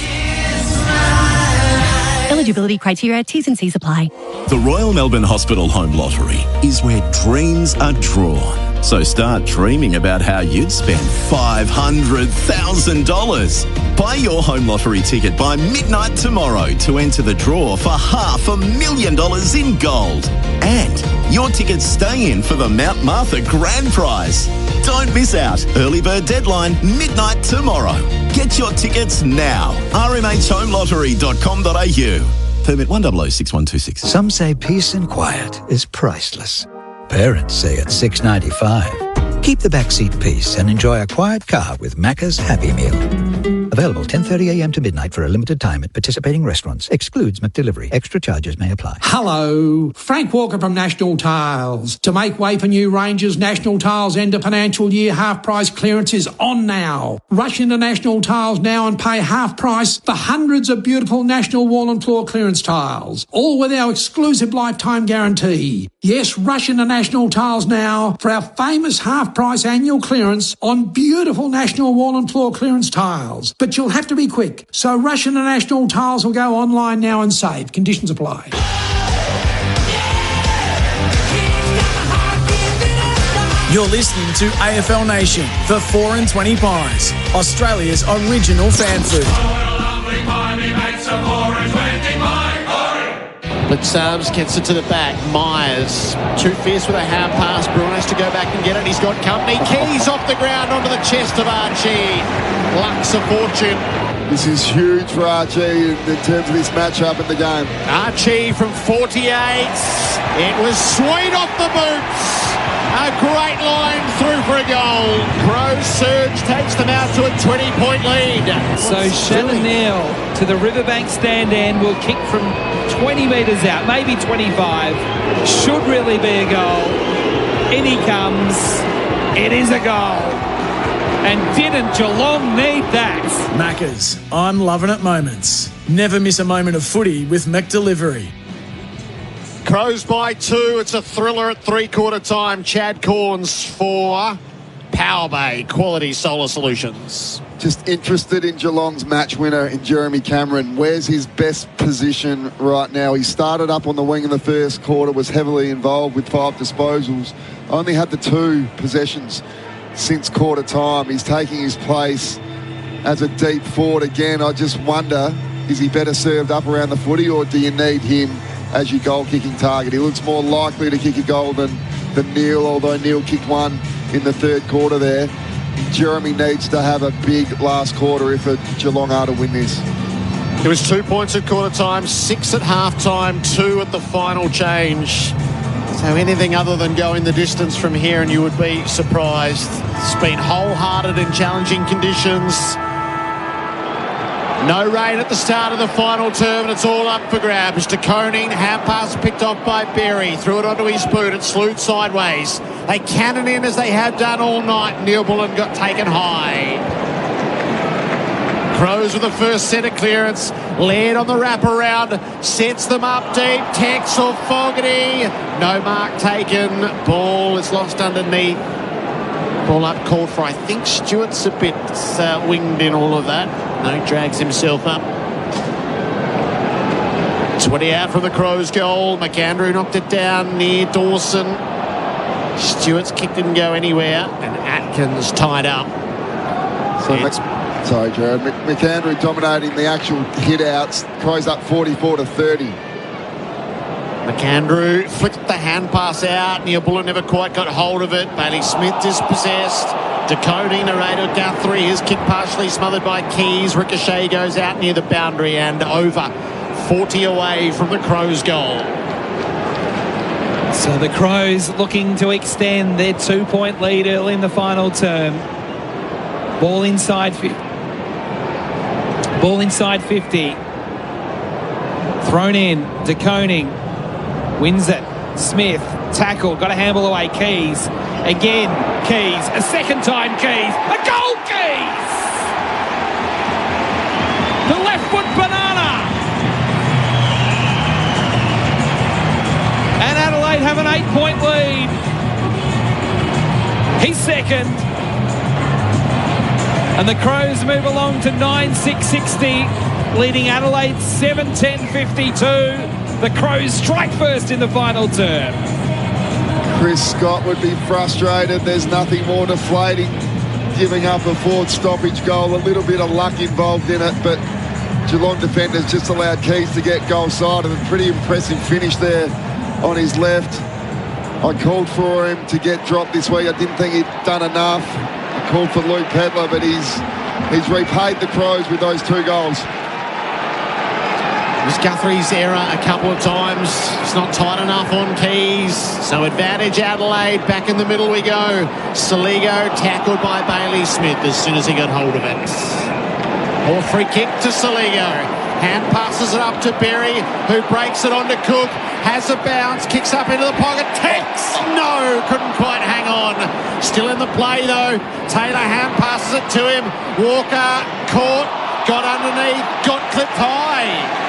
Eligibility criteria, T's and C's apply. The Royal Melbourne Hospital Home Lottery is where dreams are drawn. So start dreaming about how you'd spend $500,000. Buy your home lottery ticket by midnight tomorrow to enter the draw for $500,000 in gold. And your tickets stay in for the Mount Martha Grand Prize. Don't miss out. Early bird deadline, midnight tomorrow. Get your tickets now. rmhhomelottery.com.au. Permit 1006126. Some say peace and quiet is priceless. Parents say it's $6.95. Keep the backseat peace and enjoy a quiet car with Macca's Happy Meal. Available 10:30 a.m. to midnight for a limited time at participating restaurants. Excludes McDelivery. Extra charges may apply. Hello, Frank Walker from National Tiles. To make way for new ranges, National Tiles end of financial year half price clearance is on now. Rush into National Tiles now and pay half price for hundreds of beautiful National Wall and Floor clearance tiles, all with our exclusive lifetime guarantee. Yes, rush into National Tiles now for our famous half price annual clearance on beautiful National Wall and Floor clearance tiles. But you'll have to be quick. So rush into National Tiles or go online now and save. Conditions apply. You're listening to AFL Nation for 4 and 20 Pies, Australia's original fan food. Blitzarms gets it to the back. Myers, too fierce with a hand pass. Bruno has to go back and get it. He's got company. Keys off the ground onto the chest of Archie. Luck's a fortune. This is huge for Archie in terms of this matchup in the game. Archie from 48. It was sweet off the boots. A great line through for a goal. Crows surge, takes them out to a 20-point lead. So Shannon Neal to the Riverbank stand end will kick from 20 metres out, maybe 25. Should really be a goal. In he comes. It is a goal. And didn't Geelong need that? Maccas, I'm loving it moments. Never miss a moment of footy with McDelivery. Crows by 2. It's a thriller at three-quarter time. Chad Corns for Power Bay Quality Solar Solutions. Just interested in Geelong's match winner in Jeremy Cameron. Where's his best position right now? He started up on the wing in the first quarter, was heavily involved with 5 disposals. Only had the 2 possessions since quarter time. He's taking his place as a deep forward again. I just wonder, is he better served up around the footy, or do you need him as your goal-kicking target? He looks more likely to kick a goal than Neil, although Neil kicked one in the third quarter there. Jeremy needs to have a big last quarter if Geelong are to win this. It was 2 points at quarter time, 6 at half time, 2 at the final change. So anything other than going the distance from here and you would be surprised. It's been wholehearted in challenging conditions. No rain at the start of the final term, and it's all up for grabs. De Koning, hand pass picked off by Berry. Threw it onto his boot. It slewed sideways. They cannon in as they have done all night. Neil Bullen got taken high. Crows with the first set of clearance. Laird on the wraparound. Sets them up deep. Tex or Fogarty. No mark taken. Ball is lost underneath. Ball up called for, I think Stewart's a bit winged in all of that. No, drags himself up. 20 out from the Crows goal. McAndrew knocked it down near Dawson. Stewart's kick didn't go anywhere. And Atkins tied up. Sorry, Gerard. McAndrew dominating the actual hit-outs. Crows up 44-30. McAndrew flicked the hand pass out. Neil Bullen never quite got hold of it. Bailey Smith dispossessed. De Koning, narrated Guthrie. His kick partially smothered by Keys. Ricochet goes out near the boundary and over. 40 away from the Crows goal. So the Crows looking to extend their 2-point lead early in the final term. Ball inside 50. Thrown in. De Koning wins it. Smith, tackle, got a handball away. Keys, again, Keys, a second time Keys, a goal Keys! The left foot banana! And Adelaide have an 8-point lead. He's second. And the Crows move along to 9-6-60, leading Adelaide 7-10-52. The Crows strike first in the final term. Chris Scott would be frustrated. There's nothing more deflating giving up a forward stoppage goal. A little bit of luck involved in it, but Geelong defenders just allowed Keys to get goal side, and a pretty impressive finish there on his left. I called for him to get dropped this week. I didn't think he'd done enough. I called for Luke Pedler, but he's repaid the Crows with those 2 goals. It was Guthrie's error a couple of times. It's not tight enough on Keys. So advantage Adelaide. Back in the middle we go. Saligo tackled by Bailey Smith as soon as he got hold of it. Or free kick to Saligo. Hand passes it up to Berry, who breaks it onto Cook. Has a bounce, kicks up into the pocket. Tex! No, couldn't quite hang on. Still in the play though. Taylor hand passes it to him. Walker caught, got underneath, got clipped high.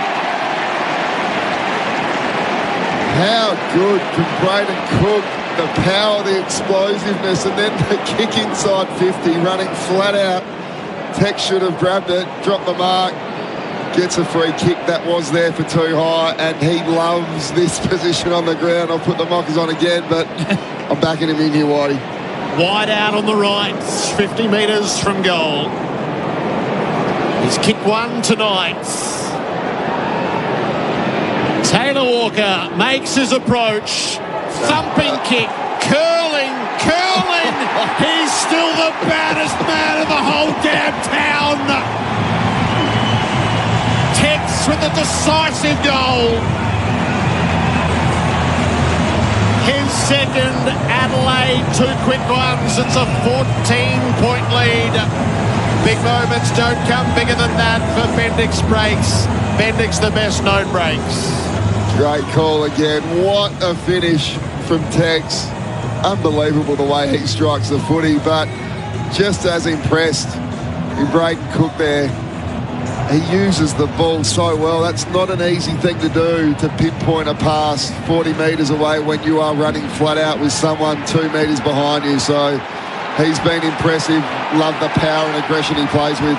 How good from Braden Cook, the power, the explosiveness, and then the kick inside 50, running flat out. Tex should have grabbed it, dropped the mark, gets a free kick that was there for too high, and he loves this position on the ground. I'll put the mockers on again, but I'm backing him in here, Whitey. Wide out on the right, 50 metres from goal. He's kicked one tonight. Taylor Walker makes his approach. Thumping kick, curling. He's still the baddest man in the whole damn town. Tex with a decisive goal. His second, Adelaide, 2 quick ones. It's a 14-point lead. Big moments don't come bigger than that for Bendix breaks. Bendix the best known breaks. Great call again. What a finish from Tex. Unbelievable the way he strikes the footy, but just as impressed in Braden Cook there. He uses the ball so well. That's not an easy thing to do, to pinpoint a pass 40 metres away when you are running flat out with someone 2 metres behind you. So he's been impressive. Love the power and aggression he plays with.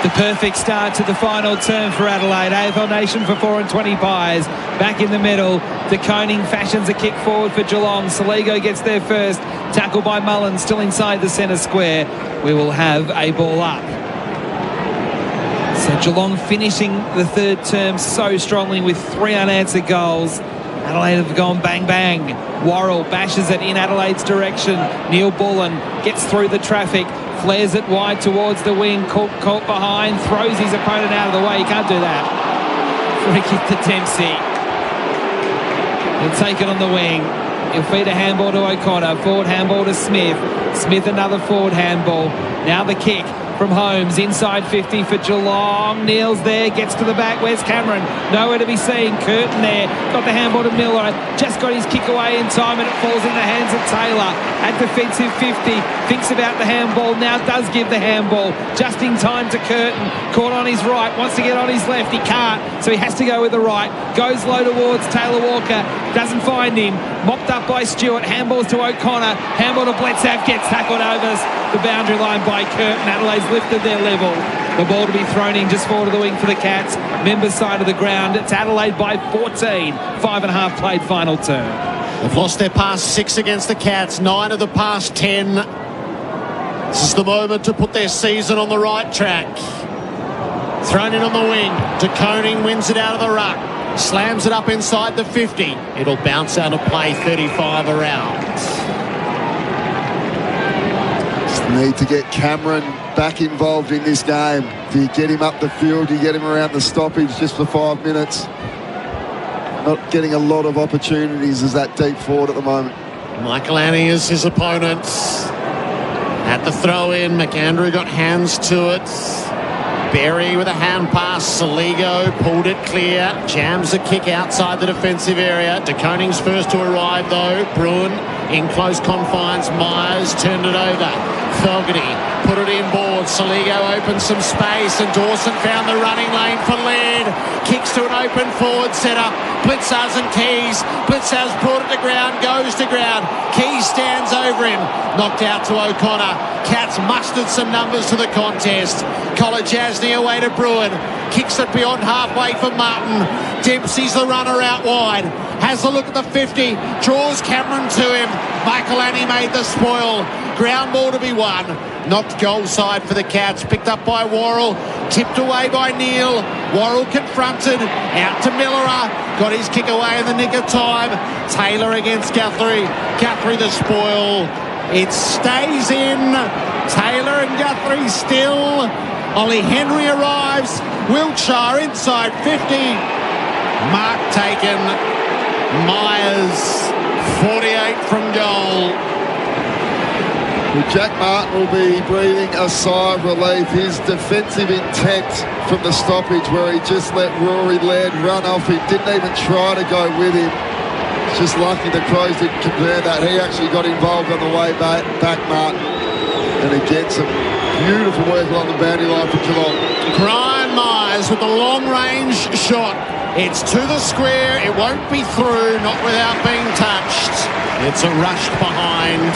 The perfect start to the final term for Adelaide. AFL Nation for 4 and 20 Pies. Back in the middle. De Koning fashions a kick forward for Geelong. Saligo gets there first. Tackle by Mullen, still inside the centre square. We will have a ball up. So Geelong finishing the third term so strongly with 3 unanswered goals. Adelaide have gone bang, bang. Worrell bashes it in Adelaide's direction. Neil Bullen gets through the traffic. Flares it wide towards the wing. Caught behind. Throws his opponent out of the way. He can't do that. Free kick to Dempsey. He'll take it on the wing. He'll feed a handball to O'Connor. Forward handball to Smith. Smith another forward handball. Now the kick from Holmes. Inside 50 for Geelong. Neil's there. Gets to the back. Where's Cameron? Nowhere to be seen. Curtin there. Got the handball to Miller. Just got his kick away in time and it falls in the hands of Taylor. At defensive 50. Thinks about the handball. Now does give the handball. Just in time to Curtin. Caught on his right. Wants to get on his left. He can't. So he has to go with the right. Goes low towards Taylor Walker. Doesn't find him. Mopped up by Stewart. Handballs to O'Connor. Handball to Bledsoe. Gets tackled over the boundary line by Curtin. Adelaide's lifted their level. The ball to be thrown in just forward of the wing for the Cats. Members side of the ground. It's Adelaide by 14. 5.5 played final term. They've lost their past 6 against the Cats. 9 of the past 10. This is the moment to put their season on the right track. Thrown in on the wing. De Koning wins it out of the ruck. Slams it up inside the 50. It'll bounce out of play 35 around. Just need to get Cameron back involved in this game. Do you get him up the field? Do you get him around the stoppage just for 5 minutes? Not getting a lot of opportunities as that deep forward at the moment. Michael Annie is his opponent. At the throw-in, McAndrew got hands to it. Berry with a hand pass. Saligo pulled it clear. Jams a kick outside the defensive area. De Koning's first to arrive, though. Bruin in close confines. Myers turned it over. Fogarty put it inboard. Saligo opened some space and Dawson found the running lane for Laird. Kicks to an open forward setup. Blitzers and Keys. Blitzers brought it to ground, goes to ground. Keys stands over him. Knocked out to O'Connor. Cats mustered some numbers to the contest. Colajasny away to Bruin. Kicks it beyond halfway for Martin. Dempsey's the runner out wide. Has a look at the 50. Draws Cameron to him. Michael Annie made the spoil. Ground ball to be won. Knocked goal side for the Cats. Picked up by Worrell. Tipped away by Neil. Worrell confronted. Out to Millerer. Got his kick away in the nick of time. Taylor against Guthrie. Guthrie the spoil. It stays in. Taylor and Guthrie still. Ollie Henry arrives. Wiltshire inside 50. Mark taken. Myers 48 from goal. Well, Jack Martin will be breathing a sigh of relief. His defensive intent from the stoppage where he just let Rory Laird run off him, didn't even try to go with him. It's just lucky the Crows didn't convert that. He actually got involved on the way back, Martin. And again, some beautiful work along the boundary line for Geelong. Brian Myers with the long-range shot. It's to the square. It won't be through, not without being touched. It's a rush behind.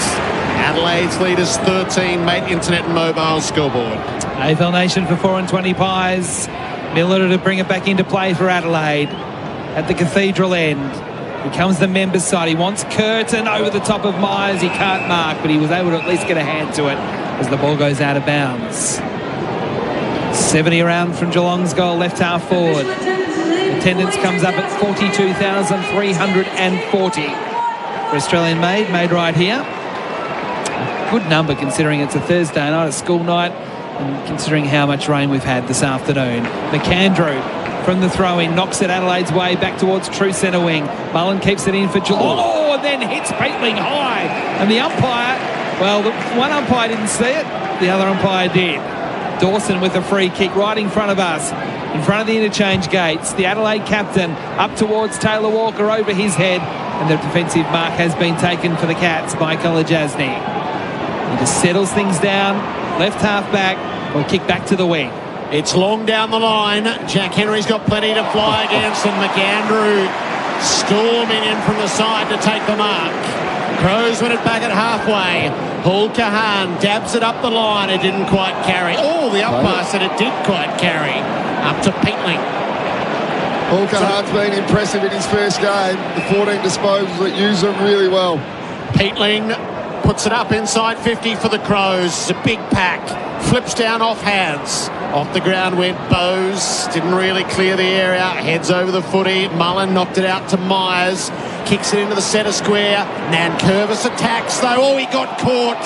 Adelaide's lead is 13. Mate Internet and Mobile scoreboard. AFL Nation for 4 and 20 Pies. Miller to bring it back into play for Adelaide at the Cathedral end. Here comes the members side. He wants Curtin over the top of Myers. He can't mark, but he was able to at least get a hand to it as the ball goes out of bounds. 70 around from Geelong's goal, left half forward. Attendance comes up at 42,340 for Australian made right here. Good number considering it's a Thursday night, a school night, and considering how much rain we've had this afternoon. McAndrew from the throw-in knocks it Adelaide's way back towards true centre wing. Mullen keeps it in for Geelong. Oh, and then hits Peatling high. And the umpire, well, the one umpire didn't see it, the other umpire did. Dawson with a free kick right in front of us, in front of the interchange gates. The Adelaide captain up towards Taylor Walker over his head, and the defensive mark has been taken for the Cats by Kolajasny. He just settles things down, left half back, or kick back to the wing. It's long down the line. Jack Henry's got plenty to fly against, and McAndrew storming in from the side to take the mark. Crows win it back at halfway. Paul Kahan dabs it up the line. It didn't quite carry. Oh, the umpire said it did quite carry. Up to Peatling. Paul Kahan's been impressive in his first game. The 14 disposals that use them really well. Peatling puts it up inside 50 for the Crows. It's a big pack. Flips down off hands. Off the ground went Bowes. Didn't really clear the area. Heads over the footy. Mullen knocked it out to Myers. Kicks it into the centre square. Nankervis attacks though. Oh, he got caught.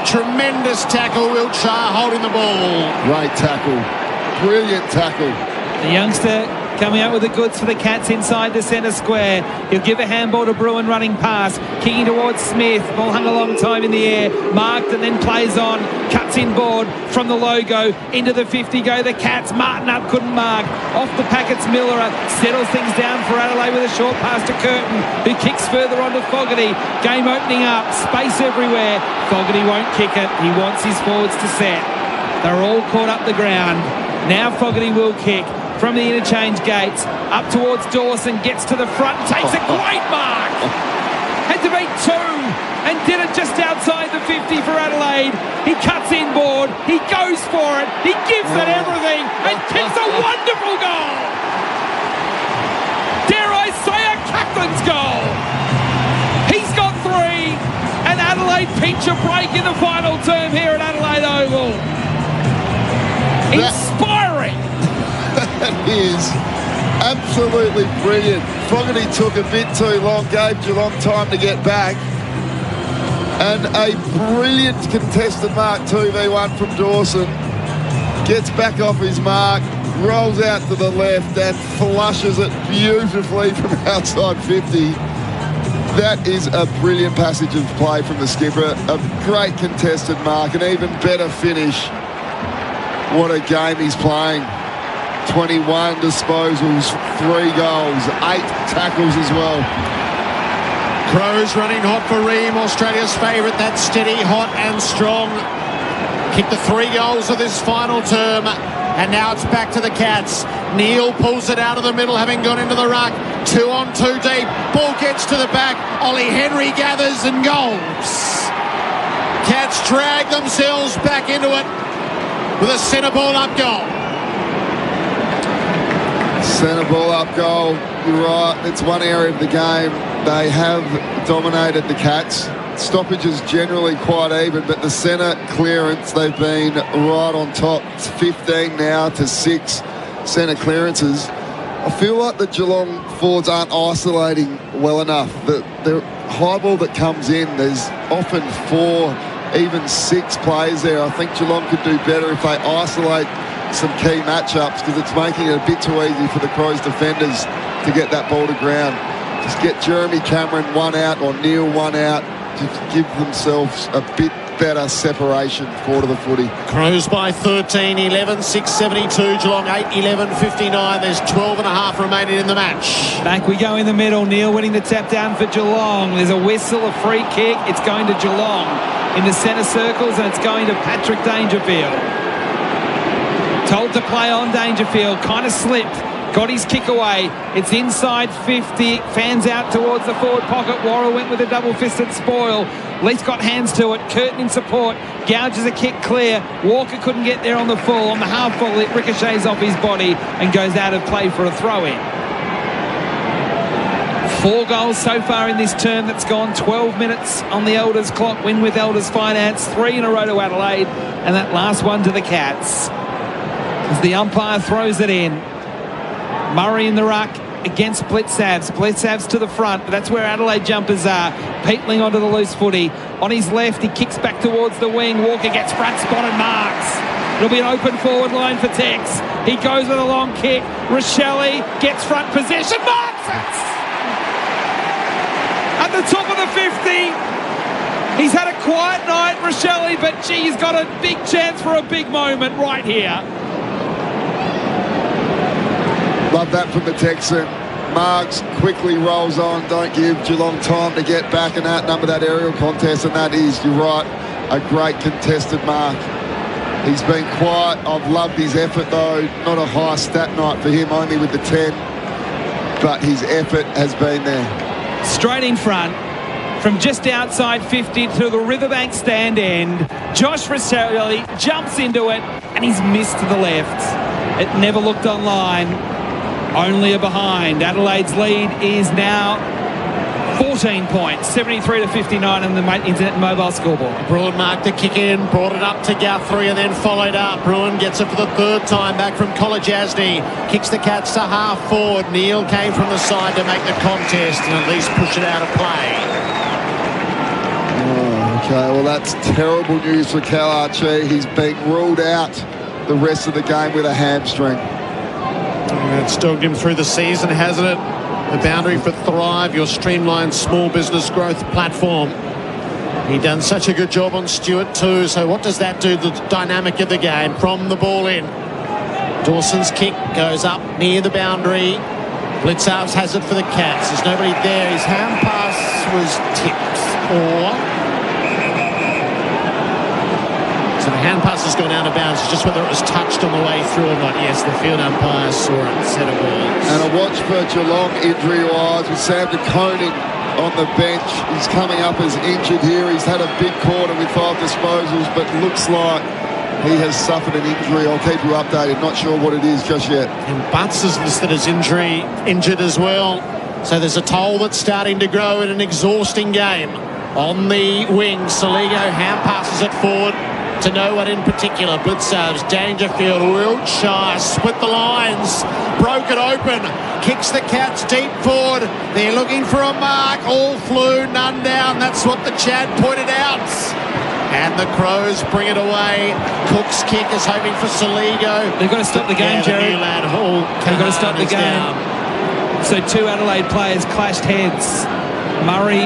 Tremendous tackle. Wiltshire holding the ball. Great tackle. Brilliant tackle. The youngster coming out with the goods for the Cats inside the centre square. He'll give a handball to Bruin running past. Kicking towards Smith. Ball hung a long time in the air. Marked and then plays on. Cuts inboard from the logo. Into the 50 go the Cats. Martin up, couldn't mark. Off the packets, Miller settles things down for Adelaide with a short pass to Curtin, who kicks further onto Fogarty. Game opening up. Space everywhere. Fogarty won't kick it. He wants his forwards to set. They're all caught up the ground. Now Fogarty will kick from the interchange gates up towards Dawson, gets to the front, takes a great mark. Had to beat two and did it just outside the 50 for Adelaide. He cuts inboard, he goes for it, he gives it everything and kicks a wonderful goal. Dare I say a captain's goal. He's got three and Adelaide pinch a break in the final term here at Adelaide Oval. Inspiring. That is absolutely brilliant. Fogarty took a bit too long, gave Geelong time to get back. And a brilliant contested mark 2v1 from Dawson. Gets back off his mark, rolls out to the left and flushes it beautifully from outside 50. That is a brilliant passage of play from the skipper. A great contested mark, an even better finish. What a game he's playing. 21 disposals, 3 goals, 8 tackles as well. Crows running hot for Ream, Australia's favourite. That's steady, hot and strong. Kicked the 3 goals of this final term. And now it's back to the Cats. Neal pulls it out of the middle, having gone into the ruck. 2 on 2 deep. Ball gets to the back. Ollie Henry gathers and goals. Cats drag themselves back into it with a centre ball up goal. Centre ball up goal. You're right. It's one area of the game. They have dominated the Cats. Stoppages generally quite even, but the centre clearance, they've been right on top. It's 15 now to 6 centre clearances. I feel like the Geelong forwards aren't isolating well enough. The high ball that comes in, there's often 4, even 6 players there. I think Geelong could do better if they isolate some key matchups, because it's making it a bit too easy for the Crows defenders to get that ball to ground. Just get Jeremy Cameron 1 out or Neil 1 out. Just give themselves a bit better separation forward of the footy. Crows by 13, 11-6-72. Geelong 8-11-59. There's 12 and a half remaining in the match. Back we go in the middle. Neil winning the tap down for Geelong. There's a whistle, a free kick. It's going to Geelong in the centre circles, and it's going to Patrick Dangerfield. Told to play on Dangerfield. Kind of slipped. Got his kick away. It's inside 50. Fans out towards the forward pocket. Worrell went with a double-fisted spoil. Leith got hands to it. Curtin in support. Gouges a kick clear. Walker couldn't get there on the full. On the half full, it ricochets off his body and goes out of play for a throw-in. 4 goals so far in this term that's gone. 12 minutes on the Elders clock. Win with Elders Finance. 3 in a row to Adelaide. And that last one to the Cats. As the umpire throws it in. Murray in the ruck against Blitzavs. Blitzavs to the front. That's where Adelaide jumpers are. Peatling onto the loose footy. On his left, he kicks back towards the wing. Walker gets front spot and marks. It'll be an open forward line for Tex. He goes with a long kick. Rochelle gets front possession. Marks it! At the top of the 50. He's had a quiet night, Rochelle, but gee, he's got a big chance for a big moment right here. Love that from the Texan. Marks quickly rolls on. Don't give Geelong time to get back and outnumber that aerial contest. And that is, you're right, a great contested mark. He's been quiet. I've loved his effort, though. Not a high stat night for him, only with the 10. But his effort has been there. Straight in front, from just outside 50 to the Riverbank stand end. Josh Rochelle jumps into it, and he's missed to the left. It never looked online. Only a behind. Adelaide's lead is now 14 points, 73 to 59 on the Internet Mobile scoreboard. Bruin marked the kick in, brought it up to Guthrie and then followed up. Bruin gets it for the 3rd time back from College Asney. Kicks the Cats to half forward. Neal came from the side to make the contest and at least push it out of play. Oh, okay, well that's terrible news for Cal Archie. He's been ruled out the rest of the game with a hamstring. It's dogged him through the season, hasn't it? The boundary for Thrive, your streamlined small business growth platform. He done such a good job on Stewart too. So what does that do to the dynamic of the game? From the ball in. Dawson's kick goes up near the boundary. Blitzarves has it for the Cats. There's nobody there. His hand pass was tipped. So the hand pass has gone out of bounds. It's just whether it was touched on the way through or not. Yes, the field umpire saw it and said it was. And a watch for Geelong injury-wise with Sam de Koning on the bench. He's coming up as injured here. He's had a big quarter with 5 disposals, but looks like he has suffered an injury. I'll keep you updated. Not sure what it is just yet. And Butts is listed as injured as well. So there's a toll that's starting to grow in an exhausting game. On the wing, Saligo hand passes it forward to no one in particular. Blitzarves, Dangerfield, Wiltshire, split the lines, broke it open, kicks the Cats deep forward. They're looking for a mark. All flew, none down. That's what the Chad pointed out. And the Crows bring it away. Cook's kick is hoping for Saligo. They've got to stop the game, Gerard. They've got to stop the game. Down. So 2 Adelaide players clashed heads. Murray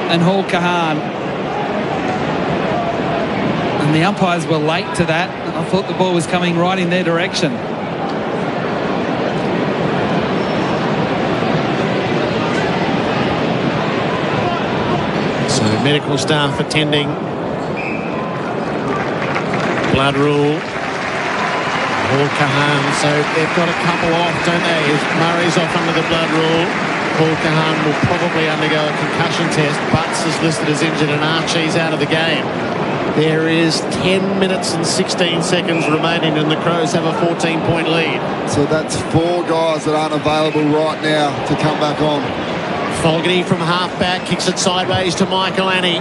and Hall Kahan. And the umpires were late to that. I thought the ball was coming right in their direction. So medical staff attending. Blood rule. Hall Kahan. So they've got a couple off, don't they? If Murray's off under the blood rule, Hall Kahan will probably undergo a concussion test. Butts is listed as injured and Archie's out of the game. There is 10 minutes and 16 seconds remaining and the Crows have a 14-point lead. So that's 4 guys that aren't available right now to come back on. Fogarty from half-back kicks it sideways to Michael Annie.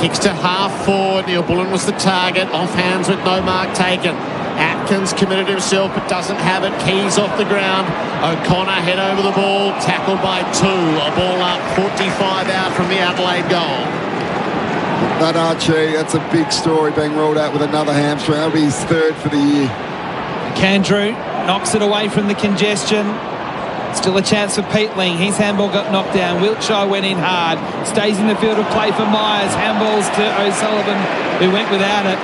Kicks to half-forward. Neil Bullen was the target. Off hands with no mark taken. Atkins committed himself but doesn't have it. Keys off the ground. O'Connor head over the ball. Tackled by 2. A ball up, 45 out from the Adelaide goal. That Archie, that's a big story, being ruled out with another hamstring. That'll be his 3rd for the year. Candrew knocks it away from the congestion. Still a chance for Peatling. His handball got knocked down. Wiltshire went in hard. Stays in the field of play for Myers. Handballs to O'Sullivan, who went without it.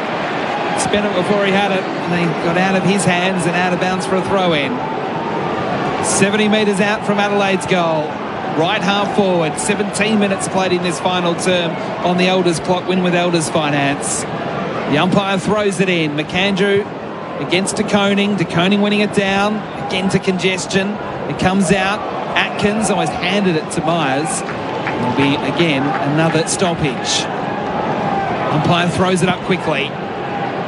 Spent it before he had it, and he got out of his hands and out of bounds for a throw-in. 70 metres out from Adelaide's goal. Right half forward, 17 minutes played in this final term on the Elders clock. Win with Elders Finance. The umpire throws it in. McAndrew against de Koning. De Koning winning it down. Again to congestion. It comes out. Atkins almost handed it to Myers. There'll be, again, another stoppage. Umpire throws it up quickly.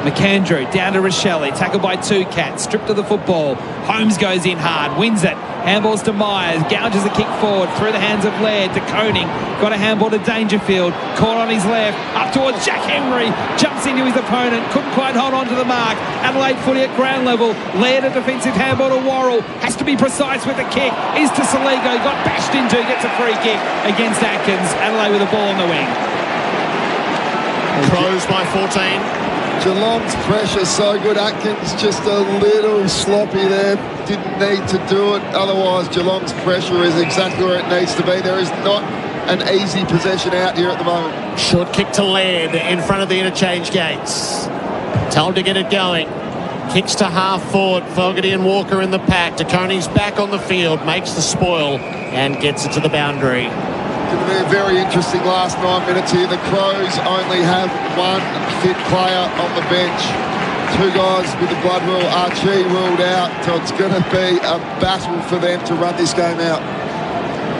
McAndrew down to Rochelle. Tackled by 2 Cats. Stripped of the football. Holmes goes in hard. Wins it. Handballs to Myers. Gouges a kick forward through the hands of Laird to Koning. Got a handball to Dangerfield. Caught on his left. Up towards Jack Henry. Jumps into his opponent. Couldn't quite hold on to the mark. Adelaide footy at ground level. Laird a defensive handball to Worrell. Has to be precise with the kick. Is to Saligo. Got bashed into. Gets a free kick against Atkins. Adelaide with a ball on the wing. Crows by 14. Geelong's pressure so good. Atkins just a little sloppy there. Didn't need to do it. Otherwise, Geelong's pressure is exactly where it needs to be. There is not an easy possession out here at the moment. Short kick to Laird in front of the interchange gates. Told to get it going. Kicks to half forward. Fogarty and Walker in the pack. DeConey's back on the field. Makes the spoil and gets it to the boundary. Going to be a very interesting last 9 minutes here. The Crows only have one fit player on the bench. Two guys with the blood rule. Archie ruled out, so it's going to be a battle for them to run this game out.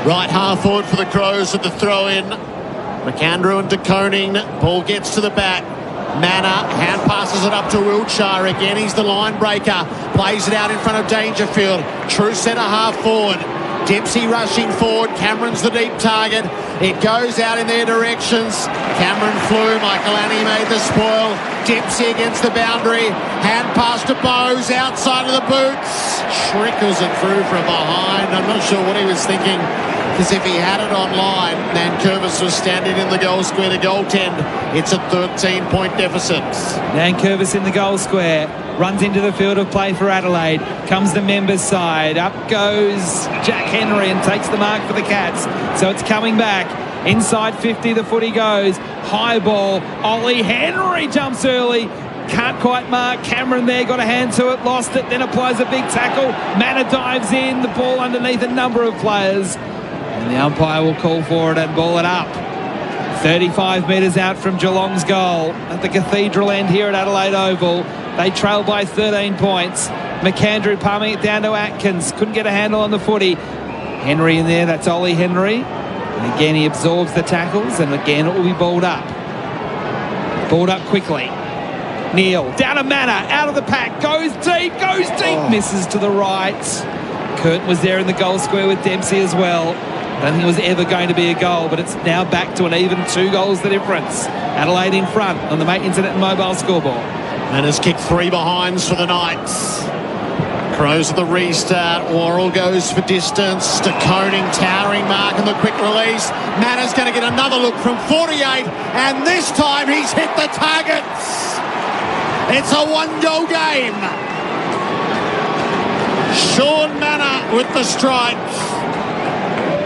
Right half forward for the Crows at the throw-in. McAndrew and DeConing. Ball gets to the back. Manor hand passes it up to Wiltshire again. He's the line breaker. Plays it out in front of Dangerfield. True centre half forward. Dempsey rushing forward. Cameron's the deep target. It goes out in their directions. Cameron flew. Michael Annie made the spoil. Dempsey against the boundary. Hand pass to Bowes outside of the boots. Shrinkles it through from behind. I'm not sure what he was thinking, because if he had it online, Nankervis was standing in the goal square to goaltend. It's a 13-point deficit. Nankervis in the goal square. Runs into the field of play for Adelaide. Comes the members' side. Up goes Jack Henry and takes the mark for the Cats. So it's coming back. Inside 50, the footy goes. High ball. Ollie Henry jumps early. Can't quite mark. Cameron there, got a hand to it, lost it, then applies a big tackle. Manor dives in. The ball underneath a number of players. And the umpire will call for it and ball it up. 35 metres out from Geelong's goal at the Cathedral end here at Adelaide Oval. They trail by 13 points. McAndrew palming it down to Atkins. Couldn't get a handle on the footy. Henry in there, that's Ollie Henry. And again, he absorbs the tackles, and again, it will be balled up. Balled up quickly. Neil, down to Manor, out of the pack, goes deep, misses to the right. Curtin was there in the goal square with Dempsey as well. I don't think it was ever going to be a goal, but it's now back to an even 2 goals the difference. Adelaide in front on the Mate Internet and Mobile scoreboard. And has kicked 3 behinds for the Knights. Crows at the restart. Worrell goes for distance. DeConing towering mark and the quick release. Mannor's going to get another look from 48, and this time he's hit the targets. It's a 1-goal game. Sean Manor with the strike.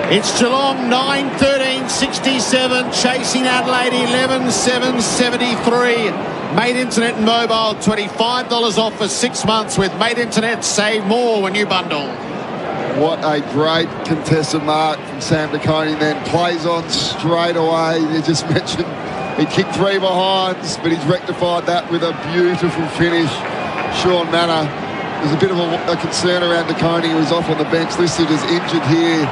It's Geelong 9-13-67, chasing Adelaide 11-7-73. Mate Internet and Mobile, $25 off for 6 months with Mate Internet. Save more when you bundle. What a great contested mark from Sam DeConing, then plays on straight away. You just mentioned he kicked 3 behinds, but he's rectified that with a beautiful finish. Sean Manor, there's a bit of a concern around DeConing. He was off on the bench, listed as injured here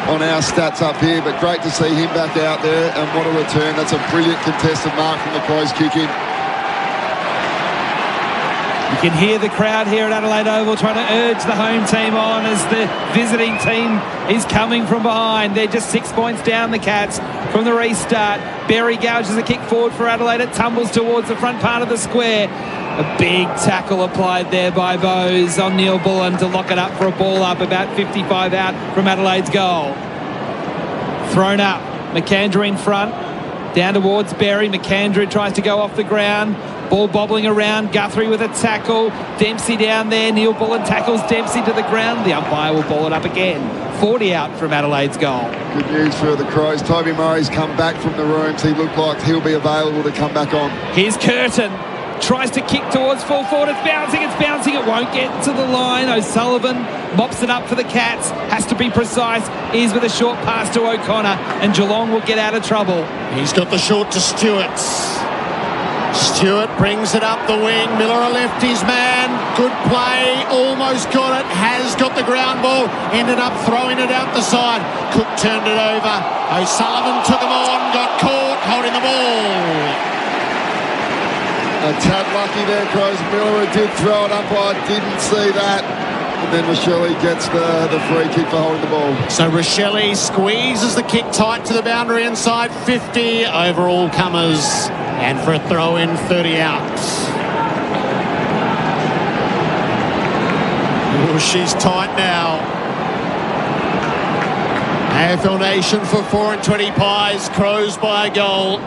on our stats up here, but great to see him back out there, and what a return. That's a brilliant contested mark from the Crows kicking. You can hear the crowd here at Adelaide Oval trying to urge the home team on as the visiting team is coming from behind. They're just 6 points down, the Cats, from the restart. Berry gouges a kick forward for Adelaide. It tumbles towards the front part of the square. A big tackle applied there by Bowes on Neil Bullen to lock it up for a ball up about 55 out from Adelaide's goal. Thrown up. McAndrew in front. Down towards Berry. McAndrew tries to go off the ground. Ball bobbling around. Guthrie with a tackle. Dempsey down there. Neil Bullen tackles Dempsey to the ground. The umpire will ball it up again. 40 out from Adelaide's goal. Good news for the Crows. Toby Murray's come back from the rooms. He looked like he'll be available to come back on. Here's Curtin. Tries to kick towards full forward. It's bouncing. It won't get to the line. O'Sullivan mops it up for the Cats. Has to be precise. Is with a short pass to O'Connor, and Geelong will get out of trouble. He's got the short to Stewart. Stewart brings it up the wing. Miller a lefty's man. Good play. Almost got it. Has got the ground ball. Ended up throwing it out the side. Cook turned it over. O'Sullivan took him on. Got caught holding the ball. A tad lucky there, Crows. Miller did throw it up. I didn't see that. And then Rochelle gets the free kick for holding the ball. So Rochelle squeezes the kick tight to the boundary inside 50. Overall comers. And for a throw in, 30 out. Oh, she's tight now. AFL Nation for 4 and 20 pies. Crows by a goal.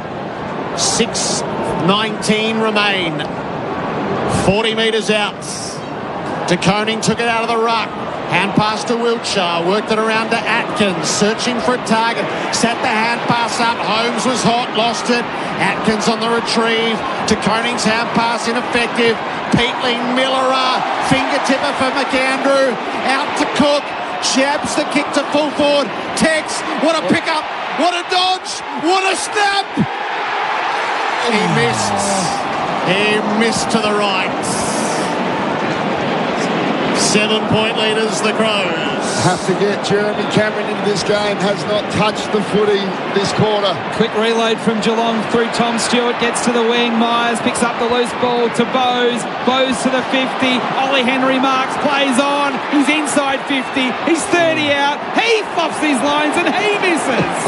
6:19 remain. 40 metres out. De Koning took it out of the ruck. Hand pass to Wiltshire. Worked it around to Atkins. Searching for a target. Set the hand pass up. Holmes was hot. Lost it. Atkins on the retrieve. De Koning's hand pass ineffective. Peatling, Millerer. Fingertipper for McAndrew. Out to Cook. Jabs the kick to full forward. Tex. What a pickup. What a dodge. What a snap. He missed. He missed to the right. 7-point leaders, the Crows. Have to get Jeremy Cameron into this game. Has not touched the footy this quarter. Quick reload from Geelong through Tom Stewart. Gets to the wing. Myers picks up the loose ball to Bowes. Bowes to the 50. Ollie Henry marks. Plays on. He's inside 50. He's 30 out. He fluffs his lines and he misses.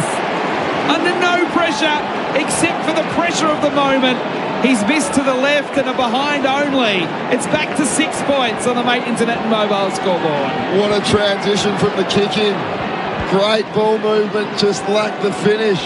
Under no pressure except for the pressure of the moment. He's missed to the left and a behind only. It's back to 6 points on the Mate Internet and Mobile scoreboard. What a transition from the kick in. Great ball movement, just lacked the finish.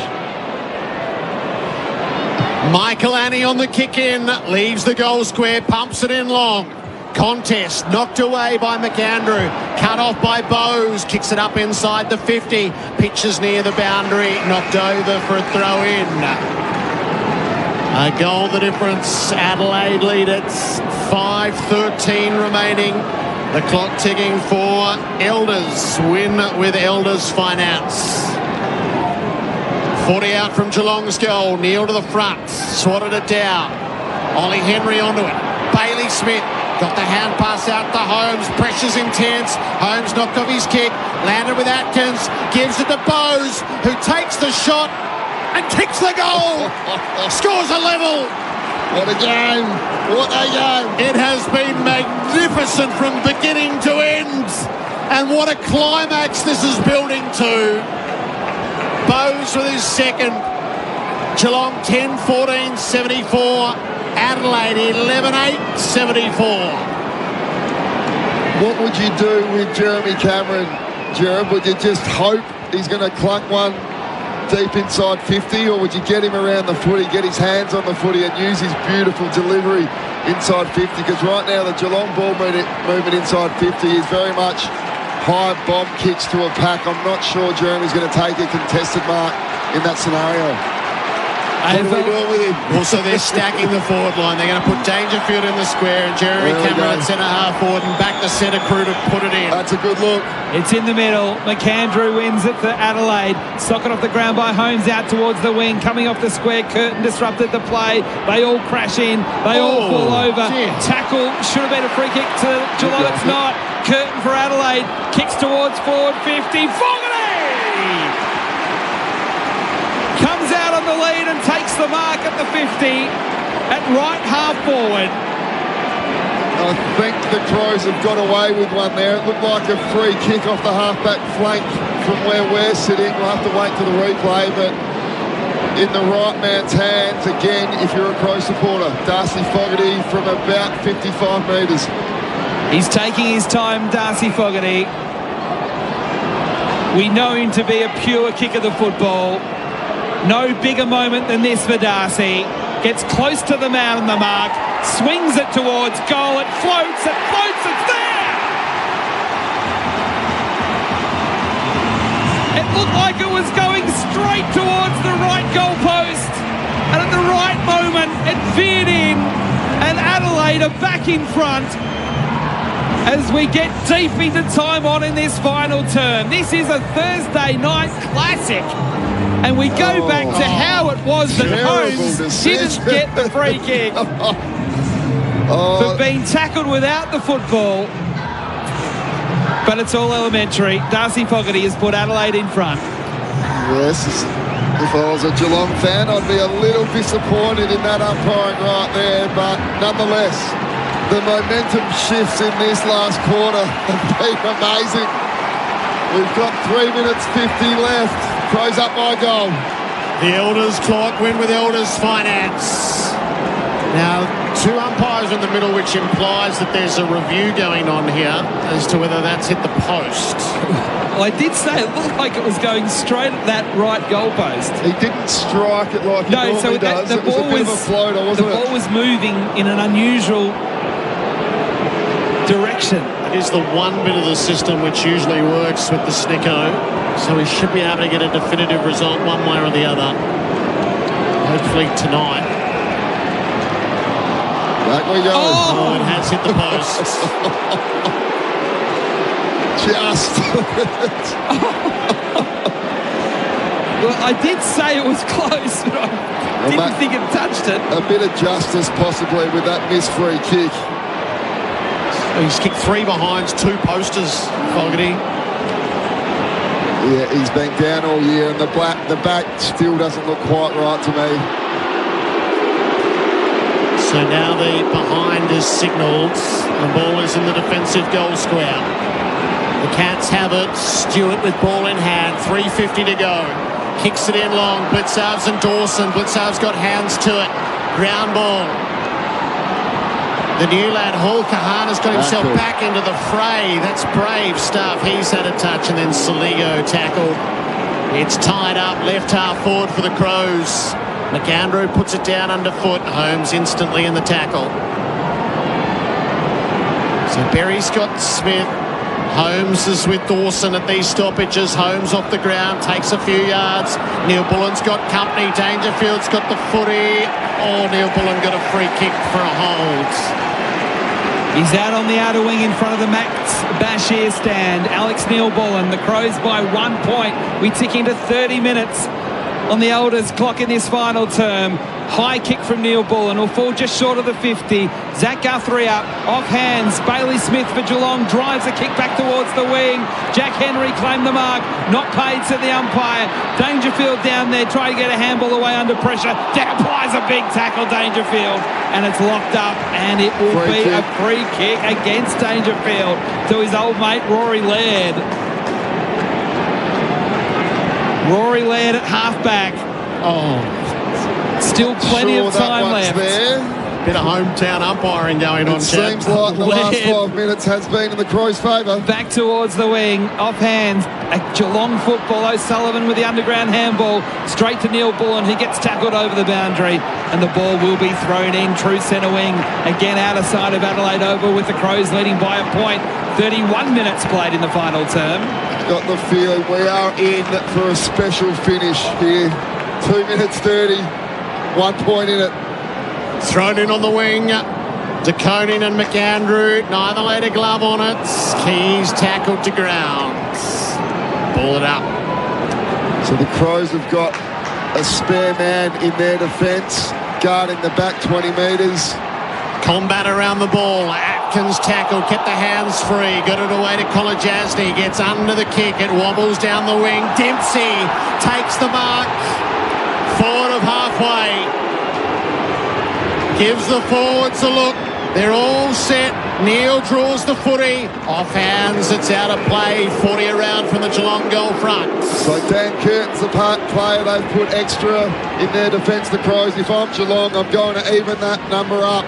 Michael Annie on the kick in, leaves the goal square, pumps it in long. Contest knocked away by McAndrew, cut off by Bowes, kicks it up inside the 50, pitches near the boundary, knocked over for a throw in. A goal the difference. Adelaide lead it. 5:13 remaining. The clock ticking for Elders. Win with Elders Finance. 40 out from Geelong's goal. Neil to the front. Swatted it down. Ollie Henry onto it. Bailey Smith got the hand pass out to Holmes. Pressure's intense. Holmes knocked off his kick. Landed with Atkins. Gives it to Bowes, who takes the shot and kicks the goal. Scores a level. What a game. What a game. It has been magnificent from beginning to end. And what a climax this is building to. Bowes with his second. Geelong 10-14, 74. Adelaide 11-8, 74. What would you do with Jeremy Cameron, Gerard? Would you just hope he's going to clunk one deep inside 50, or would you get him around the footy, get his hands on the footy and use his beautiful delivery inside 50? Because right now the Geelong ball movement inside 50 is very much high bomb kicks to a pack. I'm not sure Jeremy's going to take a contested mark in that scenario. What are we doing with him? Also, they're stacking the forward line. They're going to put Dangerfield in the square and Jeremy Cameron at centre half forward and back the centre crew to put it in. That's a good look. It's in the middle. McAndrew wins it for Adelaide. Socket off the ground by Holmes out towards the wing. Coming off the square, Curtin disrupted the play. They all crash in. They all fall over. Dear. Tackle. Should have been a free kick to Geelong. It's not. Curtin for Adelaide. Kicks towards forward 50. Fogarty! Comes out on the lead and takes the mark at the 50 at right half forward. I think the Crows have got away with one there. It looked like a free kick off the halfback flank from where we're sitting. We'll have to wait for the replay, but in the right man's hands again if you're a Crow supporter. Darcy Fogarty from about 55 metres. He's taking his time, Darcy Fogarty. We know him to be a pure kick of the football. No bigger moment than this for Darcy. Gets close to the man on the mark. Swings it towards goal. It floats. It's there! It looked like it was going straight towards the right goal post. And at the right moment, it veered in. And Adelaide are back in front as we get deep into time on in this final term. This is a Thursday night classic. And we go back to how it was that Holmes didn't get the free kick for being tackled without the football. But it's all elementary. Darcy Fogarty has put Adelaide in front. Yes, if I was a Geelong fan, I'd be a little disappointed in that umpiring right there, but nonetheless, The momentum shifts in this last quarter have been amazing. We've got 3 minutes 50 left. Crows up by goal. The Elders clock win with Elders Finance. Now, 2 umpires in the middle, which implies that there's a review going on here as to whether that's hit the post. Well, I did say it looked like it was going straight at that right goalpost. He didn't strike it like he normally does. It was a bit of a floater, wasn't it? The ball was moving in an unusual direction. It is the one bit of the system which usually works with the Snicko, so we should be able to get a definitive result one way or the other. Hopefully tonight. Back we go. Oh, it has hit the post. Just. Well, I did say it was close, but I didn't think it touched it. A bit of justice possibly with that missed free kick. He's kicked 3 behinds, 2 posters, Fogarty. Yeah, he's been down all year, and the back still doesn't look quite right to me. So now the behind is signalled. The ball is in the defensive goal square. The Cats have it. Stewart with ball in hand. 3:50 to go. Kicks it in long. Blitzarves and Dawson. Blitzarves got hands to it. Ground ball. The new lad, Hall Kahana's got himself back into the fray. That's brave stuff. He's had a touch, and then Saligo tackled. It's tied up, left half forward for the Crows. McAndrew puts it down underfoot. Holmes instantly in the tackle. So Berry Scott Smith. Holmes is with Dawson at these stoppages. Holmes off the ground, takes a few yards. Neil Bullen's got company. Dangerfield's got the footy. Oh, Neil Bullen got a free kick for a hold. He's out on the outer wing in front of the Max Bashir stand. Alex Neil Bullen, the Crows by 1 point. We tick into 30 minutes on the Elders clock in this final term. High kick from Neil Bullen will fall just short of the 50. Zach Guthrie up, off hands. Bailey Smith for Geelong drives a kick back towards the wing. Jack Henry claimed the mark, not paid to the umpire. Dangerfield down there, trying to get a handball away under pressure. Applies a big tackle, Dangerfield, and it's locked up, and it will be a free kick against Dangerfield to his old mate Rory Laird. Rory Laird at halfback. Oh, still plenty of time left. Bit of hometown umpiring going on. It seems like the last 5 minutes has been in the Crows' favour. Back towards the wing, off hands. A Geelong football. O'Sullivan with the underground handball. Straight to Neil Bullen. He gets tackled over the boundary, and the ball will be thrown in. True centre wing. Again out of sight of Adelaide Oval with the Crows leading by a point. 31 minutes played in the final term. Got the feeling we are in for a special finish here. 2 minutes 30. 1 point in it. Thrown in on the wing. DeConing and McAndrew. Neither laid a glove on it. Keys tackled to ground. Ball it up. So the Crows have got a spare man in their defence, guarding the back 20 metres. Combat around the ball. Atkins tackled, kept the hands free, got it away to Kolajasny, gets under the kick, it wobbles down the wing. Dempsey takes the mark, forward of halfway. Gives the forwards a look. They're all set. Neil draws the footy. Off hands, it's out of play. 40 around from the Geelong goal front. So Dan Curtin's the part player. They've put extra in their defence, the Crows. If I'm Geelong, I'm going to even that number up.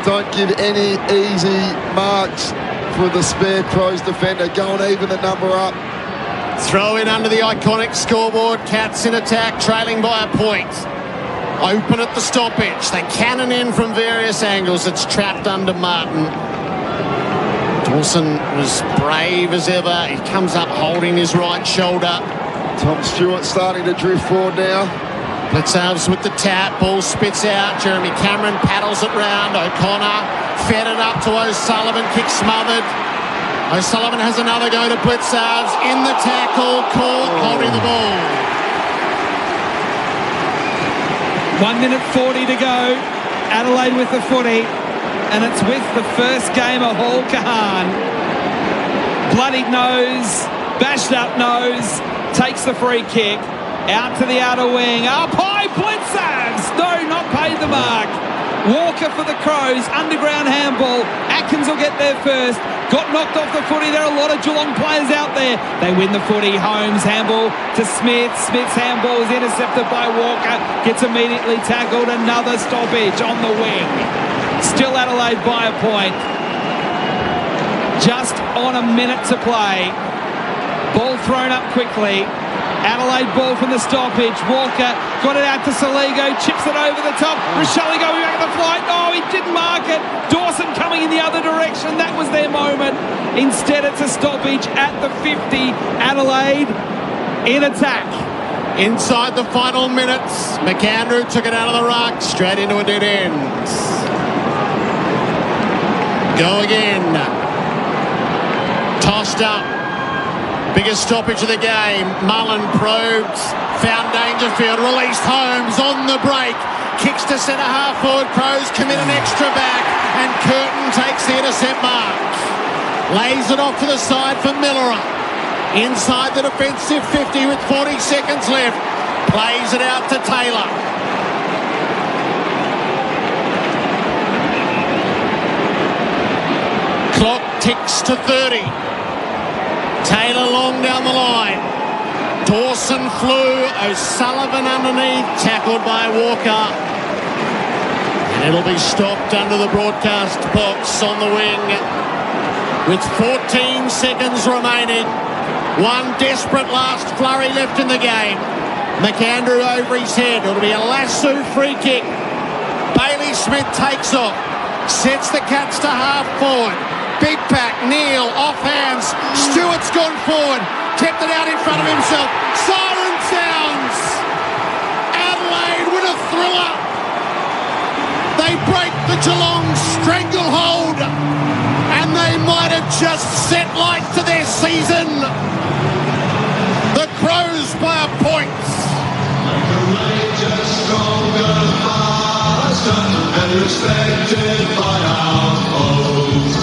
Don't give any easy marks for the spare Crows defender. Go and even the number up. Throw in under the iconic scoreboard. Cats in attack, trailing by a point. Open at the stoppage. They cannon in from various angles. It's trapped under Martin. Dawson was brave as ever. He comes up holding his right shoulder. Tom Stewart starting to drift forward now. Blitzarves with the tap. Ball spits out. Jeremy Cameron paddles it round. O'Connor fed it up to O'Sullivan. Kick smothered. O'Sullivan has another go to Blitzarves. In the tackle. Caught holding the ball. 1 minute 40 to go. Adelaide with the footy. And it's with the first gamer, Hall Kahan. Bloodied nose, bashed up nose, takes the free kick. Out to the outer wing. Up high, Blitzarves. No, not paid the mark. Walker for the Crows, underground handball. Atkins will get there first. Got knocked off the footy. There are a lot of Geelong players out there. They win the footy. Holmes, handball to Smith. Smith's handball is intercepted by Walker. Gets immediately tackled. Another stoppage on the wing. Still Adelaide by a point. Just on a minute to play. Ball thrown up quickly. Adelaide ball from the stoppage. Walker got it out to Saligo, chips it over the top. Rochelle going back at the flight. Oh, he didn't mark it. Dawson coming in the other direction. That was their moment. Instead, it's a stoppage at the 50. Adelaide in attack. Inside the final minutes, McAndrew took it out of the ruck, straight into a dead end. Go again. Tossed up. Biggest stoppage of the game. Mullen probed, found Dangerfield, released Holmes on the break. Kicks to centre half forward. Crows commit an extra back, and Curtin takes the intercept mark. Lays it off to the side for Millerer. Inside the defensive 50 with 40 seconds left. Plays it out to Taylor. Clock ticks to 30. Taylor long down the line. Dawson flew. O'Sullivan underneath. Tackled by Walker. And it'll be stopped under the broadcast box on the wing. With 14 seconds remaining. One desperate last flurry left in the game. McAndrew over his head. It'll be a lasso free kick. Bailey Smith takes off. Sets the Cats to half forward. Big pack, Neil, off hands. Stewart's gone forward. Kept it out in front of himself. Siren sounds. Adelaide with a thriller. They break the Geelong stranglehold. And they might have just set light to their season. The Crows by a point. Stronger, faster, and respected by our foes.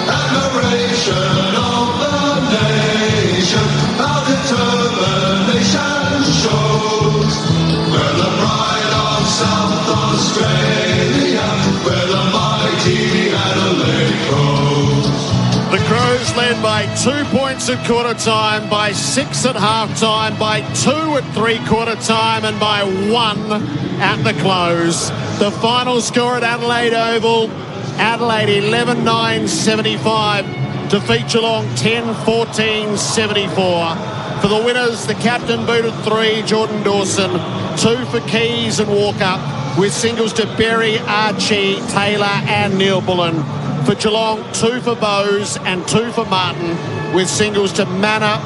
Admiration of the nation, our determination shows. We're the pride of South Australia, where the mighty Adelaide Crows. The Crows led by 2 points at quarter time, by 6 at half time, by 2 at three-quarter time, and by 1 at the close. The final score at Adelaide Oval, Adelaide 11-9-75, defeat Geelong 10-14-74. For the winners, the captain booted 3, Jordan Dawson, 2 for Keys and Walker, with singles to Berry, Archie, Taylor and Neil Bullen. For Geelong, 2 for Bowes and 2 for Martin, with singles to Manor,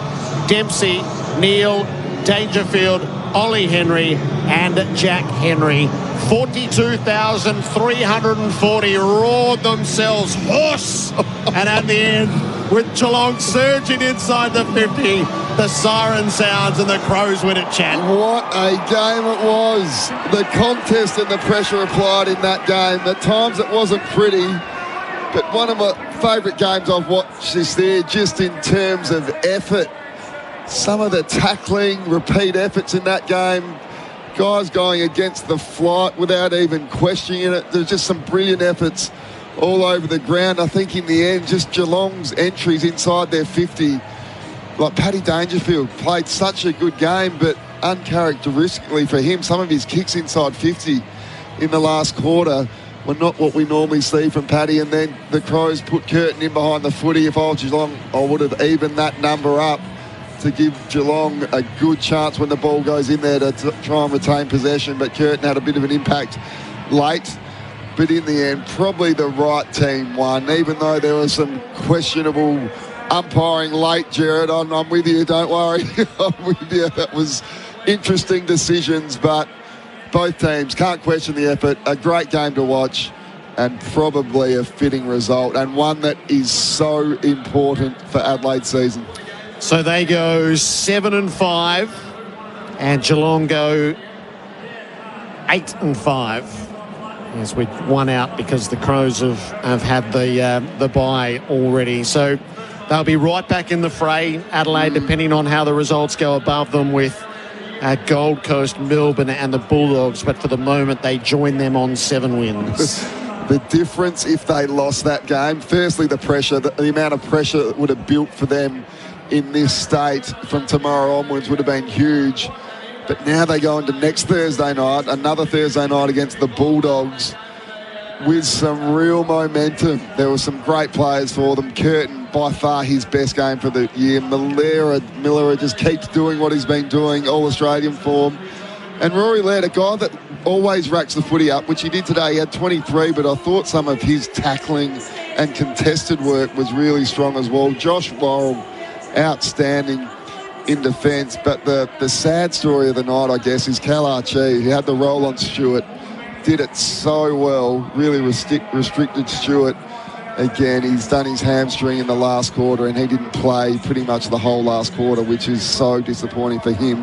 Dempsey, Neil, Dangerfield, Ollie Henry and Jack Henry. 42,340 roared themselves hoarse. And at the end, with Geelong surging inside the 50, the siren sounds and the Crows win at Chat. What a game it was. The contest and the pressure applied in that game. At times it wasn't pretty, but one of my favourite games I've watched this year, just in terms of effort. Some of the tackling, repeat efforts in that game. Guys going against the flight without even questioning it. There's just some brilliant efforts all over the ground. I think in the end, just Geelong's entries inside their 50. Like Paddy Dangerfield played such a good game, but uncharacteristically for him, some of his kicks inside 50 in the last quarter were not what we normally see from Paddy. And then the Crows put Curtin in behind the footy. If I was Geelong, I would have evened that number up to give Geelong a good chance when the ball goes in there to try and retain possession. But Curtin had a bit of an impact late. But in the end, probably the right team won, even though there was some questionable umpiring late, Gerard. I'm with you, don't worry. I'm with you. That was interesting decisions, but both teams can't question the effort. A great game to watch and probably a fitting result, and one that is so important for Adelaide's season. So they go 7-5, and Geelong go 8-5. As we won out because the Crows have had the bye already. So they'll be right back in the fray, Adelaide, depending on how the results go above them, with Gold Coast, Melbourne and the Bulldogs, but for the moment they join them on 7 wins. The difference if they lost that game, firstly the pressure, the amount of pressure that would have built for them in this state from tomorrow onwards would have been huge. But now they go into next Thursday night, another Thursday night against the Bulldogs with some real momentum. There were some great players for them. Curtin, by far his best game for the year. Miller just keeps doing what he's been doing, All-Australian form. And Rory Laird, a guy that always racks the footy up, which he did today. He had 23, but I thought some of his tackling and contested work was really strong as well. Josh Worrell, outstanding in defence. But the sad story of the night, I guess, is Cal Archie. He had the roll on Stewart, did it so well, really restricted Stewart. Again, he's done his hamstring in the last quarter and he didn't play pretty much the whole last quarter, which is so disappointing for him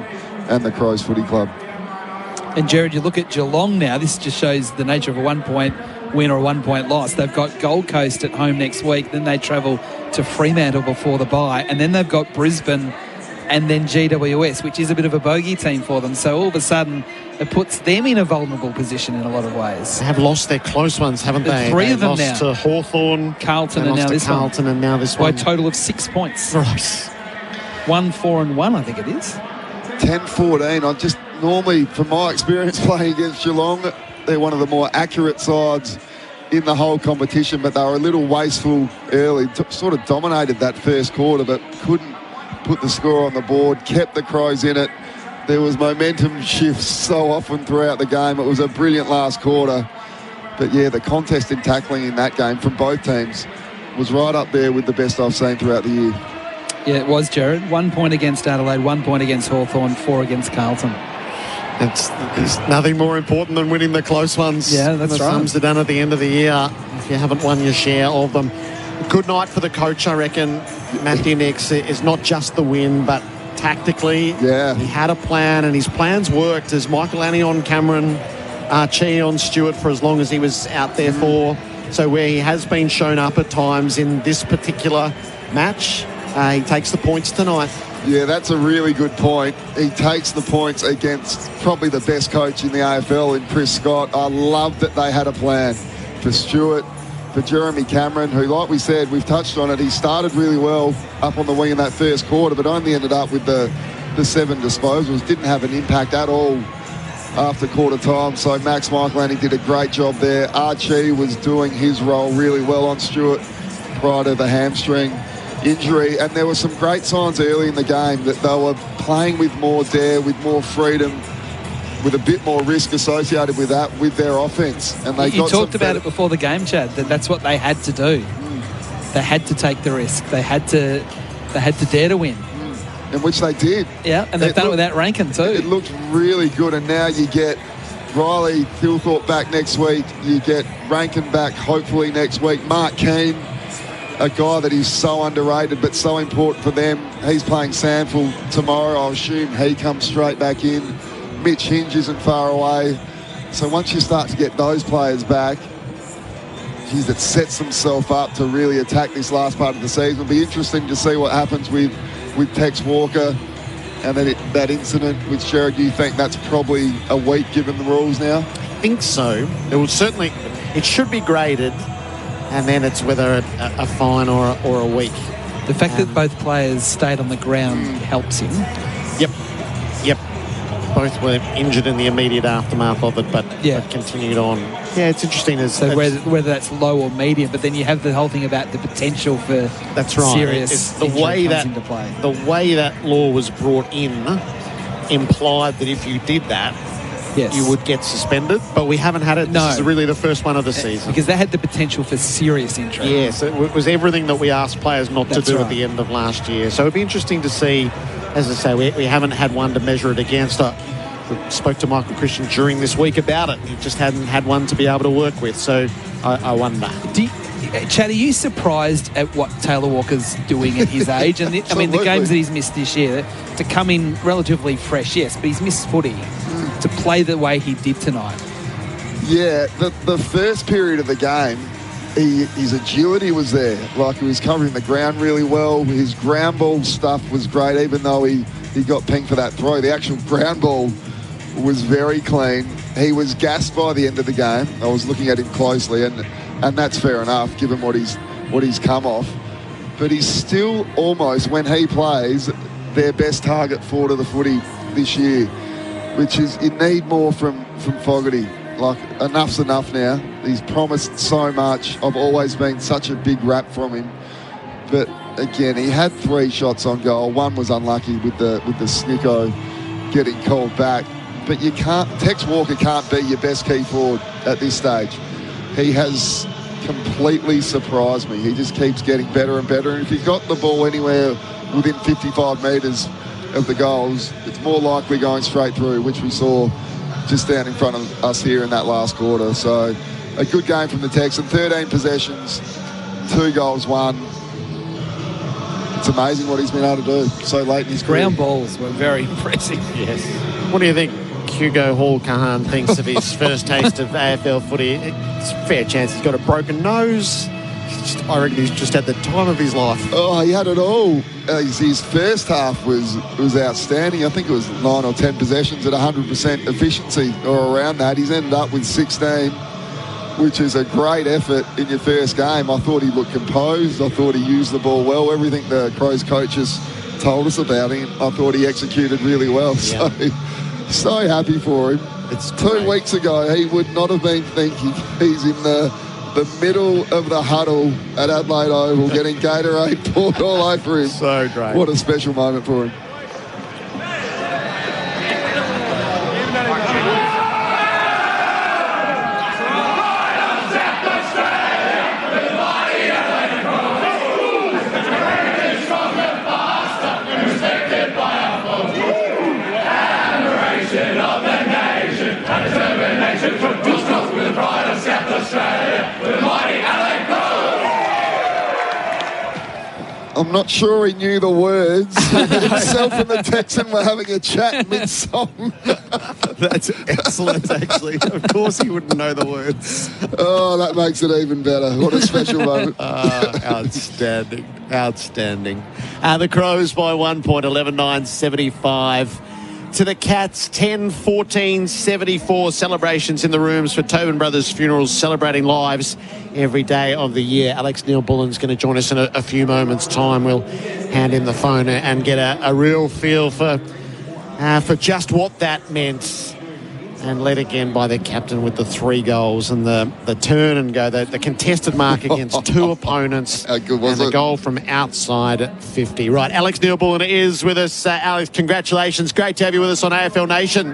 and the Crows Footy Club. And Gerard, you look at Geelong now, this just shows the nature of a 1-point win or a 1-point loss. They've got Gold Coast at home next week, then they travel to Fremantle before the bye, and then they've got Brisbane and then GWS, which is a bit of a bogey team for them. So all of a sudden, it puts them in a vulnerable position in a lot of ways. They have lost their close ones, haven't they? Three of them lost now. To Hawthorn, Carlton, and now this one. And now this one. By a total of 6 points. Right. 1-4-1, I think it is. 10-14. I just normally, from my experience playing against Geelong, they're one of the more accurate sides in the whole competition, but they were a little wasteful early. Sort of dominated that first quarter, but couldn't put the score on the board, kept the Crows in it. There was momentum shifts so often throughout the game. It was a brilliant last quarter. But yeah, the contest in tackling in that game from both teams was right up there with the best I've seen throughout the year. Yeah, it was, Gerard. 1 point against Adelaide, 1 point against Hawthorn, 4 against Carlton. There's nothing more important than winning the close ones. Yeah, that's right. The sums are done at the end of the year if you haven't won your share of them. Good night for the coach, I reckon. Matt Dinnick is not just the win, but tactically, he had a plan, and his plans worked as Michael Anion, Cameron, Archie on Stewart for as long as he was out there for. So where he has been shown up at times in this particular match, he takes the points tonight. Yeah, that's a really good point. He takes the points against probably the best coach in the AFL in Chris Scott. I love that they had a plan for Stewart, for Jeremy Cameron, who, like we said, we've touched on it, he started really well up on the wing in that first quarter, but only ended up with the 7 disposals. Didn't have an impact at all after quarter time. So Max Michelani did a great job there. Archie was doing his role really well on Stewart prior to the hamstring injury, and there were some great signs early in the game that they were playing with more dare, with more freedom, with a bit more risk associated with that, with their offence. And they you talked about it before the game, Chad, that's what they had to do. They had to take the risk. They had to dare to win. And which they did. Yeah, and they've done it without Rankin too. It looked really good, and now you get Riley Thilthorpe back next week. You get Rankin back hopefully next week. Mark Keane, a guy that is so underrated but so important for them. He's playing Sandford tomorrow. I'll assume he comes straight back in. Mitch Hinge isn't far away. So once you start to get those players back, geez, it sets themselves up to really attack this last part of the season. It'll be interesting to see what happens with Tex Walker and then that incident with Gerard. Do you think that's probably a week given the rules now? I think so. It should be graded, and then it's whether a fine or a week. The fact that both players stayed on the ground helps him. Yep. Both were injured in the immediate aftermath of it, but continued on. Yeah, it's interesting. So whether that's low or medium, but then you have the whole thing about the potential for serious it's the way that into play. The way that law was brought in implied that if you did that, you would get suspended. But we haven't had it. No. This is really the first one of the season. Because that had the potential for serious injury. Yes, it was everything that we asked players not to do at the end of last year. So it'd be interesting to see. As I say, we haven't had one to measure it against. I spoke to Michael Christian during this week about it. He just hadn't had one to be able to work with. So I wonder. Chad, are you surprised at what Taylor Walker's doing at his age? And I mean, the games that he's missed this year, to come in relatively fresh, yes, but he's missed footy. To play the way he did tonight. Yeah, the first period of the game, his agility was there. Like, he was covering the ground really well. His ground ball stuff was great, even though he he got pinged for that throw. The actual ground ball was very clean. He was gassed by the end of the game. I was looking at him closely, and that's fair enough given what he's come off. But he's still almost, when he plays, their best target forward of the footy this year, which is, you need more from Fogarty. Like, enough's enough now. He's promised so much. I've always been such a big rap from him. But again, he had 3 shots on goal. One was unlucky with the snicko getting called back. But you can't, Tex Walker can't be your best key forward at this stage. He has completely surprised me. He just keeps getting better and better. And if he's got the ball anywhere within 55 metres of the goals, it's more likely going straight through, which we saw just down in front of us here in that last quarter. So a good game from the Texans. 13 possessions, 2 goals, 1. It's amazing what he's been able to do so late in his career. Ground balls were very impressive. Yes. What do you think Hugo Hall-Kahan thinks of his first taste of AFL footy? It's a fair chance he's got a broken nose. I reckon he's just had the time of his life. Oh, he had it all. His first half was outstanding. I think it was 9 or 10 possessions at 100% efficiency or around that. He's ended up with 16, which is a great effort in your first game. I thought he looked composed. I thought he used the ball well. Everything the Crows coaches told us about him, I thought he executed really well. Yeah. So happy for him. It's 2 weeks ago, he would not have been thinking he's in the middle of the huddle at Adelaide Oval getting Gatorade poured all over him. So great. What a special moment for him. I'm not sure he knew the words. Himself and the Texan were having a chat mid-song. That's excellent, actually. Of course he wouldn't know the words. Oh, that makes it even better. What a special moment. Outstanding. Outstanding. The Crows by 1 point, 11-9-75. To the Cats, 10-14-74. Celebrations in the rooms for Tobin Brothers Funerals, celebrating lives every day of the year. Alex Neil-Bullen's going to join us in a few moments' time. We'll hand him the phone and get a real feel for just what that meant. And led again by their captain with the 3 goals and the turn and go, the contested mark against 2 opponents. How good was and it? a goal from outside 50. Right, Alex Neil-Bullen is with us. Alex, congratulations. Great to have you with us on AFL Nation.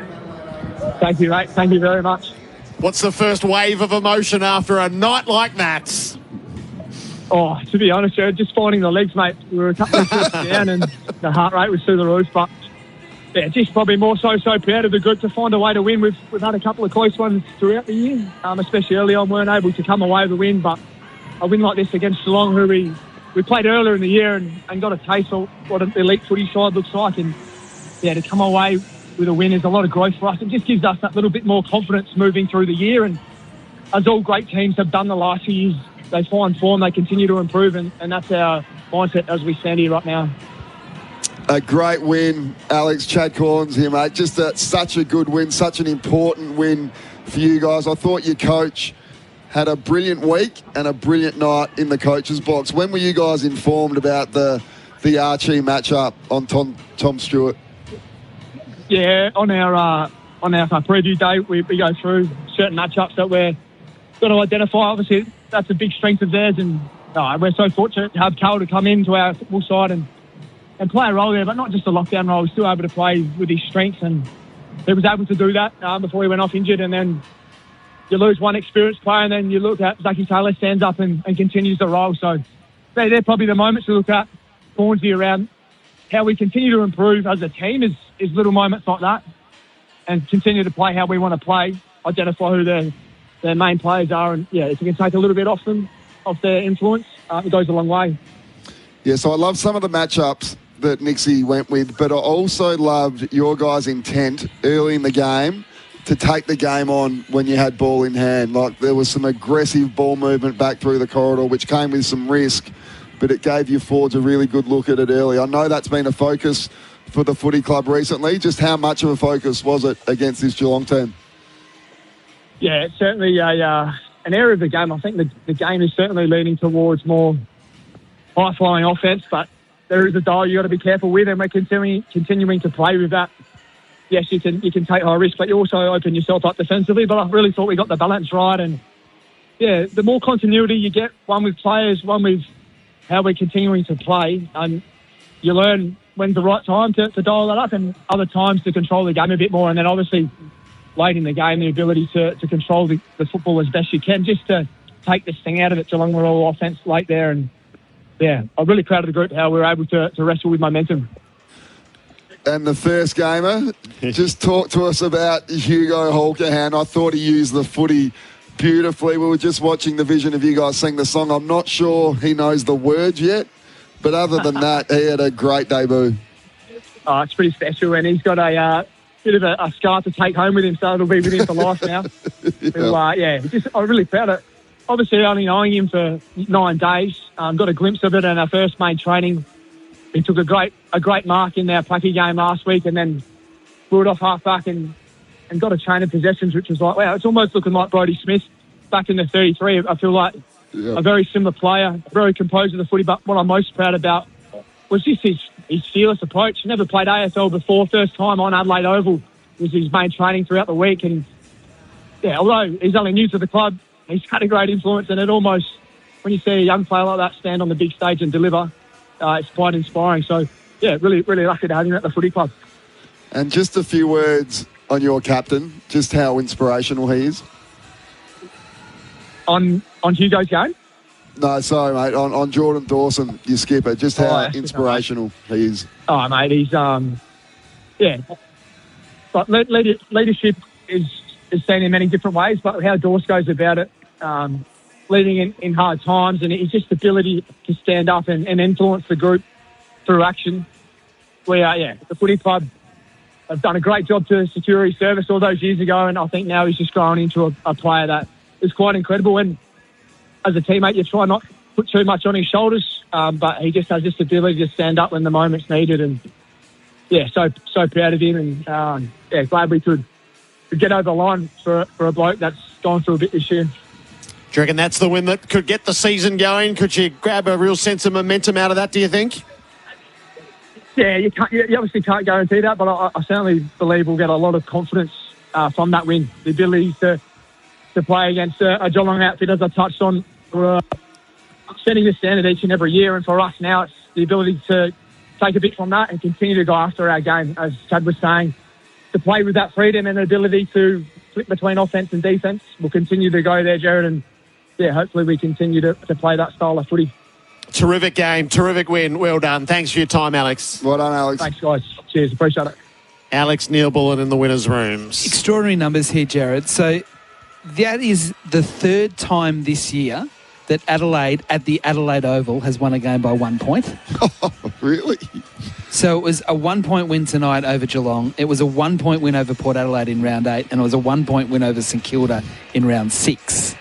Thank you, mate. Thank you very much. What's the first wave of emotion after a night like that? Oh, to be honest, Gerard, just finding the legs, mate. We were a couple of steps down and the heart rate was through the roof, but yeah, just probably more so proud of the group to find a way to win. We've had a couple of close ones throughout the year, especially early on, weren't able to come away with a win, but a win like this against Geelong, who we played earlier in the year and got a taste of what an elite footy side looks like, and yeah, to come away with a win is a lot of growth for us. It just gives us that little bit more confidence moving through the year, and as all great teams have done the last few years, they find form, they continue to improve, and that's our mindset as we stand here right now. A great win, Alex. Chad Collins here, mate. Just such a good win, such an important win for you guys. I thought your coach had a brilliant week and a brilliant night in the coach's box. When were you guys informed about the Archie matchup on Tom Stewart? Yeah, on our preview day, we go through certain matchups that we're going to identify. Obviously, that's a big strength of theirs, and we're so fortunate to have Carl to come into our football side and play a role there, but not just a lockdown role. He's still able to play with his strengths, and he was able to do that before he went off injured. And then you lose one experienced player, and then you look at Zachy Taylor stands up and continues the role. So they're probably the moments to look at, Hornsby, around how we continue to improve as a team is little moments like that, and continue to play how we want to play, identify who their main players are, and yeah, if we can take a little bit off them, off their influence, it goes a long way. Yeah, so I love some of the matchups that Nixie went with, but I also loved your guys' intent early in the game to take the game on when you had ball in hand. Like, there was some aggressive ball movement back through the corridor, which came with some risk, but it gave your forwards a really good look at it early. I know that's been a focus for the footy club recently. Just how much of a focus was it against this Geelong team? Yeah, it's certainly an area of the game. I think the game is certainly leaning towards more high-flying offence, but there is a dial you got to be careful with, and we're continuing to play with that. Yes, you can take high risk, but you also open yourself up defensively. But I really thought we got the balance right, and yeah, the more continuity you get, one with players, one with how we're continuing to play, and you learn when's the right time to dial that up, and other times to control the game a bit more, and then obviously late in the game, the ability to control the football as best you can, just to take this thing out of it. Geelong were all offence late there, and yeah, I'm really proud of the group, how we were able to wrestle with momentum. And the first gamer, just talk to us about Hugo Holkerhan. I thought he used the footy beautifully. We were just watching the vision of you guys sing the song. I'm not sure he knows the words yet, but other than that, he had a great debut. Oh, it's pretty special, and he's got a bit of a scar to take home with him, so it'll be with him for life now. I'm really proud of it. Obviously, only knowing him for 9 days, got a glimpse of it in our first main training. He took a great mark in our Placky game last week, and then blew it off half back and got a chain of possessions, which was like, wow, it's almost looking like Brodie Smith back in the 33. I feel like a very similar player, very composed of the footy, but what I'm most proud about was just his fearless approach. Never played AFL before, first time on Adelaide Oval was his main training throughout the week, and yeah, although he's only new to the club, he's had a great influence, and it almost, when you see a young player like that stand on the big stage and deliver, it's quite inspiring. So, yeah, really, really lucky to have him at the footy club. And just a few words on your captain, just how inspirational he is. On Hugo's game? No, sorry, mate. On Jordan Dawson, your skipper, just how inspirational he is. Oh, mate, he's, but leadership is seen in many different ways, but how Dawes goes about it, leading in hard times, and his just ability to stand up and influence the group through action. The footy club have done a great job to secure his service all those years ago, and I think now he's just grown into a player that is quite incredible. And as a teammate, you try not to put too much on his shoulders, but he just has this ability to stand up when the moment's needed. And yeah, so proud of him, and glad we could get over the line for a bloke that's gone through a bit this year. Do you reckon that's the win that could get the season going? Could you grab a real sense of momentum out of that, do you think? Yeah, you obviously can't guarantee that, but I certainly believe we'll get a lot of confidence from that win. The ability to play against a Geelong outfit, as I touched on, we're setting the standard each and every year, and for us now it's the ability to take a bit from that and continue to go after our game, as Chad was saying, to play with that freedom and the ability to flip between offence and defence. We'll continue to go there, Gerard, and hopefully we continue to play that style of footy. Terrific game, terrific win. Well done. Thanks for your time, Alex. Well done, Alex. Thanks, guys. Cheers. Appreciate it. Alex Neil-Bullen in the winners' rooms. Extraordinary numbers here, Gerard. So that is the third time this year that Adelaide, at the Adelaide Oval, has won a game by 1 point. Oh, really? So it was a 1 point win tonight over Geelong. It was a 1 point win over Port Adelaide in round 8, and it was a 1 point win over St Kilda in round 6.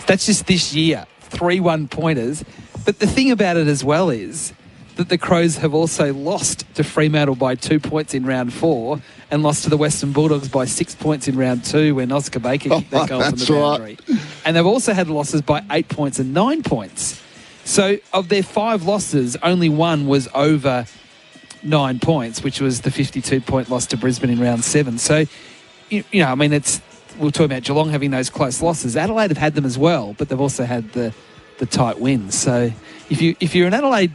That's just this year, 3 1-pointers. But the thing about it as well is that the Crows have also lost to Fremantle by 2 points in round 4 and lost to the Western Bulldogs by 6 points in round 2 when Oscar Baker kicked that goal from the boundary. Right. And they've also had losses by 8 points and 9 points. So of their 5 losses, only one was over 9 points, which was the 52-point loss to Brisbane in round 7. So, I mean, we're talking about Geelong having those close losses. Adelaide have had them as well, but they've also had the tight wins. So if you're an Adelaide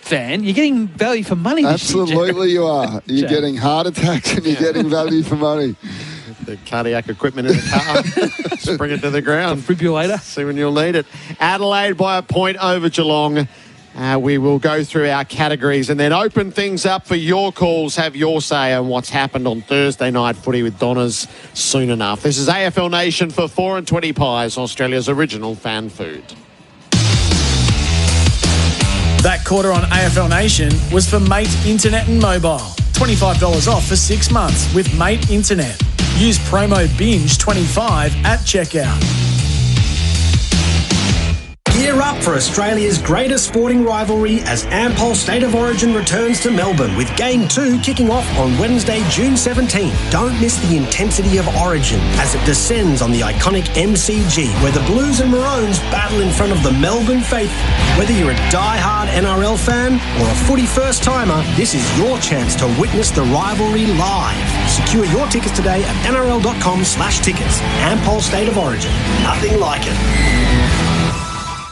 fan, you're getting value for money this year. Absolutely you are. You're getting heart attacks and you're getting value for money. The cardiac equipment in the car. Just bring it to the ground. Defibrillator. See when you'll need it. Adelaide by a point over Geelong. We will go through our categories and then open things up for your calls. Have your say on what's happened on Thursday night footy with Donna's soon enough. This is AFL Nation for 4 and 20 Pies, Australia's original fan food. That quarter on AFL Nation was for Mate Internet and Mobile. $25 off for 6 months with Mate Internet. Use promo BINGE25 at checkout. Gear up for Australia's greatest sporting rivalry as Ampol State of Origin returns to Melbourne with Game 2 kicking off on Wednesday, June 17. Don't miss the intensity of Origin as it descends on the iconic MCG where the Blues and Maroons battle in front of the Melbourne faithful. Whether you're a die-hard NRL fan or a footy first-timer, this is your chance to witness the rivalry live. Secure your tickets today at nrl.com/tickets. Ampol State of Origin. Nothing like it.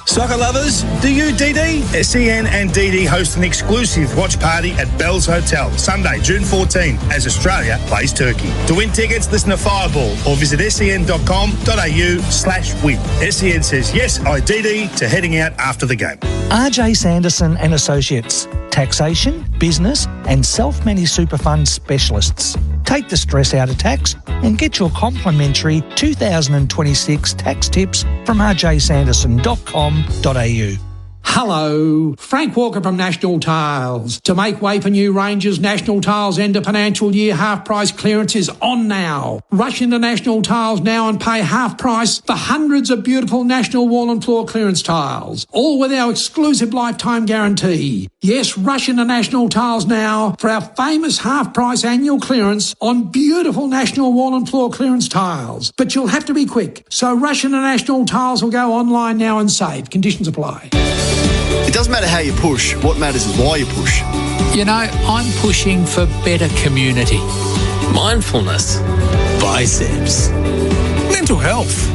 Soccer lovers, do you, DD? SEN and DD host an exclusive watch party at Bell's Hotel, Sunday, June 14, as Australia plays Turkey. To win tickets, listen to Fireball or visit sen.com.au/win. SEN says yes, DD, to heading out after the game. RJ Sanderson and Associates. Taxation, business and self-managed super fund specialists. Take the stress out of tax and get your complimentary 2026 tax tips from rjsanderson.com.au. Hello, Frank Walker from National Tiles. To make way for new ranges, National Tiles end of financial year half price clearance is on now. Rush into National Tiles now and pay half price for hundreds of beautiful National wall and floor clearance tiles, all with our exclusive lifetime guarantee. Yes, rush into National Tiles now for our famous half price annual clearance on beautiful National wall and floor clearance tiles. But you'll have to be quick, so rush into National Tiles or go online now and save. Conditions apply. It doesn't matter how you push. What matters is why you push. You know, I'm pushing for better community. Mindfulness. Biceps. Mental health.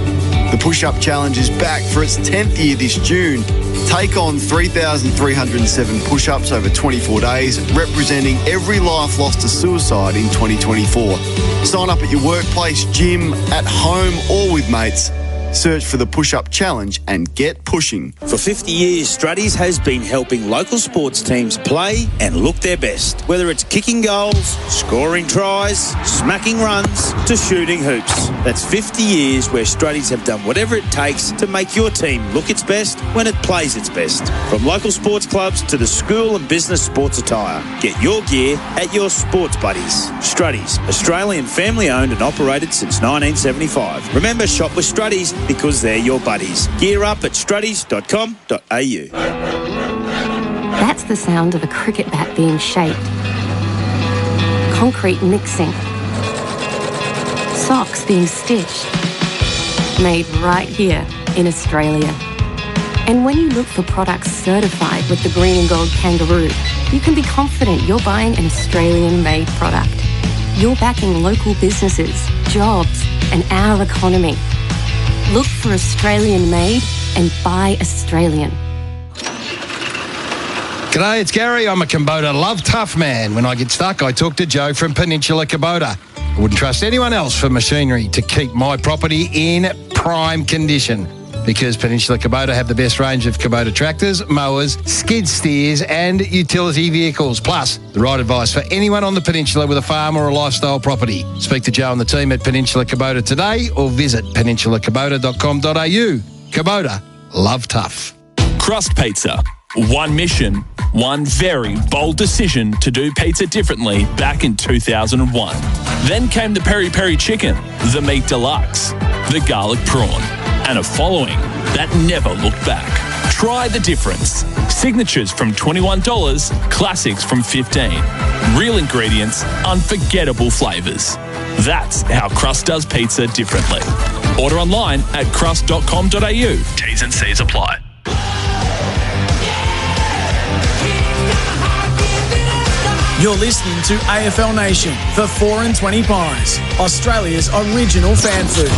The Push-Up Challenge is back for its 10th year this June. Take on 3,307 push-ups over 24 days, representing every life lost to suicide in 2024. Sign up at your workplace, gym, at home, or with mates. Search for the Push-Up Challenge and get pushing. For 50 years, Struddies has been helping local sports teams play and look their best. Whether it's kicking goals, scoring tries, smacking runs, to shooting hoops. That's 50 years where Struddies have done whatever it takes to make your team look its best when it plays its best. From local sports clubs to the school and business sports attire. Get your gear at your sports buddies. Struddies, Australian family owned and operated since 1975. Remember, shop with Struddies because they're your buddies. Gear up at struddies.com.au. That's the sound of a cricket bat being shaped. Concrete mixing. Socks being stitched. Made right here in Australia. And when you look for products certified with the green and gold kangaroo, you can be confident you're buying an Australian-made product. You're backing local businesses, jobs, and our economy. Look for Australian made and buy Australian. G'day, it's Gary. I'm a Kubota Love Tough man. When I get stuck, I talk to Joe from Peninsula Kubota. I wouldn't trust anyone else for machinery to keep my property in prime condition because Peninsula Kubota have the best range of Kubota tractors, mowers, skid steers and utility vehicles. Plus, the right advice for anyone on the peninsula with a farm or a lifestyle property. Speak to Joe and the team at Peninsula Kubota today or visit peninsulakubota.com.au. Kubota, love tough. Crust Pizza. One mission, one very bold decision to do pizza differently back in 2001. Then came the Peri Peri Chicken, the Meat Deluxe, the Garlic Prawn, and a following that never looked back. Try the difference. Signatures from $21, classics from $15. Real ingredients, unforgettable flavours. That's how Crust does pizza differently. Order online at crust.com.au. T's and C's apply. You're listening to AFL Nation for 4 and 20 Pies, Australia's original fan food.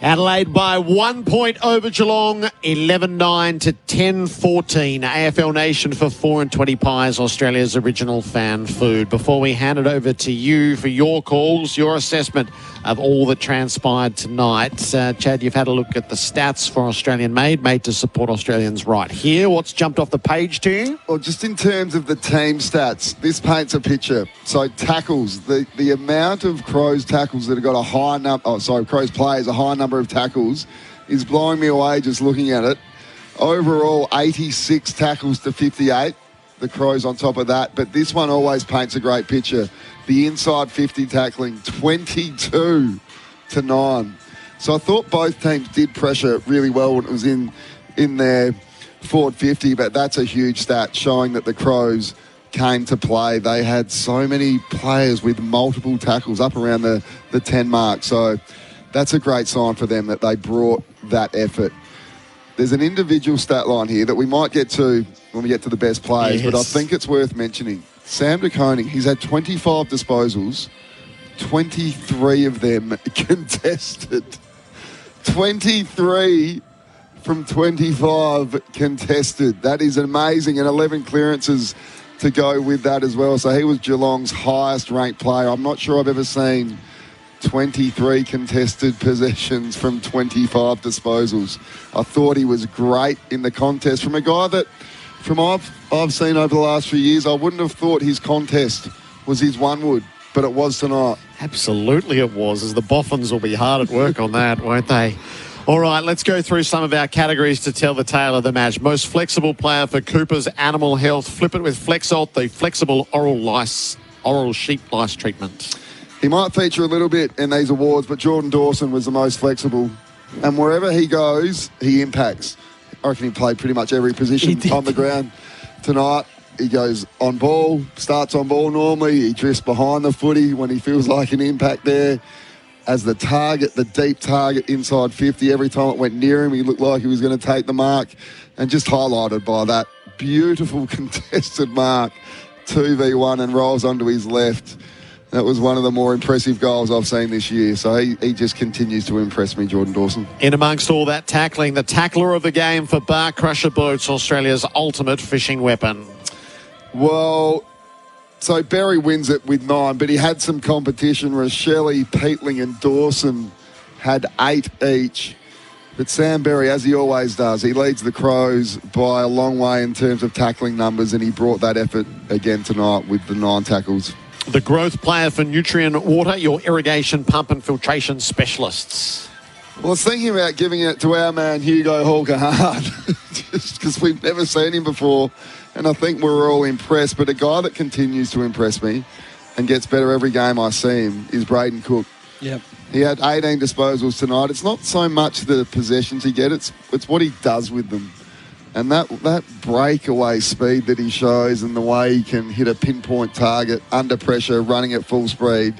Adelaide by 1 point over Geelong, 11-9 to 10-14. AFL Nation for 4 and 20 Pies, Australia's original fan food. Before we hand it over to you for your calls, your assessment of all that transpired tonight. Chad, you've had a look at the stats for Australian made to support Australians right here. What's jumped off the page to you? Well, just in terms of the team stats, this paints a picture. So tackles, the amount of Crows tackles that have got a high number, Crows players, a high number of tackles is blowing me away just looking at it. Overall, 86 tackles to 58. The Crows on top of that. But this one always paints a great picture. The inside 50 tackling, 22 to 9. So I thought both teams did pressure really well when it was in their forward 50, but that's a huge stat showing that the Crows came to play. They had so many players with multiple tackles up around the 10 mark. So that's a great sign for them that they brought that effort. There's an individual stat line here that we might get to when we get to the best players, but I think it's worth mentioning. Sam De Koning, he's had 25 disposals, 23 of them contested. 23 from 25 contested. That is amazing, and 11 clearances to go with that as well. So he was Geelong's highest ranked player. I'm not sure I've ever seen 23 contested possessions from 25 disposals. I thought he was great in the contest from a guy that, from I've seen over the last few years, I wouldn't have thought his contest was his one wood, but it was tonight. Absolutely it was, as the Boffins will be hard at work on that, won't they? All right, let's go through some of our categories to tell the tale of the match. Most flexible player for Cooper's Animal Health. Flip it with Flexalt, the flexible oral sheep lice treatment. He might feature a little bit in these awards, but Jordan Dawson was the most flexible. And wherever he goes, he impacts. I reckon he played pretty much every position on the ground tonight. He goes on ball, starts on ball normally. He drifts behind the footy when he feels like an impact there. As the target, the deep target inside 50, every time it went near him, he looked like he was going to take the mark. And just highlighted by that beautiful contested mark, 2v1, and rolls onto his left. That was one of the more impressive goals I've seen this year. So he just continues to impress me, Jordan Dawson. In amongst all that tackling, the tackler of the game for Bar Crusher Boats, Australia's ultimate fishing weapon. Well, so Berry wins it with 9, but he had some competition. Rochelle, Peatling and Dawson had 8 each. But Sam Berry, as he always does, he leads the Crows by a long way in terms of tackling numbers, and he brought that effort again tonight with the 9 tackles. The growth player for Nutrient Water, your irrigation pump and filtration specialists. Well, I was thinking about giving it to our man Hugo Hall-Cahard, just because we've never seen him before, and I think we're all impressed. But a guy that continues to impress me and gets better every game I see him is Braden Cook. Yep. He had 18 disposals tonight. It's not so much the possessions he gets, it's what he does with them. And that breakaway speed that he shows and the way he can hit a pinpoint target under pressure, running at full speed,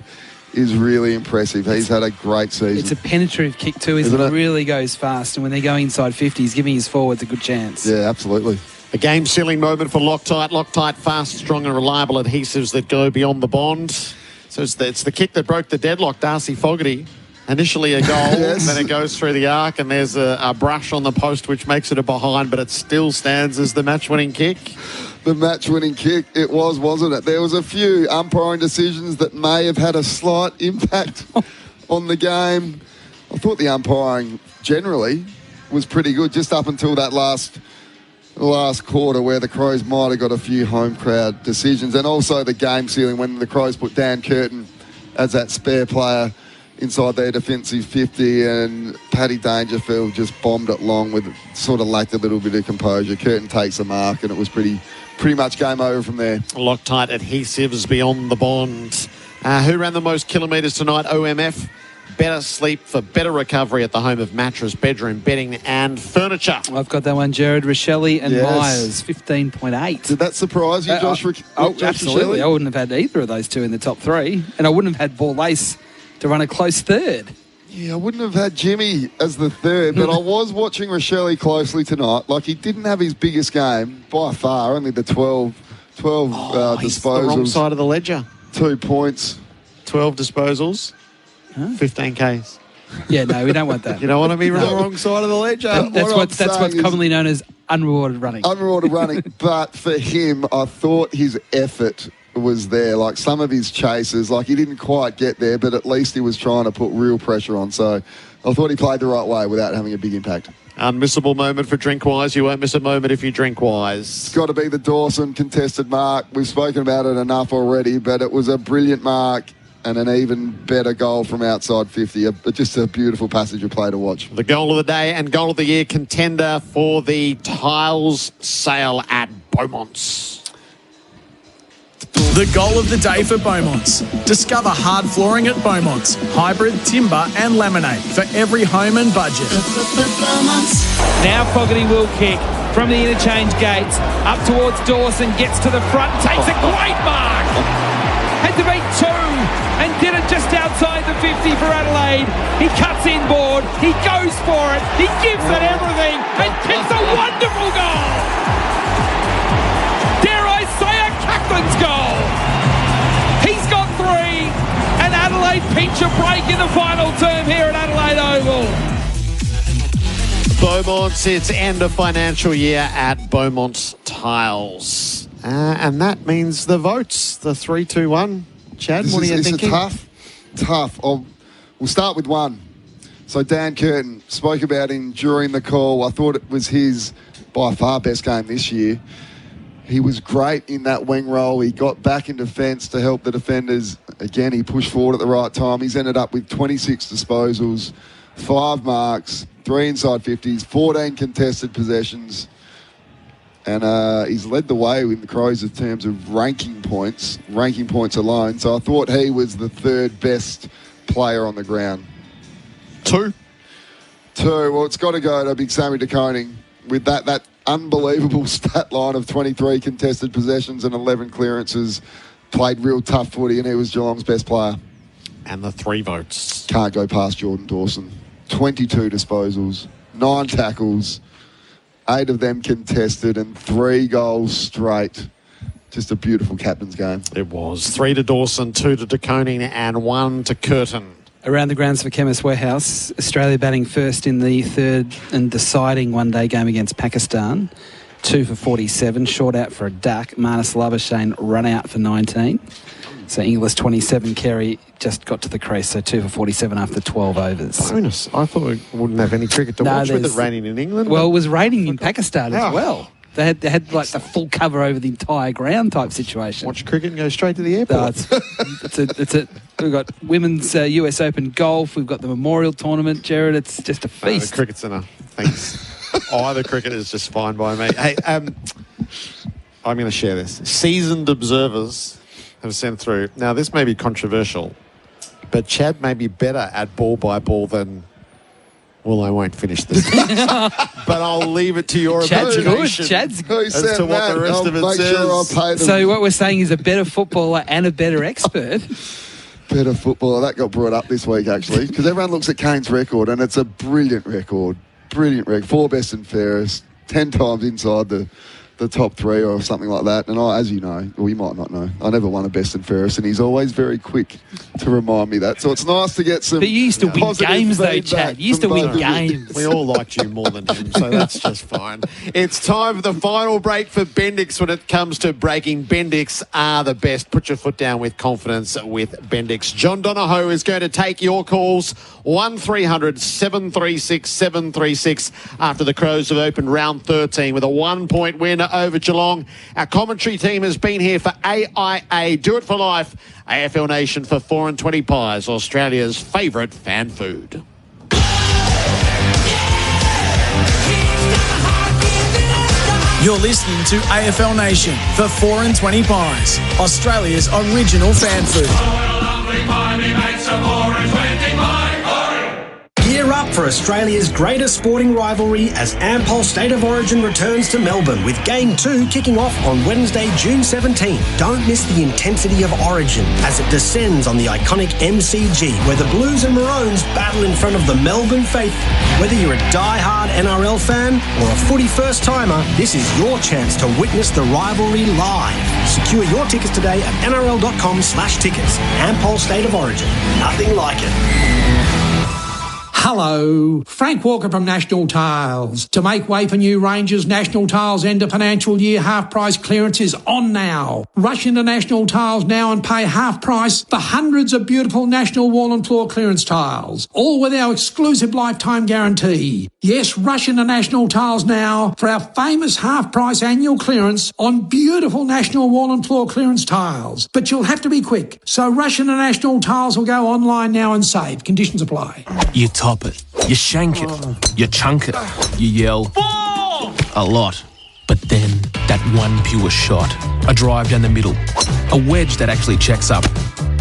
is really impressive. He's had a great season. It's a penetrative kick too, isn't it? It really goes fast, and when they go inside 50, he's giving his forwards a good chance. Yeah, absolutely. A game-sealing moment for Loctite. Loctite, fast, strong and reliable adhesives that go beyond the bond. So it's the kick that broke the deadlock, Darcy Fogarty. Initially a goal, yes. Then it goes through the arc, and there's a brush on the post which makes it a behind, but it still stands as the match-winning kick. The match-winning kick, it was, wasn't it? There was a few umpiring decisions that may have had a slight impact on the game. I thought the umpiring generally was pretty good, just up until that last quarter where the Crows might have got a few home crowd decisions, and also the game sealing when the Crows put Dan Curtin as that spare player inside their defensive 50, and Paddy Dangerfield just bombed it long with sort of lacked a little bit of composure. Curtin takes a mark, and it was pretty much game over from there. Loctite adhesives beyond the bond. Who ran the most kilometres tonight? OMF. Better sleep for better recovery at the home of mattress, bedroom, bedding and furniture. I've got that one, Gerard. Rochelle and Myers, 15.8. Did that surprise you, Josh? Absolutely. I wouldn't have had either of those two in the top 3, and I wouldn't have had Ball Lace to run a close third. Yeah, I wouldn't have had Jimmy as the third, but I was watching Rochelle closely tonight. Like, he didn't have his biggest game by far, only the 12 disposals. He's the wrong side of the ledger. 2 points. 12 disposals, 15 Ks. Yeah, no, we don't want that. You don't want to be on the wrong side of the ledger. That's what's commonly known as unrewarded running. Unrewarded running. But for him, I thought his effort was there. Like, some of his chases, like, he didn't quite get there, but at least he was trying to put real pressure on. So I thought he played the right way without having a big impact. Unmissable moment for Drinkwise. You won't miss a moment if you drink wise. It's got to be the Dawson contested mark. We've spoken about it enough already, but it was a brilliant mark and an even better goal from outside 50. Just a beautiful passage of play to watch. The goal of the day and goal of the year contender for the tiles sale at Beaumont's. The goal of the day for Beaumont's. Discover hard flooring at Beaumont's. Hybrid, timber and laminate for every home and budget. Now Fogarty will kick from the interchange gates up towards Dawson, gets to the front, takes a great mark. Had to beat two and did it just outside the 50 for Adelaide. He cuts inboard, he goes for it, he gives it everything and kicks a wonderful goal. Dare I say a captain's goal. He's got three and Adelaide pinch a break in the final term here at Adelaide Oval. Beaumont's, it's end of financial year at Beaumont's Tiles. And that means the votes, the 3-2-1. Chad, what are you thinking? It's tough. We'll start with one. So Dan Curtin, spoke about him during the call. I thought it was his, by far, best game this year. He was great in that wing role. He got back in defence to help the defenders. Again, he pushed forward at the right time. He's ended up with 26 disposals, 5 marks, 3 inside 50s, 14 contested possessions. And he's led the way with the Crows in terms of ranking points alone. So I thought he was the third best player on the ground. Two. Well, it's got to go to Big Sammy DeConing with that unbelievable stat line of 23 contested possessions and 11 clearances. Played real tough footy, and he was Geelong's best player. And the 3 votes. Can't go past Jordan Dawson. 22 disposals, 9 tackles, 8 of them contested, and 3 goals straight. Just a beautiful captain's game. It was. 3 to Dawson, 2 to DeConing, and 1 to Curtin. Around the grounds for Chemist Warehouse, Australia batting first in the third and deciding one-day game against Pakistan. 2 for 47, short out for a duck. Marnus Labuschagne run out for 19. So Inglis 27, Carey just got to the crease, so 2 for 47 after 12 overs. Bonus. I thought we wouldn't have any cricket to watch with it raining in England. Well, it was raining in Pakistan as well. They had like the full cover over the entire ground type situation. Watch cricket and go straight to the airport. We've got women's US Open golf. We've got the Memorial Tournament, Gerard. It's just a feast. The cricket's enough. Thanks. Either cricket is just fine by me. Hey, I'm going to share this. Seasoned observers have sent through. Now, this may be controversial, but Chad may be better at ball by ball than... Well, I won't finish this. But I'll leave it to your imagination. Chad's good. As to what the rest of it says. Sure I'll pay them. So what we're saying is a better footballer and a better expert. Better footballer. That got brought up this week, actually, because everyone looks at Kane's record, and it's a brilliant record. 4 best and fairest, 10 times inside the top 3 or something like that. And as you know, or you might not know, I never won a best and fairest, and he's always very quick to remind me that. So it's nice to get some. But you used to win games, though, Chad. You used to win games. We all liked you more than him, so that's just fine. It's time for the final break for Bendix. When it comes to breaking, Bendix are the best. Put your foot down with confidence with Bendix. John Donahoe is going to take your calls. 1300 736 736 after the Crows have opened round 13 with a 1-point win over Geelong. Our commentary team has been here for AIA. Do it for life. AFL Nation for 4 and 20 pies, Australia's favourite fan food. You're listening to AFL Nation for 4 and 20 pies, Australia's original fan food. Gear up for Australia's greatest sporting rivalry as Ampol State of Origin returns to Melbourne with Game 2 kicking off on Wednesday, June 17. Don't miss the intensity of Origin as it descends on the iconic MCG where the Blues and Maroons battle in front of the Melbourne faithful. Whether you're a die-hard NRL fan or a footy first-timer, this is your chance to witness the rivalry live. Secure your tickets today at nrl.com/tickets. Ampol State of Origin. Nothing like it. Hello, Frank Walker from National Tiles. To make way for new ranges, National Tiles end of financial year half price clearance is on now. Rush into National Tiles now and pay half price for hundreds of beautiful National wall and floor clearance tiles, all with our exclusive lifetime guarantee. Yes, rush into National Tiles now for our famous half price annual clearance on beautiful National wall and floor clearance tiles. But you'll have to be quick, so rush into National Tiles or go online now and save. Conditions apply. You top it, you shank it, you chunk it, you yell a lot. But then that one pure shot, a drive down the middle, A wedge that actually checks up.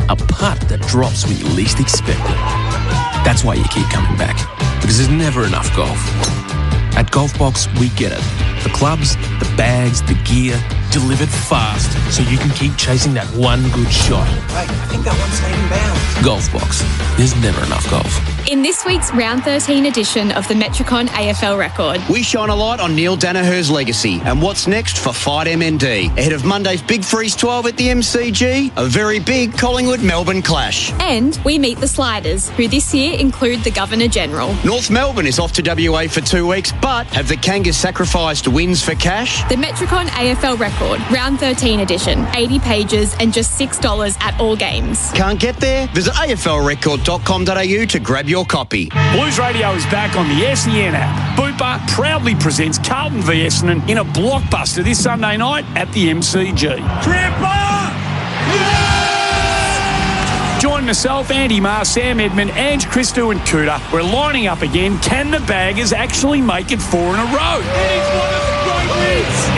A putt that drops when you least expect it. That's why you keep coming back, because there's never enough golf. At Golfbox, we get it. The clubs, the bags, the gear, delivered fast so you can keep chasing that one good shot. Wait, I think that one's staying in bounds. Golfbox. There's never enough golf. In this week's Round 13 edition of the Metricon AFL record, we shine a light on Neil Danaher's legacy and what's next for Fight MND. Ahead of Monday's Big Freeze 12 at the MCG, a very big Collingwood-Melbourne clash. and we meet the Sliders, who this year include the Governor-General. North Melbourne is off to WA for 2 weeks, but have the Kangas sacrificed wins for cash? The Metricon AFL record, Round 13 edition, 80 pages and just $6 at all games. Can't get there? Visit aflrecord.com.au to grab your copy. Blues Radio is back on the SEN app. Booper proudly presents Carlton v Essendon in a blockbuster this Sunday night at the MCG. Join myself, Andy Marr, Sam Edmund, Ange Christou and Cooter. We're lining up again. Can the Baggers actually make it 4 in a row?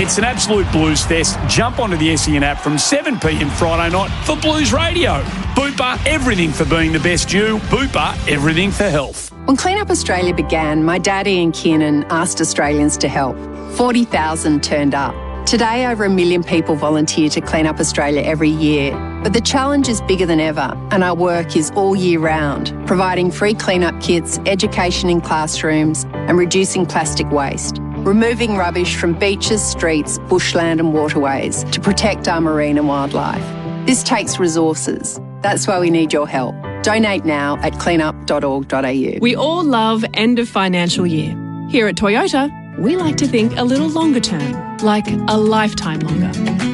It's an absolute blues fest. Jump onto the SEN app from 7 p.m. Friday night for Blues Radio. Booper, everything for being the best you. Booper, everything for health. When Clean Up Australia began, my dad Ian Kiernan asked Australians to help. 40,000 turned up. Today, over 1 million people volunteer to clean up Australia every year. But the challenge is bigger than ever, and our work is all year round, providing free clean-up kits, education in classrooms, and reducing plastic waste. Removing rubbish from beaches, streets, bushland and waterways to protect our marine and wildlife. This takes resources. That's why we need your help. Donate now at cleanup.org.au. We all love end of financial year. Here at Toyota, we like to think a little longer term, like a lifetime longer.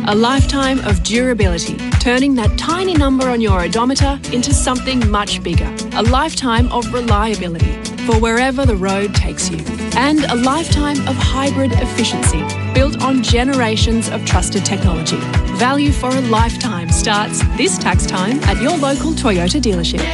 A lifetime of durability, turning that tiny number on your odometer into something much bigger. A lifetime of reliability for wherever the road takes you. And a lifetime of hybrid efficiency, built on generations of trusted technology. Value for a lifetime starts this tax time at your local Toyota dealership.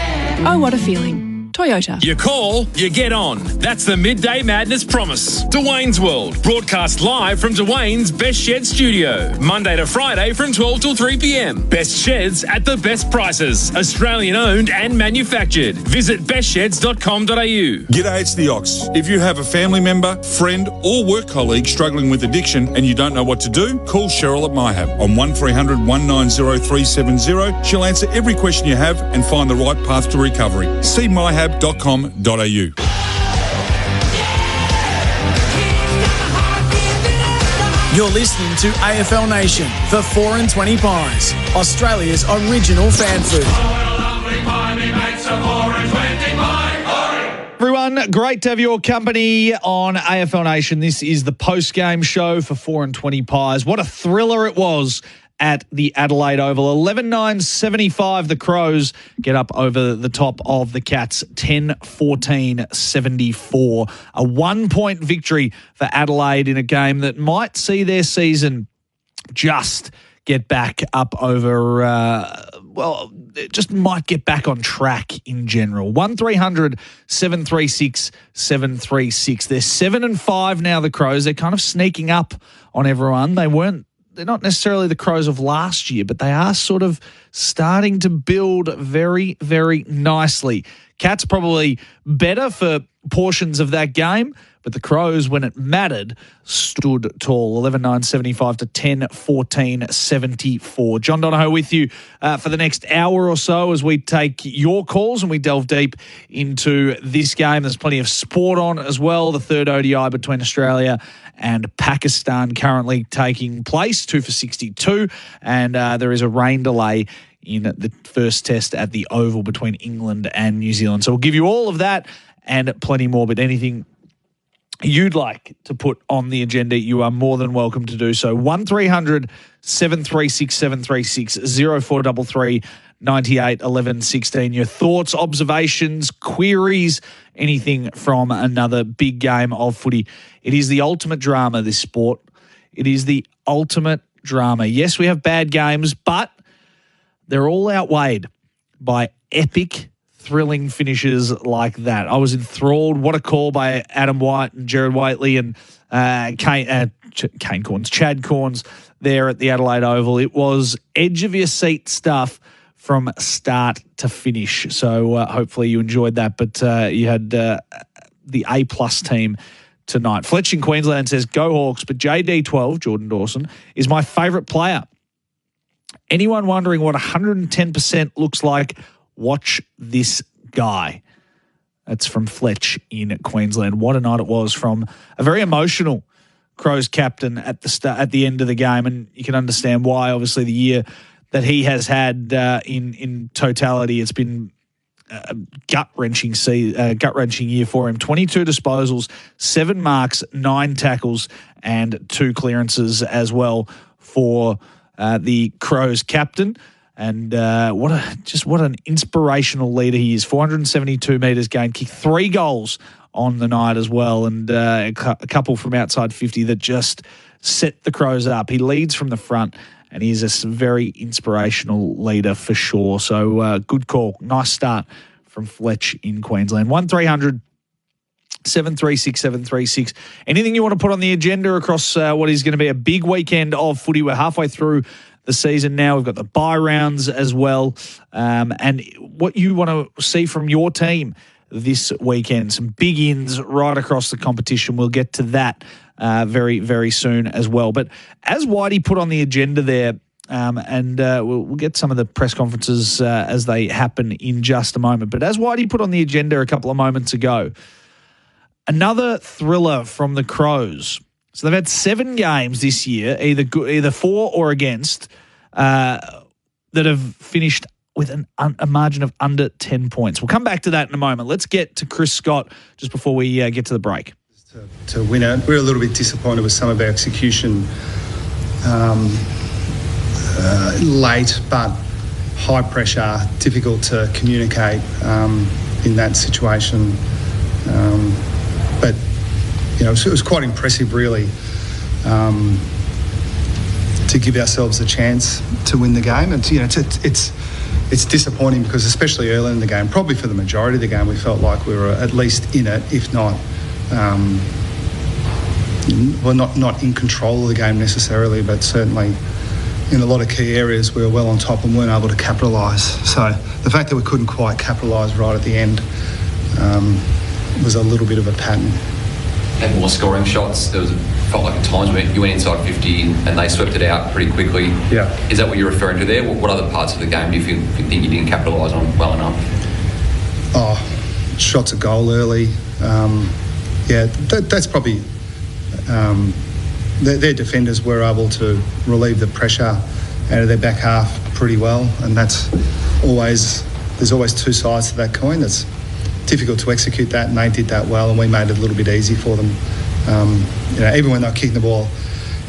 Oh, what a feeling. Toyota. You call, you get on. That's the Midday Madness promise. Dwayne's World, broadcast live from Dwayne's Best Shed Studio. Monday to Friday from 12 till 3 p.m. Best sheds at the best prices. Australian owned and manufactured. Visit bestsheds.com.au. G'day, it's the Ox. If you have a family member, friend or work colleague struggling with addiction and you don't know what to do, call Cheryl at MyHab on 1300 190 370. She'll answer every question you have and find the right path to recovery. See MyHab.com.au. You're listening to AFL Nation for 4 and 20 Pies, Australia's original fan food. Everyone, great to have your company on AFL Nation. This is the post-game show for 4 and 20 Pies. What a thriller it was at the Adelaide Oval. 11-9-75, the Crows get up over the top of the Cats, 10-14-74. A 1-point victory for Adelaide in a game that might see their season just get back up over, it just might get back on track in general. 1300-736-736. They're 7-5 now, the Crows. They're kind of sneaking up on everyone. They're not necessarily the Crows of last year, but they are sort of starting to build very, very nicely. Cats probably better for portions of that game, but the Crows, when it mattered, stood tall. 11-9-75 to 10-14-74. John Donohoe with you for the next hour or so as we take your calls and we delve deep into this game. There's plenty of sport on as well. The third ODI between Australia and Pakistan currently taking place, 2 for 62, and there is a rain delay in the first test at the Oval between England and New Zealand. So we'll give you all of that and plenty more, but anything you'd like to put on the agenda, you are more than welcome to do so. 1300-736-736, 0433 98 11 16. Your thoughts, observations, queries, anything from another big game of footy. It is the ultimate drama, this sport. It is the ultimate drama. Yes, we have bad games, but they're all outweighed by epic, thrilling finishes like that. I was enthralled. What a call by Adam White and Gerard Whateley and Chad Corns there at the Adelaide Oval. It was edge of your seat stuff from start to finish. So hopefully you enjoyed that. But you had the A-plus team tonight. Fletch in Queensland says, go Hawks, but JD12, Jordan Dawson, is my favourite player. Anyone wondering what 110% looks like, watch this guy. That's from Fletch in Queensland. What a night it was from a very emotional Crows captain at the end of the game, and you can understand why. Obviously, the year that he has had in totality, it's been a gut-wrenching year for him. 22 disposals, 7 marks, 9 tackles, and 2 clearances as well for the Crows captain. And what an inspirational leader he is. 472 metres gained, kicked 3 goals on the night as well, and a couple from outside 50 that just set the Crows up. He leads from the front, and he's a very inspirational leader for sure. So good call. Nice start from Fletch in Queensland. 1300 736 736. Anything you want to put on the agenda across what is going to be a big weekend of footy? We're halfway through the season now. We've got the bye rounds as well. And what you want to see from your team this weekend. Some big ins right across the competition. We'll get to that very, very soon as well. But as Whitey put on the agenda there, and we'll get some of the press conferences as they happen in just a moment. But as Whitey put on the agenda a couple of moments ago, another thriller from the Crows. So they've had 7 games this year, either for or against, that have finished with a margin of under 10 points. We'll come back to that in a moment. Let's get to Chris Scott just before we get to the break. To win it, we're a little bit disappointed with some of our execution late, but high pressure, difficult to communicate in that situation. But you know, it was quite impressive, really, to give ourselves a chance to win the game. And it's disappointing because, especially early in the game, probably for the majority of the game, we felt like we were at least in it, if not, not in control of the game necessarily, but certainly in a lot of key areas we were well on top and weren't able to capitalise. So the fact that we couldn't quite capitalise right at the end was a little bit of a pattern. Had more scoring shots. Felt like at times when you went inside 50 and they swept it out pretty quickly. Yeah. Is that what you're referring to there? What other parts of the game do you think you didn't capitalise on well enough? Shots at goal early. That's probably... their defenders were able to relieve the pressure out of their back half pretty well, and there's always 2 sides to that coin. It's difficult to execute that, and they did that well, and we made it a little bit easy for them. Even when they were kicking the ball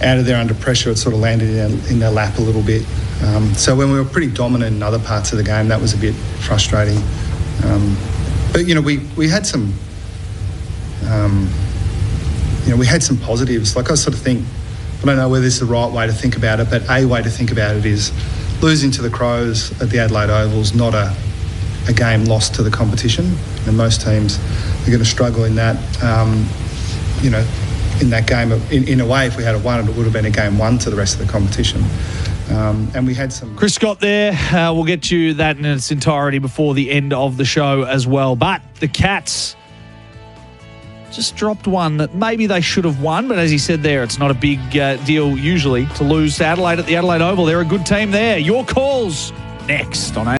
out of there under pressure, it sort of landed in their lap a little bit. So when we were pretty dominant in other parts of the game, that was a bit frustrating. But we had some. We had some positives. Like, I sort of think, I don't know whether this is the right way to think about it, but a way to think about it is losing to the Crows at the Adelaide Oval is not a game lost to the competition, and most teams are going to struggle in that. In that game, in a way, if we had won it, it would have been a game won to the rest of the competition. And we had some... Chris Scott there. We'll get you that in its entirety before the end of the show as well. But the Cats just dropped one that maybe they should have won, but as he said there, it's not a big deal usually to lose to Adelaide at the Adelaide Oval. They're a good team there. Your calls next on